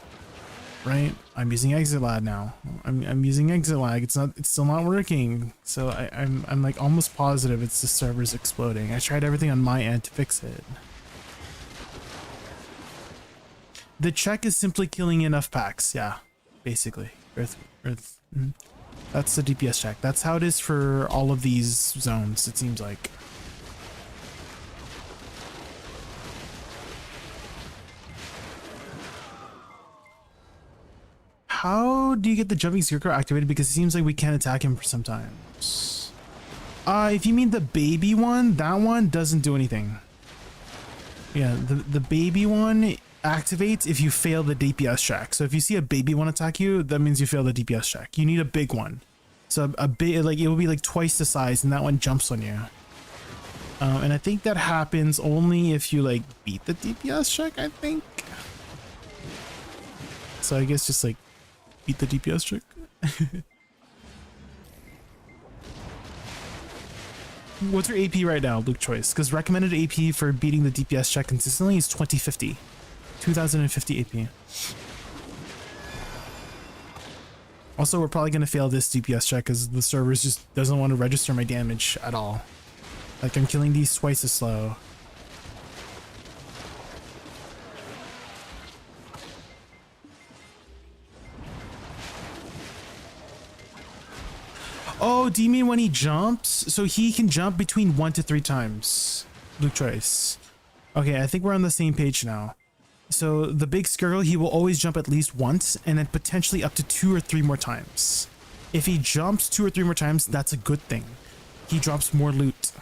Right, I'm using exit lag now. I'm using exit lag. It's still not working. So I'm like almost positive it's the server's exploding. I tried everything on my end to fix it. The check is simply killing enough packs. Yeah, basically. Earth. That's the DPS check. That's how it is for all of these zones. It seems like. How do you get the jumping scarecrow activated? Because it seems like we can't attack him for some times. If you mean the baby one, that one doesn't do anything. Yeah, the baby one activates if you fail the DPS check. So if you see a baby one attack you, that means you fail the DPS check. You need a big one. So a big, like it will be like twice the size, and that one jumps on you. And I think that happens only if you like beat the DPS check, I think. So I guess just like beat the DPS check. What's your AP right now, Luke Choice? Because recommended AP for beating the DPS check consistently is 2050. 2050 AP. Also, we're probably going to fail this DPS check because the server just doesn't want to register my damage at all. Like, I'm killing these twice as slow. Oh, do you mean when he jumps? So he can jump between 1 to 3 times. Luke Choice. Okay, I think we're on the same page now. So the big squirrel, he will always jump at least once and then potentially up to 2 or 3 more times. If he jumps 2 or 3 more times, that's a good thing. He drops more loot.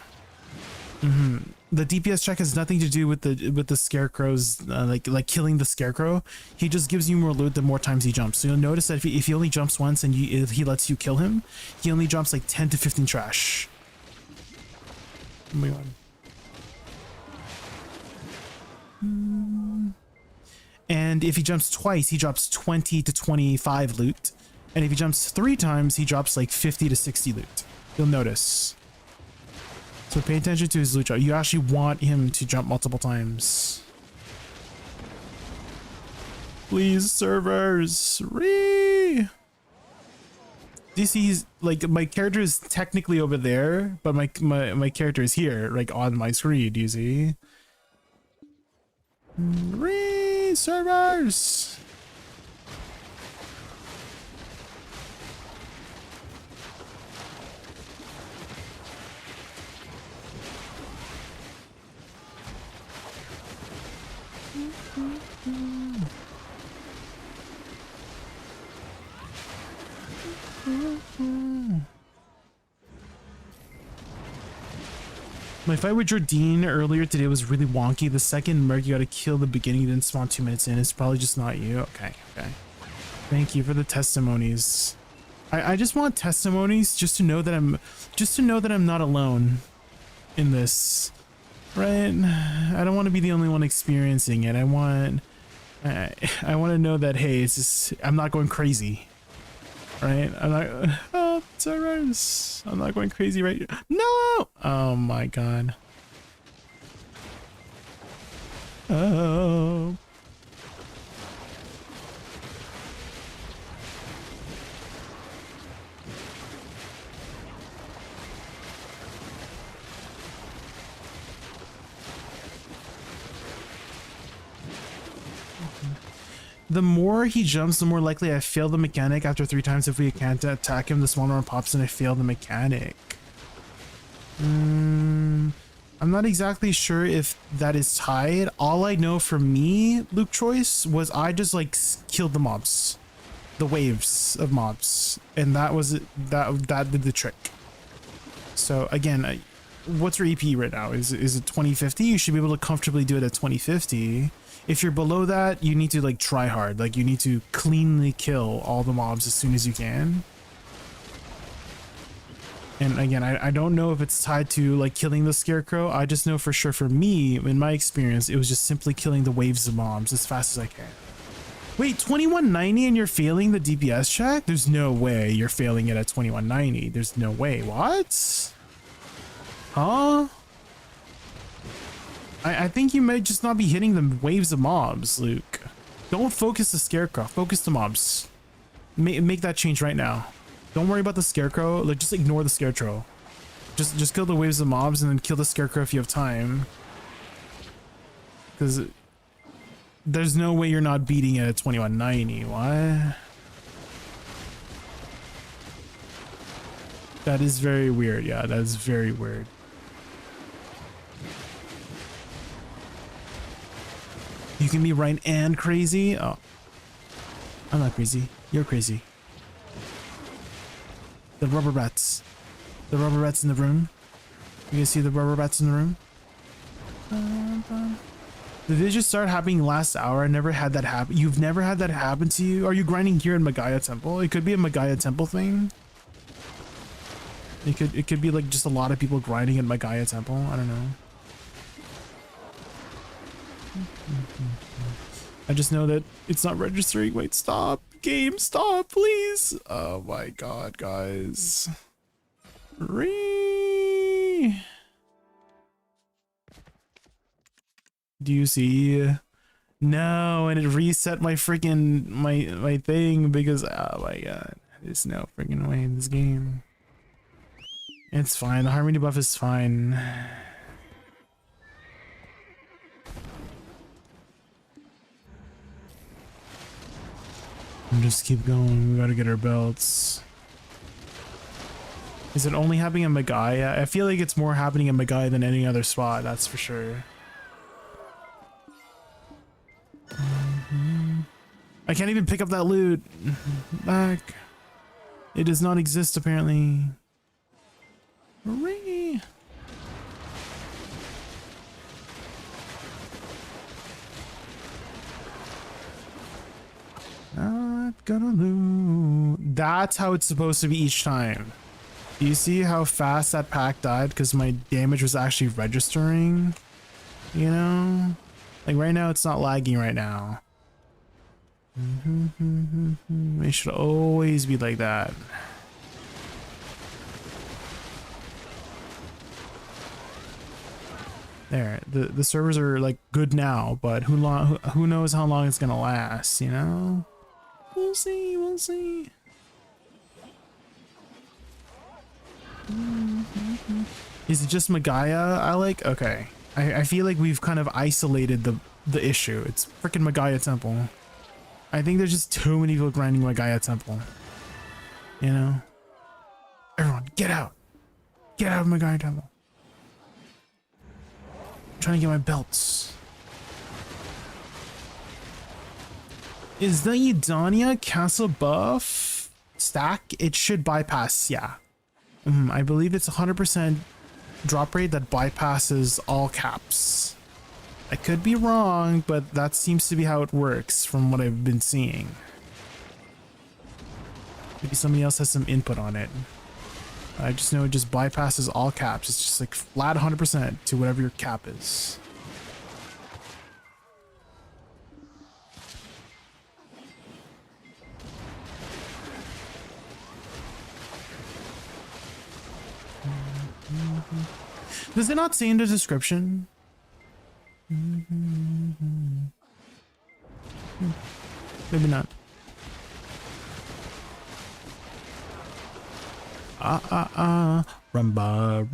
The DPS check has nothing to do with the scarecrows, like killing the scarecrow. He just gives you more loot the more times he jumps. So you'll notice that if he only jumps once and if he lets you kill him, he only drops like 10 to 15 trash. Oh my god. And if he jumps twice, he drops 20 to 25 loot. And if he jumps 3 times, he drops like 50 to 60 loot. You'll notice. So pay attention to his loot drop. You actually want him to jump multiple times. Please, servers. Do you see he's like my character is technically over there, but my character is here, like on my screen. Do you see? Servers. My fight with Jordine earlier today was really wonky. The second merc you gotta kill the beginning, didn't spawn 2 minutes in. It's probably just not you. Okay. Thank you for the testimonies. I just want testimonies just to know that I'm not alone in this. Right? I don't want to be the only one experiencing it. I want to know that, hey, it's just I'm not going crazy. Right? I'm not. Oh, terrors! I'm not going crazy, right? No! Oh my god. Oh. The more he jumps, the more likely I fail the mechanic. After 3 times, if we can't attack him, the smaller one pops and I fail the mechanic. I'm not exactly sure if that is tied. All I know for me, Luke Choice, was I just like killed the mobs. The waves of mobs. And that was it. That did the trick. So again, what's your EP right now? Is it 2050? You should be able to comfortably do it at 2050. If you're below that, you need to like try hard. Like you need to cleanly kill all the mobs as soon as you can. And again, I don't know if it's tied to like killing the scarecrow. I just know for sure for me, in my experience, it was just simply killing the waves of mobs as fast as I can. Wait, 2190 and you're failing the DPS check? There's no way you're failing it at 2190. There's no way. What? Huh? I think you might just not be hitting the waves of mobs, Luke. Don't focus the scarecrow. Focus the mobs. Make that change right now. Don't worry about the scarecrow. Like, just ignore the scarecrow. Just kill the waves of mobs and then kill the scarecrow if you have time. Because there's no way you're not beating it at 2190. What? That is very weird. Yeah, that is very weird. You can be right and crazy? Oh. I'm not crazy. You're crazy. The rubber bats. The rubber bats in the room. You guys see the rubber bats in the room? Did this just start happening last hour? I never had that happen. You've never had that happen to you? Are you grinding here in Magaya Temple? It could be a Magaya Temple thing. It could be like just a lot of people grinding in Magaya Temple. I don't know. I just know that it's not registering. Wait, stop. Game, stop, please. Oh my god, guys. Do you see? No, and it reset my freaking my thing because oh my god, there's no freaking way in this game. It's fine. The harmony buff is fine. And just keep going. We gotta get our belts. Is it only happening in Magaya? I feel like it's more happening in Magaya than any other spot, that's for sure. I can't even pick up that loot. Back. It does not exist apparently. Hooray! Not gonna lose. That's how it's supposed to be each time. Do you see how fast that pack died? Because my damage was actually registering. You know? Like right now it's not lagging right now. It should always be like that. There, the servers are like good now, but who knows how long it's gonna last, you know? We'll see, we'll see. Is it just Magaya I like? Okay. I feel like we've kind of isolated the issue. It's freaking Magaya Temple. I think there's just too many people grinding Magaya Temple. You know? Everyone, get out! Get out of Magaya Temple. I'm trying to get my belts. Is the Edonia Castle buff stack? It should bypass, yeah. I believe it's 100% drop rate that bypasses all caps. I could be wrong, but that seems to be how it works from what I've been seeing. Maybe somebody else has some input on it. I just know it just bypasses all caps. It's just like flat 100% to whatever your cap is. Does it not say in the description? Maybe not. Rumba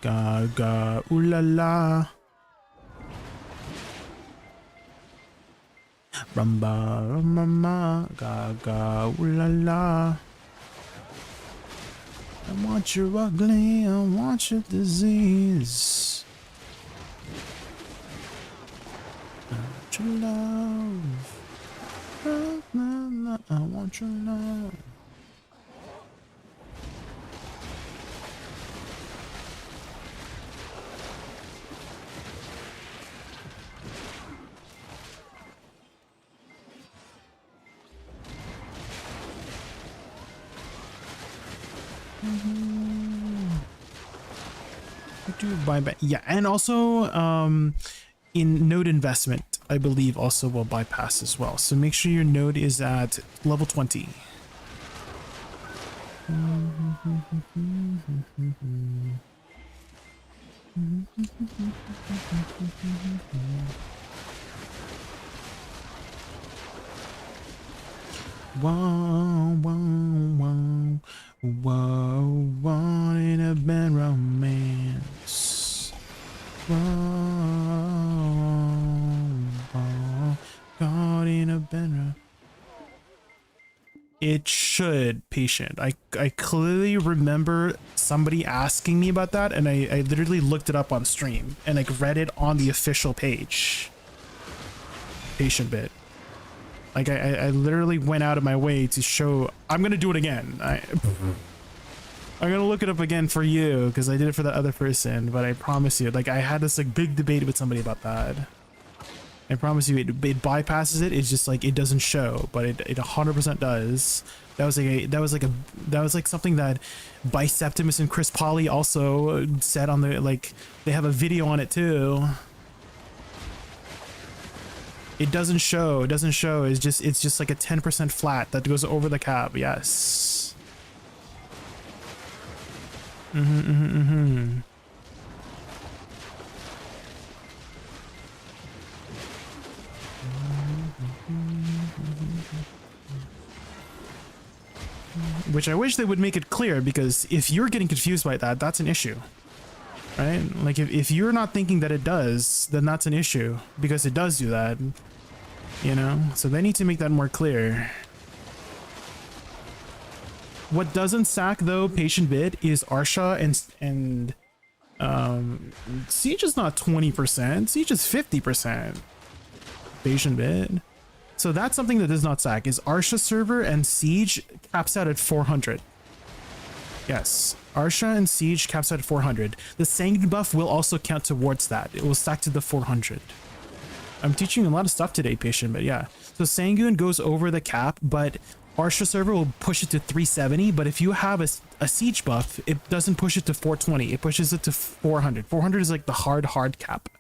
ga ga ooh la la. Rumba mama ga ga ooh la la. I want your ugly, I want your disease. I want your love. I want your love. Do buyback. Yeah, and also in node investment, I believe also will bypass as well. So make sure your node is at level 20. Whoa, whoa, whoa, whoa, wanting a bad romance. Whoa, whoa, caught in a bad romance. It should, patient. I clearly remember somebody asking me about that, and I literally looked it up on stream and like read it on the official page. Patient bit. Like I literally went out of my way to show. I'm gonna do it again. I'm gonna look it up again for you because I did it for the other person. But I promise you, like I had this like big debate with somebody about that. I promise you, it bypasses it. It's just like it doesn't show, but it 100% does. That was like something that Biceptimus and Chris Polly also said on the like. They have a video on it too. It doesn't show. It doesn't show. It's just like a 10% flat that goes over the cap. Yes. Which I wish they would make it clear, because if you're getting confused by that, that's an issue. Right? Like if you're not thinking that it does, then that's an issue, because it does do that, you know? So they need to make that more clear. What doesn't stack though, patient bit, is Arsha and Siege is not 20%, Siege is 50%. Patient bit. So that's something that does not stack, is Arsha server and Siege caps out at 400. Yes, Arsha and Siege caps out at 400. The Sanguine buff will also count towards that. It will stack to the 400. I'm teaching a lot of stuff today, patient, but yeah. So Sanguine goes over the cap, but Arsha server will push it to 370. But if you have a Siege buff, it doesn't push it to 420. It pushes it to 400. 400 is like the hard cap.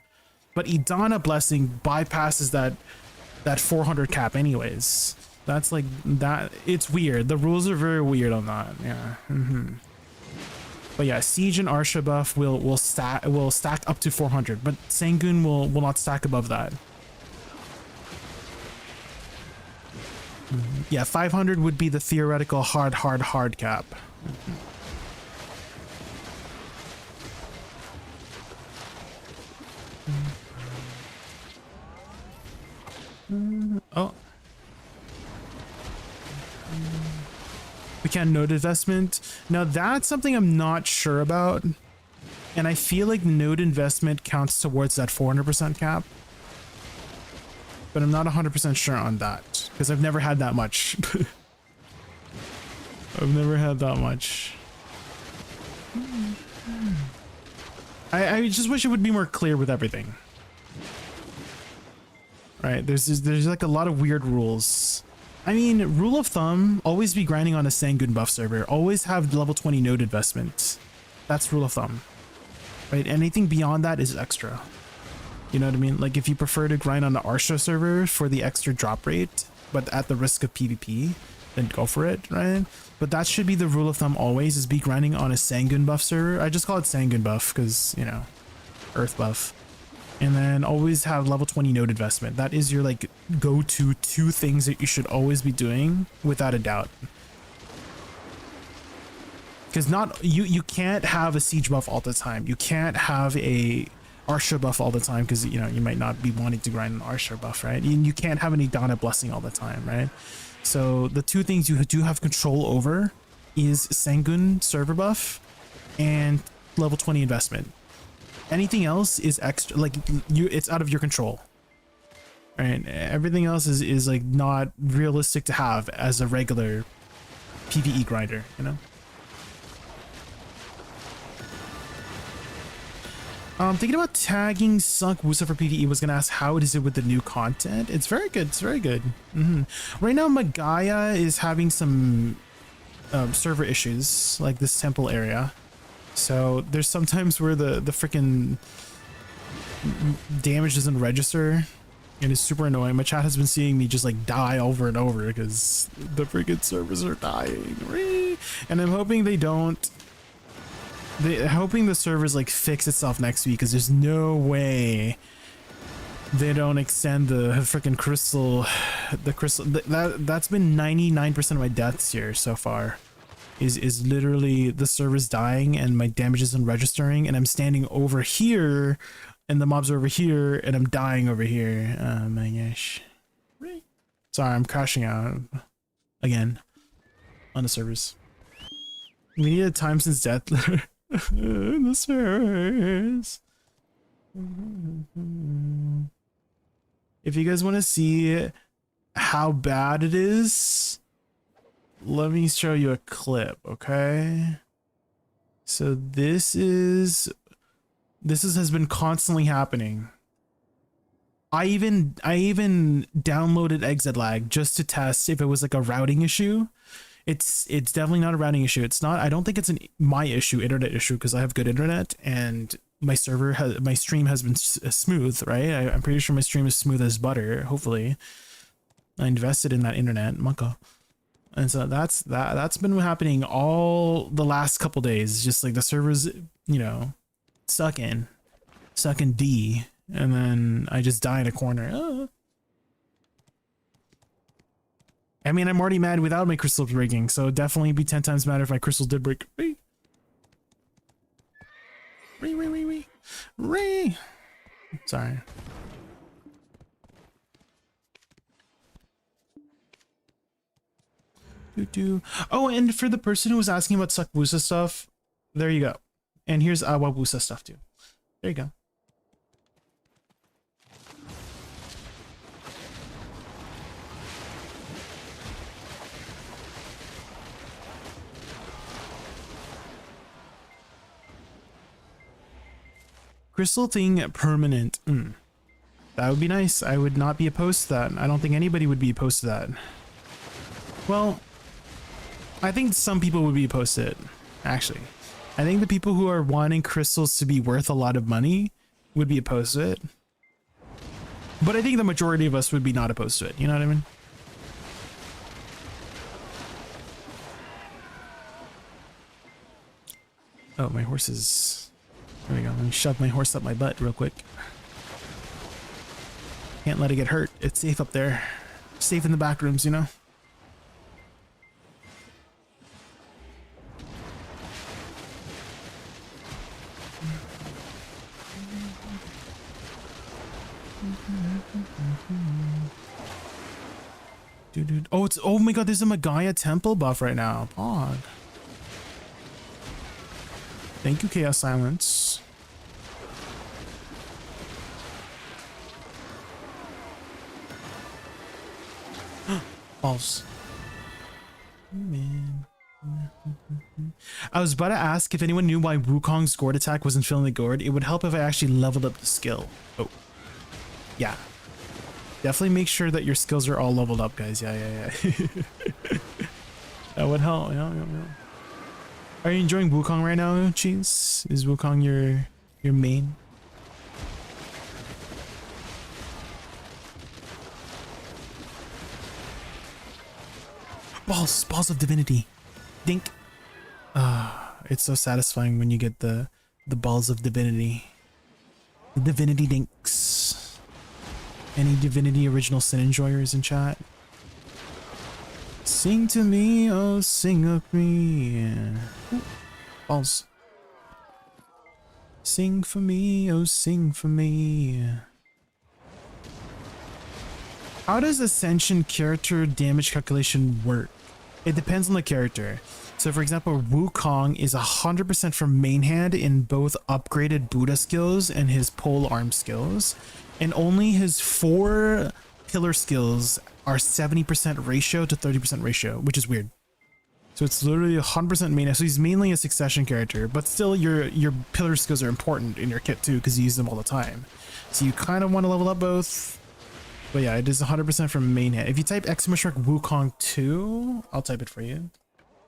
But Idana Blessing bypasses that 400 cap anyways. That's like that. It's weird. The rules are very weird on that. Yeah. But yeah, Siege and Arsha buff will stack up to 400, but Sanguine will not stack above that. Yeah, 500 would be the theoretical hard cap. Oh. We can't node investment. Now that's something I'm not sure about. And I feel like node investment counts towards that 400% cap. But I'm not 100% sure on that, because I've never had that much. I've never had that much. I just wish it would be more clear with everything. Right, there's like a lot of weird rules. I mean, rule of thumb, always be grinding on a Sanguine buff server. Always have level 20 node investment. That's rule of thumb. Right, anything beyond that is extra. You know what I mean? Like if you prefer to grind on the Arsha server for the extra drop rate, but at the risk of PvP, then go for it, right? But that should be the rule of thumb always, is be grinding on a Sanguine buff server. I just call it Sanguine buff because, you know, earth buff. And then always have level 20 node investment. That is your like go-to two things that you should always be doing without a doubt. Because you can't have a Siege buff all the time. You can't have a Arsha buff all the time, because you know you might not be wanting to grind an Arsha buff, right? And you can't have an Idana blessing all the time, right? So the two things you do have control over is Sanguine server buff and level 20 investment. Anything else is extra, like it's out of your control, right? Everything else is like not realistic to have as a regular PvE grinder, you know? Thinking about tagging Sunk Woosa for PvE. Was gonna ask how is it with the new content. It's very good. It's very good. Right now, Magaya is having some server issues, like this temple area. So there's sometimes where the freaking damage doesn't register, and it's super annoying. My chat has been seeing me just like die over and over because the freaking servers are dying. And I'm hoping they don't. Hoping the servers like fix itself next week, because there's no way they don't extend the freaking crystal. The crystal that's been 99% of my deaths here so far. Is literally the server's dying and my damage isn't registering, and I'm standing over here and the mobs are over here and I'm dying over here. Oh my gosh. Sorry, I'm crashing out again on the servers. We need a time since death in the servers. If you guys want to see how bad it is, let me show you a clip, okay? So this has been constantly happening. I even downloaded ADVgg just to test if it was like a routing issue. It's definitely not a routing issue. It's not. I don't think it's my issue, internet issue, because I have good internet and my stream has been smooth, right? I'm pretty sure my stream is smooth as butter. Hopefully, I invested in that internet, Maka. And so that's been happening all the last couple days. Just like the servers, you know, sucking D, and then I just die in a corner. I mean, I'm already mad without my crystals breaking, so definitely be 10 times madder if my crystals did break. Sorry. Oh, and for the person who was asking about suck Woosa stuff, there you go. And here's Woosa stuff too. There you go. Crystal thing permanent. That would be nice. I would not be opposed to that. I don't think anybody would be opposed to that. Well, I think some people would be opposed to it, actually. I think the people who are wanting crystals to be worth a lot of money would be opposed to it. But I think the majority of us would be not opposed to it. You know what I mean? Oh, my horse is... There we go. Let me shove my horse up my butt real quick. Can't let it get hurt. It's safe up there. Safe in the back rooms, you know? Dude. Oh my god, there's a Magaya temple buff right now. Pog. Thank you, Chaos Silence. Balls. Man. I was about to ask if anyone knew why Wukong's gourd attack wasn't filling the gourd. It would help if I actually leveled up the skill. Oh. Yeah. Definitely make sure that your skills are all leveled up, guys. Yeah. That would help. Yeah. Are you enjoying Wukong right now, Cheese? Is Wukong your main? Balls of divinity. Dink. It's so satisfying when you get the balls of divinity. The divinity dinks. Any divinity original sin enjoyers in chat? Sing to me, oh sing of me. Ooh, balls. Sing for me, oh sing for me. How does Ascension character damage calculation work? It depends on the character. So for example, Wukong is 100% from main hand in both upgraded Buddha skills and his pole arm skills. And only his 4 pillar skills are 70% ratio to 30% ratio, which is weird. So it's literally 100% main. So he's mainly a succession character, but still your pillar skills are important in your kit too, because you use them all the time. So you kind of want to level up both. But yeah, it is 100% from main hand. If you type ! Wukong 2, I'll type it for you.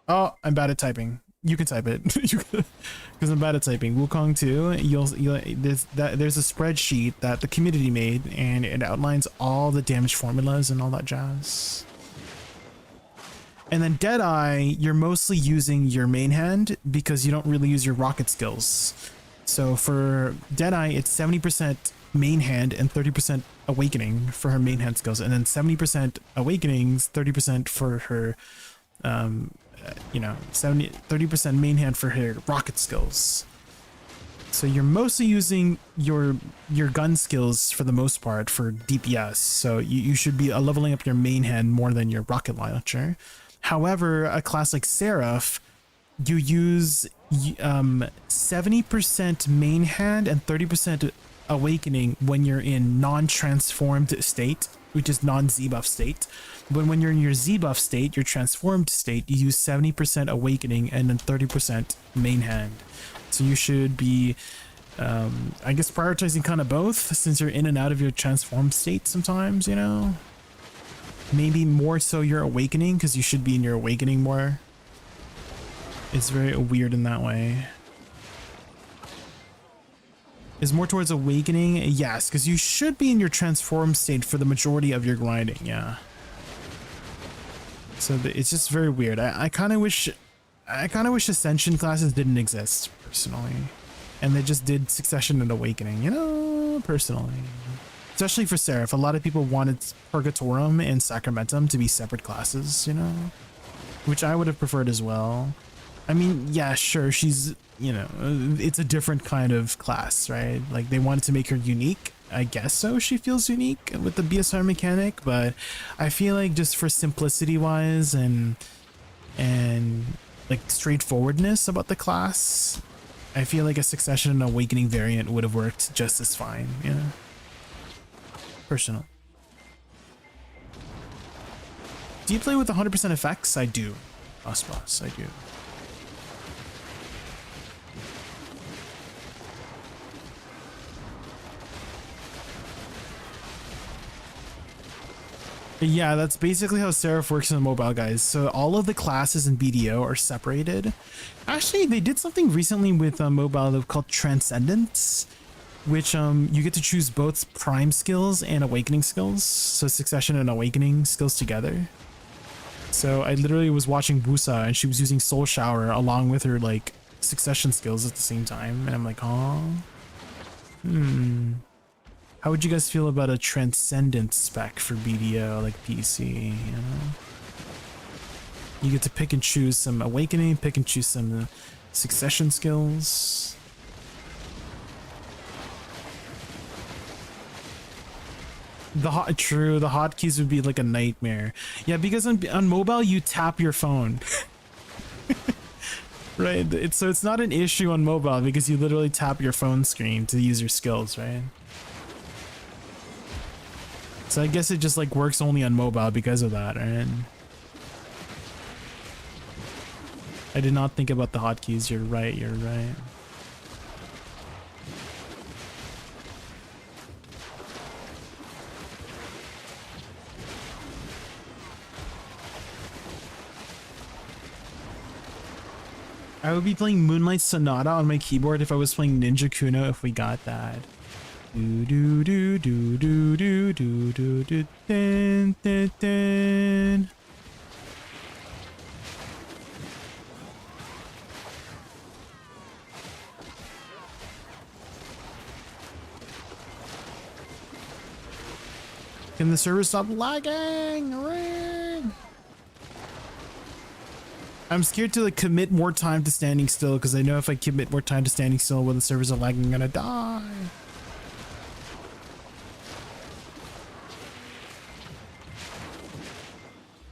Oh, I'm bad at typing. You can type it because I'm bad at typing. Wukong 2. There's a spreadsheet that the community made, and it outlines all the damage formulas and all that jazz. And then Deadeye, you're mostly using your main hand because you don't really use your rocket skills. So for Deadeye, it's 70% main hand and 30% awakening for her main hand skills, and then 70% awakenings, 30% for her 30% main hand for her rocket skills. So you're mostly using your gun skills for the most part for DPS, so you should be leveling up your main hand more than your rocket launcher. However, a class like Seraph, you use 70% main hand and 30% awakening when you're in non-transformed state, which is non-Z-buff state. But when you're in your Z-buff state, your transformed state, you use 70% awakening and then 30% main hand. So you should be, I guess, prioritizing kind of both, since you're in and out of your transformed state sometimes, you know? Maybe more so your awakening, because you should be in your awakening more. It's very weird in that way. Is more towards awakening? Yes, because you should be in your transformed state for the majority of your grinding, yeah. So it's just very weird. I kind of wish Ascension classes didn't exist, personally. And they just did Succession and Awakening, you know, personally. Especially for Seraph. A lot of people wanted Purgatorum and Sacramentum to be separate classes, you know? Which I would have preferred as well. I mean, yeah, sure, she's, you know, it's a different kind of class, right? Like, they wanted to make her unique. I guess so, she feels unique with the BSR mechanic, but I feel like just for simplicity wise and like straightforwardness about the class, I feel like a Succession and Awakening variant would have worked just as fine, you know? Personal. Do you play with 100% effects? I do. Boss, I do. Yeah, that's basically how Seraph works in the mobile, guys. So all of the classes in BDO are separated. Actually, they did something recently with mobile called Transcendence, which you get to choose both prime skills and awakening skills. So Succession and Awakening skills together. So I literally was watching Woosa and she was using Soul Shower along with her like Succession skills at the same time. And I'm like, oh, how would you guys feel about a Transcendence spec for BDO, like PC, you know? You get to pick and choose some Awakening, pick and choose some Succession skills. The hotkeys would be like a nightmare. Yeah, because on mobile, you tap your phone. Right, so it's not an issue on mobile because you literally tap your phone screen to use your skills, right? So I guess it just like works only on mobile because of that, right? I did not think about the hotkeys. You're right, you're right. I would be playing Moonlight Sonata on my keyboard if I was playing Ninja Kuno if we got that. Do do do do do do do do do dun, dun, dun. Can the server stop lagging? Ring. I'm scared to like commit more time to standing still because I know if I commit more time to standing still when the servers are lagging, I'm gonna die.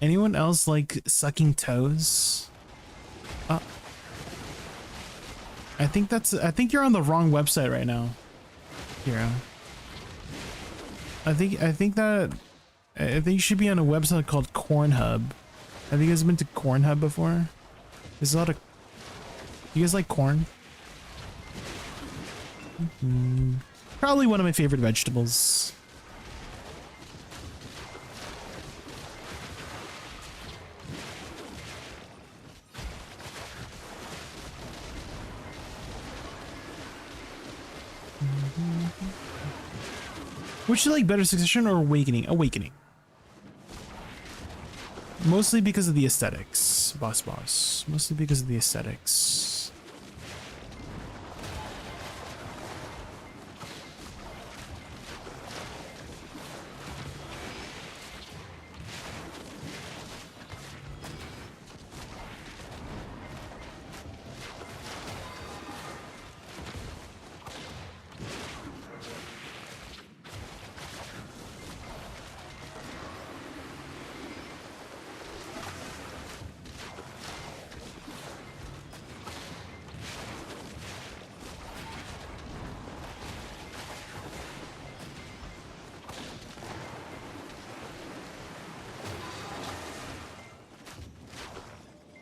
Anyone else like sucking toes? I think you're on the wrong website right now. Hero. I think you should be on a website called Cornhub. Have you guys been to Cornhub before? There's a lot of... You guys like corn? Probably one of my favorite vegetables. Which you like better, Succession or Awakening? Awakening. Mostly because of the aesthetics, boss. Mostly because of the aesthetics.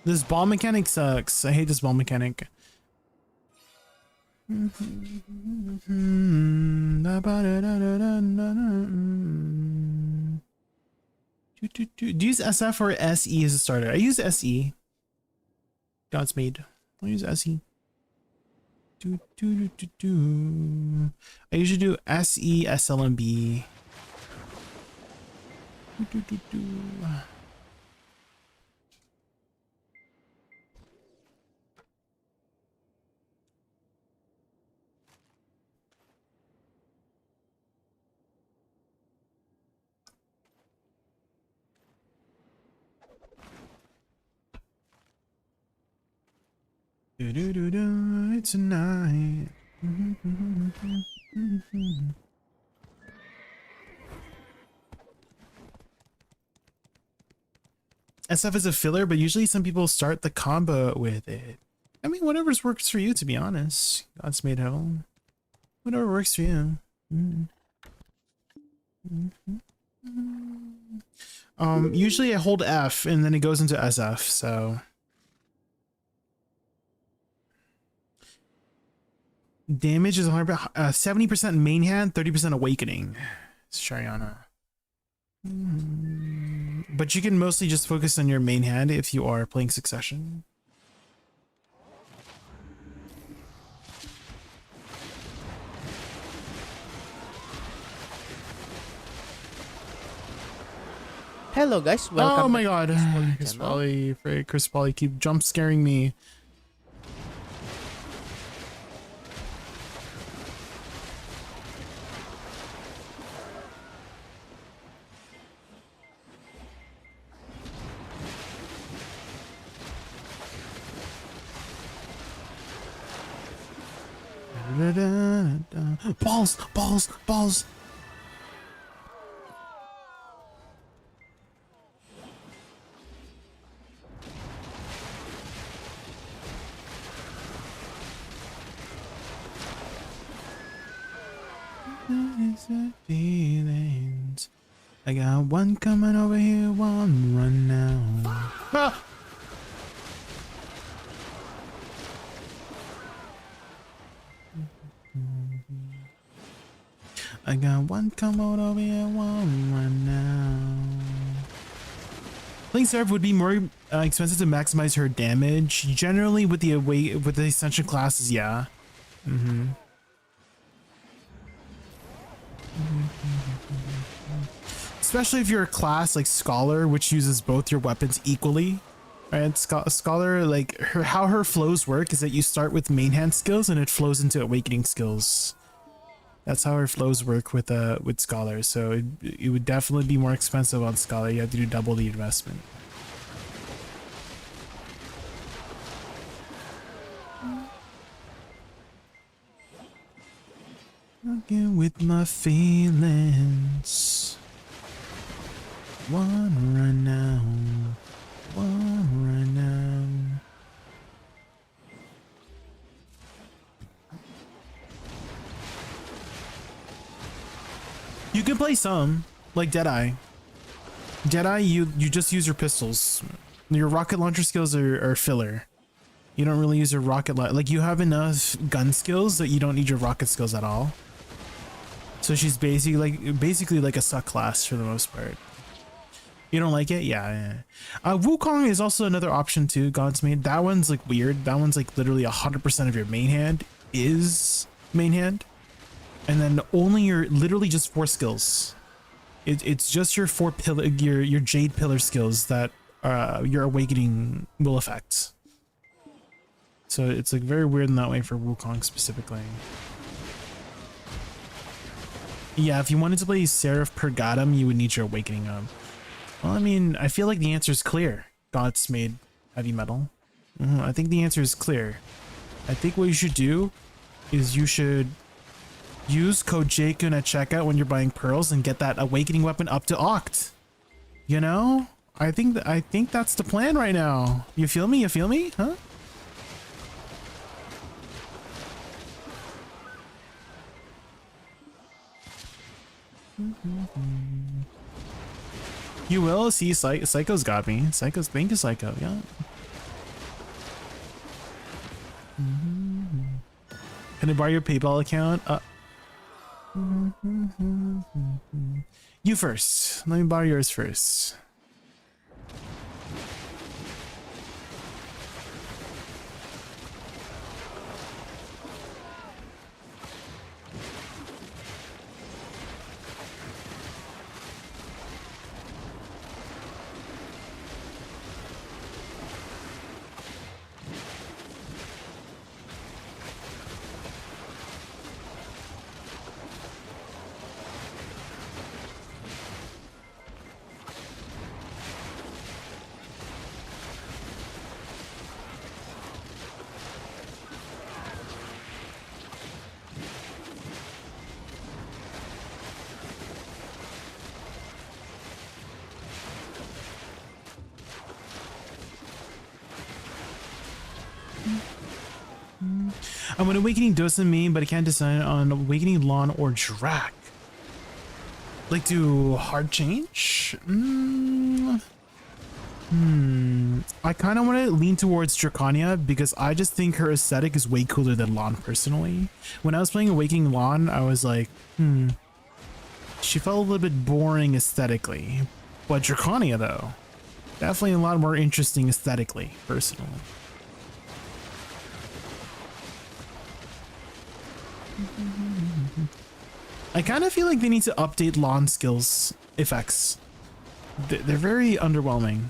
This ball mechanic sucks. I hate this ball mechanic. Do you use SF or SE as a starter? I use SE. Godspeed. I'll use SE. I usually do SE, SLMB. It's a night. SF is a filler, but usually some people start the combo with it. I mean, whatever works for you, to be honest. God's made heaven. Whatever works for you. Usually I hold F and then it goes into SF, so. Damage is 70% main hand, 30% awakening. It's Shariana. But you can mostly just focus on your main hand if you are playing Succession. Hello guys, welcome. Oh my god. Chris Polly keep jump scaring me. Balls. Feelings. I got one coming over here, one run now. Ah! I got one coming over here, one run now. Playing Seraph would be more expensive to maximize her damage. Generally, with the Ascension classes, yeah. Especially if you're a class like Scholar, which uses both your weapons equally. Right, Scholar, like how her flows work is that you start with main hand skills and it flows into awakening skills. That's how her flows work with Scholar. So it would definitely be more expensive on Scholar. You have to do double the investment. Working with my feelings. One right now. One right now. You can play some, like Deadeye. Deadeye, you just use your pistols. Your rocket launcher skills are filler. You don't really use your rocket like you have enough gun skills that you don't need your rocket skills at all. So she's basically like a suck class for the most part. You don't like it? Yeah. Wukong is also another option too, God's Made. That one's like weird. That one's like literally 100% of your main hand is main hand. and then only your literally just 4 skills. It's just your 4 pillar, your jade pillar skills that your awakening will affect. So it's like very weird in that way for Wukong specifically. Yeah, if you wanted to play Seraph Pergatum, you would need your awakening up. Well, I mean, I feel like the answer is clear. Gods made heavy metal. I think the answer is clear. I think what you should do is you should use code Jaykun at checkout when you're buying pearls and get that awakening weapon up to Oct. You know? I think that's the plan right now. You feel me? You feel me? Huh? You will see. Psycho's got me. Psycho's, thank you, Psycho. Yeah. Can I borrow your PayPal account? You first. Let me borrow yours first. I'm an awakening doesn't mean, but I can't decide on awakening Lon or Drac. Like, do hard change? I kind of want to lean towards Dracania because I just think her aesthetic is way cooler than Lon personally. When I was playing Awakening Lon, I was like, she felt a little bit boring aesthetically. But Dracania though, definitely a lot more interesting aesthetically, personally. I kind of feel like they need to update Lon skills effects. They're very underwhelming.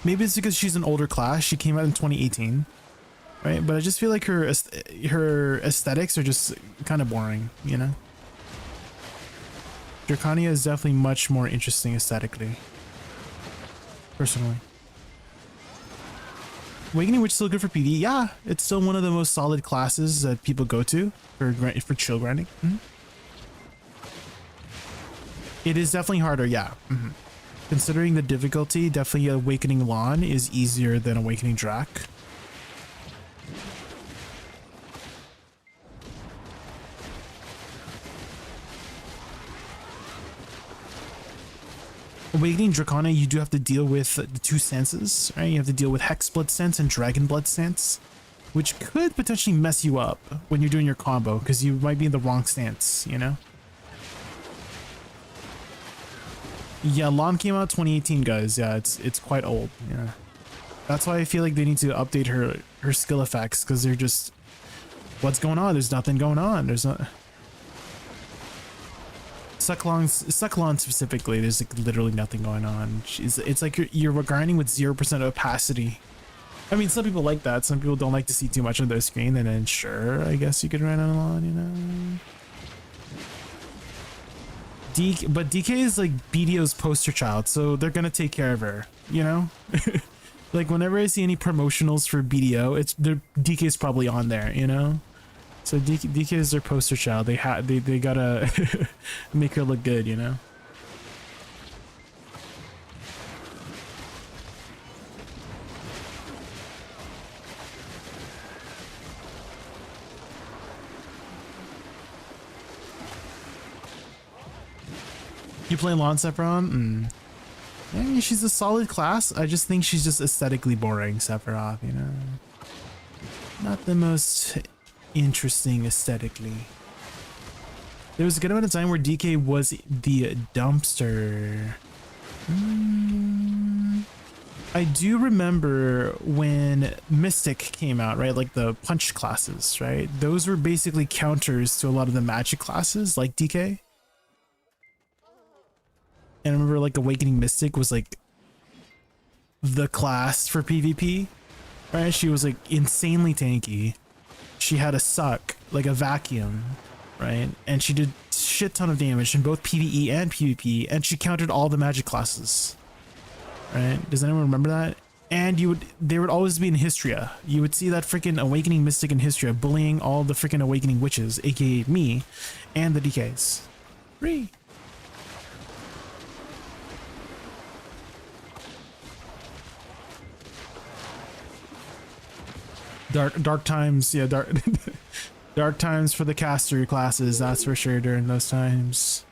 Maybe it's because she's an older class. She came out in 2018, right? But I just feel like her aesthetics are just kind of boring, you know? Dracania is definitely much more interesting aesthetically, personally. Awakening Witch is still good for PD. Yeah, it's still one of the most solid classes that people go to for chill grinding. It is definitely harder, yeah. Considering the difficulty, definitely Awakening Lon is easier than Awakening Drac. Awakening Dracona, you do have to deal with the 2 senses, right? You have to deal with Hex Blood Sense and Dragon Blood Sense, which could potentially mess you up when you're doing your combo, because you might be in the wrong stance, you know? Yeah, Lon came out 2018, guys. Yeah, it's quite old. Yeah, that's why I feel like they need to update her skill effects, because they're just, what's going on? There's nothing going on. There's not. Sucklon specifically, there's like literally nothing going on. It's like you're grinding with 0% opacity. I mean, some people like that. Some people don't like to see too much on their screen, and then sure, I guess you could run on Lon, you know. But DK is like BDO's poster child, so they're gonna take care of her, you know? Like whenever I see any promotionals for BDO, DK is probably on there, you know? So DK is their poster child. They gotta make her look good, you know? You play Lon Sephiroth? I mean, she's a solid class. I just think she's just aesthetically boring, Sephiroth, you know? Not the most interesting aesthetically. There was a good amount of time where DK was the dumpster. I do remember when Mystic came out, right? Like the punch classes, right? Those were basically counters to a lot of the magic classes like DK. And I remember like Awakening Mystic was like the class for PvP, right? She was like insanely tanky. She had a suck, like a vacuum, right? And she did shit ton of damage in both PvE and PvP, and she countered all the magic classes. Right? Does anyone remember that? And there would always be in Histria. You would see that freaking Awakening Mystic in Histria bullying all the freaking Awakening Witches, aka me, and the DKs. Free. Dark times, yeah, dark times for the caster classes, that's for sure during those times.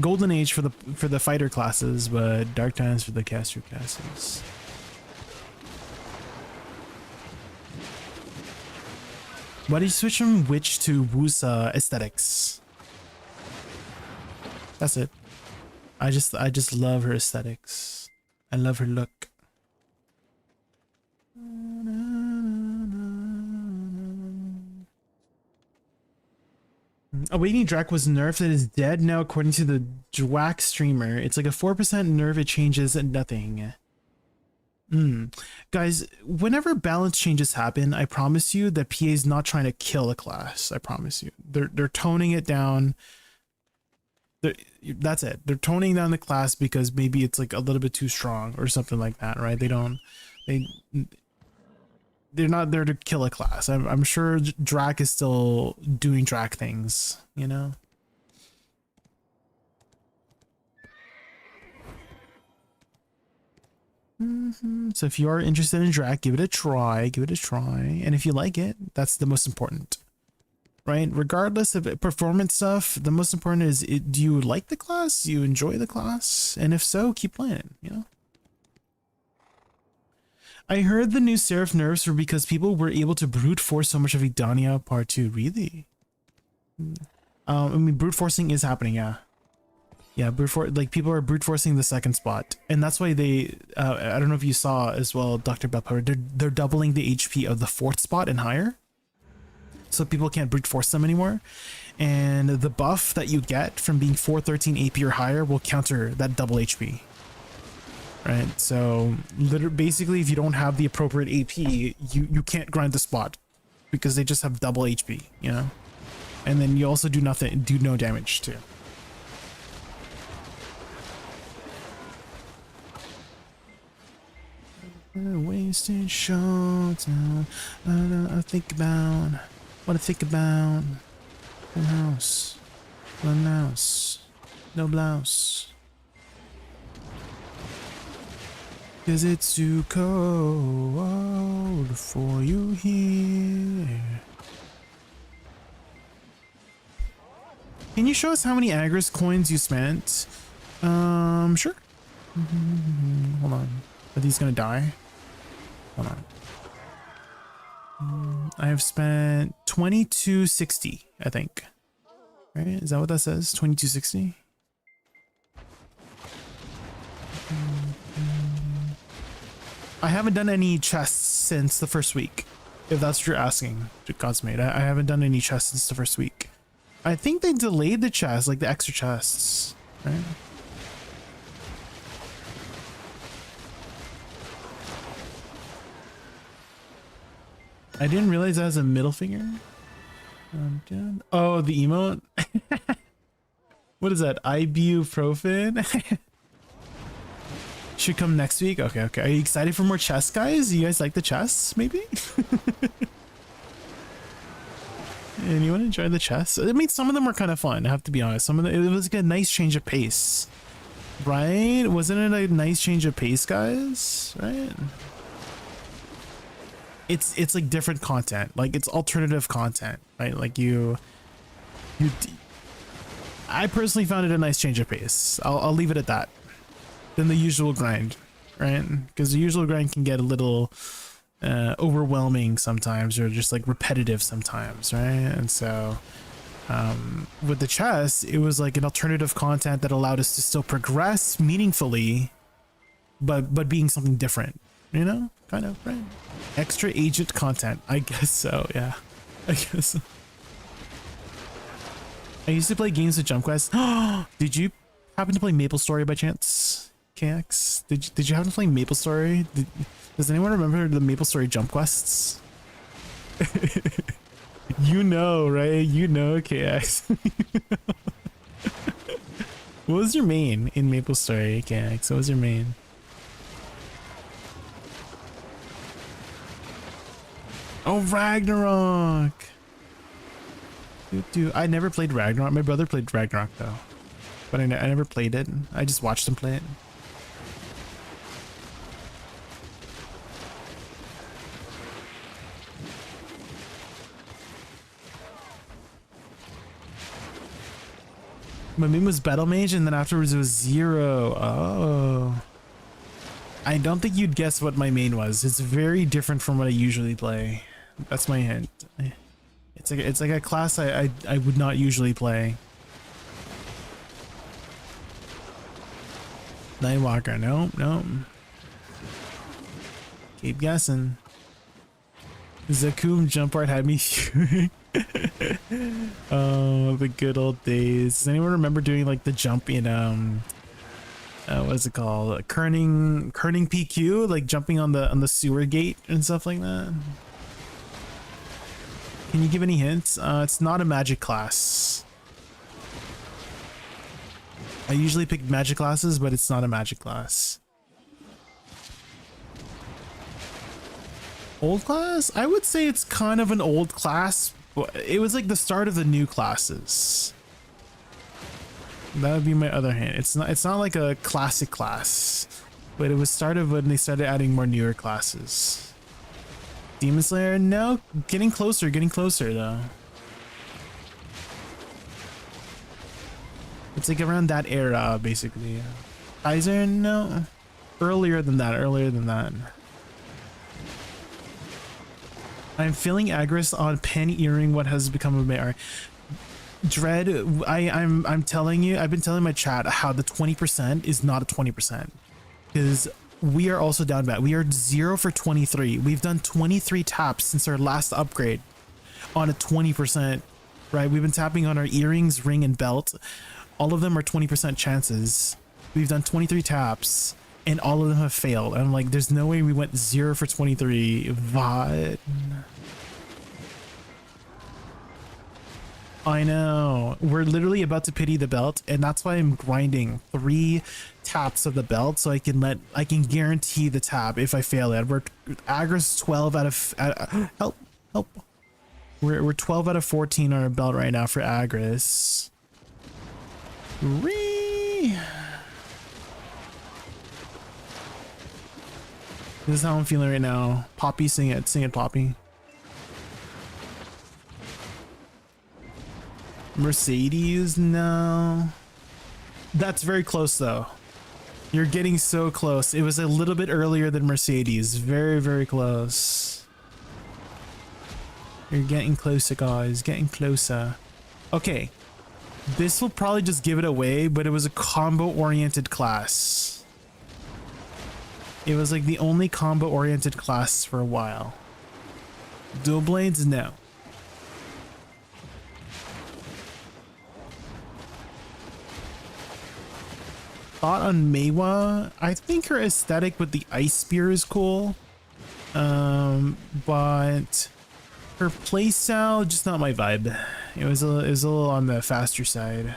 Golden age for the fighter classes, but dark times for the caster classes. Why did you switch from witch to Woosa aesthetics? That's it. I just love her aesthetics. I love her look. Awakening Drac was nerfed and is dead now according to the Dwack streamer. It's like a 4% nerf, it changes and nothing. Guys, whenever balance changes happen, I promise you that PA is not trying to kill a class. I promise you. They're toning it down. That's it. They're toning down the class because maybe it's like a little bit too strong or something like that, right? They're not there to kill a class. I'm sure Drac is still doing Drac things, you know? So if you are interested in Drac, give it a try. And if you like it, that's the most important, right? Regardless of performance stuff, the most important is, do you like the class? Do you enjoy the class? And if so, keep playing, you know? I heard the new Seraph nerfs were because people were able to brute force so much of Idania Part 2. Really? I mean, brute forcing is happening, yeah. Yeah, like people are brute forcing the second spot. And that's why they, I don't know if you saw as well, Dr. Bellpepper, they're doubling the HP of the fourth spot and higher. So people can't brute force them anymore. And the buff that you get from being 413 AP or higher will counter that double HP. Right, so basically if you don't have the appropriate AP, you can't grind the spot because they just have double HP, you know? And then you also do no damage too. Wasted shots now. I think about what I think about. One house, no blouse. 'Cause it's too cold for you here. Can you show us how many Agris coins you spent? Sure. Hold on. Are these gonna die? Hold on. I have spent 2260, I think. Right? Is that what that says? 2260? I haven't done any chests since the first week, if that's what you're asking, Godsmate. I haven't done any chests since the first week. I think they delayed the chests, like the extra chests, right? I didn't realize that was a middle finger. Oh, the emote? What is that? Ibuprofen? Should come next week? Okay. Are you excited for more chests, guys? You guys like the chests, maybe? Anyone enjoy the chests? I mean, some of them were kind of fun, I have to be honest. Some of them, it was like a nice change of pace. Right? Wasn't it a nice change of pace, guys? Right? It's like different content. Like, it's alternative content, right? Like I personally found it a nice change of pace. I'll leave it at that. Than the usual grind, right? Because the usual grind can get a little overwhelming sometimes, or just like repetitive sometimes, right? And so with the chess, it was like an alternative content that allowed us to still progress meaningfully but being something different, you know, kind of, right? Extra agent content, I guess so. Yeah, I guess so. I used to play games with jump quests. Did you happen to play Maple Story by chance, KX? Did you happen to play Maple Story? Does anyone remember the Maple Story jump quests? You know, right? You know, KX. What was your main in Maple Story, KX? What was your main? Oh, Ragnarok! I never played Ragnarok. My brother played Ragnarok though, but I never played it. I just watched him play it. My main was Battle Mage, and then afterwards it was Zero. Oh. I don't think you'd guess what my main was. It's very different from what I usually play. That's my hint. It's like a class I would not usually play. Nightwalker, nope. Keep guessing. Zakum jump art had me oh, the good old days. Does anyone remember doing like the jump in what is it called? Kerning PQ, like jumping on the sewer gate and stuff like that? Can you give any hints? It's not a magic class. I usually pick magic classes, but it's not a magic class. Old class? I would say it's kind of an old class. It was like the start of the new classes. That would be my other hint. It's not like a classic class, but it was started when they started adding more newer classes. Demon Slayer? No, getting closer though. It's like around that era, basically. Kaiser? No. Earlier than that. I'm feeling aggress on pen earring. What has become of my art? Dread, I'm telling you, I've been telling my chat how the 20% is not a 20%, because we are also down bad. We are 0 for 23. We've done 23 taps since our last upgrade on a 20%, right? We've been tapping on our earrings, ring, and belt. All of them are 20% chances. We've done 23 taps and all of them have failed. I'm like, there's no way we went 0 for 23. What? I know. We're literally about to pity the belt, and that's why I'm grinding 3 taps of the belt so I can guarantee the tap if I fail it. We're aggress 12 out of help. We're 12 out of 14 on our belt right now for aggress. This is how I'm feeling right now. Poppy, sing it, Poppy. Mercedes, no. That's very close though. You're getting so close. It was a little bit earlier than Mercedes. Very, very close. You're getting closer, guys. Getting closer. Okay. This will probably just give it away, but it was a combo-oriented class. It was like the only combo-oriented class for a while. Dual blades, no. Thought on Meiwa, I think her aesthetic with the ice spear is cool, but her playstyle just not my vibe. It was a little on the faster side.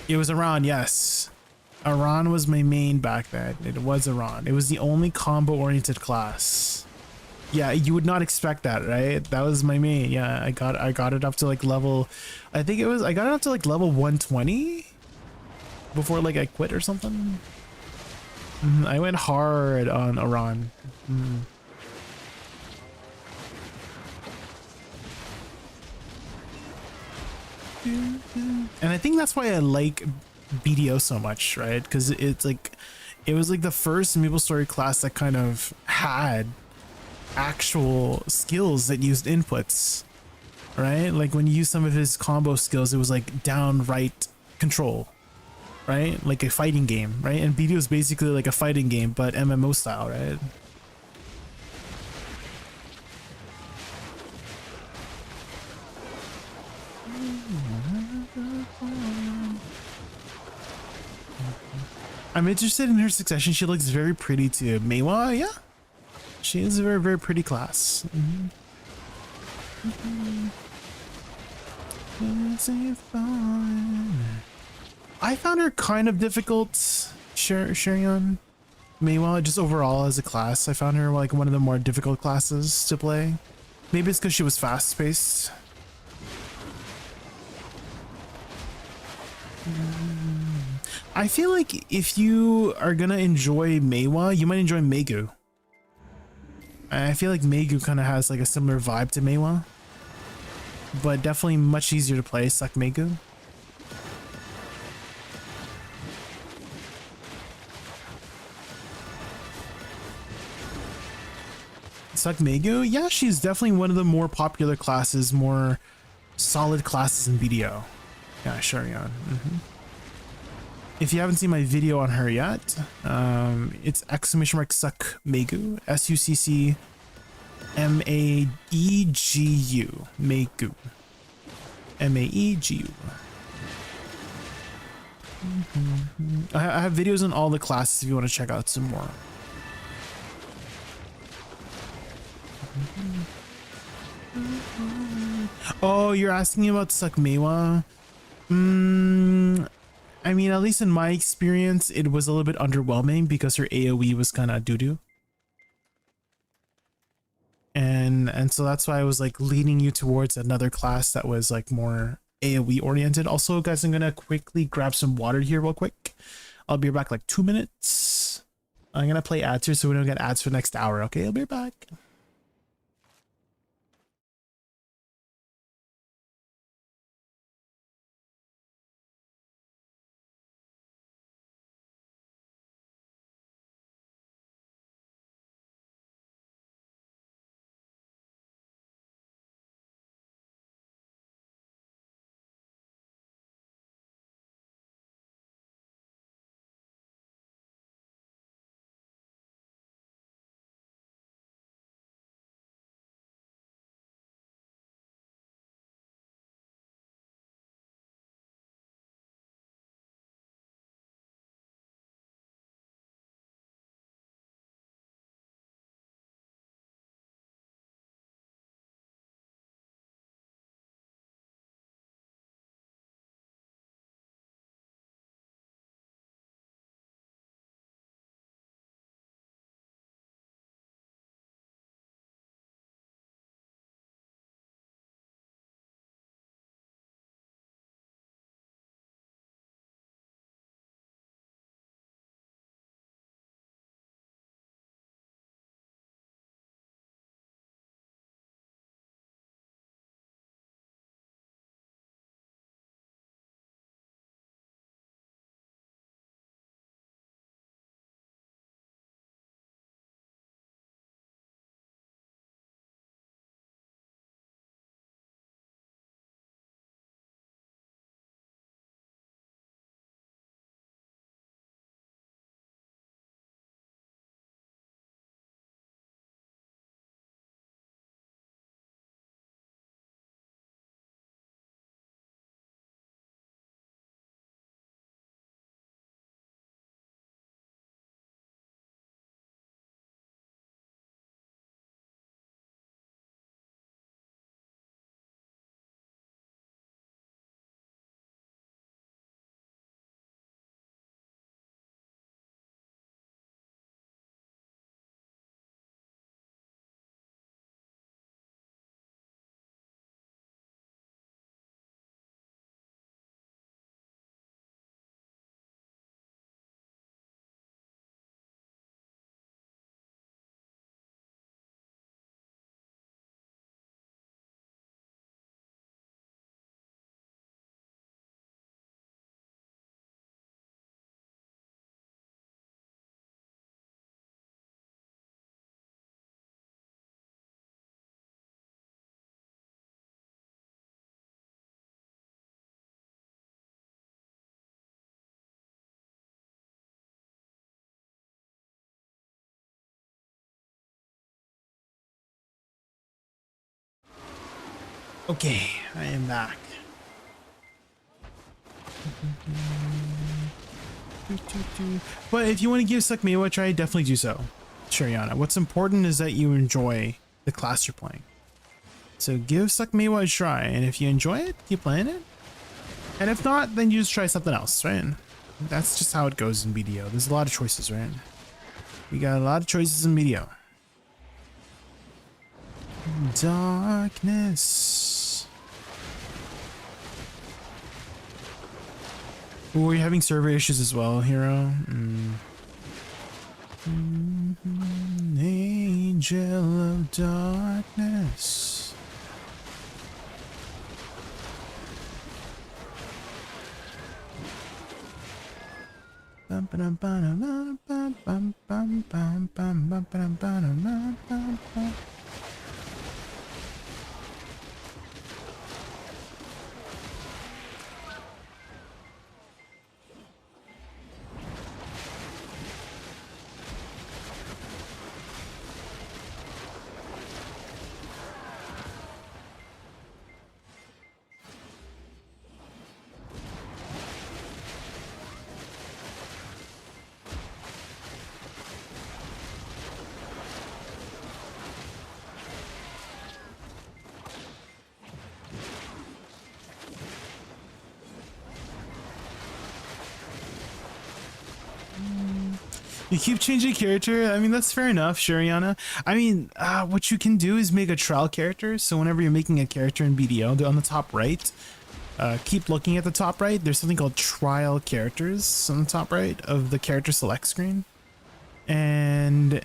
It was Iran, yes. Iran was my main back then. It was Iran. It was the only combo-oriented class. Yeah, you would not expect that, right? That was my main. Yeah, I got it up to like level. I got it up to like level 120 before like I quit or something. I went hard on Iran. And I think that's why I like BDO so much, right? Because it was like the first Maple Story class that kind of had actual skills that used inputs, right? Like when you use some of his combo skills, it was like downright control, right? Like a fighting game, right? And BDO is basically like a fighting game, but MMO style, right? I'm interested in her succession. She looks very pretty too. Meiwa, yeah. She is a very, very pretty class. I found her kind of difficult, Sharion. Meiwa, just overall as a class, I found her like one of the more difficult classes to play. Maybe it's because she was fast-paced. I feel like if you are gonna enjoy Meiwa, you might enjoy Meigu. I feel like Meigu kind of has like a similar vibe to Meiwa, but definitely much easier to play. Suck Meigu. Suck Meigu? Yeah, she's definitely one of the more popular classes, more solid classes in BDO. Yeah, Sharion. If you haven't seen my video on her yet, it's !suck Meigu, SUCC MAEGU, Meigu, MAEGU. I have videos on all the classes if you want to check out some more. Oh, you're asking about Suck Meiwa? I mean, at least in my experience, it was a little bit underwhelming because her AoE was kind of doo-doo. And so that's why I was like leading you towards another class that was like more AoE oriented. Also, guys, I'm gonna quickly grab some water here real quick. I'll be back like 2 minutes. I'm gonna play ads here so we don't get ads for the next hour. Okay, I'll be back. Okay, I am back. But if you want to give Suck Mewa a try, definitely do so, Shariana. What's important is that you enjoy the class you're playing. So give Suck Mewa a try, and if you enjoy it, keep playing it. And if not, then you just try something else, right? That's just how it goes in BDO. There's a lot of choices, right? We got a lot of choices in BDO. Darkness. Ooh, we're having server issues as well, Hero. Angel of Darkness. You keep changing character. I mean, that's fair enough, Shariana. I mean, what you can do is make a trial character. So whenever you're making a character in BDO, on the top right, keep looking at the top right. There's something called trial characters on the top right of the character select screen. And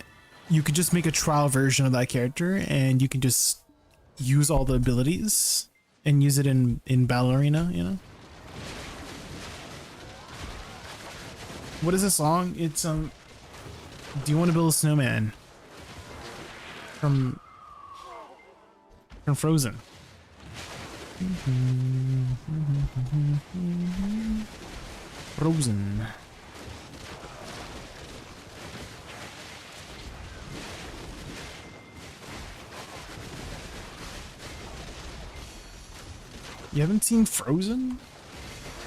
you could just make a trial version of that character, and you can just use all the abilities and use it in Battle Arena, you know? What is this song? It's Do You Want to Build a Snowman? From Frozen. Frozen. You haven't seen Frozen?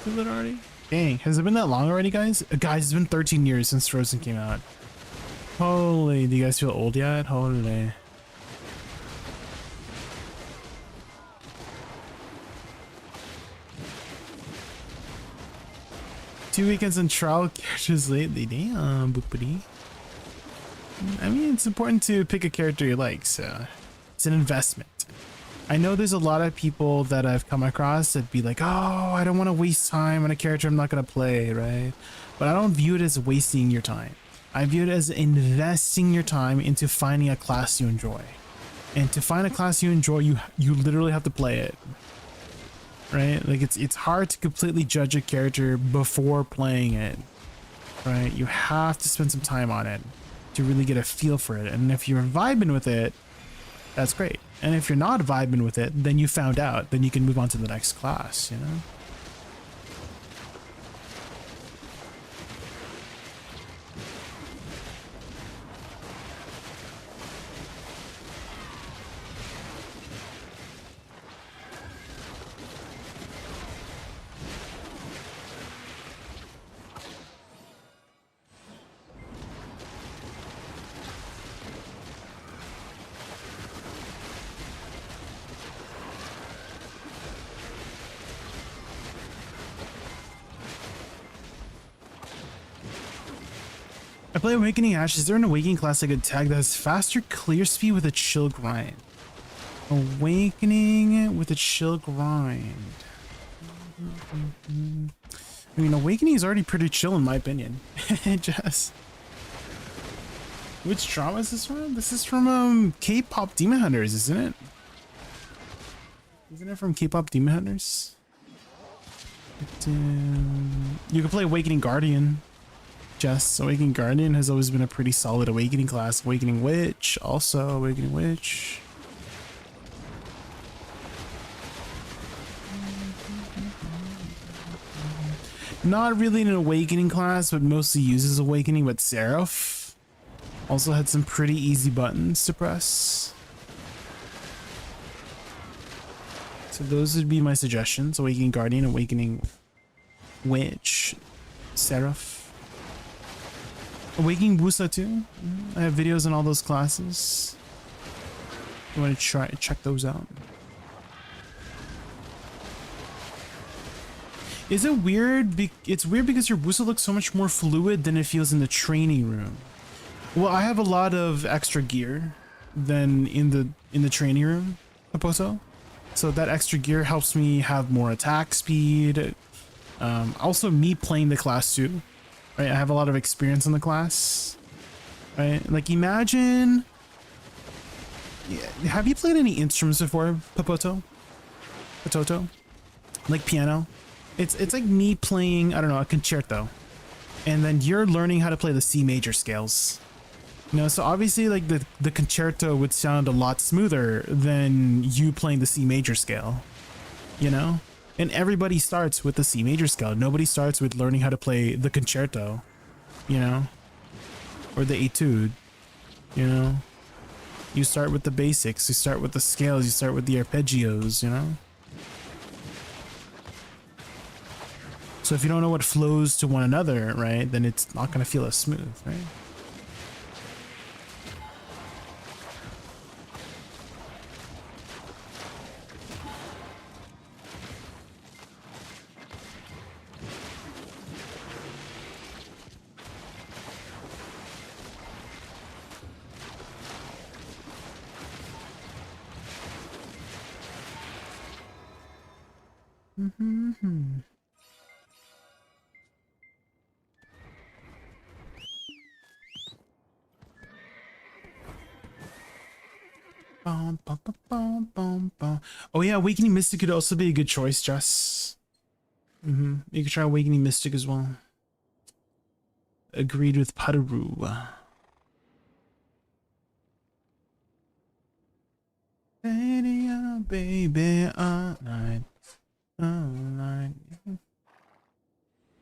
Is it already? Dang, has it been that long already, guys? Guys, it's been 13 years since Frozen came out. Holy, do you guys feel old yet? Holy. 2 weekends in trial characters lately. Damn, boopity. I mean, it's important to pick a character you like, so it's an investment. I know there's a lot of people that I've come across that be like, oh, I don't want to waste time on a character I'm not going to play, right? But I don't view it as wasting your time. I view it as investing your time into finding a class you enjoy. And to find a class you enjoy, you literally have to play it. Right? Like it's hard to completely judge a character before playing it. Right? You have to spend some time on it to really get a feel for it. And if you're vibing with it, that's great. And if you're not vibing with it, then you found out. Then you can move on to the next class, you know? I play Awakening Ash. Is there an Awakening class I could tag that has faster clear speed with a chill grind? Awakening with a chill grind. I mean, Awakening is already pretty chill in my opinion. Just... Which drama is this from? This is from K-pop Demon Hunters, isn't it? Isn't it from K-pop Demon Hunters? You can play Awakening Guardian. Just Awakening Guardian has always been a pretty solid Awakening class. Awakening Witch, also Awakening Witch. Not really an Awakening class, but mostly uses Awakening, but Seraph also had some pretty easy buttons to press. So those would be my suggestions: Awakening Guardian, Awakening Witch, Seraph, Awakening Woosa too. I have videos on all those classes. You want to check those out. Is it weird? It's weird because your Woosa looks so much more fluid than it feels in the training room. Well, I have a lot of extra gear than in the training room, Aposo. So that extra gear helps me have more attack speed. Also, me playing the class too, right? I have a lot of experience in the class, right? Like, imagine. Have you played any instruments before, Popoto? Like piano? It's like me playing, I don't know, a concerto, and then you're learning how to play the C major scales. You know, so obviously, like the concerto would sound a lot smoother than you playing the C major scale. You know, and everybody starts with the C major scale. Nobody starts with learning how to play the concerto. You know, or the etude. You know, you start with the basics. You start with the scales. You start with the arpeggios. You know. So if you don't know what flows to one another, right, then it's not going to feel as smooth, right? Oh yeah, Awakening Mystic could also be a good choice, Jess. You could try Awakening Mystic as well. Agreed with Padaru. Radio, baby, all night.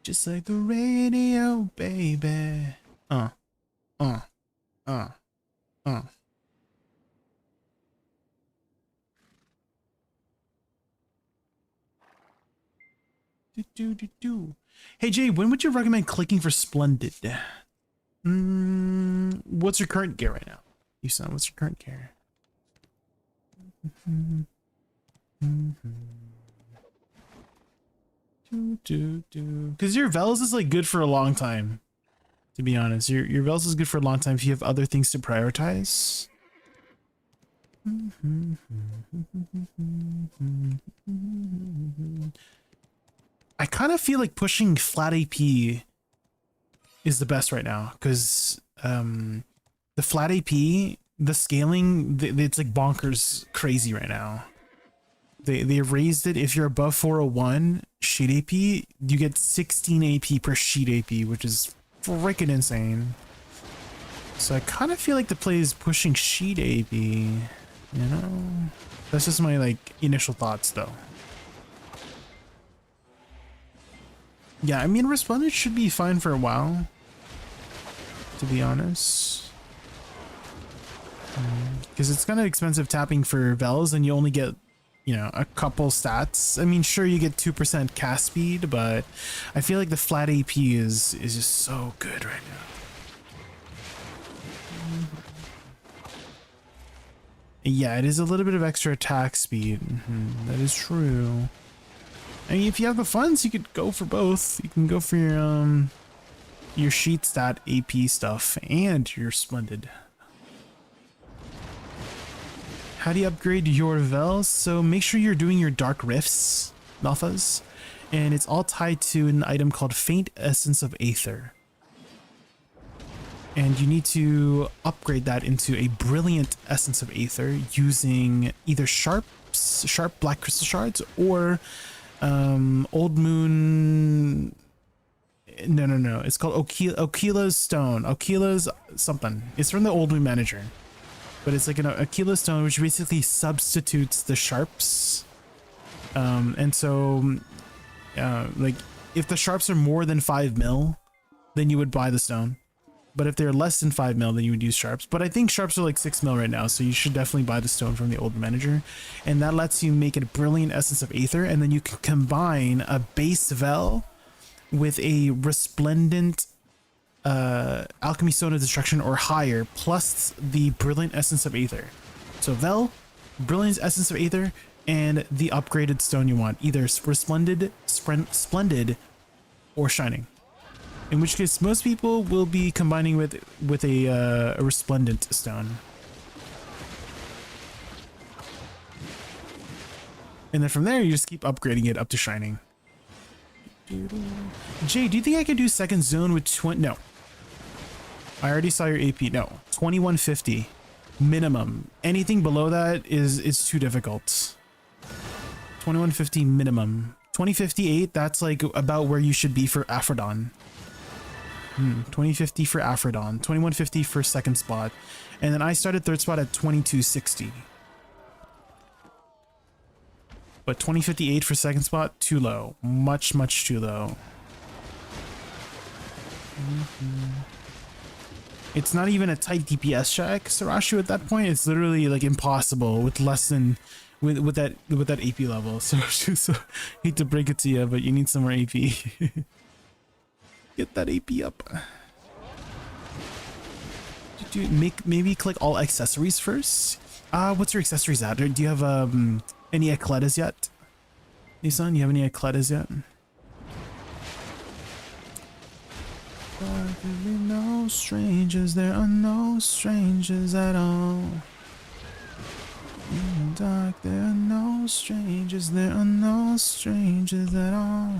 Just like the radio, baby. Hey Jay, when would you recommend clicking for Splendid? What's your current gear right now? You son, what's your current gear? Because your Vels is like good for a long time. To be honest, your Vels is good for a long time if you have other things to prioritize. I kind of feel like pushing flat AP is the best right now because the flat AP, the scaling, it's like bonkers crazy right now. They raised it. If you're above 401 sheet AP, you get 16 AP per sheet AP, which is freaking insane. So I kind of feel like the play is pushing sheet AP, you know? That's just my like initial thoughts though. Yeah, I mean, Resplendent should be fine for a while, to be honest. Because it's kind of expensive tapping for Vels, and you only get, you know, a couple stats. I mean, sure, you get 2% cast speed, but I feel like the flat AP is just so good right now. Yeah, it is a little bit of extra attack speed. That is true. I mean, if you have the funds, you could go for both. You can go for your sheet stat AP stuff and your Splendid. How do you upgrade your Vels? So make sure you're doing your Dark Rifts, Nalthas, and it's all tied to an item called Faint Essence of Aether. And you need to upgrade that into a Brilliant Essence of Aether using either sharp black crystal shards or Old Moon. No. It's called Okila's Stone. Okila's something. It's from the Old Moon Manager. But it's like an Aquila Stone, which basically substitutes the sharps. And so, like, if the sharps are more than 5 mil, then you would buy the stone. But if they're less than 5 mil, then you would use sharps. But I think sharps are like 6 mil right now, so you should definitely buy the stone from the old manager. And that lets you make a brilliant essence of aether, and then you can combine a base vel with a resplendent alchemy stone of destruction or higher, plus the brilliant essence of aether. So vel, brilliant essence of aether, and the upgraded stone you want, either resplendent, splendid, or shining. In which case, most people will be combining with a resplendent stone. And then from there, you just keep upgrading it up to shining. Jay, do you think I could do second zone with 20? No. I already saw your AP. No. 2150 minimum. Anything below that is too difficult. 2150 minimum. 2058, that's like about where you should be for Aphrodon. 2050 for Aphrodon. 2150 for second spot. And then I started third spot at 2260. But 2058 for second spot, too low. Much, much too low. It's not even a tight DPS check, Sarashu, at that point. It's literally like impossible with less than with that AP level. So hate to break it to you, but you need some more AP. Get that AP up. Maybe click all accessories first. What's your accessories at? Or do you have any ecletas yet? Nissan, you have any ecletas yet? There be no strangers, there are no strangers at all. In the dark, there are no strangers, there are no strangers at all.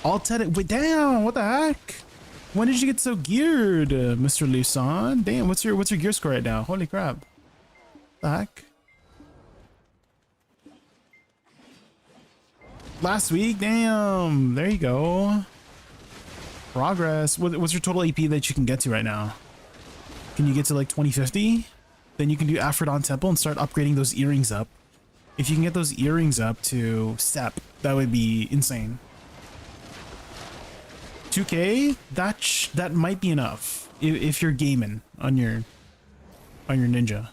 Alt-edit, wait, damn, what the heck? When did you get so geared, Mr. Lusan? Damn, what's your gear score right now? Holy crap. What the heck? Last week, damn, there you go. Progress. What's your total AP that you can get to right now? Can you get to like 2050? Then you can do Aphrodon Temple and start upgrading those earrings up. If you can get those earrings up to step, that would be insane. 2K, that might be enough if you're gaming on your ninja.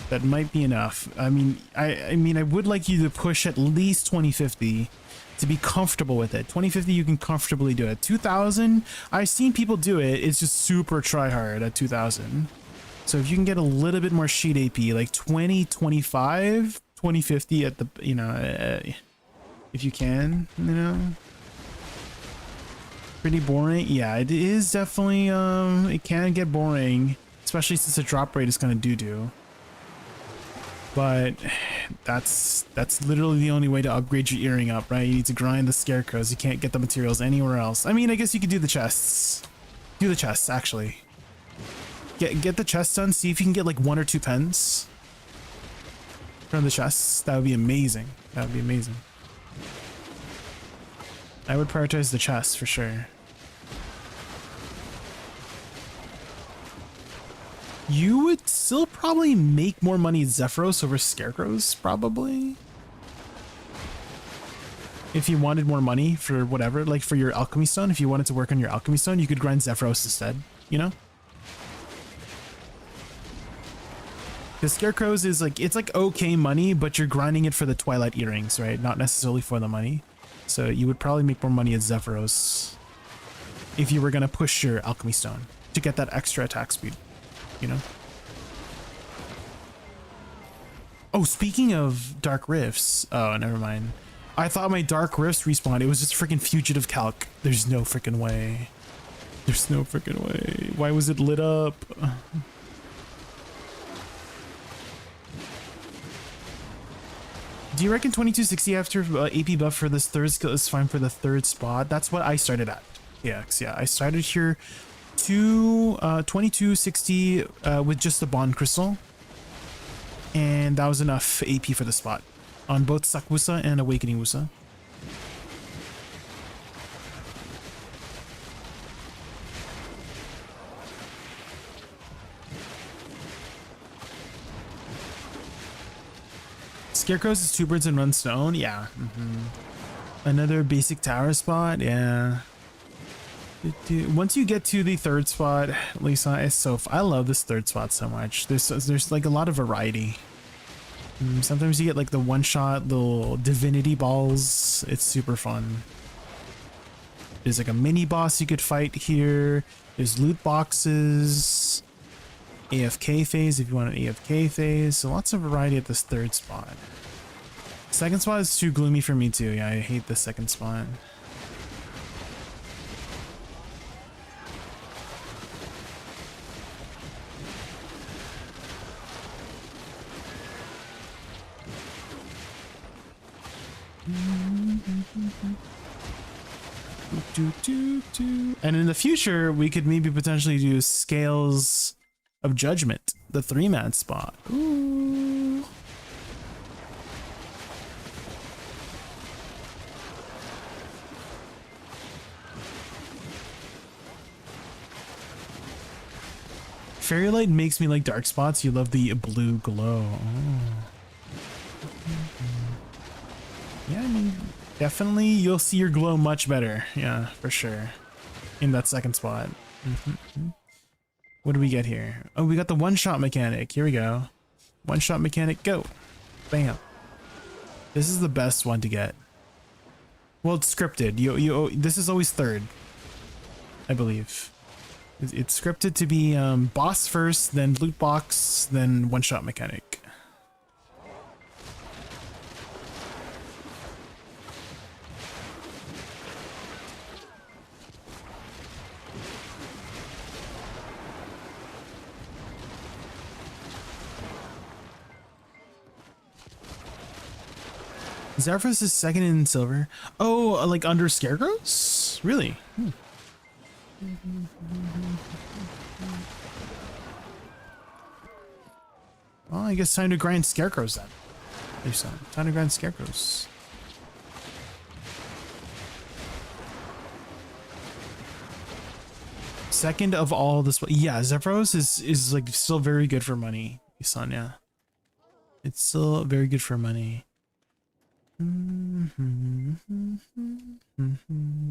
That might be enough. I mean, I would like you to push at least 2050 to be comfortable with it. 2050, you can comfortably do it. 2000, I've seen people do it. It's just super try hard at 2000. So if you can get a little bit more sheet AP, like 2025, 2050 at the, if you can, pretty boring. Yeah, it is definitely, it can get boring, especially since the drop rate is kind of doo-doo. But that's literally the only way to upgrade your earring up, right? You need to grind the scarecrows. You can't get the materials anywhere else. I mean, I guess you could do the chests. Do the chests, actually. Get the chests done. See if you can get like 1 or 2 pens from the chests. That would be amazing. That would be amazing. I would prioritize the chests for sure. You would still probably make more money at Zephyros over Scarecrows, probably. If you wanted more money for whatever, like for your Alchemy Stone, if you wanted to work on your Alchemy Stone, you could grind Zephyros instead, you know? Because Scarecrows is like, it's like okay money, but you're grinding it for the Twilight Earrings, right? Not necessarily for the money. So you would probably make more money at Zephyros if you were going to push your Alchemy Stone to get that extra attack speed. You know? Oh, speaking of Dark Rifts. Oh, never mind. I thought my Dark Rifts respawned. It was just freaking Fugitive Calc. There's no freaking way. There's no freaking way. Why was it lit up? Do you reckon 2260 after AP buff for this third skill is fine for the third spot? That's what I started at. Yeah, I started here 2260 with just the Bond Crystal, and that was enough AP for the spot on both Suck Woosa and Awakening Woosa. Scarecrows is 2 birds and 1 stone. Yeah. Another basic tower spot. Yeah. Once you get to the third spot, Lisa, it's so I love this third spot so much. There's like a lot of variety. Sometimes you get like the one-shot little divinity balls. It's super fun. There's like a mini boss you could fight here. There's loot boxes. AFK phase if you want an AFK phase. So lots of variety at this third spot. Second spot is too gloomy for me too. Yeah, I hate the second spot. And in the future, we could maybe potentially do Scales of Judgment, the 3-man spot. Ooh. Fairylight makes me like dark spots. You love the blue glow. Oh. Yeah, I mean, definitely you'll see your glow much better. Yeah, for sure. In that second spot. What do we get here? Oh, we got the one-shot mechanic. Here we go. One-shot mechanic, go. Bam. This is the best one to get. Well, it's scripted. This is always third, I believe. It's scripted to be boss first, then loot box, then one-shot mechanic. Zephyros is second in silver. Oh, like under scarecrows? Really? Well, I guess time to grind scarecrows then. There's some time to grind scarecrows. Second of all this, yeah, Zephyros is like still very good for money, son. Yeah, it's still very good for money.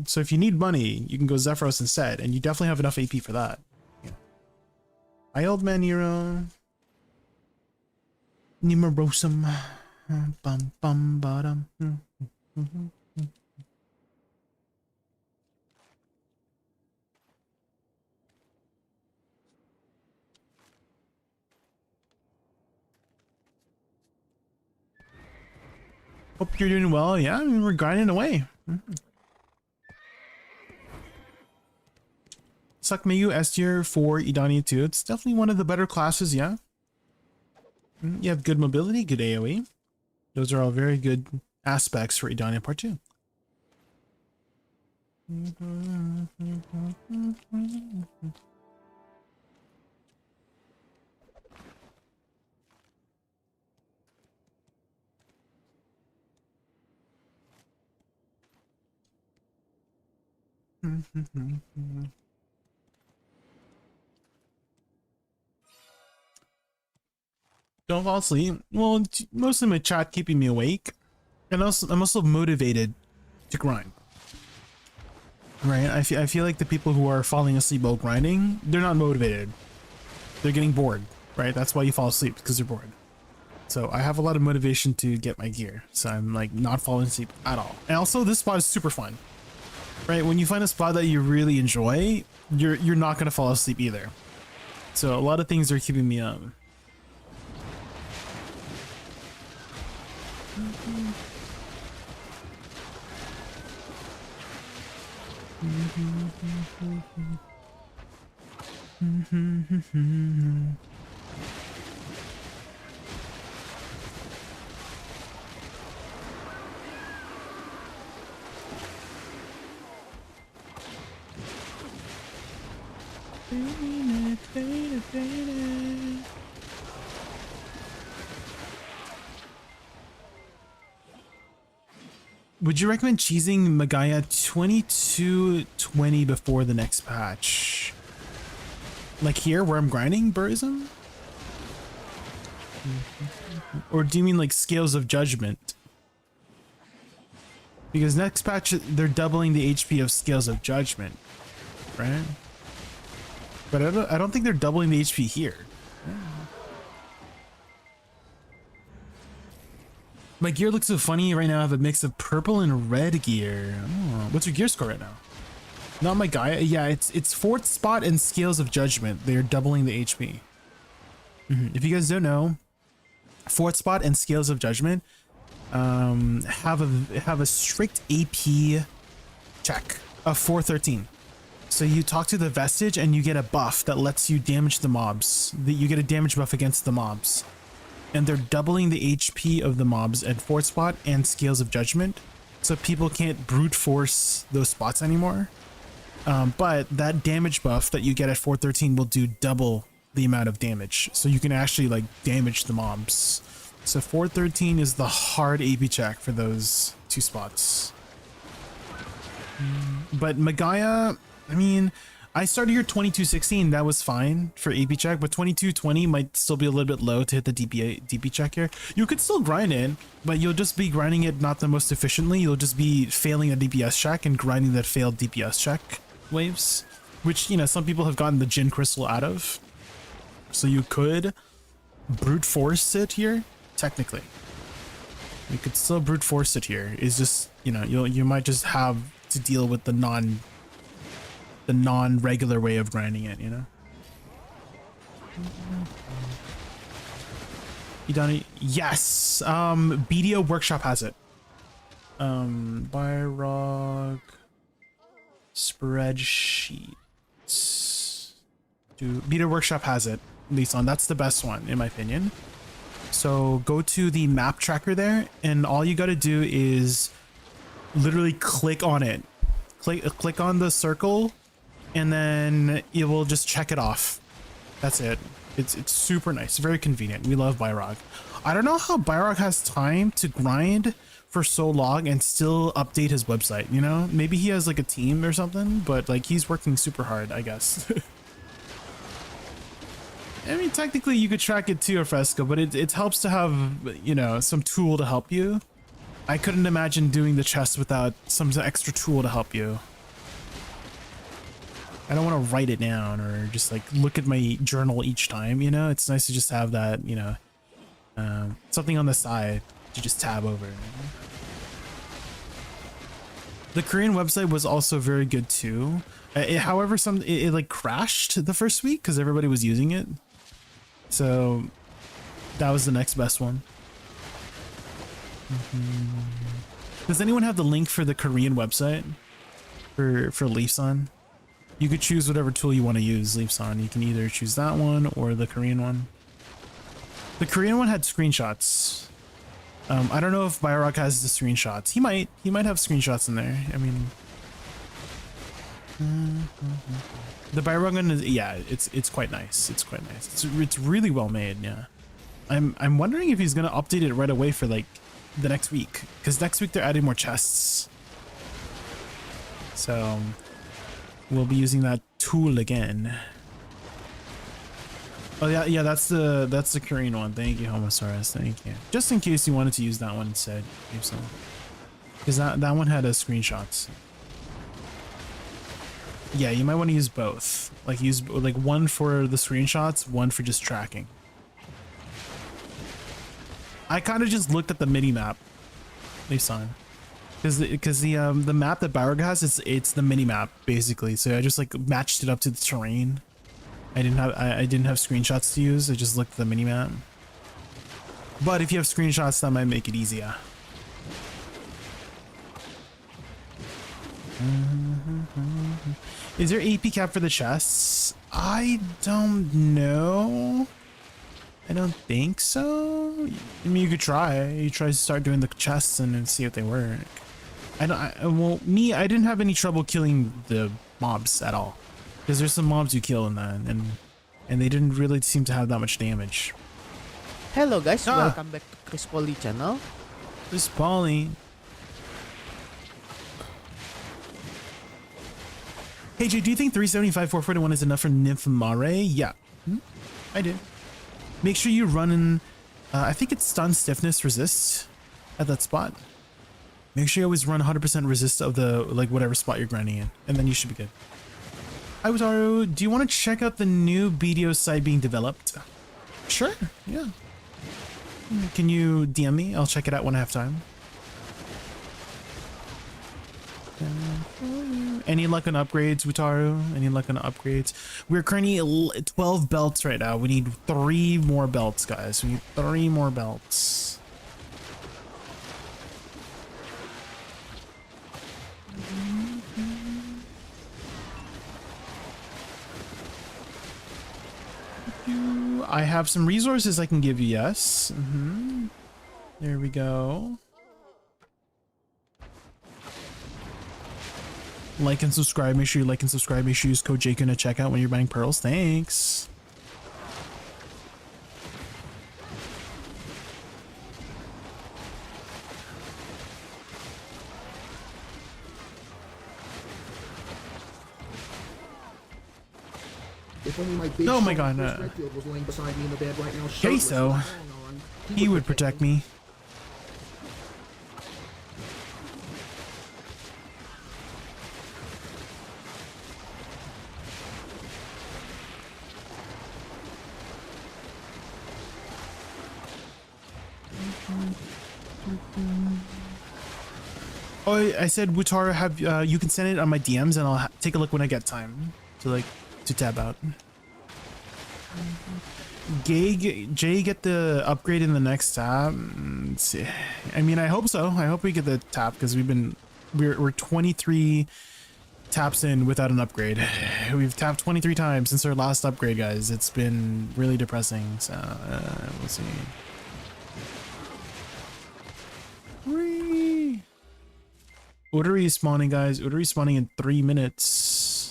So if you need money, you can go Zephyros instead, and you definitely have enough AP for that. Yeah. Hi, old man Nero. Nimorosum. Bum bum bottom. Hope you're doing well. Yeah, I mean, we're grinding away. Sakmeyu S tier for Idania 2. It's definitely one of the better classes, yeah. You have good mobility, good AoE. Those are all very good aspects for Idania Part 2. Don't fall asleep. Well, mostly my chat keeping me awake, and also I'm also motivated to grind. Right? I feel like the people who are falling asleep while grinding, they're not motivated. They're getting bored, right? That's why you fall asleep, because you're bored. So I have a lot of motivation to get my gear, so I'm like not falling asleep at all. And also, this spot is super fun. Right, when you find a spot that you really enjoy, you're not gonna fall asleep either. So a lot of things are keeping me up. Would you recommend cheesing Magaya 2220 before the next patch? Like here where I'm grinding Burism? Or do you mean like Scales of Judgment? Because next patch they're doubling the HP of Scales of Judgment. right? But I don't think they're doubling the HP here. My gear looks so funny right now. I have a mix of purple and red gear. Oh, what's your gear score right now? Not my guy. Yeah, it's fourth spot and Scales of Judgment. They're doubling the HP. If you guys don't know, fourth spot and Scales of Judgment have a strict AP check of 413. So you talk to the vestige and you get a buff that lets you damage the mobs. You get a damage buff against the mobs. And they're doubling the HP of the mobs at fourth spot and Scales of Judgment. So people can't brute force those spots anymore. But that damage buff that you get at 413 will do double the amount of damage. So you can actually like damage the mobs. So 413 is the hard AP check for those two spots. But Magaya, I mean, I started here 2216, that was fine for AP check, but 2220 might still be a little bit low to hit the DP check here. You could still grind it, but you'll just be grinding it not the most efficiently. You'll just be failing a DPS check and grinding that failed DPS check waves, which, you know, some people have gotten the Jin Crystal out of. So you could brute force it here, technically. You could still brute force it here. It's just, you know, you might just have to deal with the non-regular way of grinding it, you know? You done it? Yes! BDO Workshop has it. Byrog spreadsheets. BDO Workshop has it, Lisan. That's the best one, in my opinion. So go to the map tracker there, and all you gotta do is literally click on it. Click on the circle, and then it will just check it off. That's it. It's super nice, very convenient. We love Byrog. I don't know how Byrog has time to grind for so long and still update his website, you know? Maybe he has like a team or something, but like he's working super hard, I guess. I mean, technically you could track it too, Fresco, but it helps to have, you know, some tool to help you. I couldn't imagine doing the chest without some extra tool to help you. I don't want to write it down or just like look at my journal each time, you know? It's nice to just have that, you know, something on the side to just tab over. The Korean website was also very good too. However, it like crashed the first week because everybody was using it. So that was the next best one. Does anyone have the link for the Korean website for Leafson? You could choose whatever tool you want to use, Leafson. You can either choose that one or the Korean one. The Korean one had screenshots. I don't know if Byrog has the screenshots. He might have screenshots in there. I mean, the Byrog one is, yeah, it's quite nice. It's quite nice. It's really well made. Yeah, I'm wondering if he's gonna update it right away for like the next week, because next week they're adding more chests. So we'll be using that tool again. Oh yeah, that's the Korean one. Thank you, Homosaurus. Thank you. Just in case you wanted to use that one instead, because that one had a screenshots. Yeah, you might want to use both. Like use like one for the screenshots, one for just tracking. I kind of just looked at the mini map, Lisan, because the map that Byrog has, it's the mini map basically. So I just like matched it up to the terrain. I didn't have screenshots to use. I just looked at the mini map. But if you have screenshots, that might make it easier. Is there AP cap for the chests? I don't know. I don't think so. I mean, you could try. You try to start doing the chests and then see if they work. I didn't have any trouble killing the mobs at all, because there's some mobs you kill in that, and they didn't really seem to have that much damage. Hello guys, welcome back to Chris Polly channel. Chris Polly. Hey Jay, do you think 375 441 is enough for Nymphomare? Yeah, I do. Make sure you run in, I think it's stun, stiffness, resist at that spot. Make sure you always run 100% resist of the, like, whatever spot you're grinding in, and then you should be good. Hi, Wataru. Do you want to check out the new BDO site being developed? Sure, yeah. Can you DM me? I'll check it out when I have time. Any luck on upgrades, Wataru? Any luck on upgrades? We're currently 12 belts right now. We need 3 more belts, guys. We need 3 more belts. I have some resources I can give you, yes. There we go. Like and subscribe. Make sure you like and subscribe. Make sure you use code Jaykun at checkout when you're buying pearls. Thanks. If only my big Oh my god, Redfield was laying beside me in the bed right now. Okay, so he would protect me. Oh, I said Wutara, have you can send it on my DMs and I'll take a look when I get time to tab out. Jay, get the upgrade in the next tab. I mean, I hope so. I hope we get the tap because we're 23 taps in without an upgrade. We've tapped 23 times since our last upgrade, guys. It's been really depressing. So we'll see. Whee! Udari is spawning, guys. Udari is spawning in 3 minutes.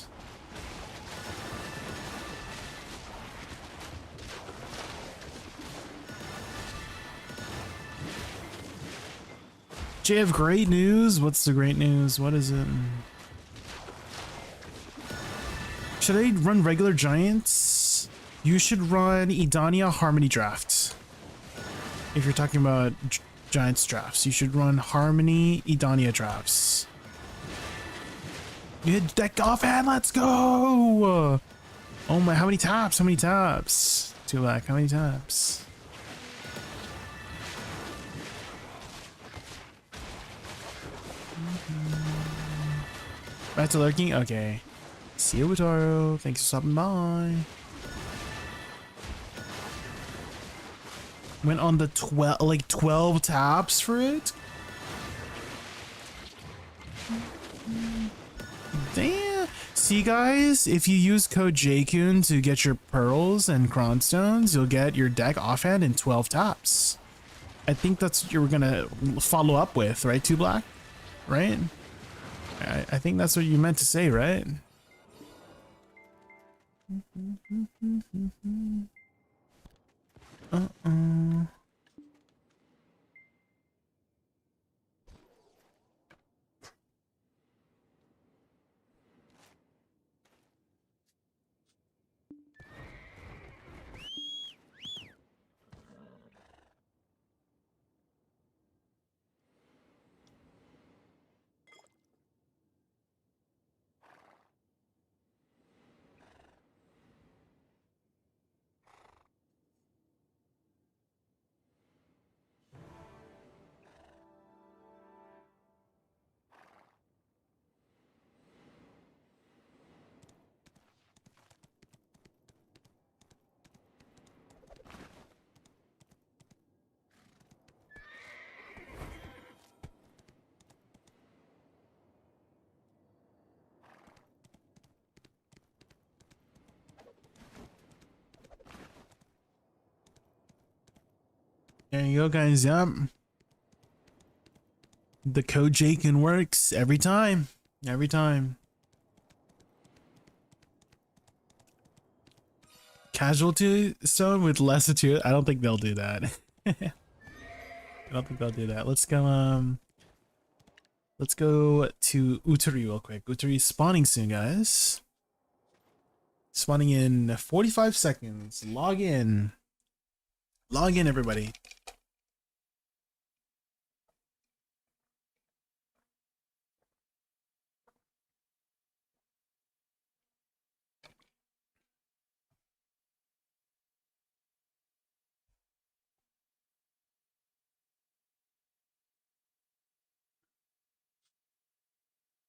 Jay, have great news. What's the great news? What is it? Should I run regular giants? You should run Idania Harmony Draft. If you're talking about Giants drafts, you should run Harmony Idania drafts. You hit deck offhand, let's go! Oh my, how many taps? How many taps? Tulak, how many taps? Back to lurking? Okay. See you, Wataru. Thanks for stopping by. Went on the 12 taps for it. Damn. See, guys, if you use code Jaykun to get your pearls and cronstones, you'll get your deck offhand in 12 taps. I think that's what you're gonna follow up with, right, 2Black? Right? I think that's what you meant to say, right? There you go, guys. Yep. The code Jaykun works every time. Every time. Casualty stone with less to it. I don't think they'll do that. I don't think they'll do that. Let's go to Utari real quick. Utari spawning soon, guys. Spawning in 45 seconds. Log in. Log in, everybody.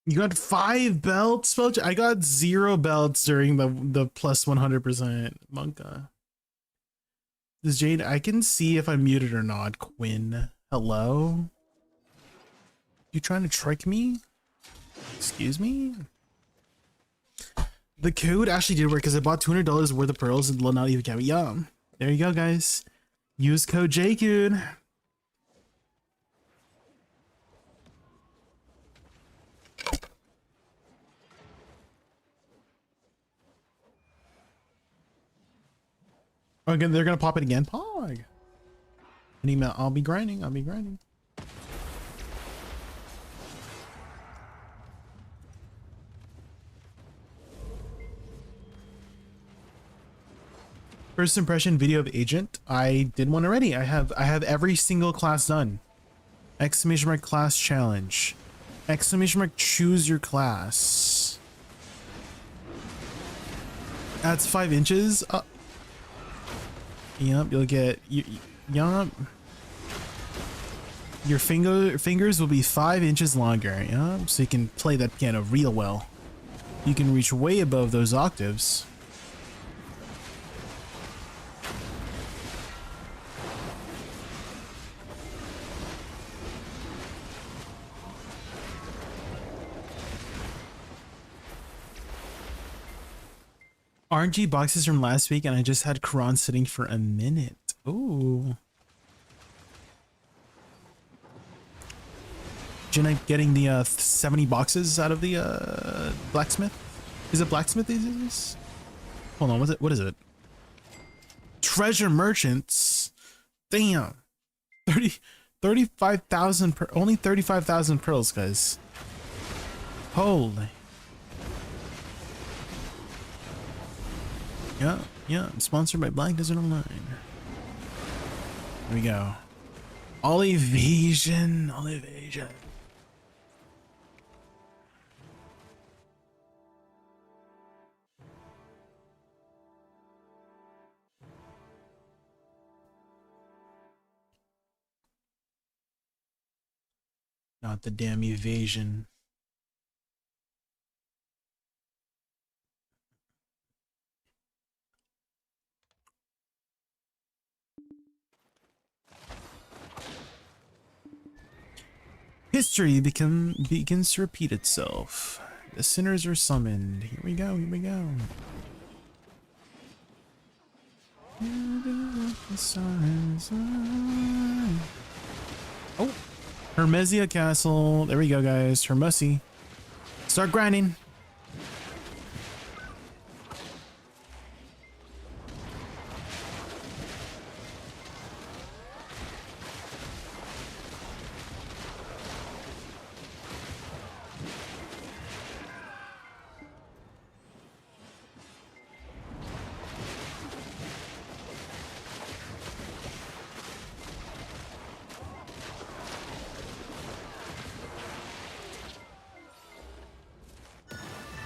You got 5 belts, Spellcheck? I got 0 belts during the plus 100% Monka. This Jade, I can see if I'm muted or not. Quinn, hello? You trying to trick me? Excuse me? The code actually did work because I bought $200 worth of pearls and not even get me. Yum. There you go, guys. Use code Jaykun. Okay, they're gonna pop it again. Pog. An email. I'll be grinding. I'll be grinding. First impression video of agent. I did one already. I have every single class done. Exclamation mark class challenge. Exclamation mark choose your class. That's 5 inches. Yup, you'll get yup. Your fingers will be 5 inches longer. Yup, so you can play that piano real well. You can reach way above those octaves. RNG boxes from last week, and I just had Quran sitting for a minute. Ooh. Jenna getting the 70 boxes out of the blacksmith. Is it blacksmith these days? Hold on, what is it? Treasure merchants. Damn. 35,000 per, only 35,000 pearls, guys. Holy. Yeah, I'm sponsored by Black Desert Online. Here we go. All evasion. Not the damn evasion. History begins to repeat itself. The sinners are summoned. Here we go. Oh, Hermesia Castle. There we go, guys. Hermesi. Start grinding.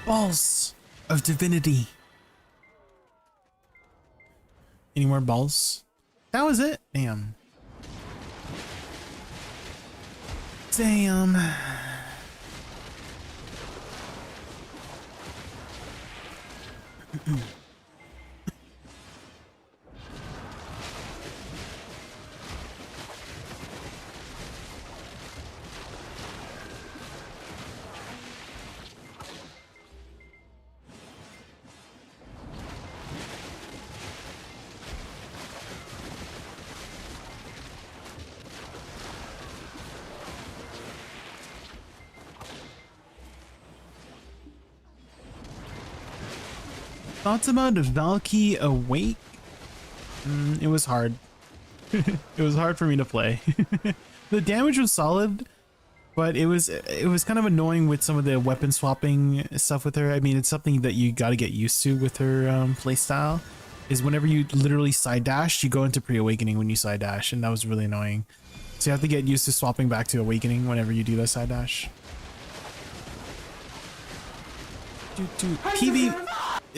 Balls of divinity. Any more balls? That was it? Damn. Thoughts about Valky Awake? It was hard. It was hard for me to play. The damage was solid, but it was kind of annoying with some of the weapon swapping stuff with her. I mean, it's something that you got to get used to with her playstyle. Is whenever you literally side dash, you go into pre-awakening when you side dash, and that was really annoying. So you have to get used to swapping back to awakening whenever you do that side dash.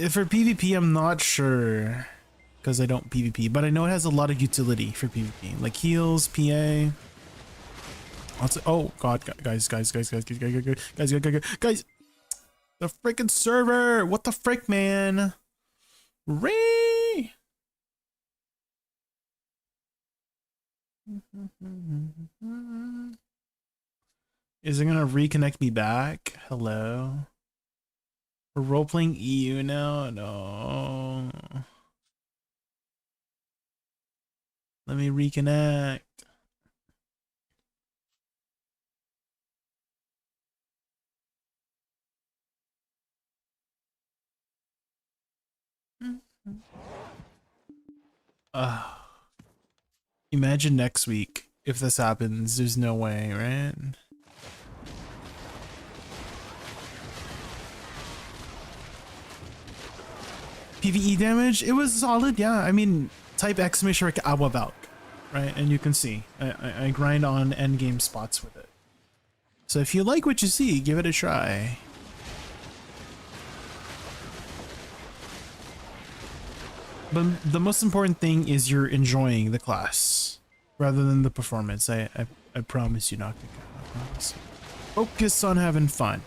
For PvP, I'm not sure because I don't PvP, but I know it has a lot of utility for PvP, like heals, PA. Oh god, guys, the freaking server. What the frick, man? Ray. Is it gonna reconnect me back? Hello. We're role-playing EU now? No. Let me reconnect. Imagine next week if this happens. There's no way, right? PvE damage, it was solid, yeah. I mean, type exclamation mark ADVgg, right? And you can see I grind on endgame spots with it. So if you like what you see, give it a try. But the most important thing is you're enjoying the class rather than the performance. I promise you, not to I promise. Focus on having fun.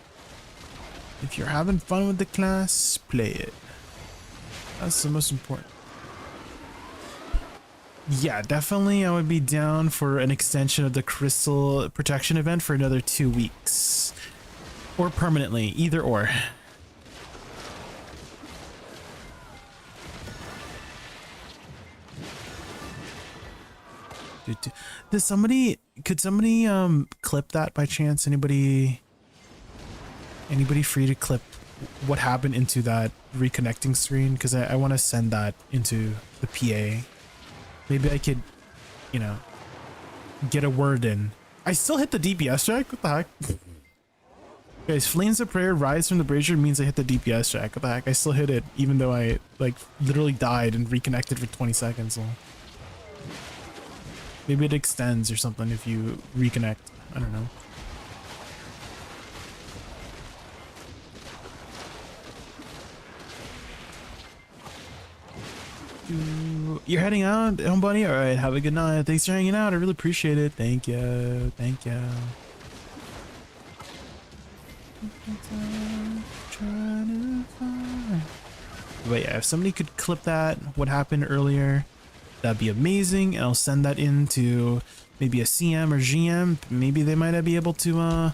If you're having fun with the class, play it. That's the most important. Yeah, definitely I would be down for an extension of the crystal protection event for another 2 weeks. Or permanently, either or. Could somebody clip that by chance? Anybody free to clip what happened into that reconnecting screen? Because I want to send that into the PA. Maybe I could, you know, get a word in. I still hit the DPS check? What the heck? Guys, Flames of Prayer rise from the brazier means I hit the DPS check. What the heck? I still hit it even though I like literally died and reconnected for 20 seconds. So. Maybe it extends or something if you reconnect. I don't know. You're heading out, buddy? Alright, have a good night. Thanks for hanging out. I really appreciate it. Thank you. Thank you. But yeah, if somebody could clip that, what happened earlier, that'd be amazing. And I'll send that into maybe a CM or GM. Maybe they might be able to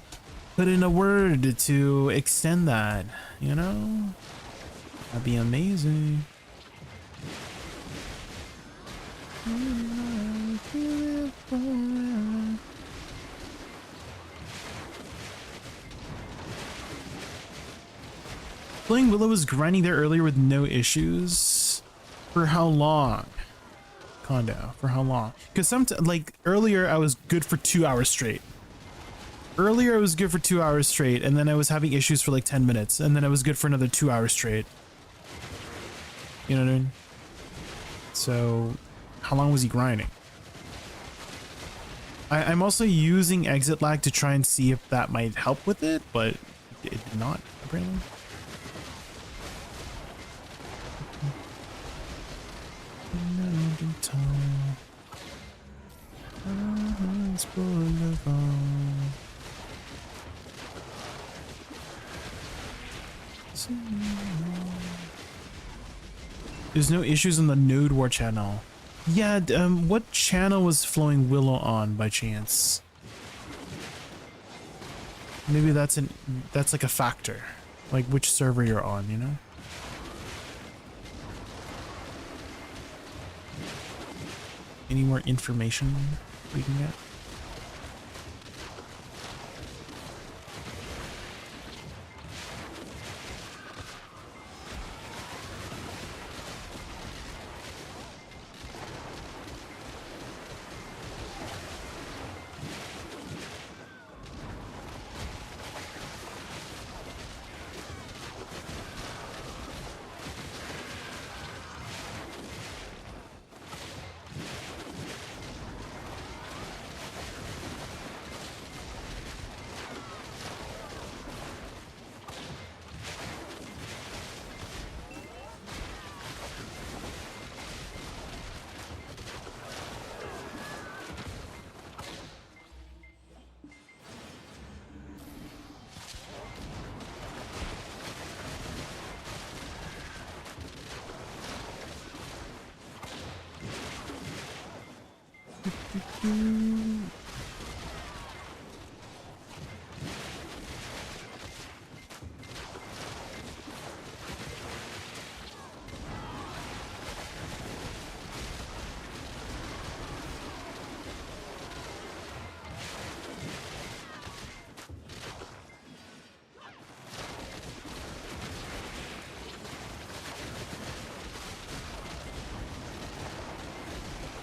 put in a word to extend that, you know? That'd be amazing. Playing Willow was grinding there earlier with no issues. For how long? Condo. For how long? Because like earlier I was good for 2 hours straight. Earlier I was good for 2 hours straight, and then I was having issues for like 10 minutes, and then I was good for another 2 hours straight. You know what I mean? So, how long was he grinding? I'm also using exit lag to try and see if that might help with it, but it did not, apparently. There's no issues on the Node War channel. Yeah, what channel was flowing Willow on by chance? Maybe that's like a factor, like which server you're on, you know? Any more information we can get?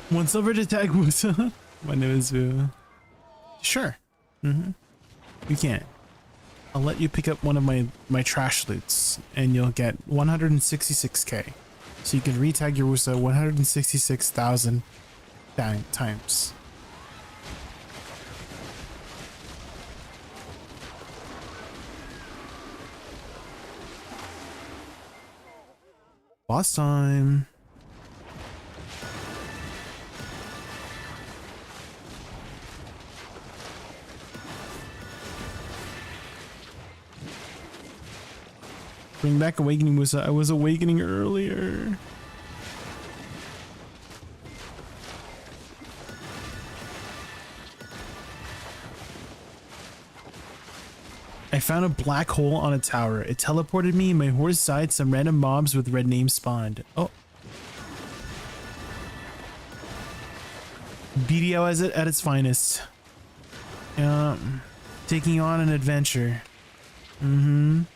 One silver to tag Woosa. My name is Sure. You can't. I'll let you pick up one of my trash loots and you'll get 166k. So you can retag your Woosa 166,000 times. Boss time. Bring back awakening, Woosa. I was awakening earlier. I found a black hole on a tower. It teleported me. My horse died. Some random mobs with red names spawned. Oh. BDO at its finest. Yeah. Taking on an adventure.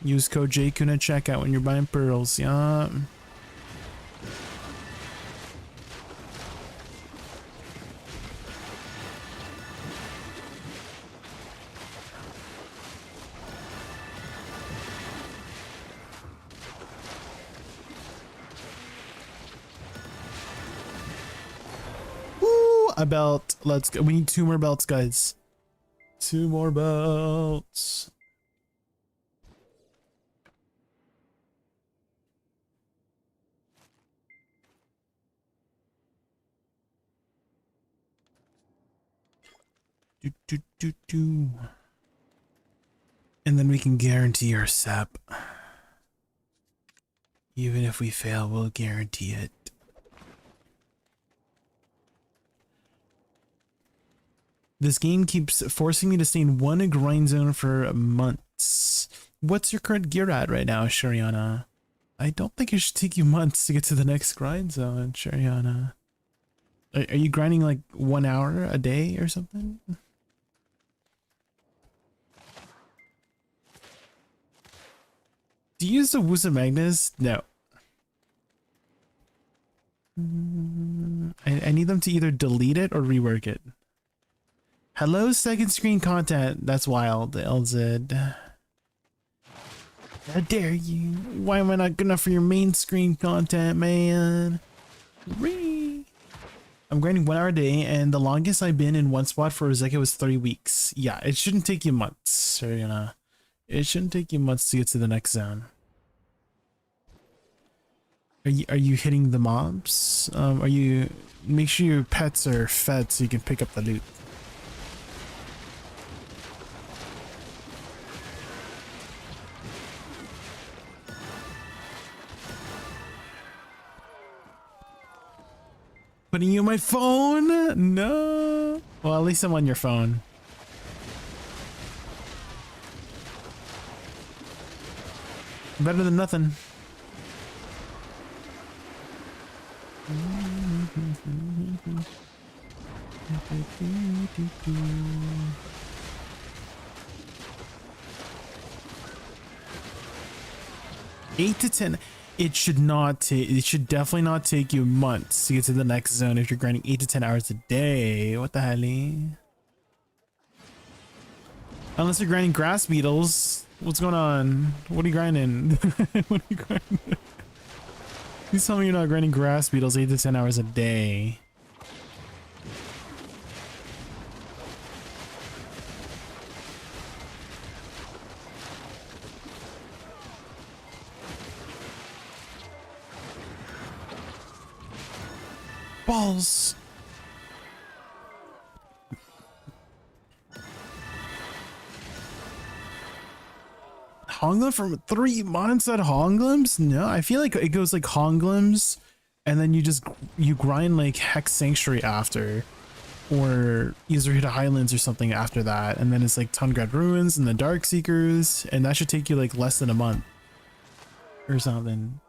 Use code Jaykun at checkout when you're buying pearls. Yeah. Woo! A belt. Let's go. We need 2 more belts, guys. 2 more belts. And then we can guarantee our sap. Even if we fail, we'll guarantee it. This game keeps forcing me to stay in one grind zone for months. What's your current gear at right now, Shariana? I don't think it should take you months to get to the next grind zone, Shariana. Are you grinding like 1 hour a day or something? Do you use the Woosa Magnus? No. I need them to either delete it or rework it. Hello, second screen content. That's wild, LZ. How dare you? Why am I not good enough for your main screen content, man? I'm grinding 1 hour a day, and the longest I've been in one spot for Ozeka was 3 weeks. Yeah, it shouldn't take you months. Or, you know, it shouldn't take you months to get to the next zone. Are you hitting the mobs? Make sure your pets are fed so you can pick up the loot. Putting you on my phone? No. Well, at least I'm on your phone. Better than nothing. Eight to 10. It should definitely not take you months to get to the next zone if you're grinding 8 to 10 hours a day. What the hell? Unless you're grinding grass beetles. What's going on? What are you grinding? What are you grinding? Please tell me you're not grinding grass beetles 8 to 10 hours a day. Balls. Honglum for 3 months at Honglums? No, I feel like it goes like Honglums and then you grind like Hex Sanctuary after. or Yuzurita Highlands or something after that, and then it's like Tungrad Ruins and the Dark Seekers, and that should take you like less than a month or something.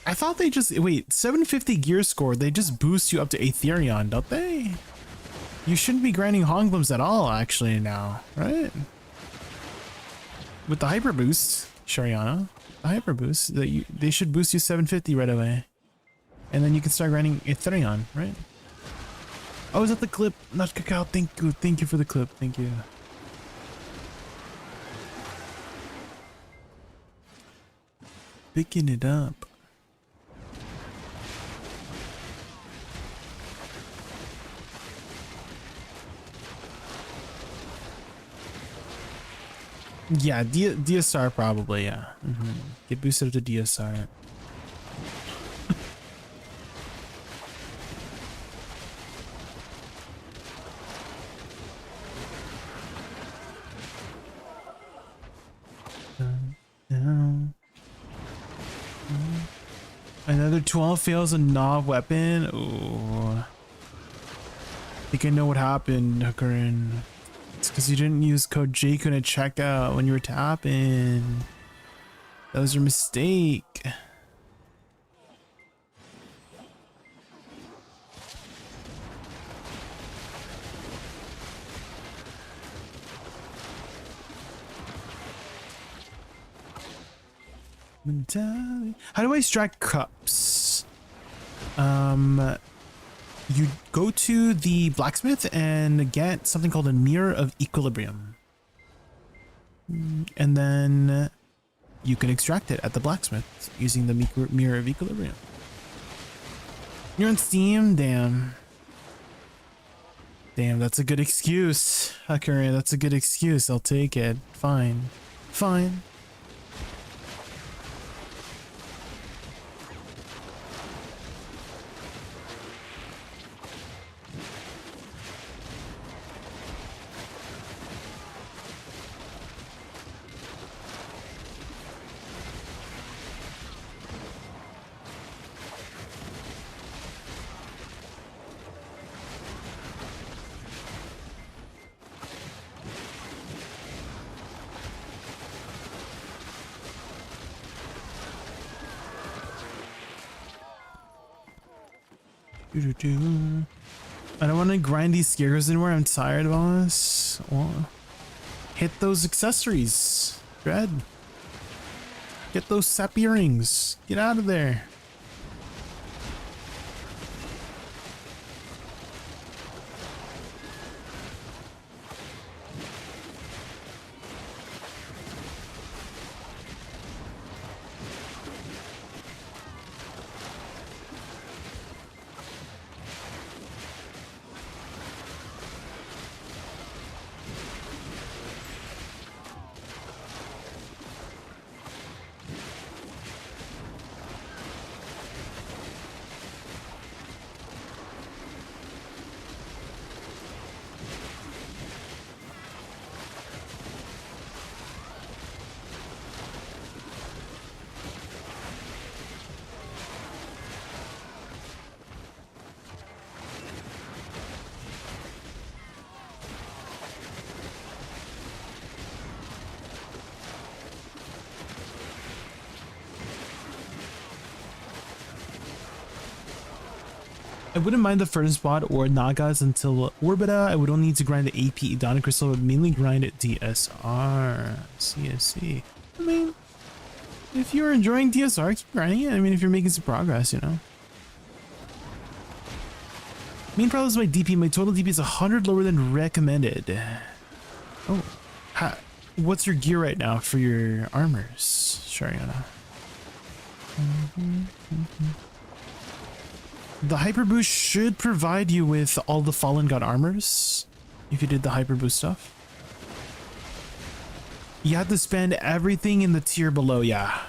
I thought they just wait 750 gear score. They just boost you up to Aetherion, don't they? You shouldn't be grinding Honglums at all, actually now, right? With the hyper boost, Shariana, the hyper boost, they should boost you 750 right away, and then you can start grinding Aetherion, right? Oh, is that the clip? Not Cacao. Thank you for the clip. Thank you. Picking it up. Yeah, DSR probably, yeah. Get boosted up to DSR. Another 12 fails a Nav weapon. Ooh. I think I know what happened, Hookerin. It's because you didn't use code Jaykun at checkout when you were tapping. That was your mistake. How do I extract cups? You go to the blacksmith and get something called a mirror of equilibrium, and then you can extract it at the blacksmith using the mirror of equilibrium. You're on Steam? Damn, that's a good excuse, Hakuri. That's a good excuse. I'll take it. Fine. I don't want to grind these scarecrows anymore. I'm tired, boss. Well, hit those accessories, Dread. Get those sap earrings. Get out of there. I wouldn't mind the furnace spot or Nagas until Orbita. I would only need to grind the AP Edonic Crystal, but mainly grind it DSR. CSC. I mean, if you're enjoying DSR, keep grinding it. I mean, if you're making some progress, you know. Main problem is my DP. My total DP is 100 lower than recommended. Oh, what's your gear right now for your armors, Shariana? The hyper boost should provide you with all the Fallen God armors if you did the hyper boost stuff. You have to spend everything in the tier below, yeah.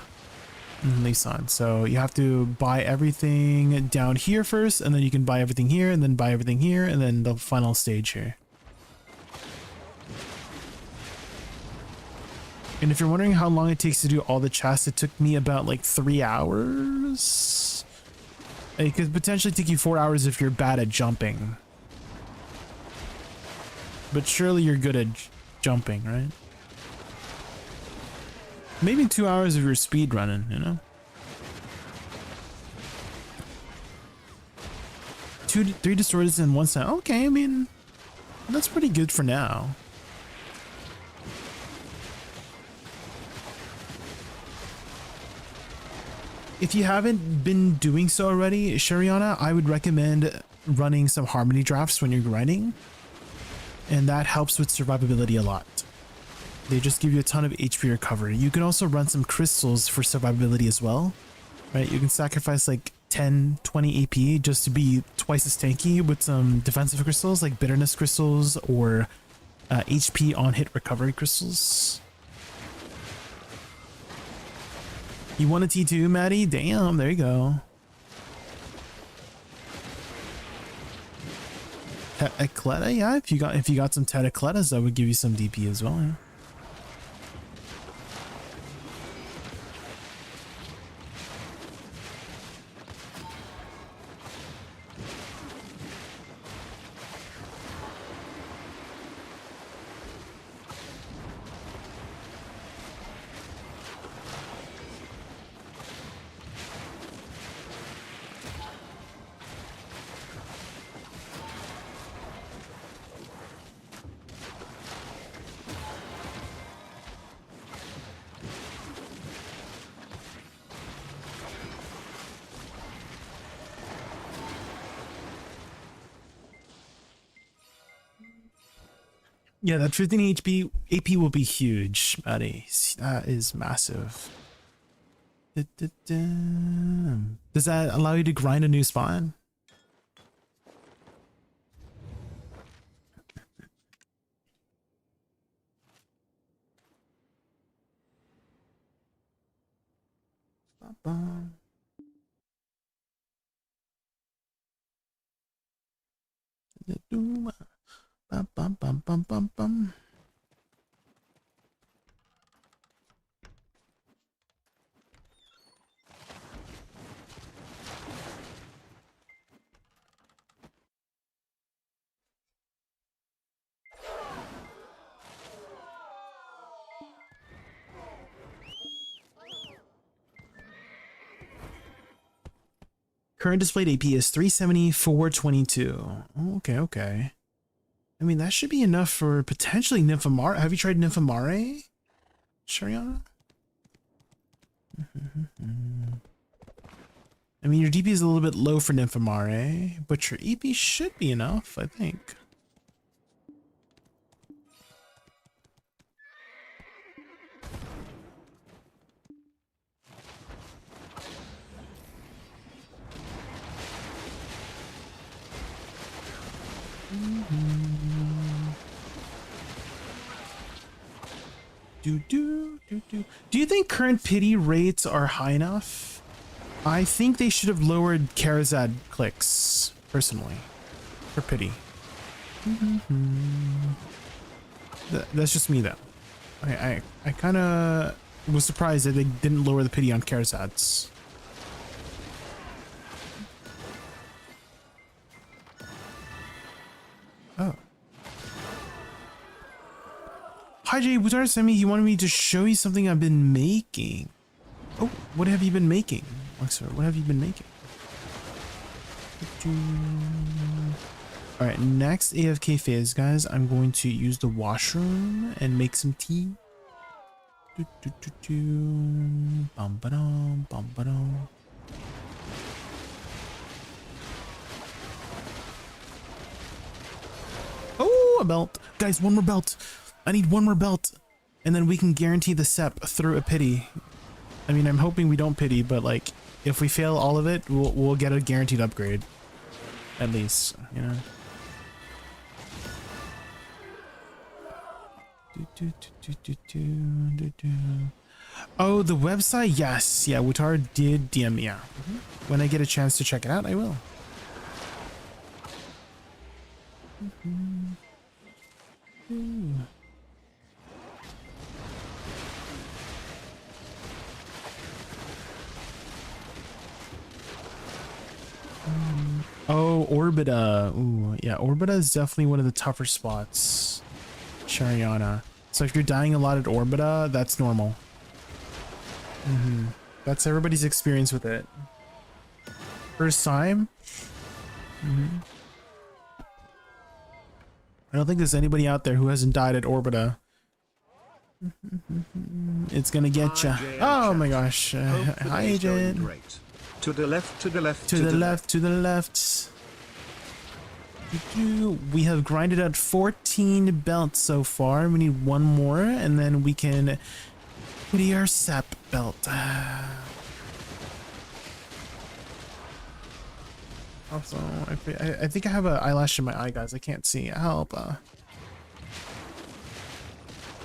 Lisan. So you have to buy everything down here first, and then you can buy everything here, and then buy everything here, and then the final stage here. And if you're wondering how long it takes to do all the chests, it took me about like 3 hours. It could potentially take you 4 hours if you're bad at jumping. but surely you're good at jumping, right? Maybe 2 hours of your speed running, you know? 3 destroyers in 1 set. Okay, I mean, that's pretty good for now. If you haven't been doing so already, Shariana, I would recommend running some harmony drafts when you're grinding, and that helps with survivability a lot. They just give you a ton of HP recovery. You can also run some crystals for survivability as well, right? You can sacrifice like 10, 20 AP just to be twice as tanky with some defensive crystals like bitterness crystals or HP on hit recovery crystals. You want a T2, Maddie? Damn, there you go. Ecleta, yeah. If you got some Tetecletas, that would give you some DP as well. Yeah. Yeah, that 15 HP AP will be huge, buddy. That is massive. Does that allow you to grind a new spawn? Bum, bum, bum, bum, bum, bum. Current displayed AP is 370, 422. Okay, okay. I mean, that should be enough for potentially Nymphomare. Have you tried Nymphomare, Shariana? I mean, your DP is a little bit low for Nymphomare, but your EP should be enough, I think. Do you think current pity rates are high enough? I think they should have lowered Karazad clicks, personally, for pity. That's just me, though. I kind of was surprised that they didn't lower the pity on Karazads. Oh. Hi Jay, Wutara sent me, he wanted me to show you something I've been making. Oh, what have you been making? What have you been making? Alright, next AFK phase, guys, I'm going to use the washroom and make some tea. Bum ba-dum, bum ba-dum. Oh, a belt. Guys, one more belt. I need one more belt, and then we can guarantee the SEP through a pity. I mean, I'm hoping we don't pity, but like, if we fail all of it, we'll get a guaranteed upgrade. At least, you know. Oh, the website? Yes. Yeah, Wutar did DM me. Yeah. When I get a chance to check it out, I will. Oh, Orbita. Ooh, yeah, Orbita is definitely one of the tougher spots. Shariana. So if you're dying a lot at Orbita, that's normal. That's everybody's experience with it. First time? I don't think there's anybody out there who hasn't died at Orbita. It's gonna get ya. Oh my gosh. Hi, Agent. To the left, to the left, To the left, to the left. We have grinded out 14 belts so far. We need one more, and then we can get our sap belt. Also, I think I have an eyelash in my eye, guys. I can't see. Help.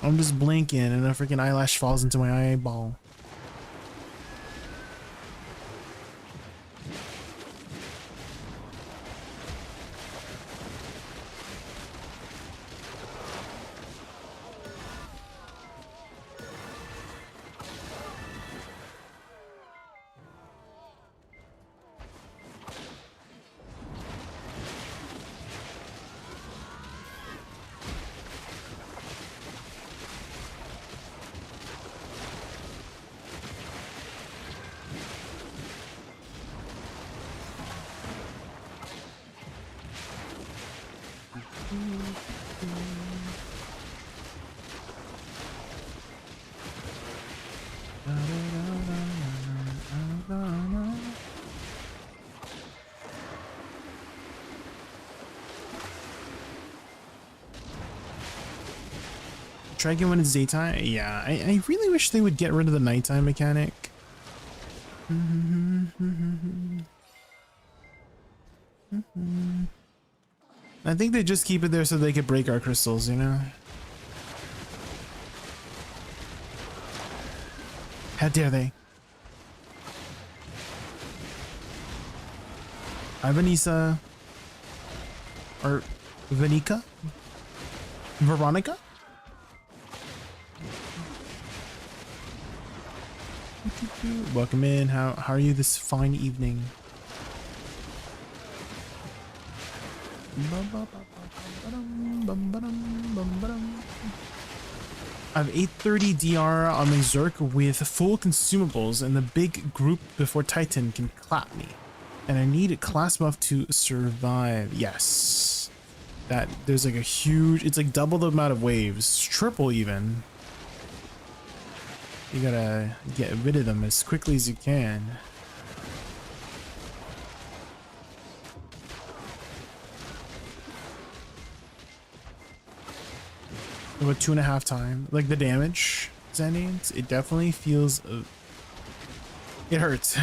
I'm just blinking, and a freaking eyelash falls into my eyeball. Try again when it's daytime? Yeah, I really wish they would get rid of the nighttime mechanic. I think they just keep it there so they could break our crystals, you know? How dare they? Hi, Vanessa. Or Vanika? Veronica? Welcome in. How are you this fine evening? I have 830 DR on my Zerk with full consumables and the big group before Titan can clap me. And I need a class buff to survive. Yes. That there's like a huge, it's like double the amount of waves, triple even. You gotta get rid of them as quickly as you can. About 2.5 times. Like the damage, Zennies, it definitely feels... it hurts. It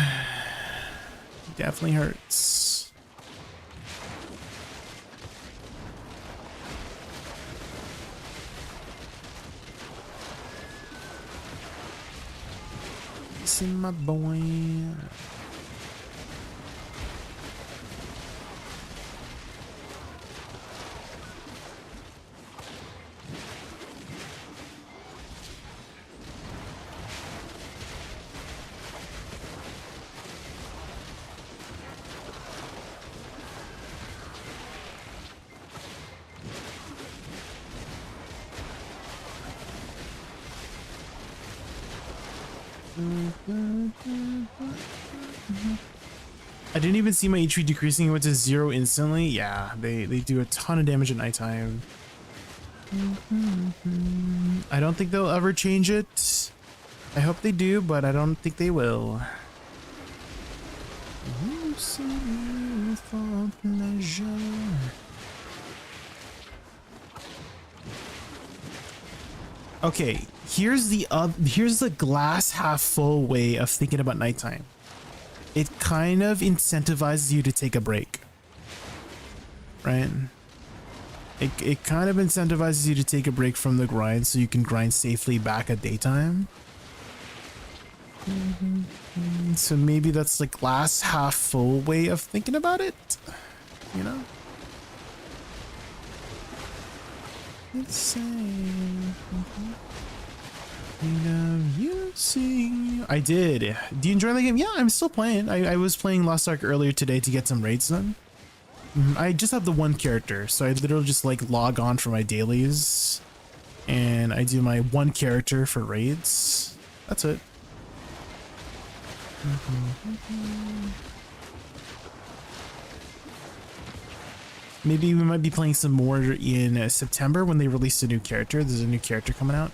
definitely hurts. See my boy. I didn't even see my HP decreasing. It went to 0 instantly. Yeah, they do a ton of damage at nighttime. I don't think they'll ever change it. I hope they do, but I don't think they will. For pleasure. Okay, here's the glass half full way of thinking about nighttime. It kind of incentivizes you to take a break, right? It kind of incentivizes you to take a break from the grind so you can grind safely back at daytime. So maybe that's the glass half full way of thinking about it, you know? I did. Do you enjoy the game? Yeah, I'm still playing. I was playing Lost Ark earlier today to get some raids done. I just have the one character, so I literally just like log on for my dailies and I do my one character for raids. That's it. Maybe we might be playing some more in September when they release a new character. There's a new character coming out.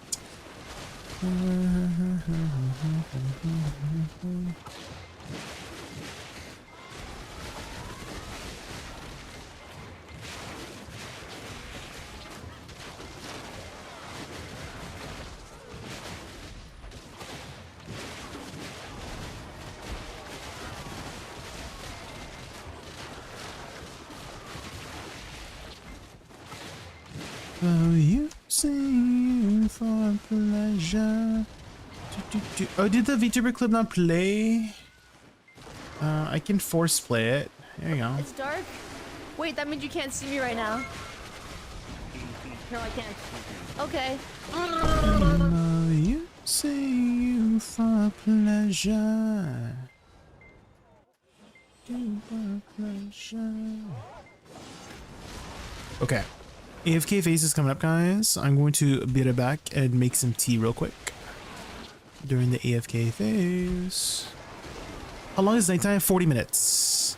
Oh, you sing for pleasure. Oh, did the VTuber clip not play? I can force play it. There you go. It's dark. Wait, that means you can't see me right now. No, I can't. Okay. Oh, you sing for pleasure. Okay. AFK phase is coming up, guys. I'm going to be right back and make some tea real quick during the AFK phase. How long is nighttime? 40 minutes.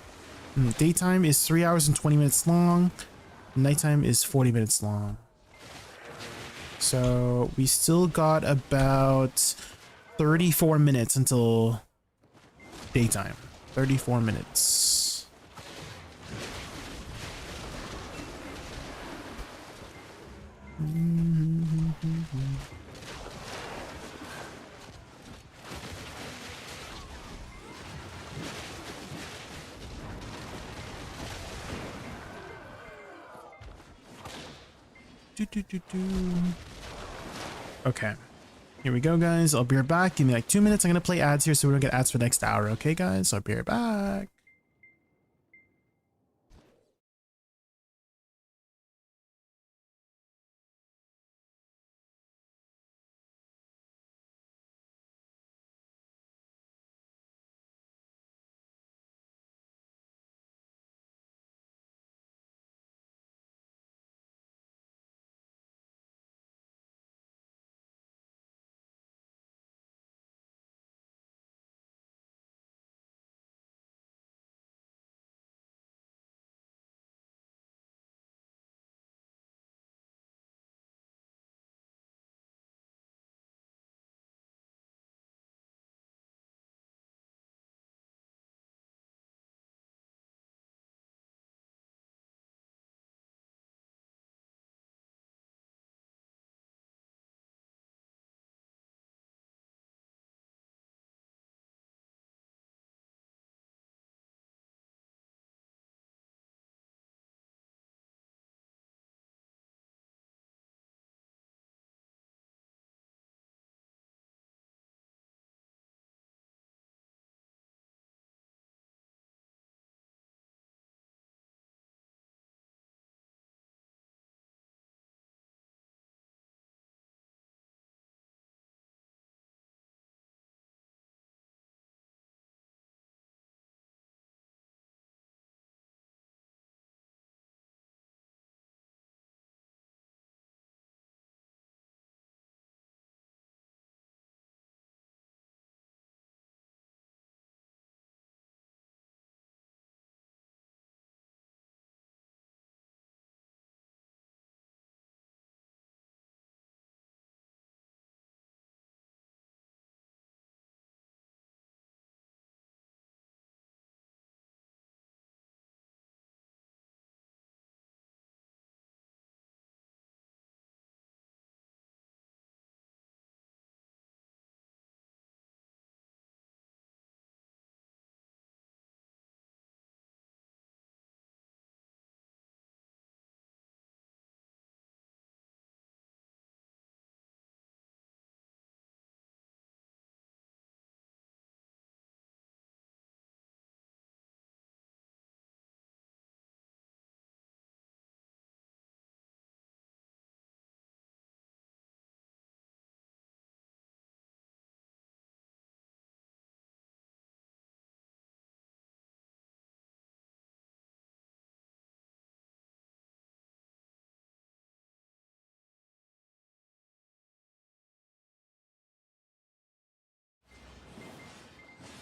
Daytime is 3 hours and 20 minutes long. Nighttime is 40 minutes long. So we still got about 34 minutes until daytime. 34 minutes. Okay, here we go, guys. I'll be right back. Give me like 2 minutes. I'm gonna play ads here so we don't get ads for the next hour. Okay, guys, I'll be right back.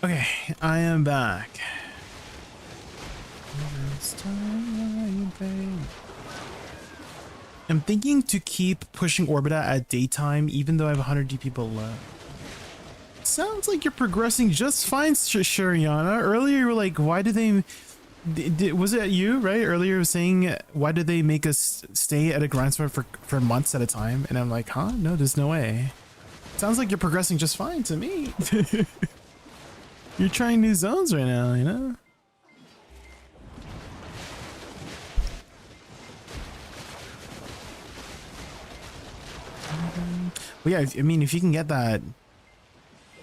Okay, I am back. I'm thinking to keep pushing Orbita at daytime, even though I have 100 DP below. Sounds like you're progressing just fine, Shuriana. Earlier you were like, why do they... was it you, right? Earlier you were saying, why did they make us stay at a grind spot for months at a time? And I'm like, huh? No, there's no way. Sounds like you're progressing just fine to me. You're trying new zones right now, you know? Well, yeah, I mean, if you can get that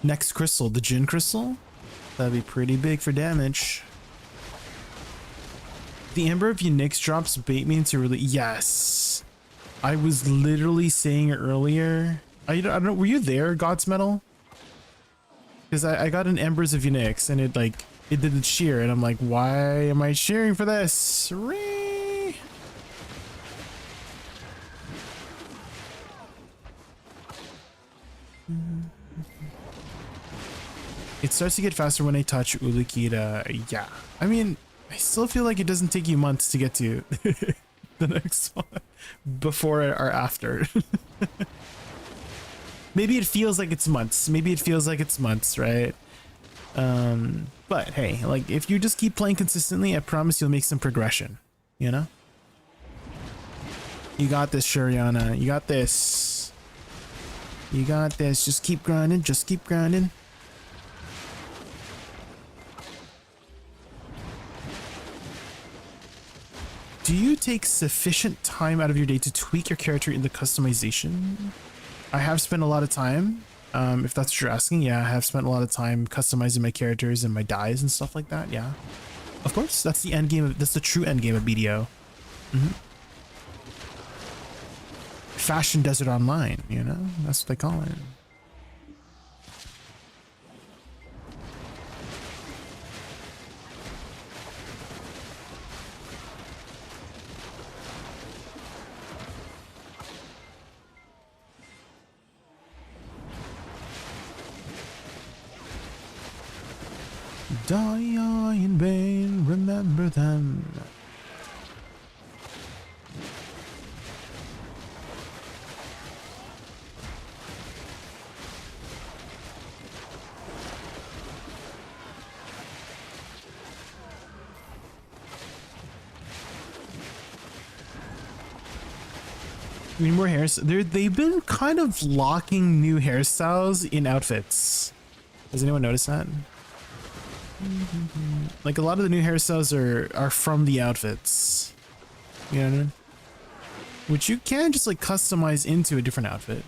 next crystal, the Jin crystal, that'd be pretty big for damage. The Ember of Unix drops bait me into really... Yes. I was literally saying earlier... I don't know, were you there, God's Metal? Because I got an Embers of Unix and it did the cheer and I'm like, why am I cheering for this? It starts to get faster when I touch Ulukita. Yeah. I mean, I still feel like it doesn't take you months to get to the next one before or after. Maybe it feels like it's months. Maybe it feels like it's months, right? But hey, like if you just keep playing consistently, I promise you'll make some progression, you know? You got this, Shuriana. You got this. You got this. Just keep grinding. Just keep grinding. Do you take sufficient time out of your day to tweak your character in the customization? I have spent a lot of time. If that's what you're asking, yeah, I have spent a lot of time customizing my characters and my dyes and stuff like that, yeah. Of course, that's the end game. That's the true end game of BDO. Fashion Desert Online, you know? That's what they call it. Die in vain, remember them. We need more hairs. They've been kind of locking new hairstyles in outfits. Has anyone noticed that? Like a lot of the new hairstyles are from the outfits. You know what I mean? Which you can just like customize into a different outfit.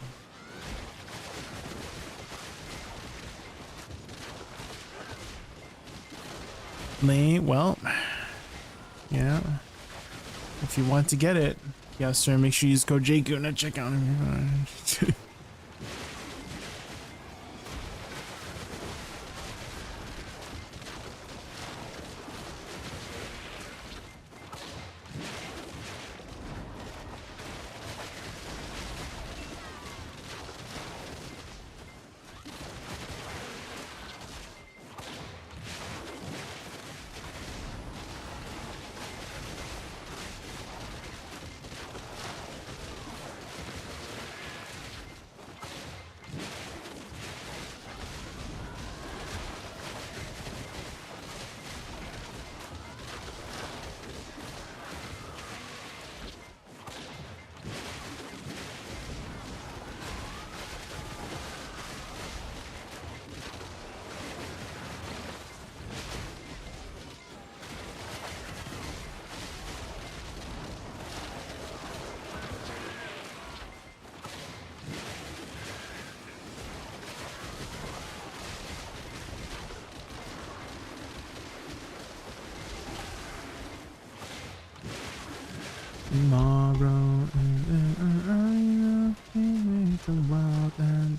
Well, yeah. If you want to get it, yes, sir. Make sure you use code Jaykun at checkout. Tomorrow the world and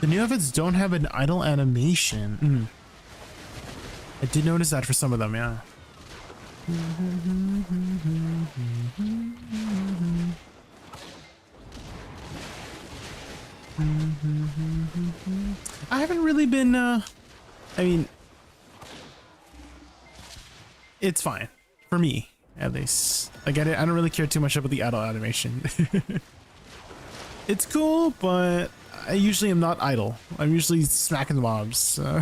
The new outfits don't have an idle animation. I did notice that for some of them, yeah. I haven't really been, I mean, it's fine. For me, at least. I get it. I don't really care too much about the idle animation. It's cool, but I usually am not idle. I'm usually smacking the mobs. So.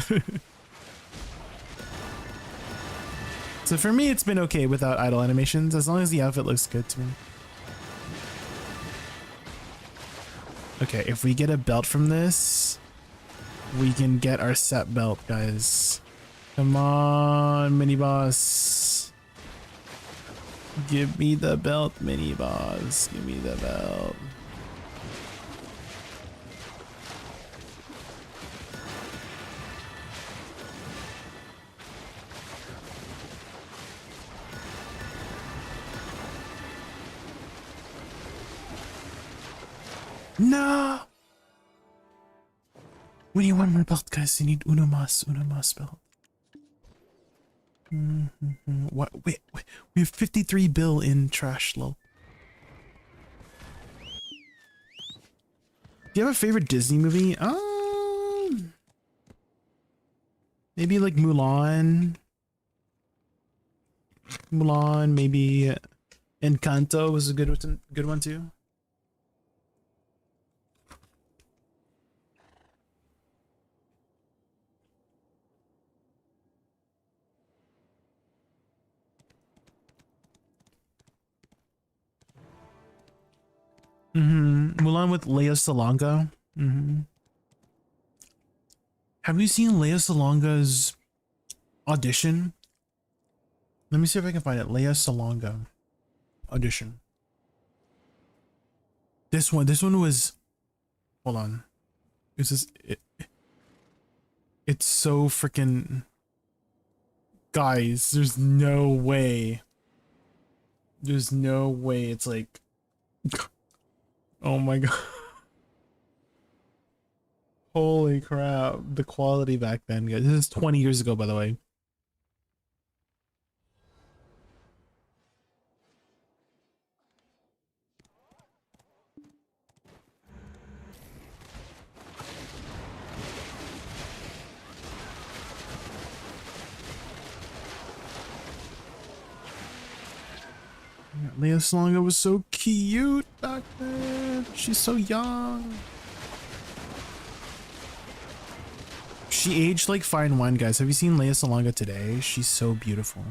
So for me, it's been okay without idle animations, as long as the outfit looks good to me. Okay, if we get a belt from this, we can get our set belt, guys. Come on, mini boss. Give me the belt, mini boss. Give me the belt. No! We need one more belt, guys. You need uno mas belt. What? Wait, we have 53 bill in trash, lol. Do you have a favorite Disney movie? Maybe like Mulan. Maybe Encanto was a good one too. Mulan with Lea Salonga. Have you seen Lea Salonga's audition? Let me see if I can find it. Lea Salonga audition. This one was. Hold on. It's so freaking. Guys, there's no way. There's no way. It's like. Oh my god. Holy crap. The quality back then, guys. This is 20 years ago, by the way. Lea Salonga was so cute back then. She's so young. She aged like fine wine, guys. Have you seen Lea Salonga today? She's so beautiful.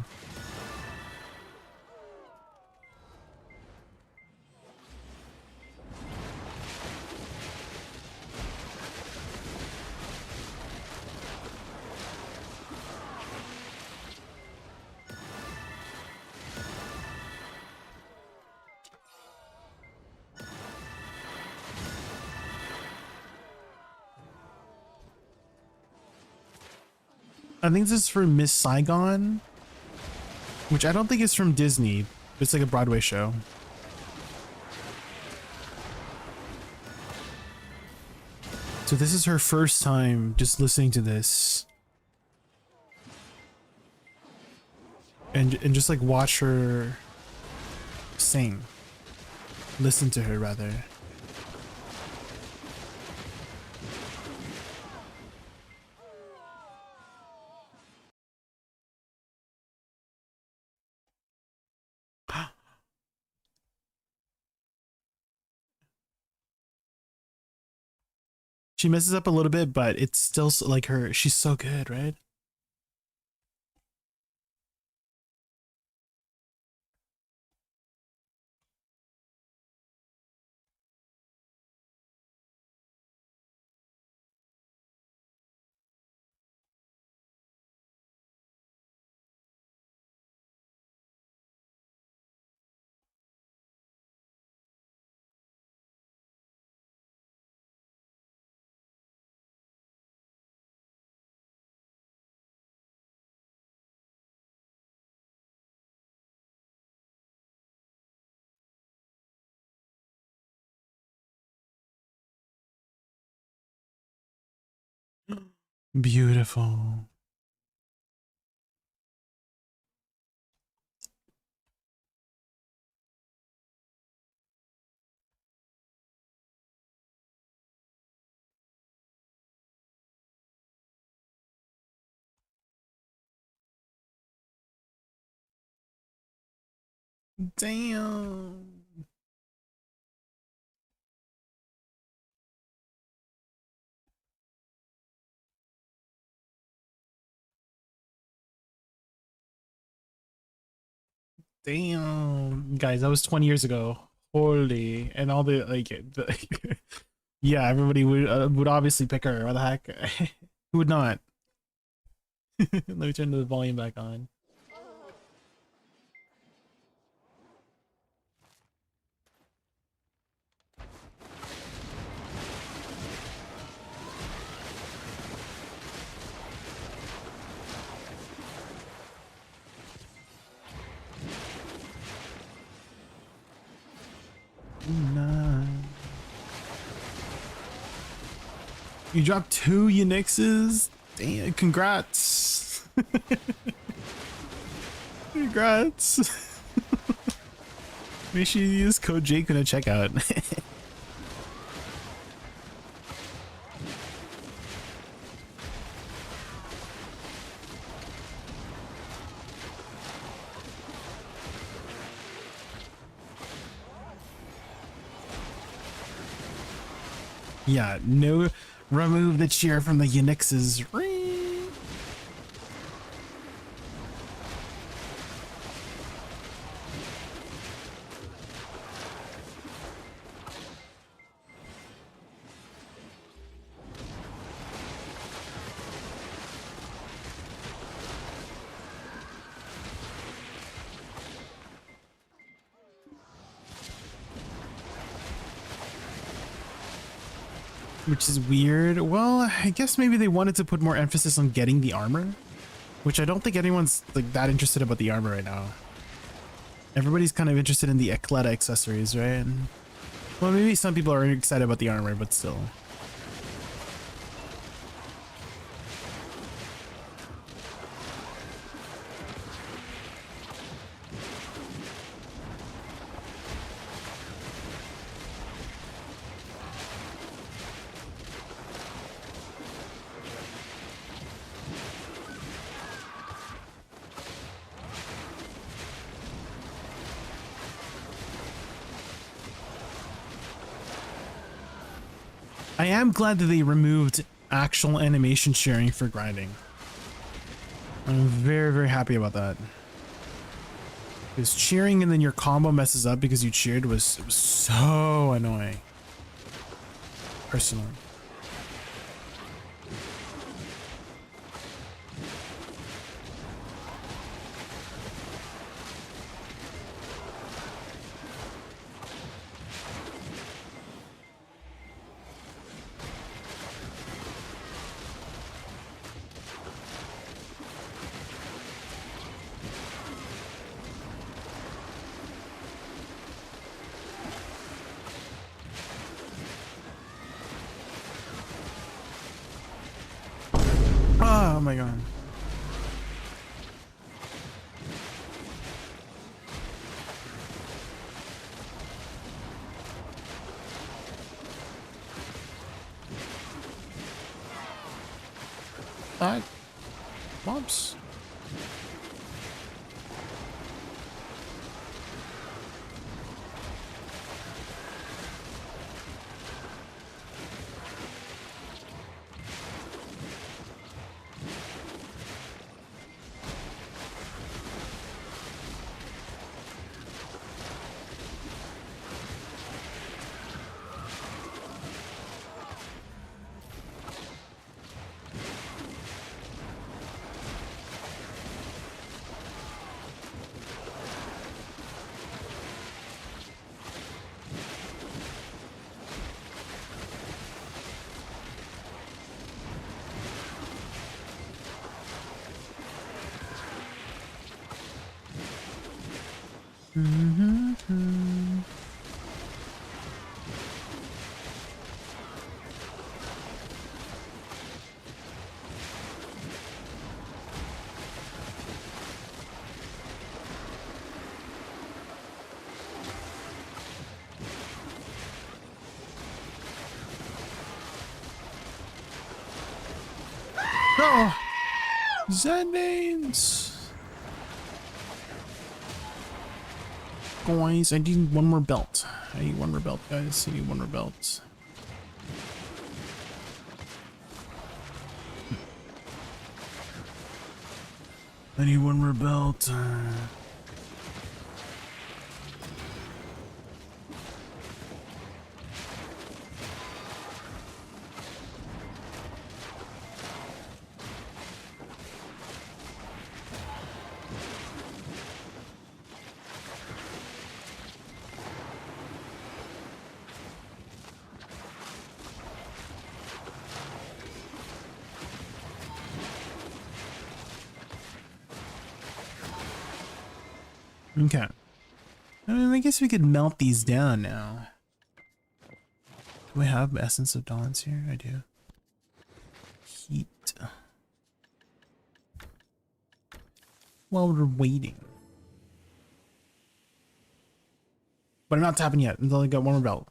I think this is for Miss Saigon, which I don't think is from Disney. It's like a Broadway show. So this is her first time just listening to this. And just like watch her sing. Listen to her rather. She messes up a little bit, but it's still like her. She's so good, right? Beautiful. Damn. Damn. Guys, that was 20 years ago. Holy. And all the like yeah, everybody would obviously pick her. What the heck? Who would not? Let me turn the volume back on. Nah. You dropped 2 Unixes? Damn, congrats. Congrats. Make sure you use code Jaykun at checkout. Yeah, no, remove the cheer from the Unixes. Which is weird. Well, I guess maybe they wanted to put more emphasis on getting the armor, which I don't think anyone's like that interested about the armor right now. Everybody's kind of interested in the Eclata accessories, right? Well, maybe some people are excited about the armor, but still. I am glad that they removed actual animation sharing for grinding. I'm very, very happy about that. Because cheering and then your combo messes up because you cheered was so annoying. Personally. Oh my god. Mobs. Oh, Zendanes. Guys, I need one more belt. I need one more belt, guys. I need one more belt. I need one more belt. Okay. I mean, I guess we could melt these down now. Do I have Essence of Dawns here? I do. Heat. While we're waiting. But I'm not tapping yet until I got one more belt.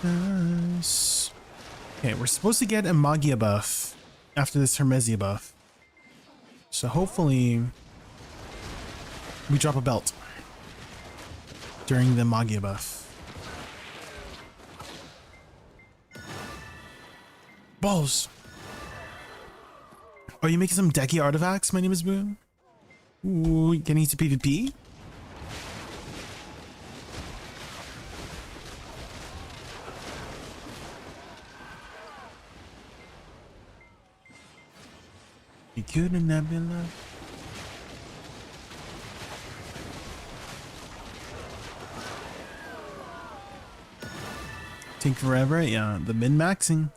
Nice. Okay, we're supposed to get a Magia buff after this Hermesia buff. So hopefully we drop a belt during the Magia buff. Balls. Are you making some decky artifacts? My name is Boone. Ooh, getting to PvP? You good in Nebula? Take forever? Yeah, the min-maxing.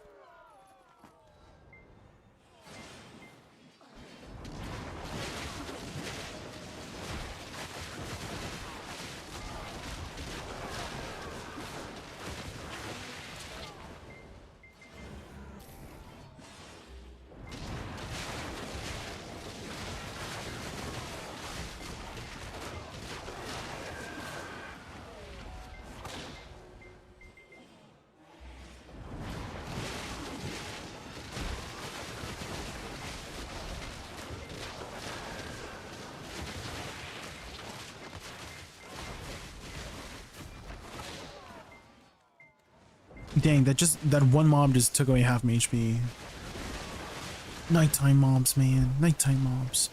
Dang, that one mob just took away half my HP. Nighttime mobs, man. Nighttime mobs.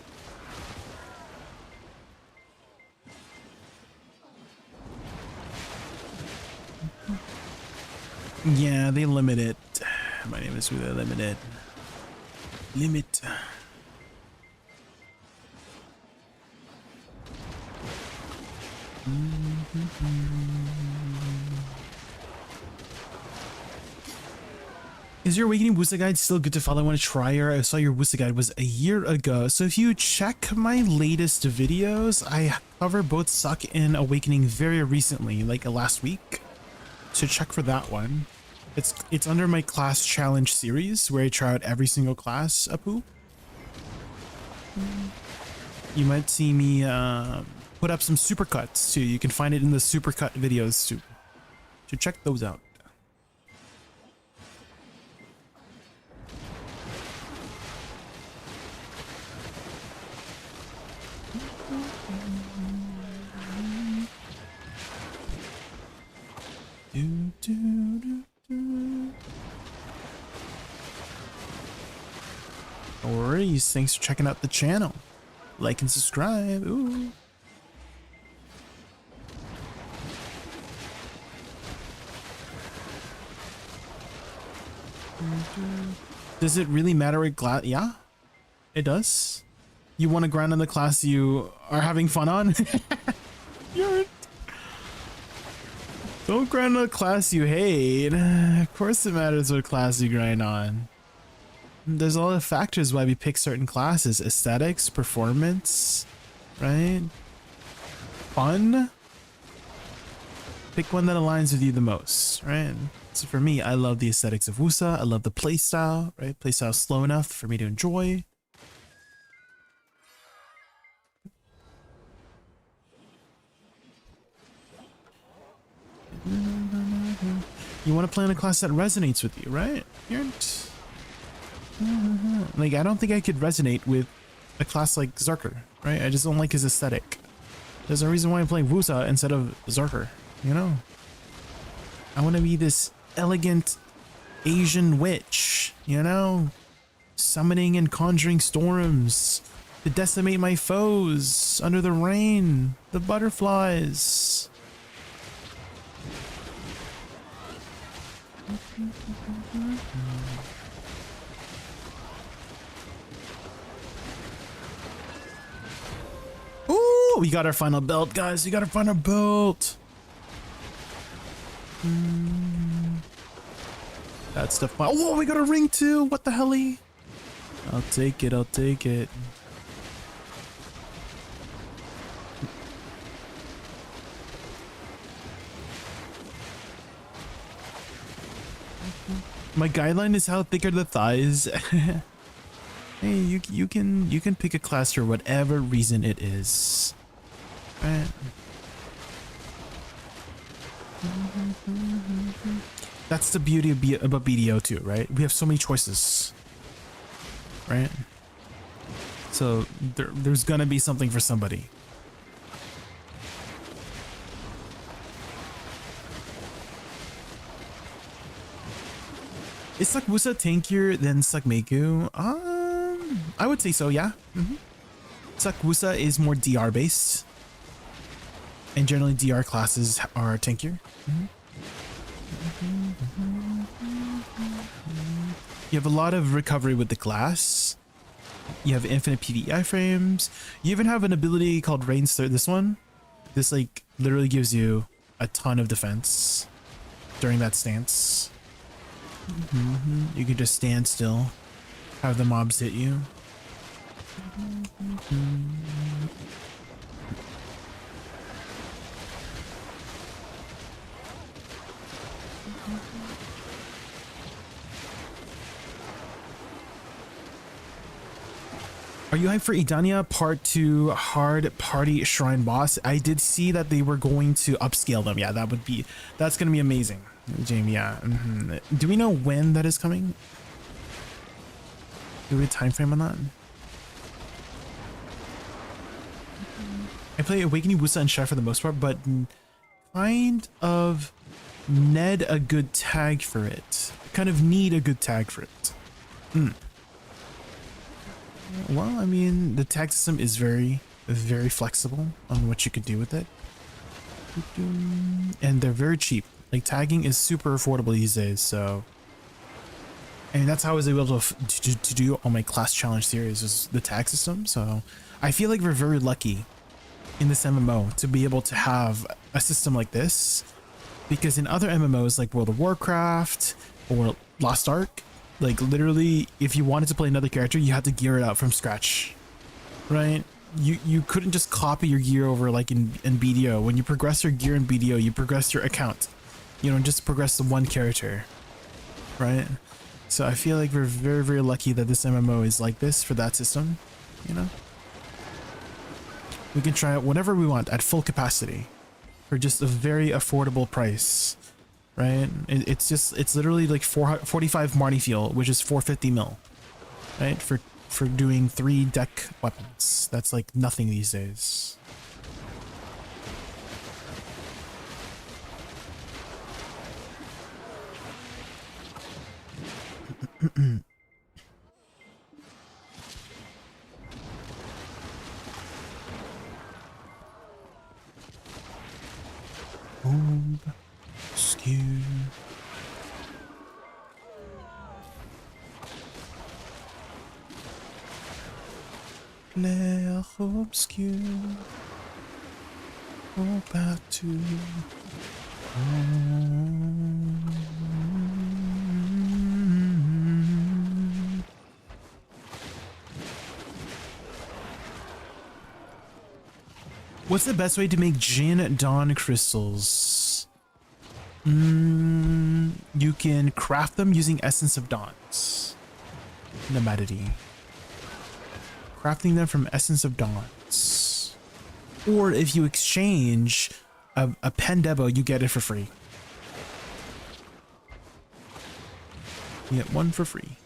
Yeah, they limit it. My name is who they limit it. Limit. Is your Awakening Woosa guide still good to follow? I want to try her. I saw your Woosa guide was a year ago. So if you check my latest videos, I cover both Suck and Awakening very recently, like last week. So check for that one. It's under my class challenge series where I try out every single class, Apu. You might see me put up some supercuts too. You can find it in the supercut videos too. So check those out. No worries. Thanks for checking out the channel. Like and subscribe. Ooh. Does it really matter what class? Yeah, it does. You want to grind on the class you are having fun on? Don't grind on a class you hate. Of course it matters what class you grind on. There's a lot of factors why we pick certain classes. Aesthetics, performance, right? Fun. Pick one that aligns with you the most, right? So for me, I love the aesthetics of Woosa. I love the playstyle, right? Playstyle slow enough for me to enjoy. You want to play on a class that resonates with you, right? Like, I don't think I could resonate with a class like Zerker, right? I just don't like his aesthetic. There's a reason why I'm playing Woosa instead of Zerker, you know? I want to be this elegant Asian witch, you know? Summoning and conjuring storms to decimate my foes under the rain, the butterflies. Ooh, we got our final belt, guys. We got our final belt. That's the fun. Oh, we got a ring too. What the helly? I'll take it. I'll take it. My guideline is how thick are the thighs. Hey, you can pick a class for whatever reason it is. Right. That's the beauty of about BDO too, right? We have so many choices, right? So there's gonna be something for somebody. Is Woosa tankier than Meku? I would say so, yeah. Woosa is more DR based, and generally DR classes are tankier. You have a lot of recovery with the class. You have infinite PDI frames. You even have an ability called Rain's Third. This one, this like literally gives you a ton of defense during that stance. You can just stand still, have the mobs hit you. Are you hyped for Idania Part 2 Hard Party Shrine Boss? I did see that they were going to upscale them. Yeah, that's gonna be amazing, Jamie. Yeah. Do we know when that is coming? Do we have a time frame on that? I play Awakening, Woosa, and Chef for the most part, but kind of need a good tag for it. Kind of need a good tag for it. Well, I mean, the tag system is very, very flexible on what you could do with it. And they're very cheap. Like, tagging is super affordable these days, so... And that's how I was able to do all my class challenge series, is the tag system. So I feel like we're very lucky in this MMO to be able to have a system like this, because in other MMOs like World of Warcraft or Lost Ark, like literally if you wanted to play another character, you had to gear it out from scratch, right? You couldn't just copy your gear over like in BDO. When you progress your gear in BDO, you progress your account. You don't just progress the one character, right? So I feel like we're very, very lucky that this MMO is like this for that system, you know? We can try out whatever we want at full capacity for just a very affordable price, right? It's literally like 45 Marty fuel, which is 450 mil, right? For doing 3 deck weapons. That's like nothing these days. Obscure. L'air obscur au partout. What's the best way to make Jin Dawn crystals? You can craft them using Essence of Dawns. Nomadity. Crafting them from Essence of Dawns. Or if you exchange a pen debo, you get it for free. You get 1 for free.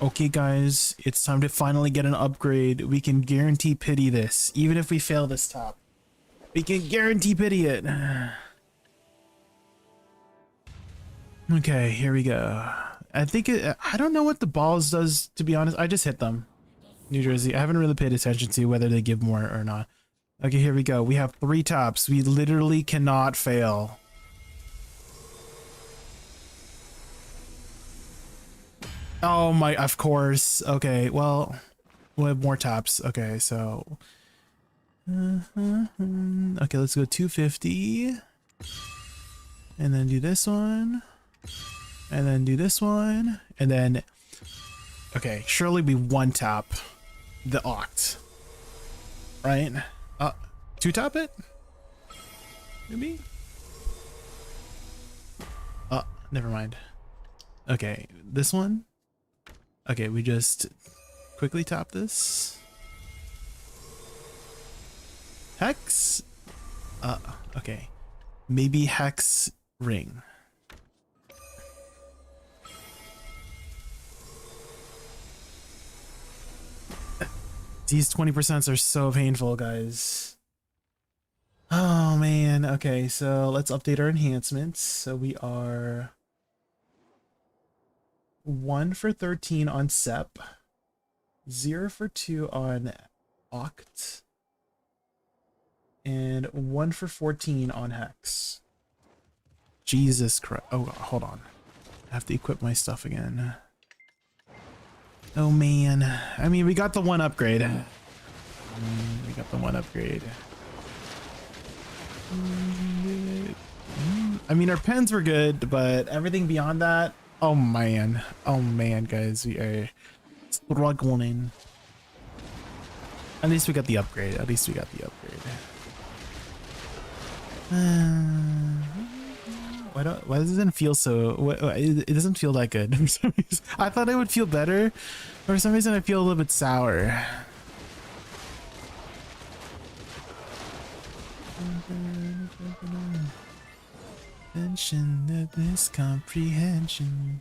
Okay guys, it's time to finally get an upgrade. We can guarantee pity this. Even if we fail this top, we can guarantee pity it. Okay, here we go. I think I don't know what the balls does, to be honest. I just hit them. New Jersey. I haven't really paid attention to whether they give more or not. Okay, here we go. We have 3 tops. We literally cannot fail. Oh my, of course. Okay, well, we'll have more tops. Okay, so okay, let's go 250 and then do this one and then do this one and then okay, surely we 1-top the Oct, right? 2-top it, maybe. Never mind. Okay, this one. Okay, we just quickly top this. Hex? Okay. Maybe Hex Ring. These 20% are so painful, guys. Oh man, okay, so let's update our enhancements. So we are 1 for 13 on SEP, 0 for 2 on Oct, and 1 for 14 on Hex. Jesus Christ. Oh, hold on. I have to equip my stuff again. Oh man. I mean, we got the 1 upgrade. We got the 1 upgrade. I mean, our pens were good, but everything beyond that, oh man, guys, we are struggling. At least we got the upgrade. At least we got the upgrade. Why doesn't it feel so? It doesn't feel that good for some reason. I thought it would feel better. For some reason, I feel a little bit sour. Mention of miscomprehension.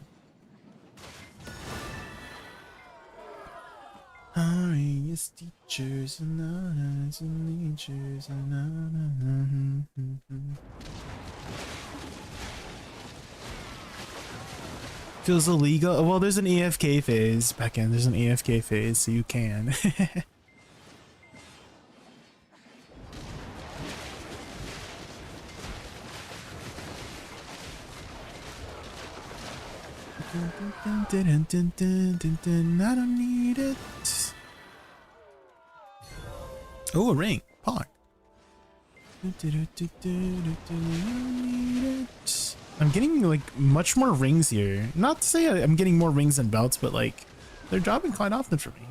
Arius teachers and honors and teachers and feels illegal. Well, there's an AFK phase back in. There's an AFK phase, so you can. I don't need it. Oh, a ring. Pog. I'm getting like much more rings here. Not to say I'm getting more rings than belts, but like they're dropping quite often for me.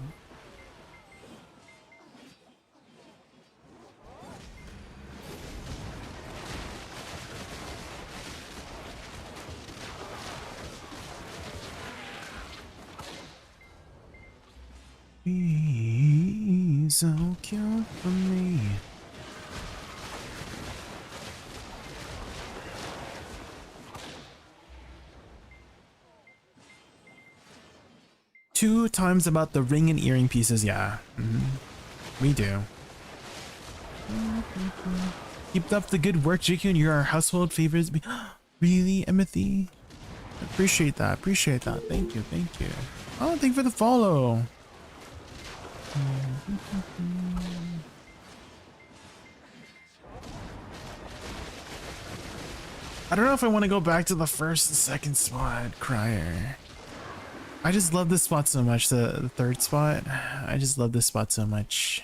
Please so cute for me. Two times about the ring and earring pieces, yeah. We do. Keep up the good work, Jaykun. You're our household favorites. Really, Emmethy? Appreciate that. Appreciate that. Thank you. Thank you. Oh, thank you for the follow. I don't know if I want to go back to the first and second spot, Crier. I just love this spot so much, the third spot. I just love this spot so much.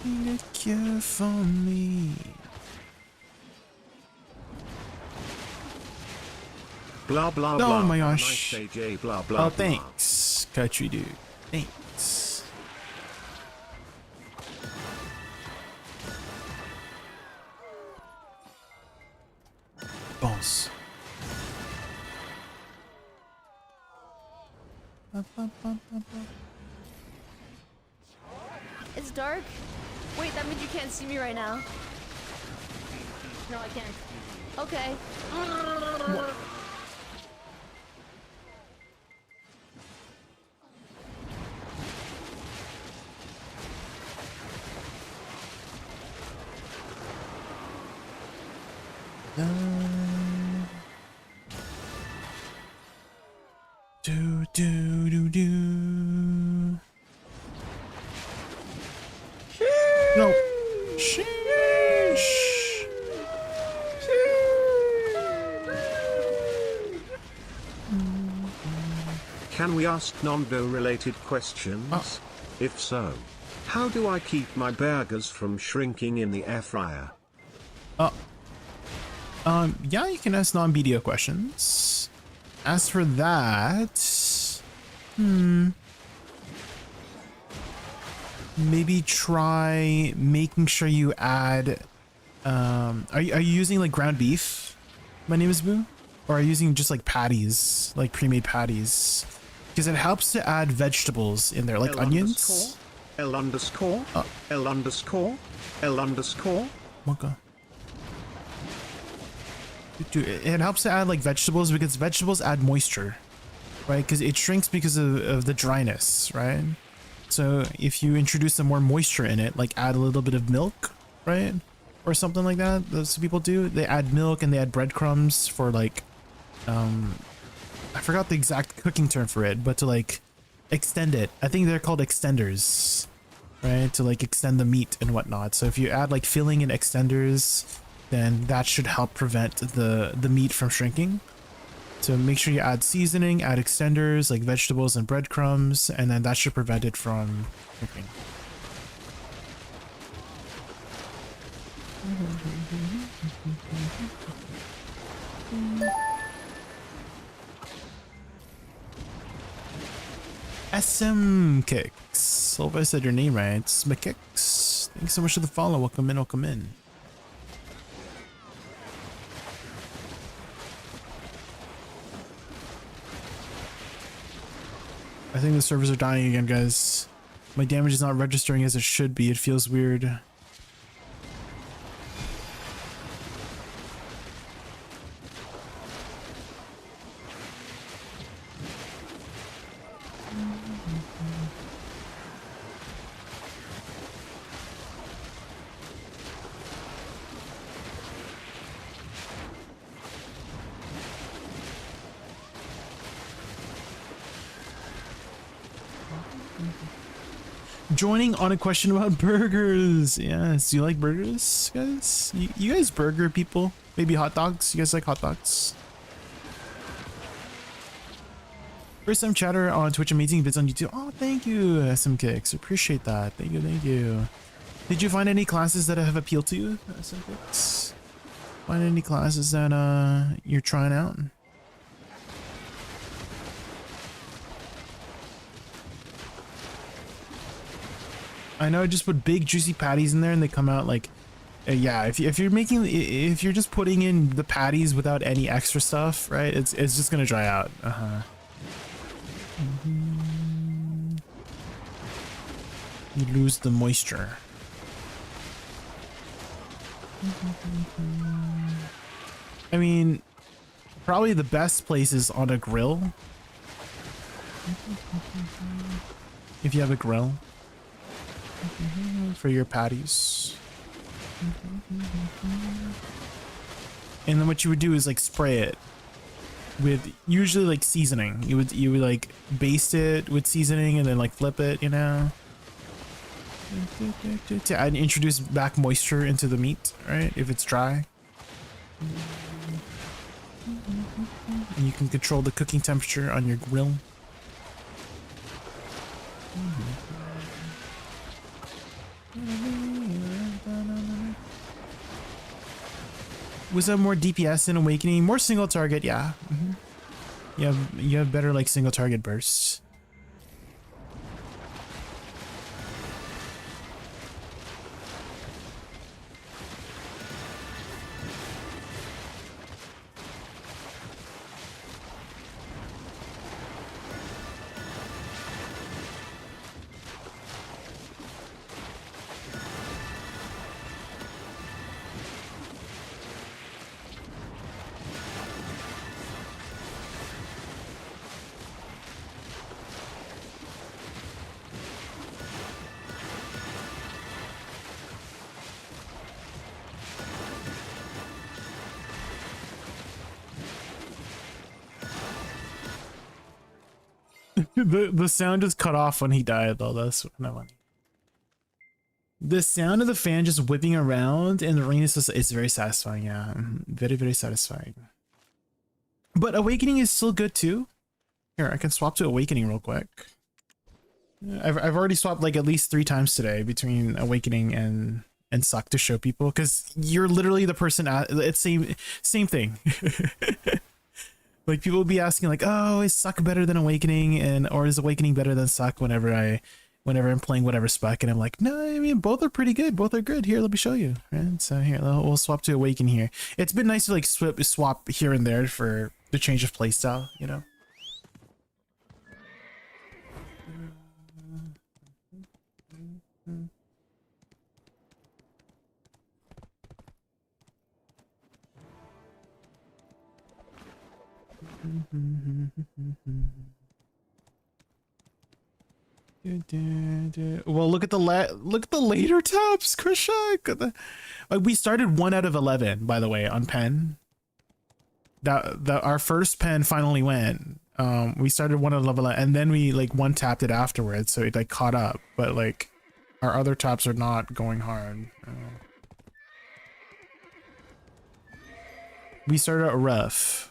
Look you for me. Blah blah Oh blah. my gosh. Nice day, Jay, blah blah. Oh, thanks, country dude. Thanks. Boss. It's dark. Wait, that means you can't see me right now. No, I can't. Okay. Do do do do. No. Sheesh. Can we ask Nondo related questions? If so, how do I keep my burgers from shrinking in the air fryer? Yeah, you can ask non-video questions. As for that, maybe try making sure you add, are you using like ground beef? My name is Boo? Or are you using just like patties, like pre-made patties? Because it helps to add vegetables in there, like onions. L underscore, L underscore, L underscore. Okay. Dude, it helps to add like vegetables because vegetables add moisture, right? Because it shrinks because of the dryness, right? So if you introduce some more moisture in it, like add a little bit of milk, right? Or something like that, those people do. They add milk and they add breadcrumbs for like, I forgot the exact cooking term for it, but to like extend it. I think they're called extenders, right? To like extend the meat and whatnot. So if you add like filling and extenders, then that should help prevent the meat from shrinking. So make sure you add seasoning, add extenders like vegetables and breadcrumbs, and then that should prevent it from shrinking. SM Kicks. Hope I said your name right. It's McKicks. Thanks so much for the follow. Welcome in, welcome in. I think the servers are dying again, guys. My damage is not registering as it should be. It feels weird. Joining on a question about burgers. Yes, do you like burgers, guys? You guys burger people? Maybe hot dogs? You guys like hot dogs? First time chatter on Twitch, amazing vids on YouTube. Oh, thank you, SM Kicks. Appreciate that. Thank you, thank you. Did you find any classes that have appealed to you, SM Kicks? Find any classes that you're trying out? I know I just put big juicy patties in there and they come out like Yeah, if you're making, if you're just putting in the patties without any extra stuff, right? It's just gonna dry out. You lose the moisture. I mean, probably the best place is on a grill. If you have a grill for your patties. And then what you would do is like spray it with usually like seasoning. You would like baste it with seasoning and then like flip it, you know, to introduce back moisture into the meat, right? If it's dry. And you can control the cooking temperature on your grill. Was that more DPS in Awakening? More single target, yeah. You have better like single target bursts. The sound just cut off when he died though. That's not funny. The sound of the fan just whipping around in the rain is just, it's very satisfying. Yeah, very, very satisfying. But Awakening is still good too. Here, I can swap to Awakening real quick. I've already swapped like at least 3 times today between Awakening and Suck to show people, because you're literally the person at it's same thing. Like people will be asking like, oh, is Suck better than Awakening, or is Awakening better than Suck whenever I'm playing whatever spec, and I'm like, no, I mean both are pretty good, both are good. Here, let me show you. Right? So here, we'll swap to Awaken here. It's been nice to like swap here and there for the change of playstyle, you know. Well, look at the later tabs, Krishak. We started 1 out of 11, by the way, on pen. Our first pen finally went. We started 1 out of 11, and then we like 1 tapped it afterwards, so it like caught up. But like our other taps are not going hard. We started out rough.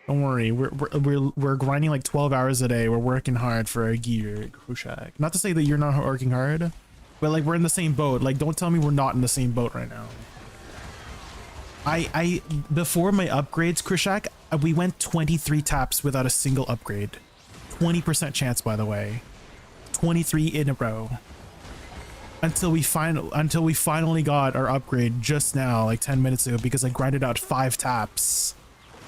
Don't worry, we're grinding like 12 hours a day. We're working hard for our gear, Krushak. Not to say that you're not working hard, but like we're in the same boat. Like don't tell me we're not in the same boat right now. I before my upgrades, Krushak, we went 23 taps without a single upgrade. 20% chance, by the way. 23 in a row. Until we finally got our upgrade just now, like 10 minutes ago, because I grinded out 5 taps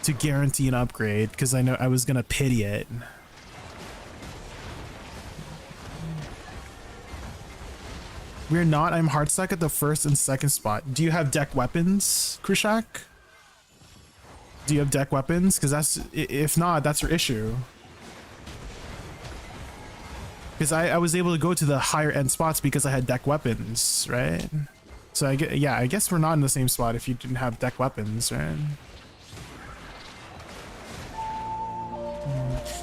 to guarantee an upgrade, because I know I was gonna pity it. We're not. I'm hard stuck at the 1st and 2nd spot. Do you have deck weapons, Krishak? Do you have deck weapons? Because that's, if not, that's your issue. Because I was able to go to the higher end spots because I had deck weapons, right? So I guess we're not in the same spot if you didn't have deck weapons, right?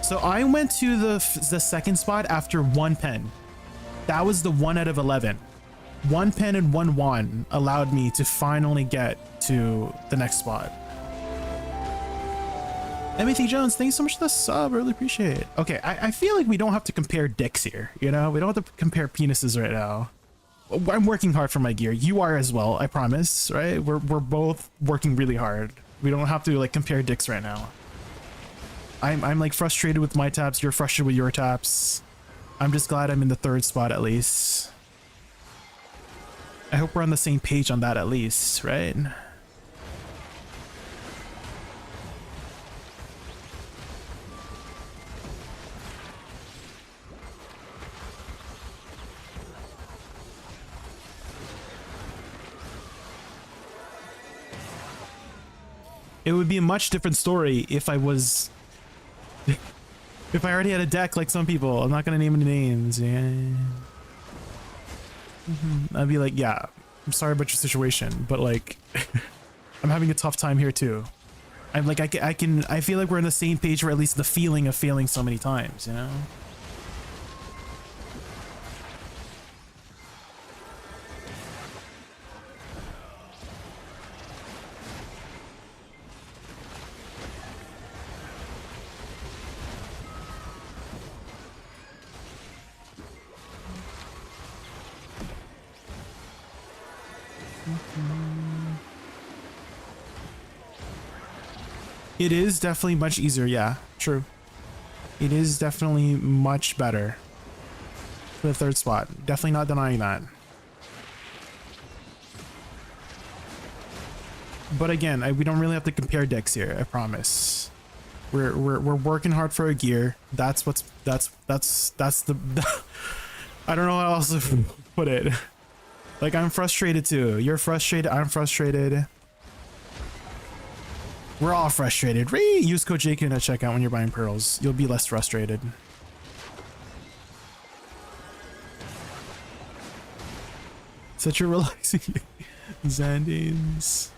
So I went to the 2nd spot after 1 pen. That was the 1 out of 11. 1 pen and 1 wand allowed me to finally get to the next spot. Timothy Jones, thanks so much for the sub. I really appreciate it. Okay, I feel like we don't have to compare dicks here. You know, we don't have to compare penises right now. I'm working hard for my gear. You are as well, I promise. Right? We're both working really hard. We don't have to like compare dicks right now. I'm like frustrated with my taps. You're frustrated with your taps. I'm just glad I'm in the 3rd spot at least. I hope we're on the same page on that at least, right? It would be a much different story if I was... if I already had a deck like some people. I'm not gonna name any names. Yeah. I'd be like, yeah, I'm sorry about your situation, but like, I'm having a tough time here too. I'm like, I feel like we're on the same page, or at least the feeling of failing so many times, you know? It is definitely much easier, yeah, true. It is definitely much better for the third spot. Definitely not denying that. But again, we don't really have to compare decks here, I promise. We're working hard for a gear. That's the I don't know how else to put it. Like, I'm frustrated too. You're frustrated, I'm frustrated. We're all frustrated. Use code Jaykun at checkout when you're buying pearls. You'll be less frustrated. Such a relaxing Xandines.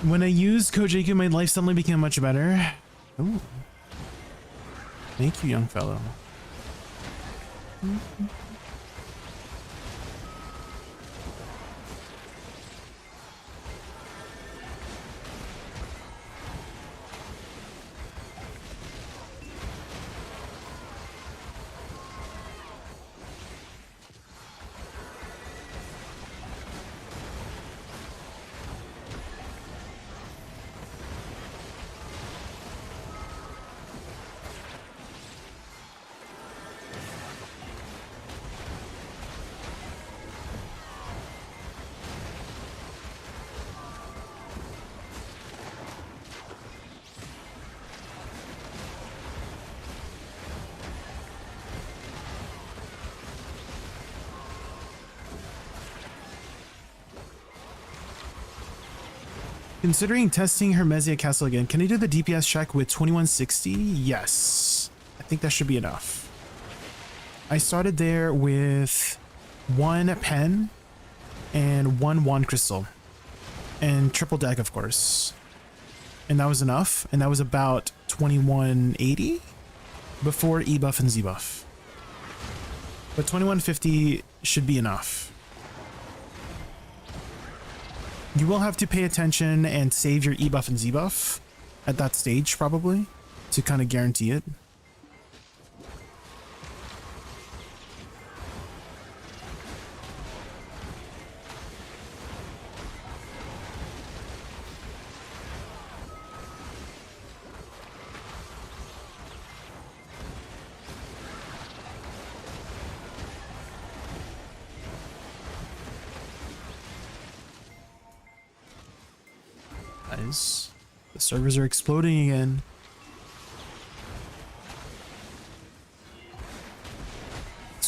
When I used code Jaykun, my life suddenly became much better. Ooh. Thank you, young fellow. Considering testing Hermesia Castle again, can I do the DPS check with 2160? Yes. I think that should be enough. I started there with 1 pen and 1 wand crystal. And triple deck, of course. And that was enough. And that was about 2180 before E buff and Z buff. But 2150 should be enough. You will have to pay attention and save your E buff and Z buff at that stage, probably, to kind of guarantee it. The servers are exploding again.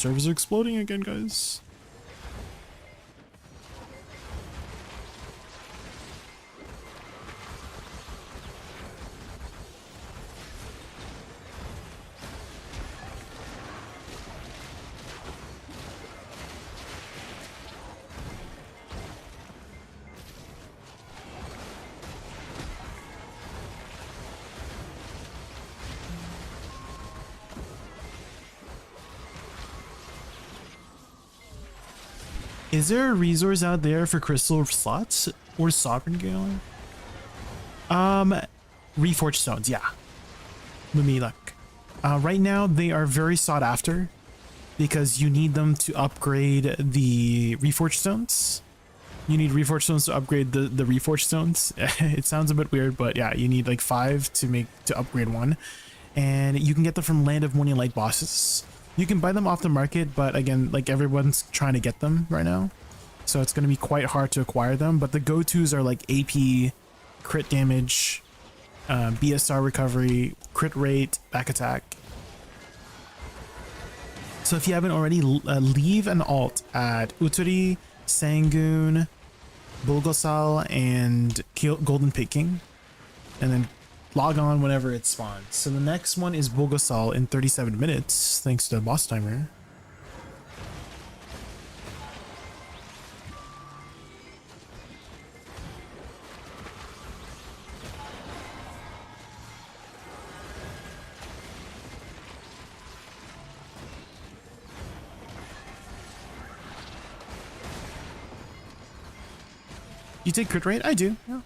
servers are exploding again, guys. Is there a resource out there for crystal slots or sovereign gale? Reforged stones, yeah. Lumilak. Right now they are very sought after because you need them to upgrade the reforged stones. You need reforged stones to upgrade the reforged stones. It sounds a bit weird, but yeah, you need like 5 to upgrade one, and you can get them from Land of Morning Light bosses. You can buy them off the market, but again, like everyone's trying to get them right now, so it's going to be quite hard to acquire them. But the go-tos are like AP, crit damage, BSR recovery, crit rate, back attack. So if you haven't already, leave an alt at Uturi, Sangoon, Bulgosal, and Golden Peking, and then log on whenever it spawns. So the next one is Bulgosal in 37 minutes, thanks to the boss timer. You take crit rate? I do. Yeah.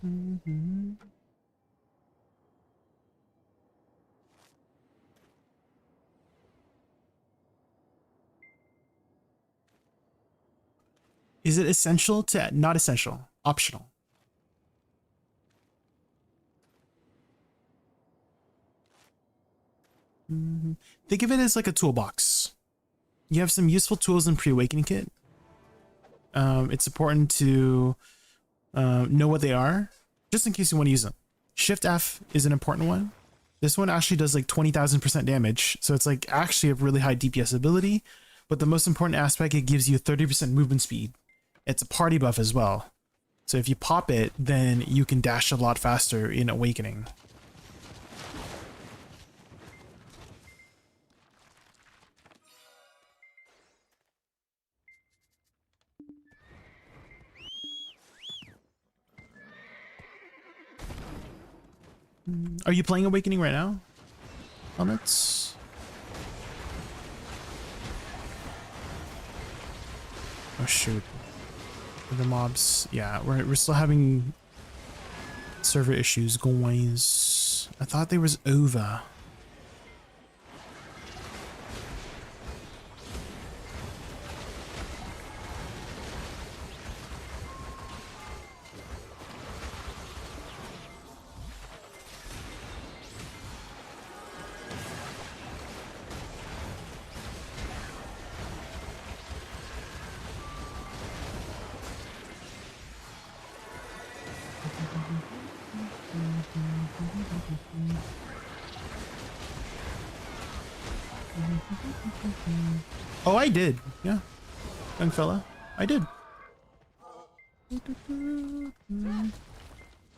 Mm-hmm. Is it essential to not essential? Optional. Think of it as like a toolbox. You have some useful tools in pre-awakening kit. It's important to know what they are, just in case you want to use them. Shift F is an important one. This one actually does like 20,000% damage, so it's like actually a really high DPS ability. But the most important aspect, it gives you 30% movement speed. It's a party buff as well. So if you pop it, then you can dash a lot faster in Awakening. Are you playing Awakening right now? Helmets? Oh shoot. The mobs, yeah, we're still having server issues going. I thought they was over. Oh, I did. Yeah. Young fella. I did.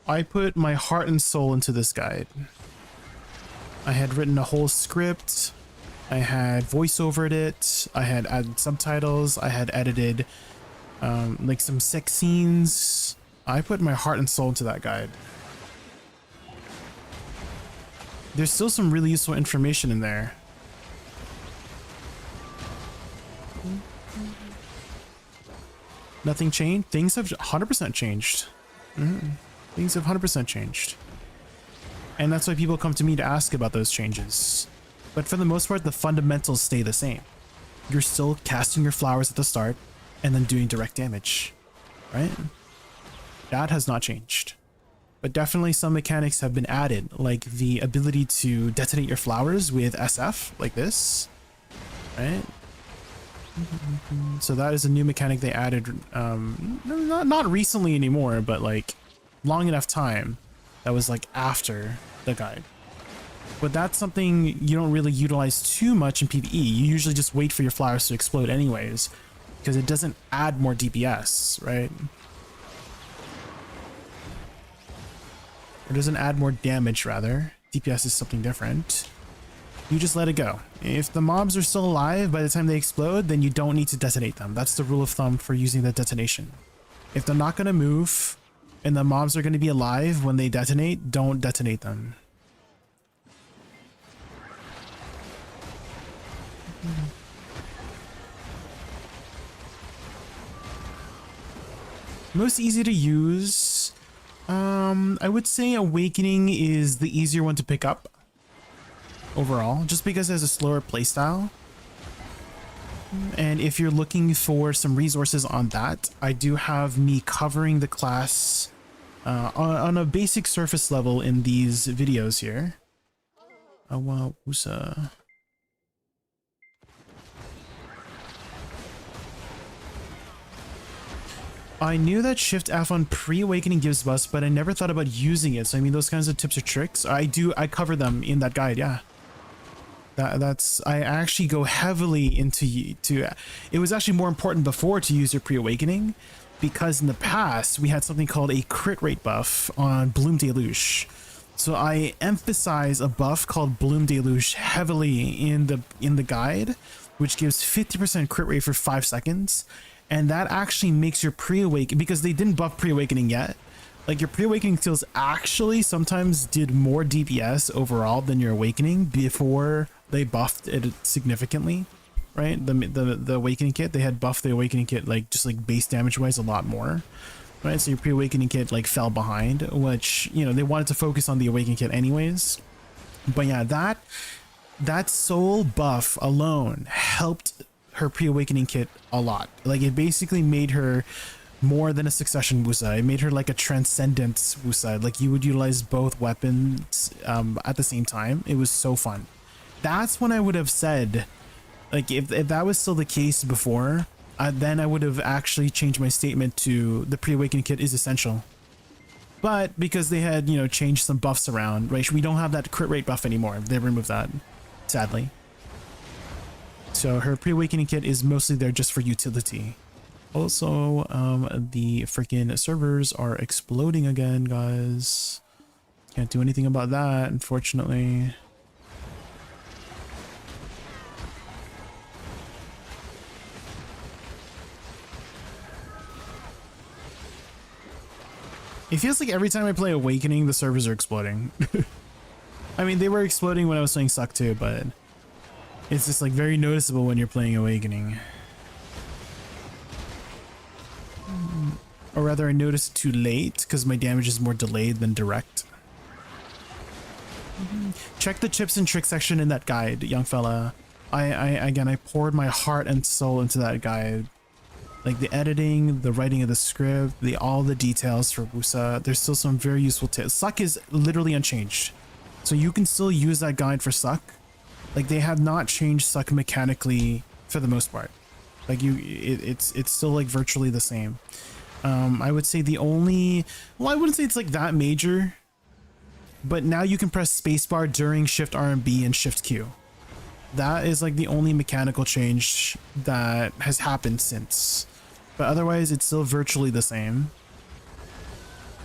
I put my heart and soul into this guide. I had written a whole script. I had voiceovered it. I had added subtitles. I had edited like some sex scenes. I put my heart and soul into that guide. There's still some really useful information in there. Nothing changed. Things have 100% changed. Things have 100% changed. And that's why people come to me to ask about those changes. But for the most part, the fundamentals stay the same. You're still casting your flowers at the start and then doing direct damage, right? That has not changed. But definitely some mechanics have been added, like the ability to detonate your flowers with SF, like this, right? So that is a new mechanic they added, not recently anymore, but like long enough time. That was like after the guide. But that's something you don't really utilize too much in PvE. You usually just wait for your flowers to explode anyways, because it doesn't add more DPS, right? It doesn't add more damage, rather. DPS is something different. You just let it go. If the mobs are still alive by the time they explode, then you don't need to detonate them. That's the rule of thumb for using the detonation. If they're not going to move and the mobs are going to be alive when they detonate, don't detonate them. Most easy to use, I would say Awakening is the easier one to pick up overall, just because it has a slower playstyle. And if you're looking for some resources on that, I do have me covering the class on a basic surface level in these videos here. Oh wow, Woosa. I knew that Shift F on pre-awakening gives bust, but I never thought about using it. So I mean, those kinds of tips or tricks, I cover them in that guide. Yeah, I actually go heavily into it was actually more important before to use your pre-awakening, because in the past we had something called a crit rate buff on Bloom Deluge. So I emphasize a buff called Bloom Deluge heavily in the guide, which gives 50% crit rate for 5 seconds. And that actually makes your pre-awakening, because they didn't buff pre-awakening yet, like your pre-awakening skills actually sometimes did more DPS overall than your awakening before they buffed it significantly, right? The awakening kit, they had buffed the awakening kit like just like base damage wise a lot more, right? So your pre-awakening kit like fell behind, which, you know, they wanted to focus on the awakening kit anyways. But yeah, that soul buff alone helped her pre-awakening kit a lot. Like it basically made her more than a succession Woosa. It made her like a transcendence Woosa. Like you would utilize both weapons at the same time. It was so fun. That's when I would have said, like if that was still the case before, then I would have actually changed my statement to the pre-awakening kit is essential. But because they had, you know, changed some buffs around, right? We don't have that crit rate buff anymore. They removed that, sadly. So her pre-awakening kit is mostly there just for utility. Also, the freaking servers are exploding again, guys. Can't do anything about that, unfortunately. It feels like every time I play Awakening, the servers are exploding. I mean, they were exploding when I was playing Suck too, but it's just like very noticeable when you're playing Awakening. Or rather, I noticed it too late because my damage is more delayed than direct. Check the tips and tricks section in that guide, young fella. I poured my heart and soul into that guide. Like the editing, the writing of the script, all the details for Woosa. There's still some very useful tips. Suck is literally unchanged, so you can still use that guide for Suck. Like they have not changed Suck mechanically for the most part. Like it's still like virtually the same. I would say the only, well, I wouldn't say it's like that major, but now you can press spacebar during Shift R and B and Shift Q. That is like the only mechanical change that has happened since. But otherwise, it's still virtually the same.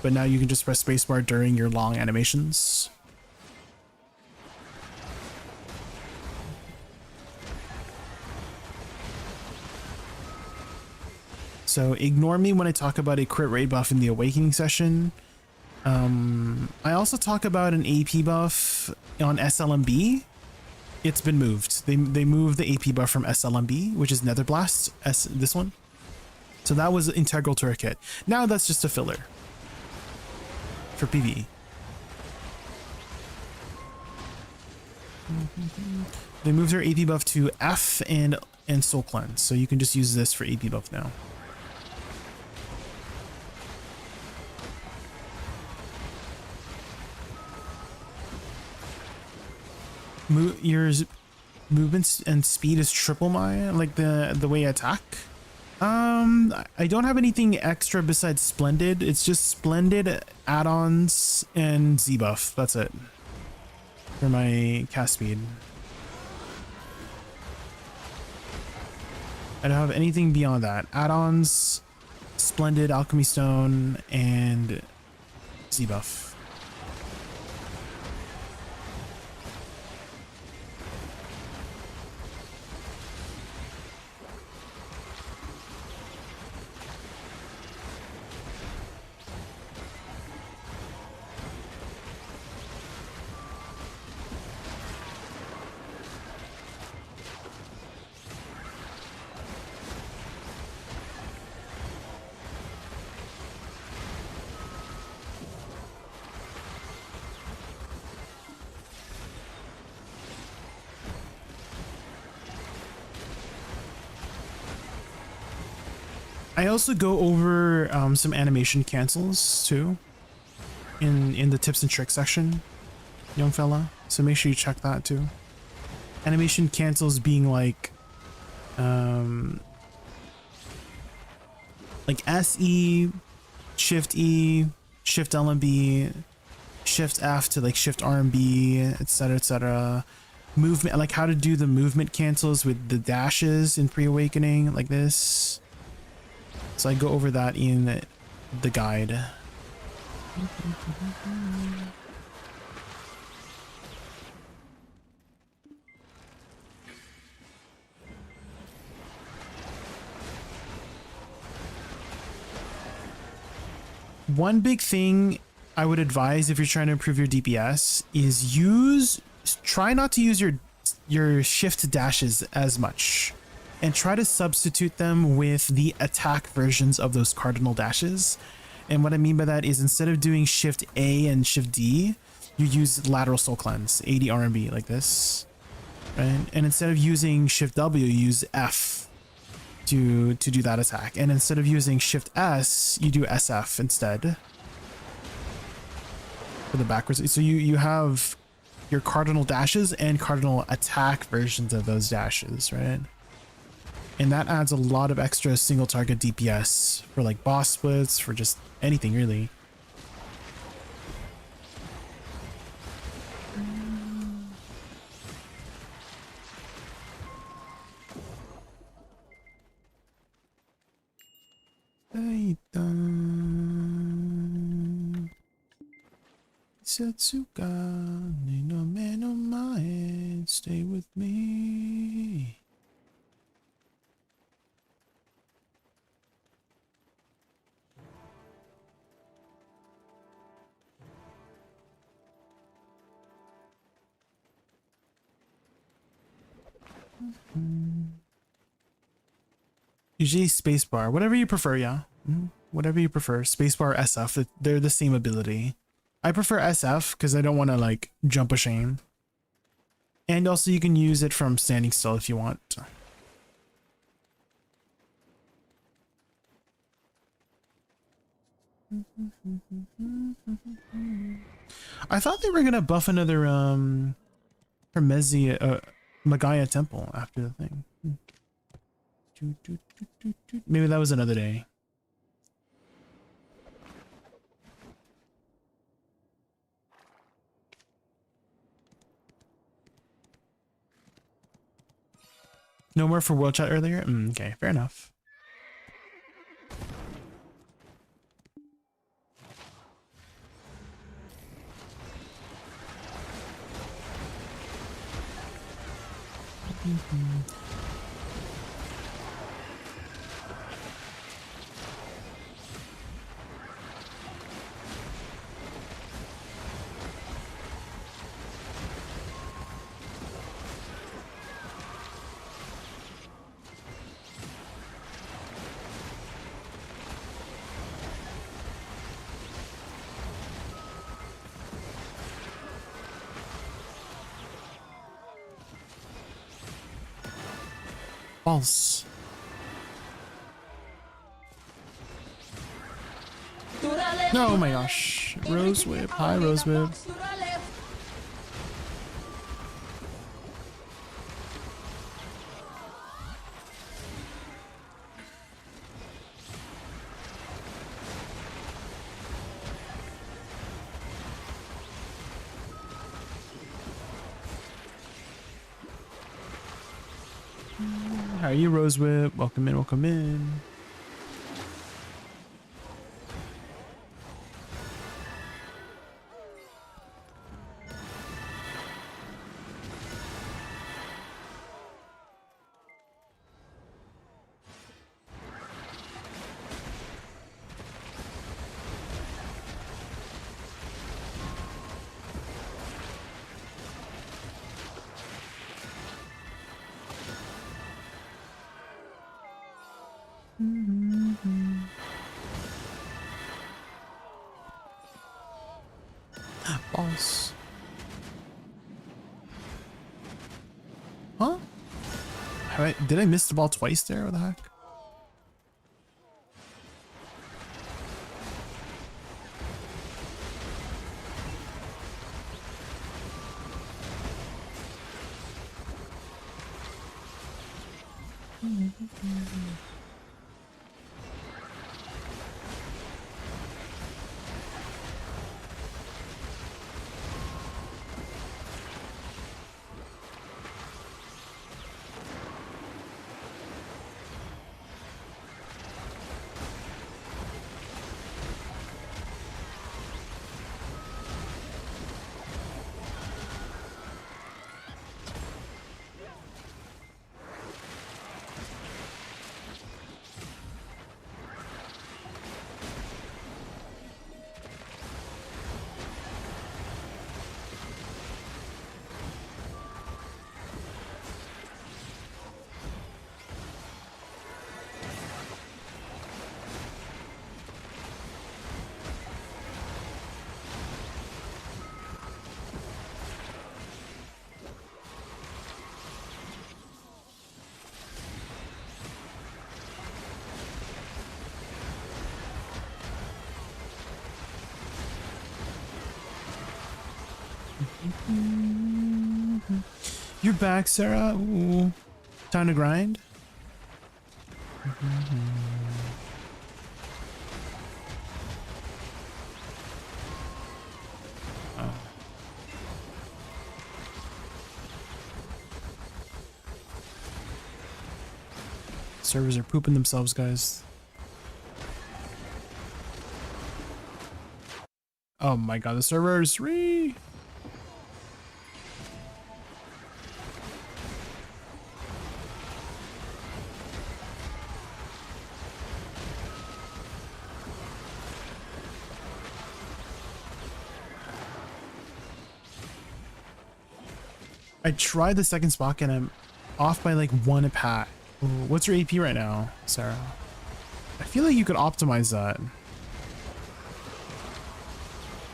But now you can just press spacebar during your long animations. So ignore me when I talk about a crit rate buff in the Awakening session. I also talk about an AP buff on SLMB. It's been moved. They moved the AP buff from SLMB, which is Nether Blast, this one. So that was integral to her kit. Now that's just a filler for PvE. They moved her AP buff to F and Soul Cleanse, so you can just use this for AP buff now. Your movement and speed is triple my, like the way I attack. I don't have anything extra besides Splendid. It's just Splendid, add-ons, and Z buff. That's it for my cast speed. I don't have anything beyond that. Add-ons, Splendid, Alchemy Stone, and Z buff. I also go over some animation cancels too in the tips and tricks section, young fella. So make sure you check that too. Animation cancels being like SE, Shift E, Shift LMB, Shift F to like Shift RMB, etc., etc. Movement, like how to do the movement cancels with the dashes in Pre-Awakening, like this. So I go over that in the guide. One big thing I would advise if you're trying to improve your DPS is try not to use your shift dashes as much. And try to substitute them with the attack versions of those cardinal dashes. And what I mean by that is instead of doing Shift A and Shift D, you use lateral soul cleanse, 80 RMB like this, right? And instead of using Shift W, you use F to do that attack. And instead of using Shift S, you do SF instead for the backwards. So you have your cardinal dashes and cardinal attack versions of those dashes, right? And that adds a lot of extra single target DPS for like boss splits, for just anything really. Setsuka, no man on my head, stay with me. Usually spacebar, whatever you prefer, yeah. Whatever you prefer, spacebar, SF, they're the same ability. I prefer SF because I don't want to like jump a shame. And also you can use it from standing still if you want. I thought they were gonna buff another Hermesia Magaya temple after the thing. Maybe that was another day. No more for World Chat earlier? Okay, fair enough. False. Oh my gosh. Rose Whip. Hi, Rose Whip. How are you, Rose Whip? Welcome in, welcome in. False. Huh? Did I miss the ball twice there? What the heck? You're back, Sarah. Ooh. Time to grind. Oh. Servers are pooping themselves, guys. Oh my god, the servers. I tried the second spot and I'm off by like 1 a pack. Ooh, what's your AP right now, Sarah? I feel like you could optimize that.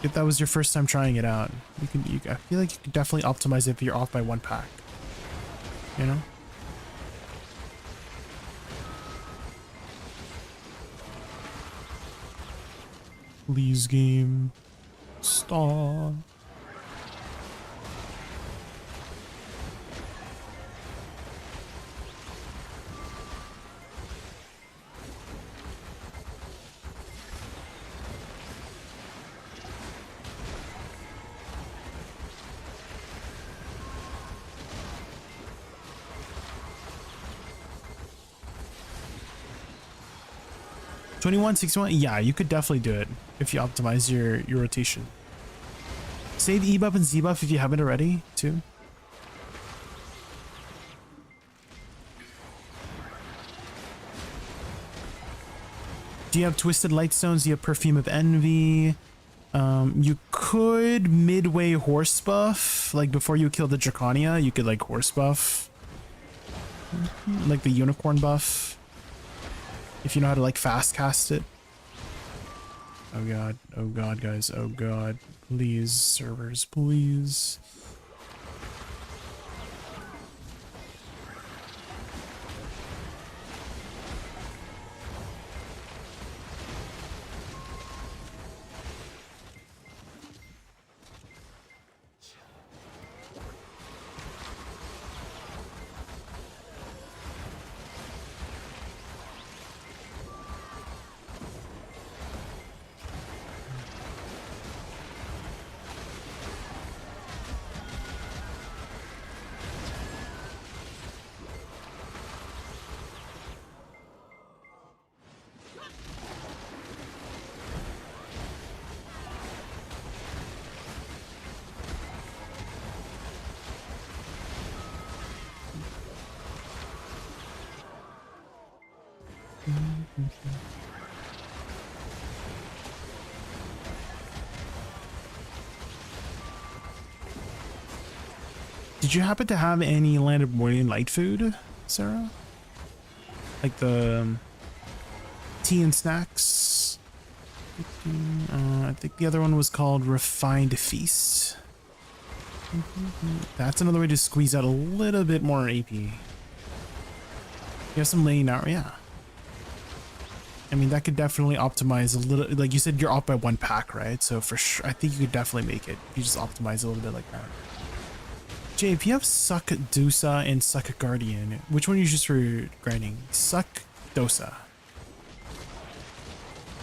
If that was your first time trying it out, I feel like you could definitely optimize it if you're off by 1 pack. You know? Please, game. Stop. $21, $61. Yeah, you could definitely do it if you optimize your rotation. Save E buff and Z buff if you haven't already, too. Do you have Twisted Lightstones? Do you have Perfume of Envy? You could midway horse buff, like before you kill the Draconia, you could like horse buff, like the unicorn buff. If you know how to like fast cast it. Oh god, guys, oh god. Please, servers, please. Did you happen to have any Land of Morning Light food, Sarah? Like the tea and snacks? I think the other one was called Refined Feast. That's another way to squeeze out a little bit more AP. You have some laying out, yeah. I mean, that could definitely optimize a little, like you said, you're off by 1 pack, right? So for sure, I think you could definitely make it if you just optimize a little bit like that. Jay, if you have Suck Dosa and Suck Guardian, which one you use for grinding? Suck Dosa.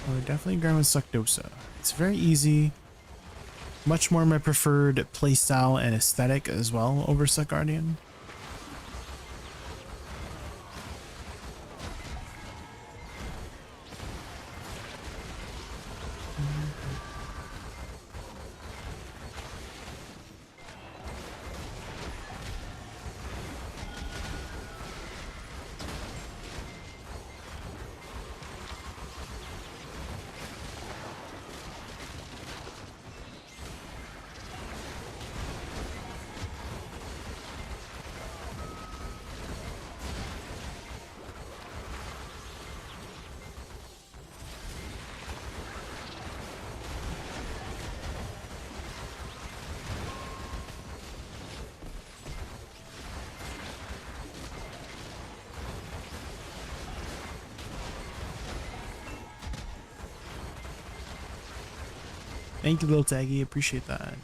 I would definitely grind with Suck Dosa. It's very easy. Much more my preferred playstyle and aesthetic as well over Suck Guardian. Thank you, Little Taggy. Appreciate that.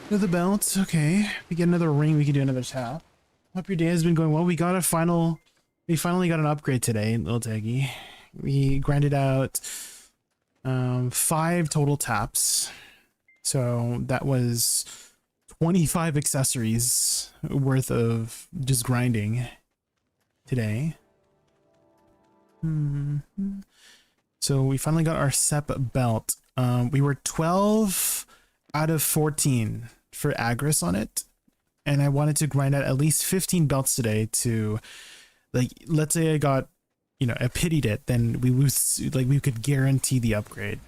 Another belt. Okay. We get another ring. We can do another tap. Hope your day has been going well. We finally got an upgrade today, Little Taggy. We grinded out 5 total taps. So that was 25 accessories worth of just grinding today. So we finally got our SEP belt. We were 12 out of 14 for Agris on it, and I wanted to grind out at least 15 belts today to, like, let's say I got, you know, I pitied it, then we could guarantee the upgrade.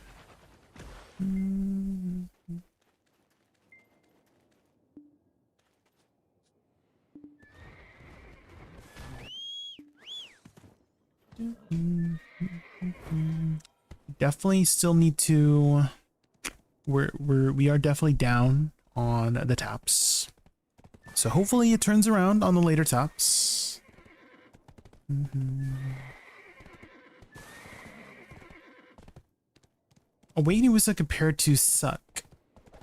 Definitely still need to, we are definitely down on the taps, so hopefully it turns around on the later taps. Awakening Woosa compared to Suck,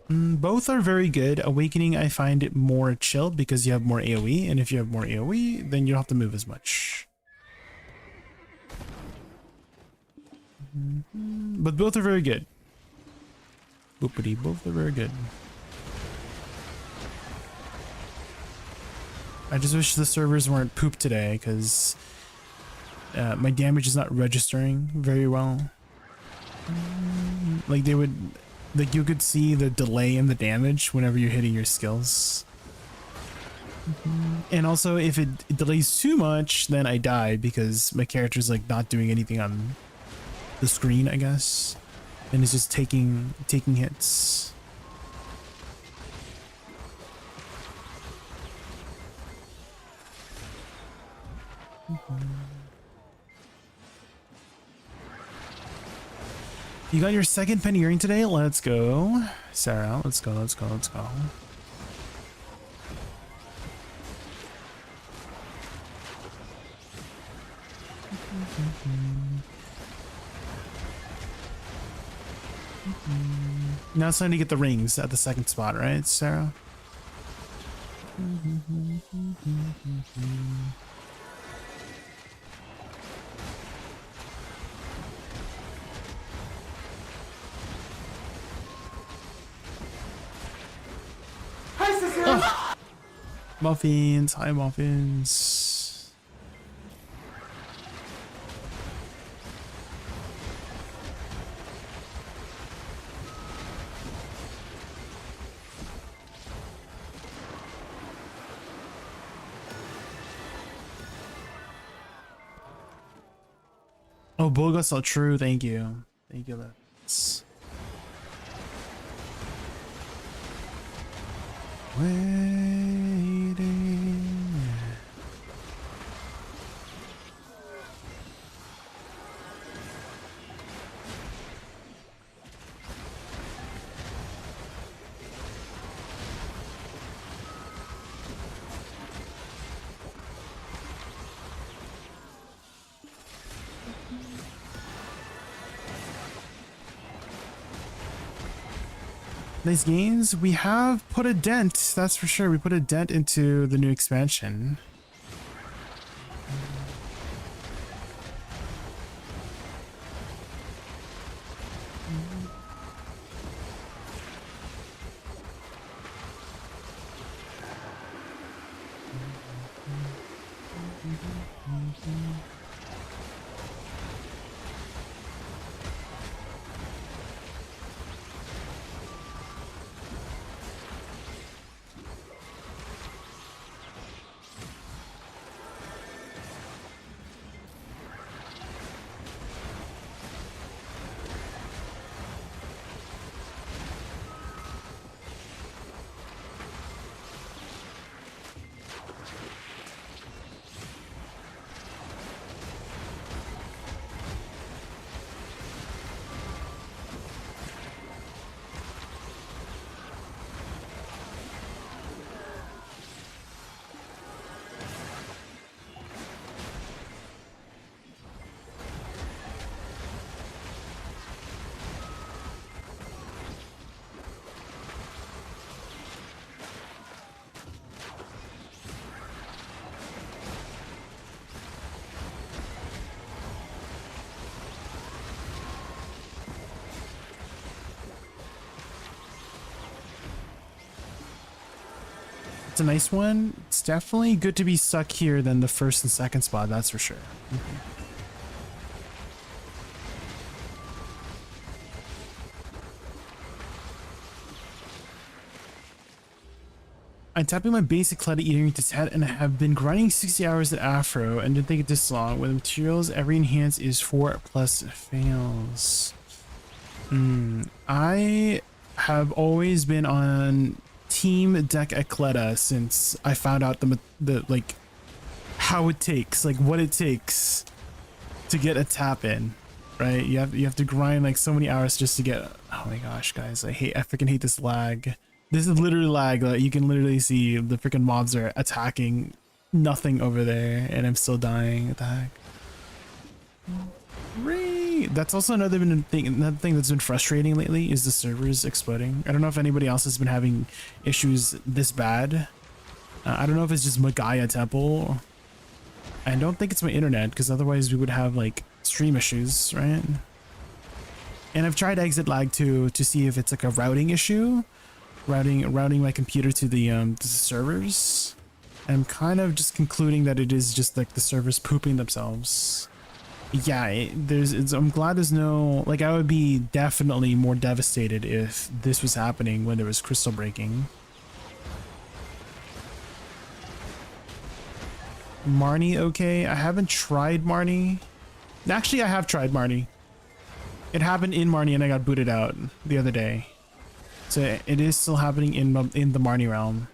both are very good. Awakening, I find it more chilled because you have more AoE, and if you have more AoE, then you don't have to move as much. But both are very good. Boopity, both are very good. I just wish the servers weren't pooped today, because my damage is not registering very well. Like you could see the delay in the damage whenever you're hitting your skills. And also, if it delays too much, then I die because my character's like not doing anything on the screen, I guess, and it's just taking hits. You got your second penny earring today? Let's go, Sarah. Let's go. Let's go. Let's go. Now it's time to get the rings at the second spot, right, Sarah? Hi, sister. Oh. Muffins. Hi, muffins. Oh, Bulga's so true. Thank you. Thank you. That's... Waiting. Nice gains. We have put a dent, that's for sure. We put a dent into the new expansion. It's a nice one. It's definitely good to be stuck here than the first and second spot, that's for sure. I'm tapping my basic clad eating to 10 and I have been grinding 60 hours at Afro and didn't think it this long. With materials, every enhance is 4 plus fails. I have always been on Team Deck Ecleta since I found out the like how it takes, like what it takes to get a tap in, right? You have to grind like so many hours just to get. Oh my gosh, guys, I freaking hate this lag. This is literally lag. Like, you can literally see the freaking mobs are attacking nothing over there, and I'm still dying. What the heck? That's also another thing that's been frustrating lately is the servers exploding. I don't know if anybody else has been having issues this bad. I don't know if it's just Magaya Temple. I don't think it's my internet because otherwise we would have like stream issues, right? And I've tried exit lag too to see if it's like a routing issue, routing my computer to the servers. I'm kind of just concluding that it is just like the servers pooping themselves. Yeah, I'm glad there's no, like, I would be definitely more devastated if this was happening when there was crystal breaking. Marnie okay? I haven't tried Marnie. Actually, I have tried Marnie. It happened in Marnie and I got booted out the other day. So it is still happening in the Marnie realm.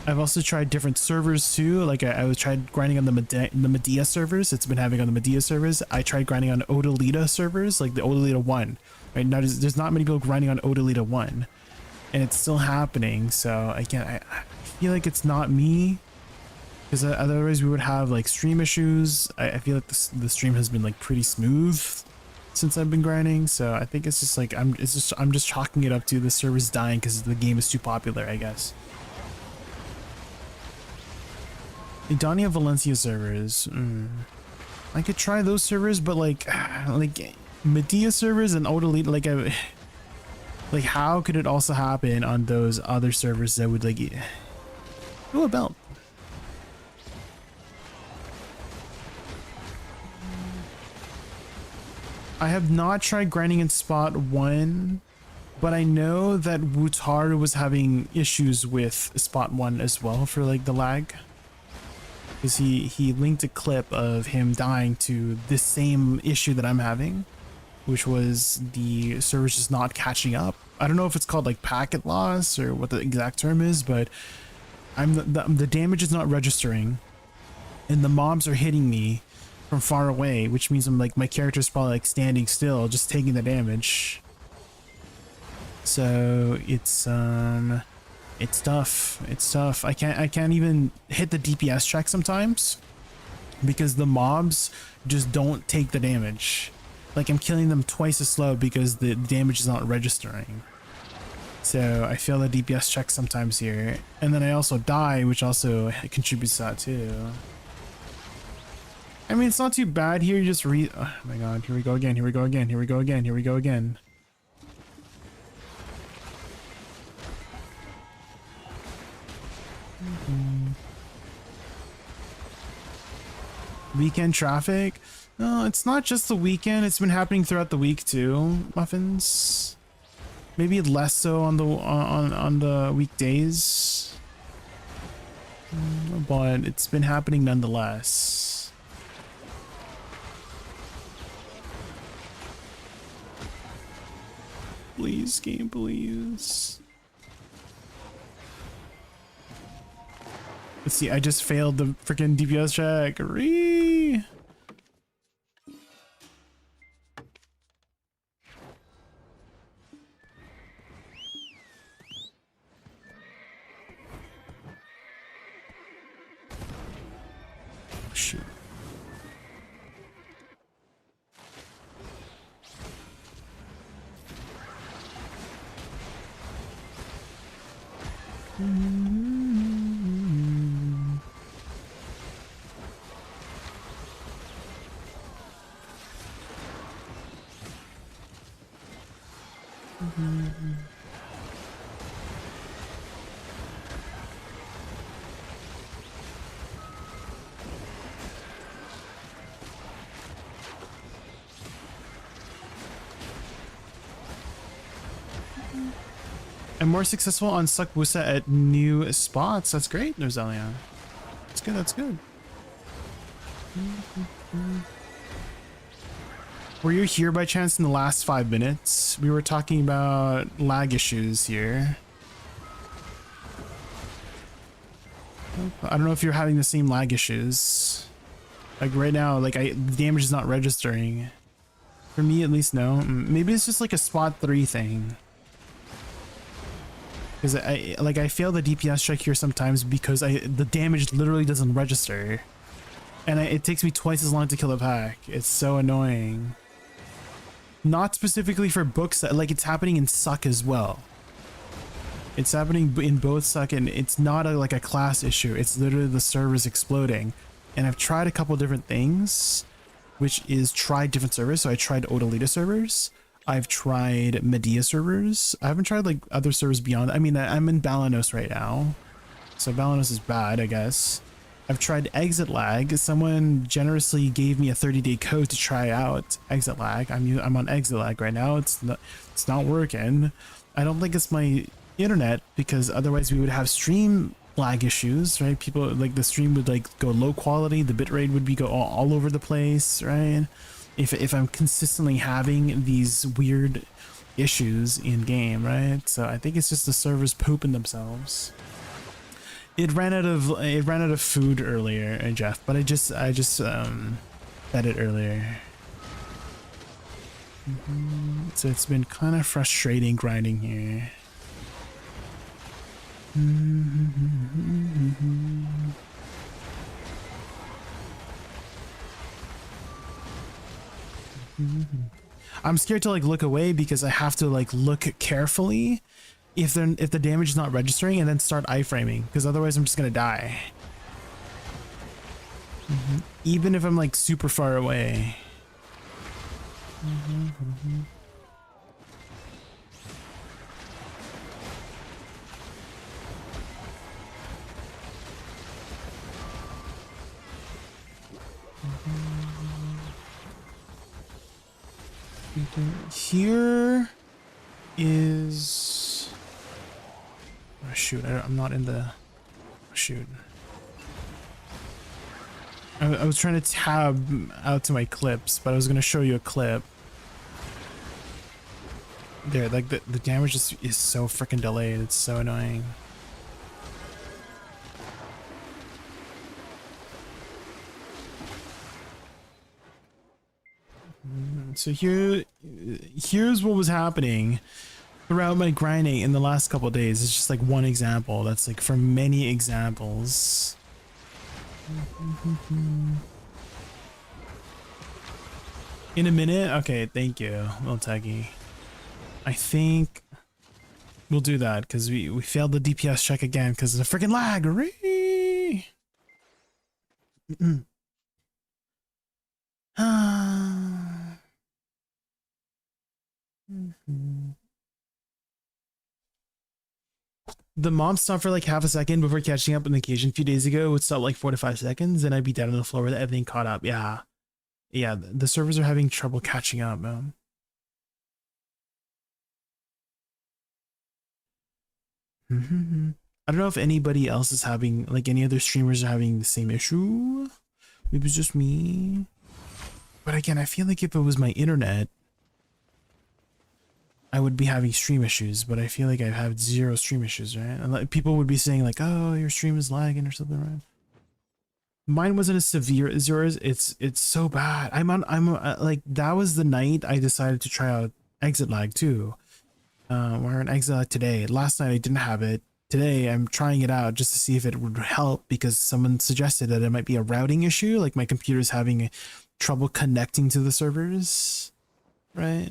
I've also tried different servers too. Like I tried grinding on the Medea servers. It's been having on the Medea servers. I tried grinding on Odalita servers, like the Odalita 1. Right now, there's not many people grinding on Odalita 1. And it's still happening. So again, I feel like it's not me. Because otherwise we would have like stream issues. I feel like the stream has been like pretty smooth since I've been grinding. So I think it's just like, I'm just chalking it up to the servers dying because the game is too popular, I guess. Idania Valencia servers. I could try those servers, but like Medea servers and Odalita, like how could it also happen on those other servers that would like go about? I have not tried grinding in spot 1, but I know that Wutaru was having issues with spot 1 as well for like the lag. Because he linked a clip of him dying to the same issue that I'm having, which was the servers just not catching up. I don't know if it's called like packet loss or what the exact term is, but the damage is not registering and the mobs are hitting me from far away, which means I'm like, my character's probably like standing still, just taking the damage. So it's tough. It's tough. I can't even hit the DPS check sometimes because the mobs just don't take the damage. Like I'm killing them twice as slow because the damage is not registering. So I fail the DPS check sometimes here, and then I also die, which also contributes to that too. I mean, it's not too bad here. You just oh my god, here we go again, here we go again, here we go again, here we go again. Weekend traffic? No, it's not just the weekend. It's been happening throughout the week too, Muffins. Maybe less so on the weekdays, but it's been happening nonetheless. Please, game, please. Let's see, I just failed the freaking DPS check. Ree! Shoot. I'm more successful on Suck Woosa at new spots. That's great, Nozelia. That's good, that's good. Were you here by chance in the last 5 minutes? We were talking about lag issues here. I don't know if you're having the same lag issues. Like right now, like the damage is not registering. For me at least, no. Maybe it's just like a spot 3 thing. Because I fail the DPS check here sometimes because the damage literally doesn't register. And it takes me twice as long to kill a pack. It's so annoying. Not specifically for books, like it's happening in Suck as well. It's happening in both Suck, and it's not like a class issue. It's literally the servers exploding. And I've tried a couple different things, which is try different servers. So I tried Odalita servers. I've tried Medea servers. I haven't tried like other servers beyond. I mean, I'm in Balanos right now, so Balanos is bad, I guess. I've tried Exit Lag. Someone generously gave me a 30-day code to try out Exit Lag. I'm on Exit Lag right now. It's not working. I don't think it's my internet because otherwise we would have stream lag issues, right? People like the stream would like go low quality, the bitrate would be go all over the place, right? If I'm consistently having these weird issues in game, right? So I think it's just the servers pooping themselves. It ran out of food earlier, Jeff, but I just fed it earlier. So it's been kind of frustrating grinding here. I'm scared to like look away because I have to like look carefully if the damage is not registering and then start iframing, because otherwise I'm just gonna die. Even if I'm like super far away. Here is, oh shoot, I'm not in the, shoot. I was trying to tab out to my clips, but I was going to show you a clip. There, like the damage is so freaking delayed. It's so annoying. So here's what was happening throughout my grinding in the last couple of days. It's just like one example. That's like from many examples. In a minute? Okay, thank you, little Teggy. I think we'll do that because we failed the DPS check again because of the freaking lag. The mom stopped for like half a second before catching up on the occasion a few days ago. It would stop like 4 to 5 seconds, and I'd be down on the floor with everything caught up. Yeah, the servers are having trouble catching up, man. I don't know if anybody else is having, like any other streamers are having the same issue. Maybe it's just me. But again, I feel like if it was my internet, I would be having stream issues, but I feel like I have zero stream issues, right? And like, people would be saying like, oh, your stream is lagging or something, right? Mine wasn't as severe as yours. It's so bad. I'm like, that was the night I decided to try out exit lag too. We're in exit lag today. Last night I didn't have it. Today I'm trying it out just to see if it would help, because someone suggested that it might be a routing issue, like my computer's having trouble connecting to the servers, right?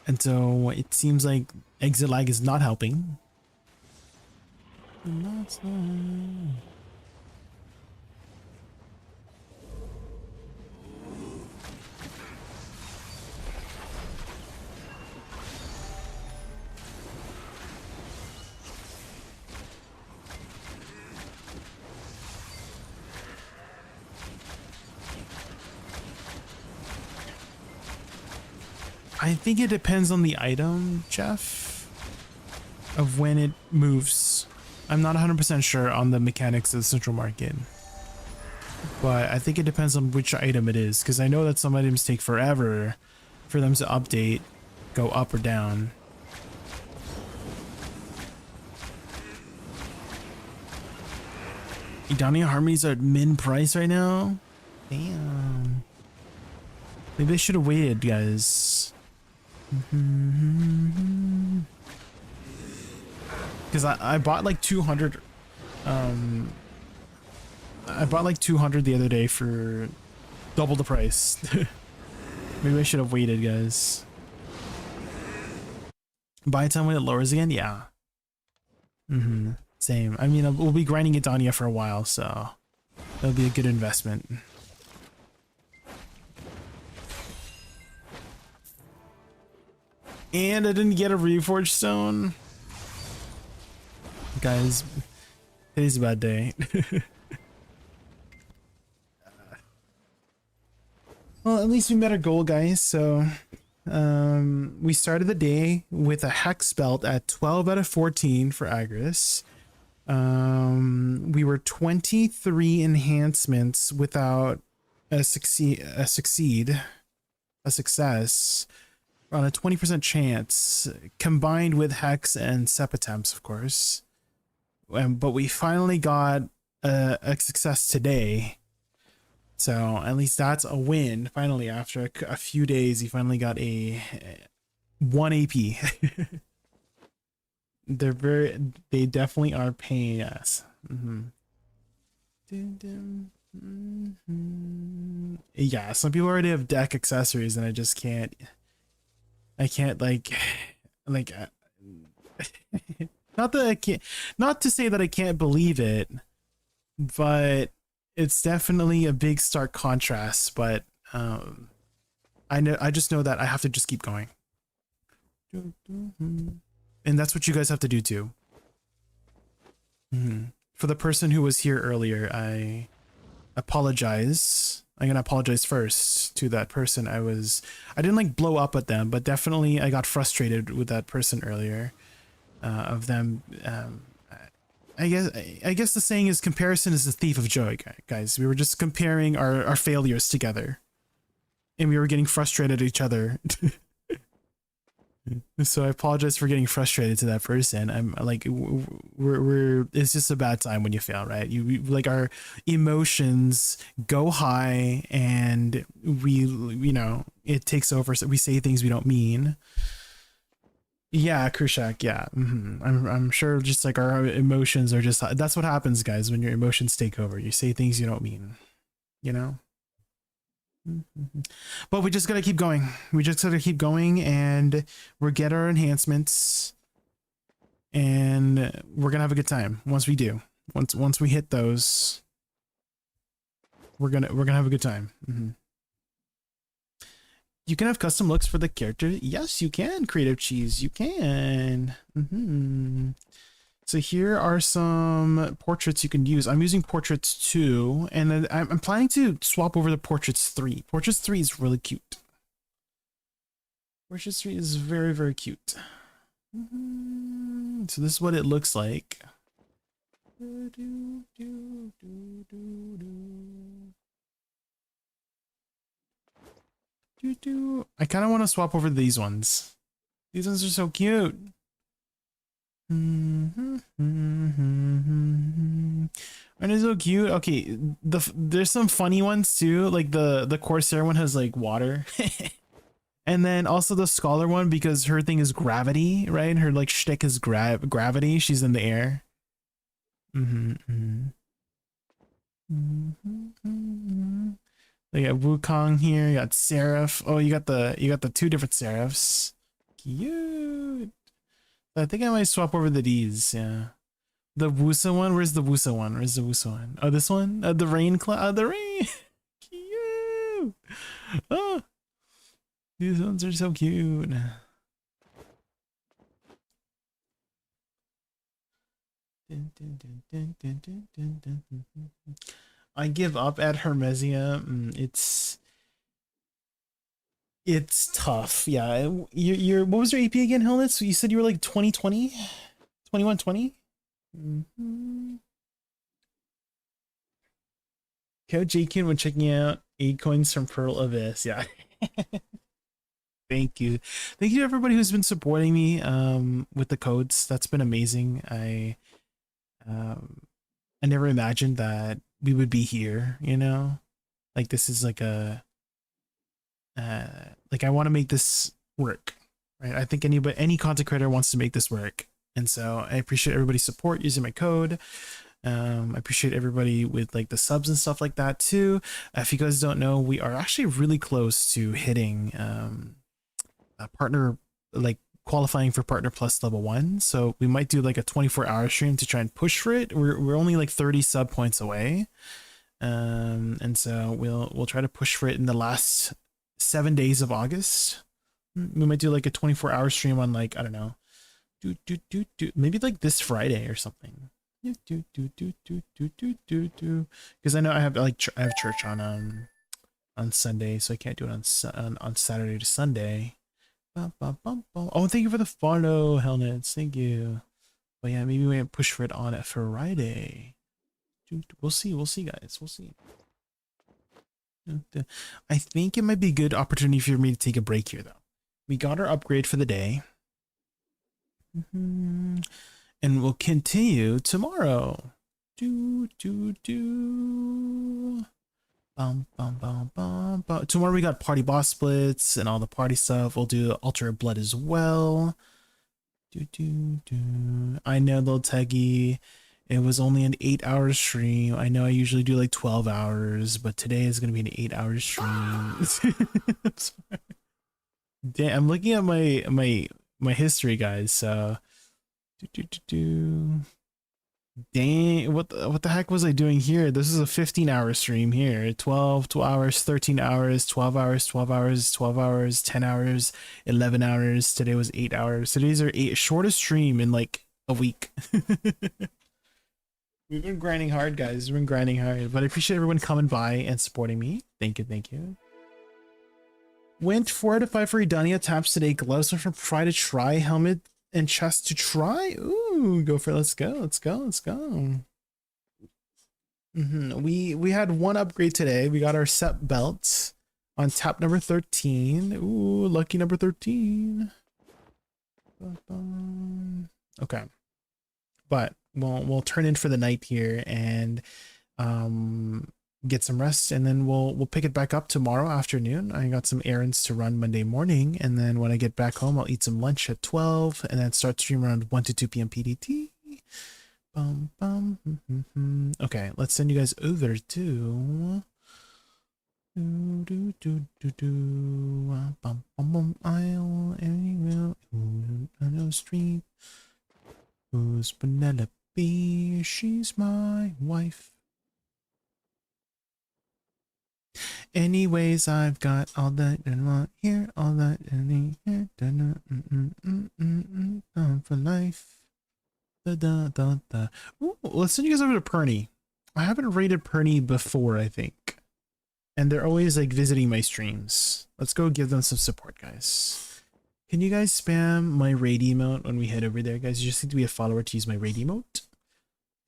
And so it seems like exit lag is not helping. I think it depends on the item, Jeff, of when it moves. I'm not 100% sure on the mechanics of the central market, but I think it depends on which item it is, because I know that some items take forever for them to update, go up or down. Idania Harmonies are at min price right now? Damn. Maybe I should have waited, guys. Because I bought like 200. I bought like 200 the other day for double the price. Maybe I should have waited, guys. Buy time when it lowers again? Yeah. Same. I mean, we'll be grinding Idania for a while, so that'll be a good investment. And I didn't get a Reforged Stone. Guys, today's a bad day. Well, at least we met our goal, guys, so We started the day with a hex belt at 12 out of 14 for Agris. We were 23 enhancements without a success on a 20% chance, combined with hex and sep attempts, of course. But we finally got a success today. So at least that's a win. Finally, after a few days, he finally got a 1 AP. They definitely are paying us. Yeah, some people already have deck accessories, and I just can't. I can't like not that I can't. Not to say that I can't believe it, but it's definitely a big stark contrast. But I just know that I have to just keep going. And that's what you guys have to do too. For the person who was here earlier, I apologize. I'm gonna apologize first to that person. I didn't like blow up at them, but definitely I got frustrated with that person earlier. Of them, I guess the saying is comparison is the thief of joy, guys. We were just comparing our failures together, and we were getting frustrated at each other. So I apologize for getting frustrated to that person. I'm like, it's just a bad time when you fail, right? You like, our emotions go high, and it takes over. So we say things we don't mean. Yeah, Krushak. Yeah, I'm sure. Just like our emotions are just, that's what happens, guys. When your emotions take over, you say things you don't mean. But we just gotta keep going. We just gotta keep going, and we'll get our enhancements, and we're gonna have a good time. Once we do, once we hit those, we're gonna have a good time. You can have custom looks for the character. Yes, you can. Creative Cheese, you can. So here are some portraits you can use. I'm using portraits 2, and then I'm planning to swap over to portraits 3. Portraits 3 is really cute. Portraits 3 is very, very cute. So this is what it looks like. I kind of want to swap over these ones. These ones are so cute. Aren't they so cute? Okay, there's some funny ones too. Like the Corsair one has like water. And then also the Scholar one, because her thing is gravity, right? Her like shtick is gravity. She's in the air. They got Wukong here. You got Seraph. Oh, you got the 2 different Seraphs. Cute. I think I might swap over the D's. Yeah. The Woosa one. Where's the Woosa one? Where's the Woosa one? Oh, this one. The rain cloud. The rain. Cute. Oh, these ones are so cute. I give up at Hermesia. It's tough. Yeah. You're what was your AP again, Helnets? You said you were like 2020? 2120? Code Jaykun when checking out 8 coins from Pearl Abyss. Yeah. Thank you. Thank you to everybody who's been supporting me with the codes. That's been amazing. I never imagined that we would be here, like this is like a like I want to make this work, right? I think any content creator wants to make this work, and so I appreciate everybody's support using my code. I appreciate everybody with like the subs and stuff like that too. If you guys don't know, we are actually really close to hitting a partner, like qualifying for Partner Plus level 1. So we might do like a 24-hour stream to try and push for it. We're only like 30 sub points away. And so we'll try to push for it in the last 7 days of August. We might do like a 24-hour stream on like, I don't know, maybe like this Friday or something. Because I know I have church on Sunday, so I can't do it on Saturday to Sunday. Oh, thank you for the follow, Hellnets. Thank you. But yeah, maybe we might push for it on a Friday. We'll see. We'll see, guys. We'll see. I think it might be a good opportunity for me to take a break here, though. We got our upgrade for the day. And we'll continue tomorrow. Tomorrow we got party boss splits and all the party stuff. We'll do altar of blood as well. I know, little Teggy. It was only an 8-hour stream. I know I usually do like 12 hours, but today is going to be an 8-hour stream. I'm sorry. Damn, I'm looking at my history, guys. So, dang, what the heck was I doing here? This is a 15-hour stream here. 12 hours, 13 hours, 12 hours, 12 hours, 12 hours, 10 hours, 11 hours. Today was 8 hours. Today's our shortest stream in like a week. We've been grinding hard, guys. We've been grinding hard, but I appreciate everyone coming by and supporting me. Thank you, thank you. Went 4 out of 5 for Idania taps today. Gloves from Pride to try. Helmet and chest to try. Ooh, go for it. Let's go. Let's go. Let's go. We had one upgrade today. We got our set belt on tap number 13. Ooh, lucky number 13. Okay, but we'll turn in for the night here and get some rest, and then we'll pick it back up tomorrow afternoon. I got some errands to run Monday morning, and then when I get back home, I'll eat some lunch at 12 and then start stream around 1 to 2 p.m. PDT. Okay, let's send you guys over to I'll anywhere no street. Who's Penelope? She's my wife. Anyways, I've got all that I want here, all that I need here. For life. Ooh, let's send you guys over to Perny. I haven't rated Perny before, I think. And they're always like visiting my streams. Let's go give them some support, guys. Can you guys spam my raid emote when we head over there, guys? You just need to be a follower to use my raid emote.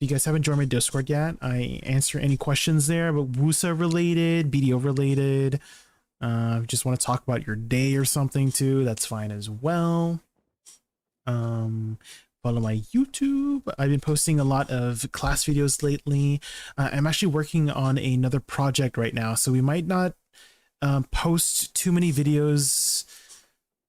If you guys haven't joined my Discord yet, I answer any questions there, but Woosa related, BDO related. Just want to talk about your day or something too, that's fine as well. Follow my YouTube. I've been posting a lot of class videos lately. I'm actually working on another project right now, so we might not post too many videos.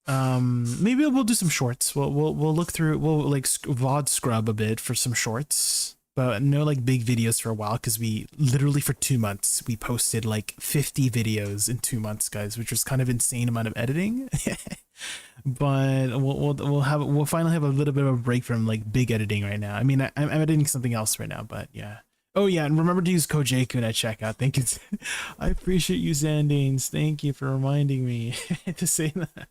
Maybe we'll do some shorts. We'll look through. We'll like VOD scrub a bit for some shorts, but no like big videos for a while, because we literally for 2 months we posted like 50 videos in 2 months, guys, which was kind of insane amount of editing. But we'll finally have a little bit of a break from like big editing right now. I mean, I'm editing something else right now, but yeah. Oh yeah, and remember to use code Jaykun at checkout. Thank you. I appreciate you, Zandines. Thank you for reminding me to say that.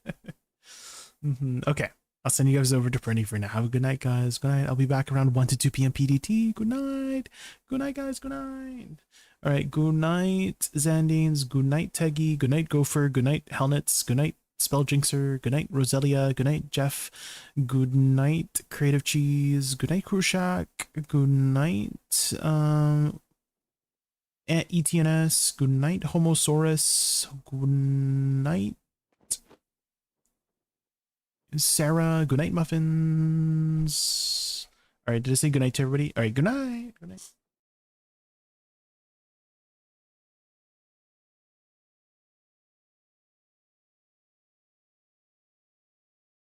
Okay, I'll send you guys over to Prenny for now. Have a good night, guys. Good night. I'll be back around 1 to 2 p.m. PDT. Good night. Good night, guys. Good night. All right. Good night, Zandines. Good night, Teggy. Good night, Gopher. Good night, Hellnets. Good night, Spelljinxer. Good night, Roselia. Good night, Jeff. Good night, Creative Cheese. Good night, Krushak. Good night, ETNS. Good night, Homosaurus. Good night, Sarah. Good night, Muffins. All right, did I say good night to everybody? All right, good night. Good night.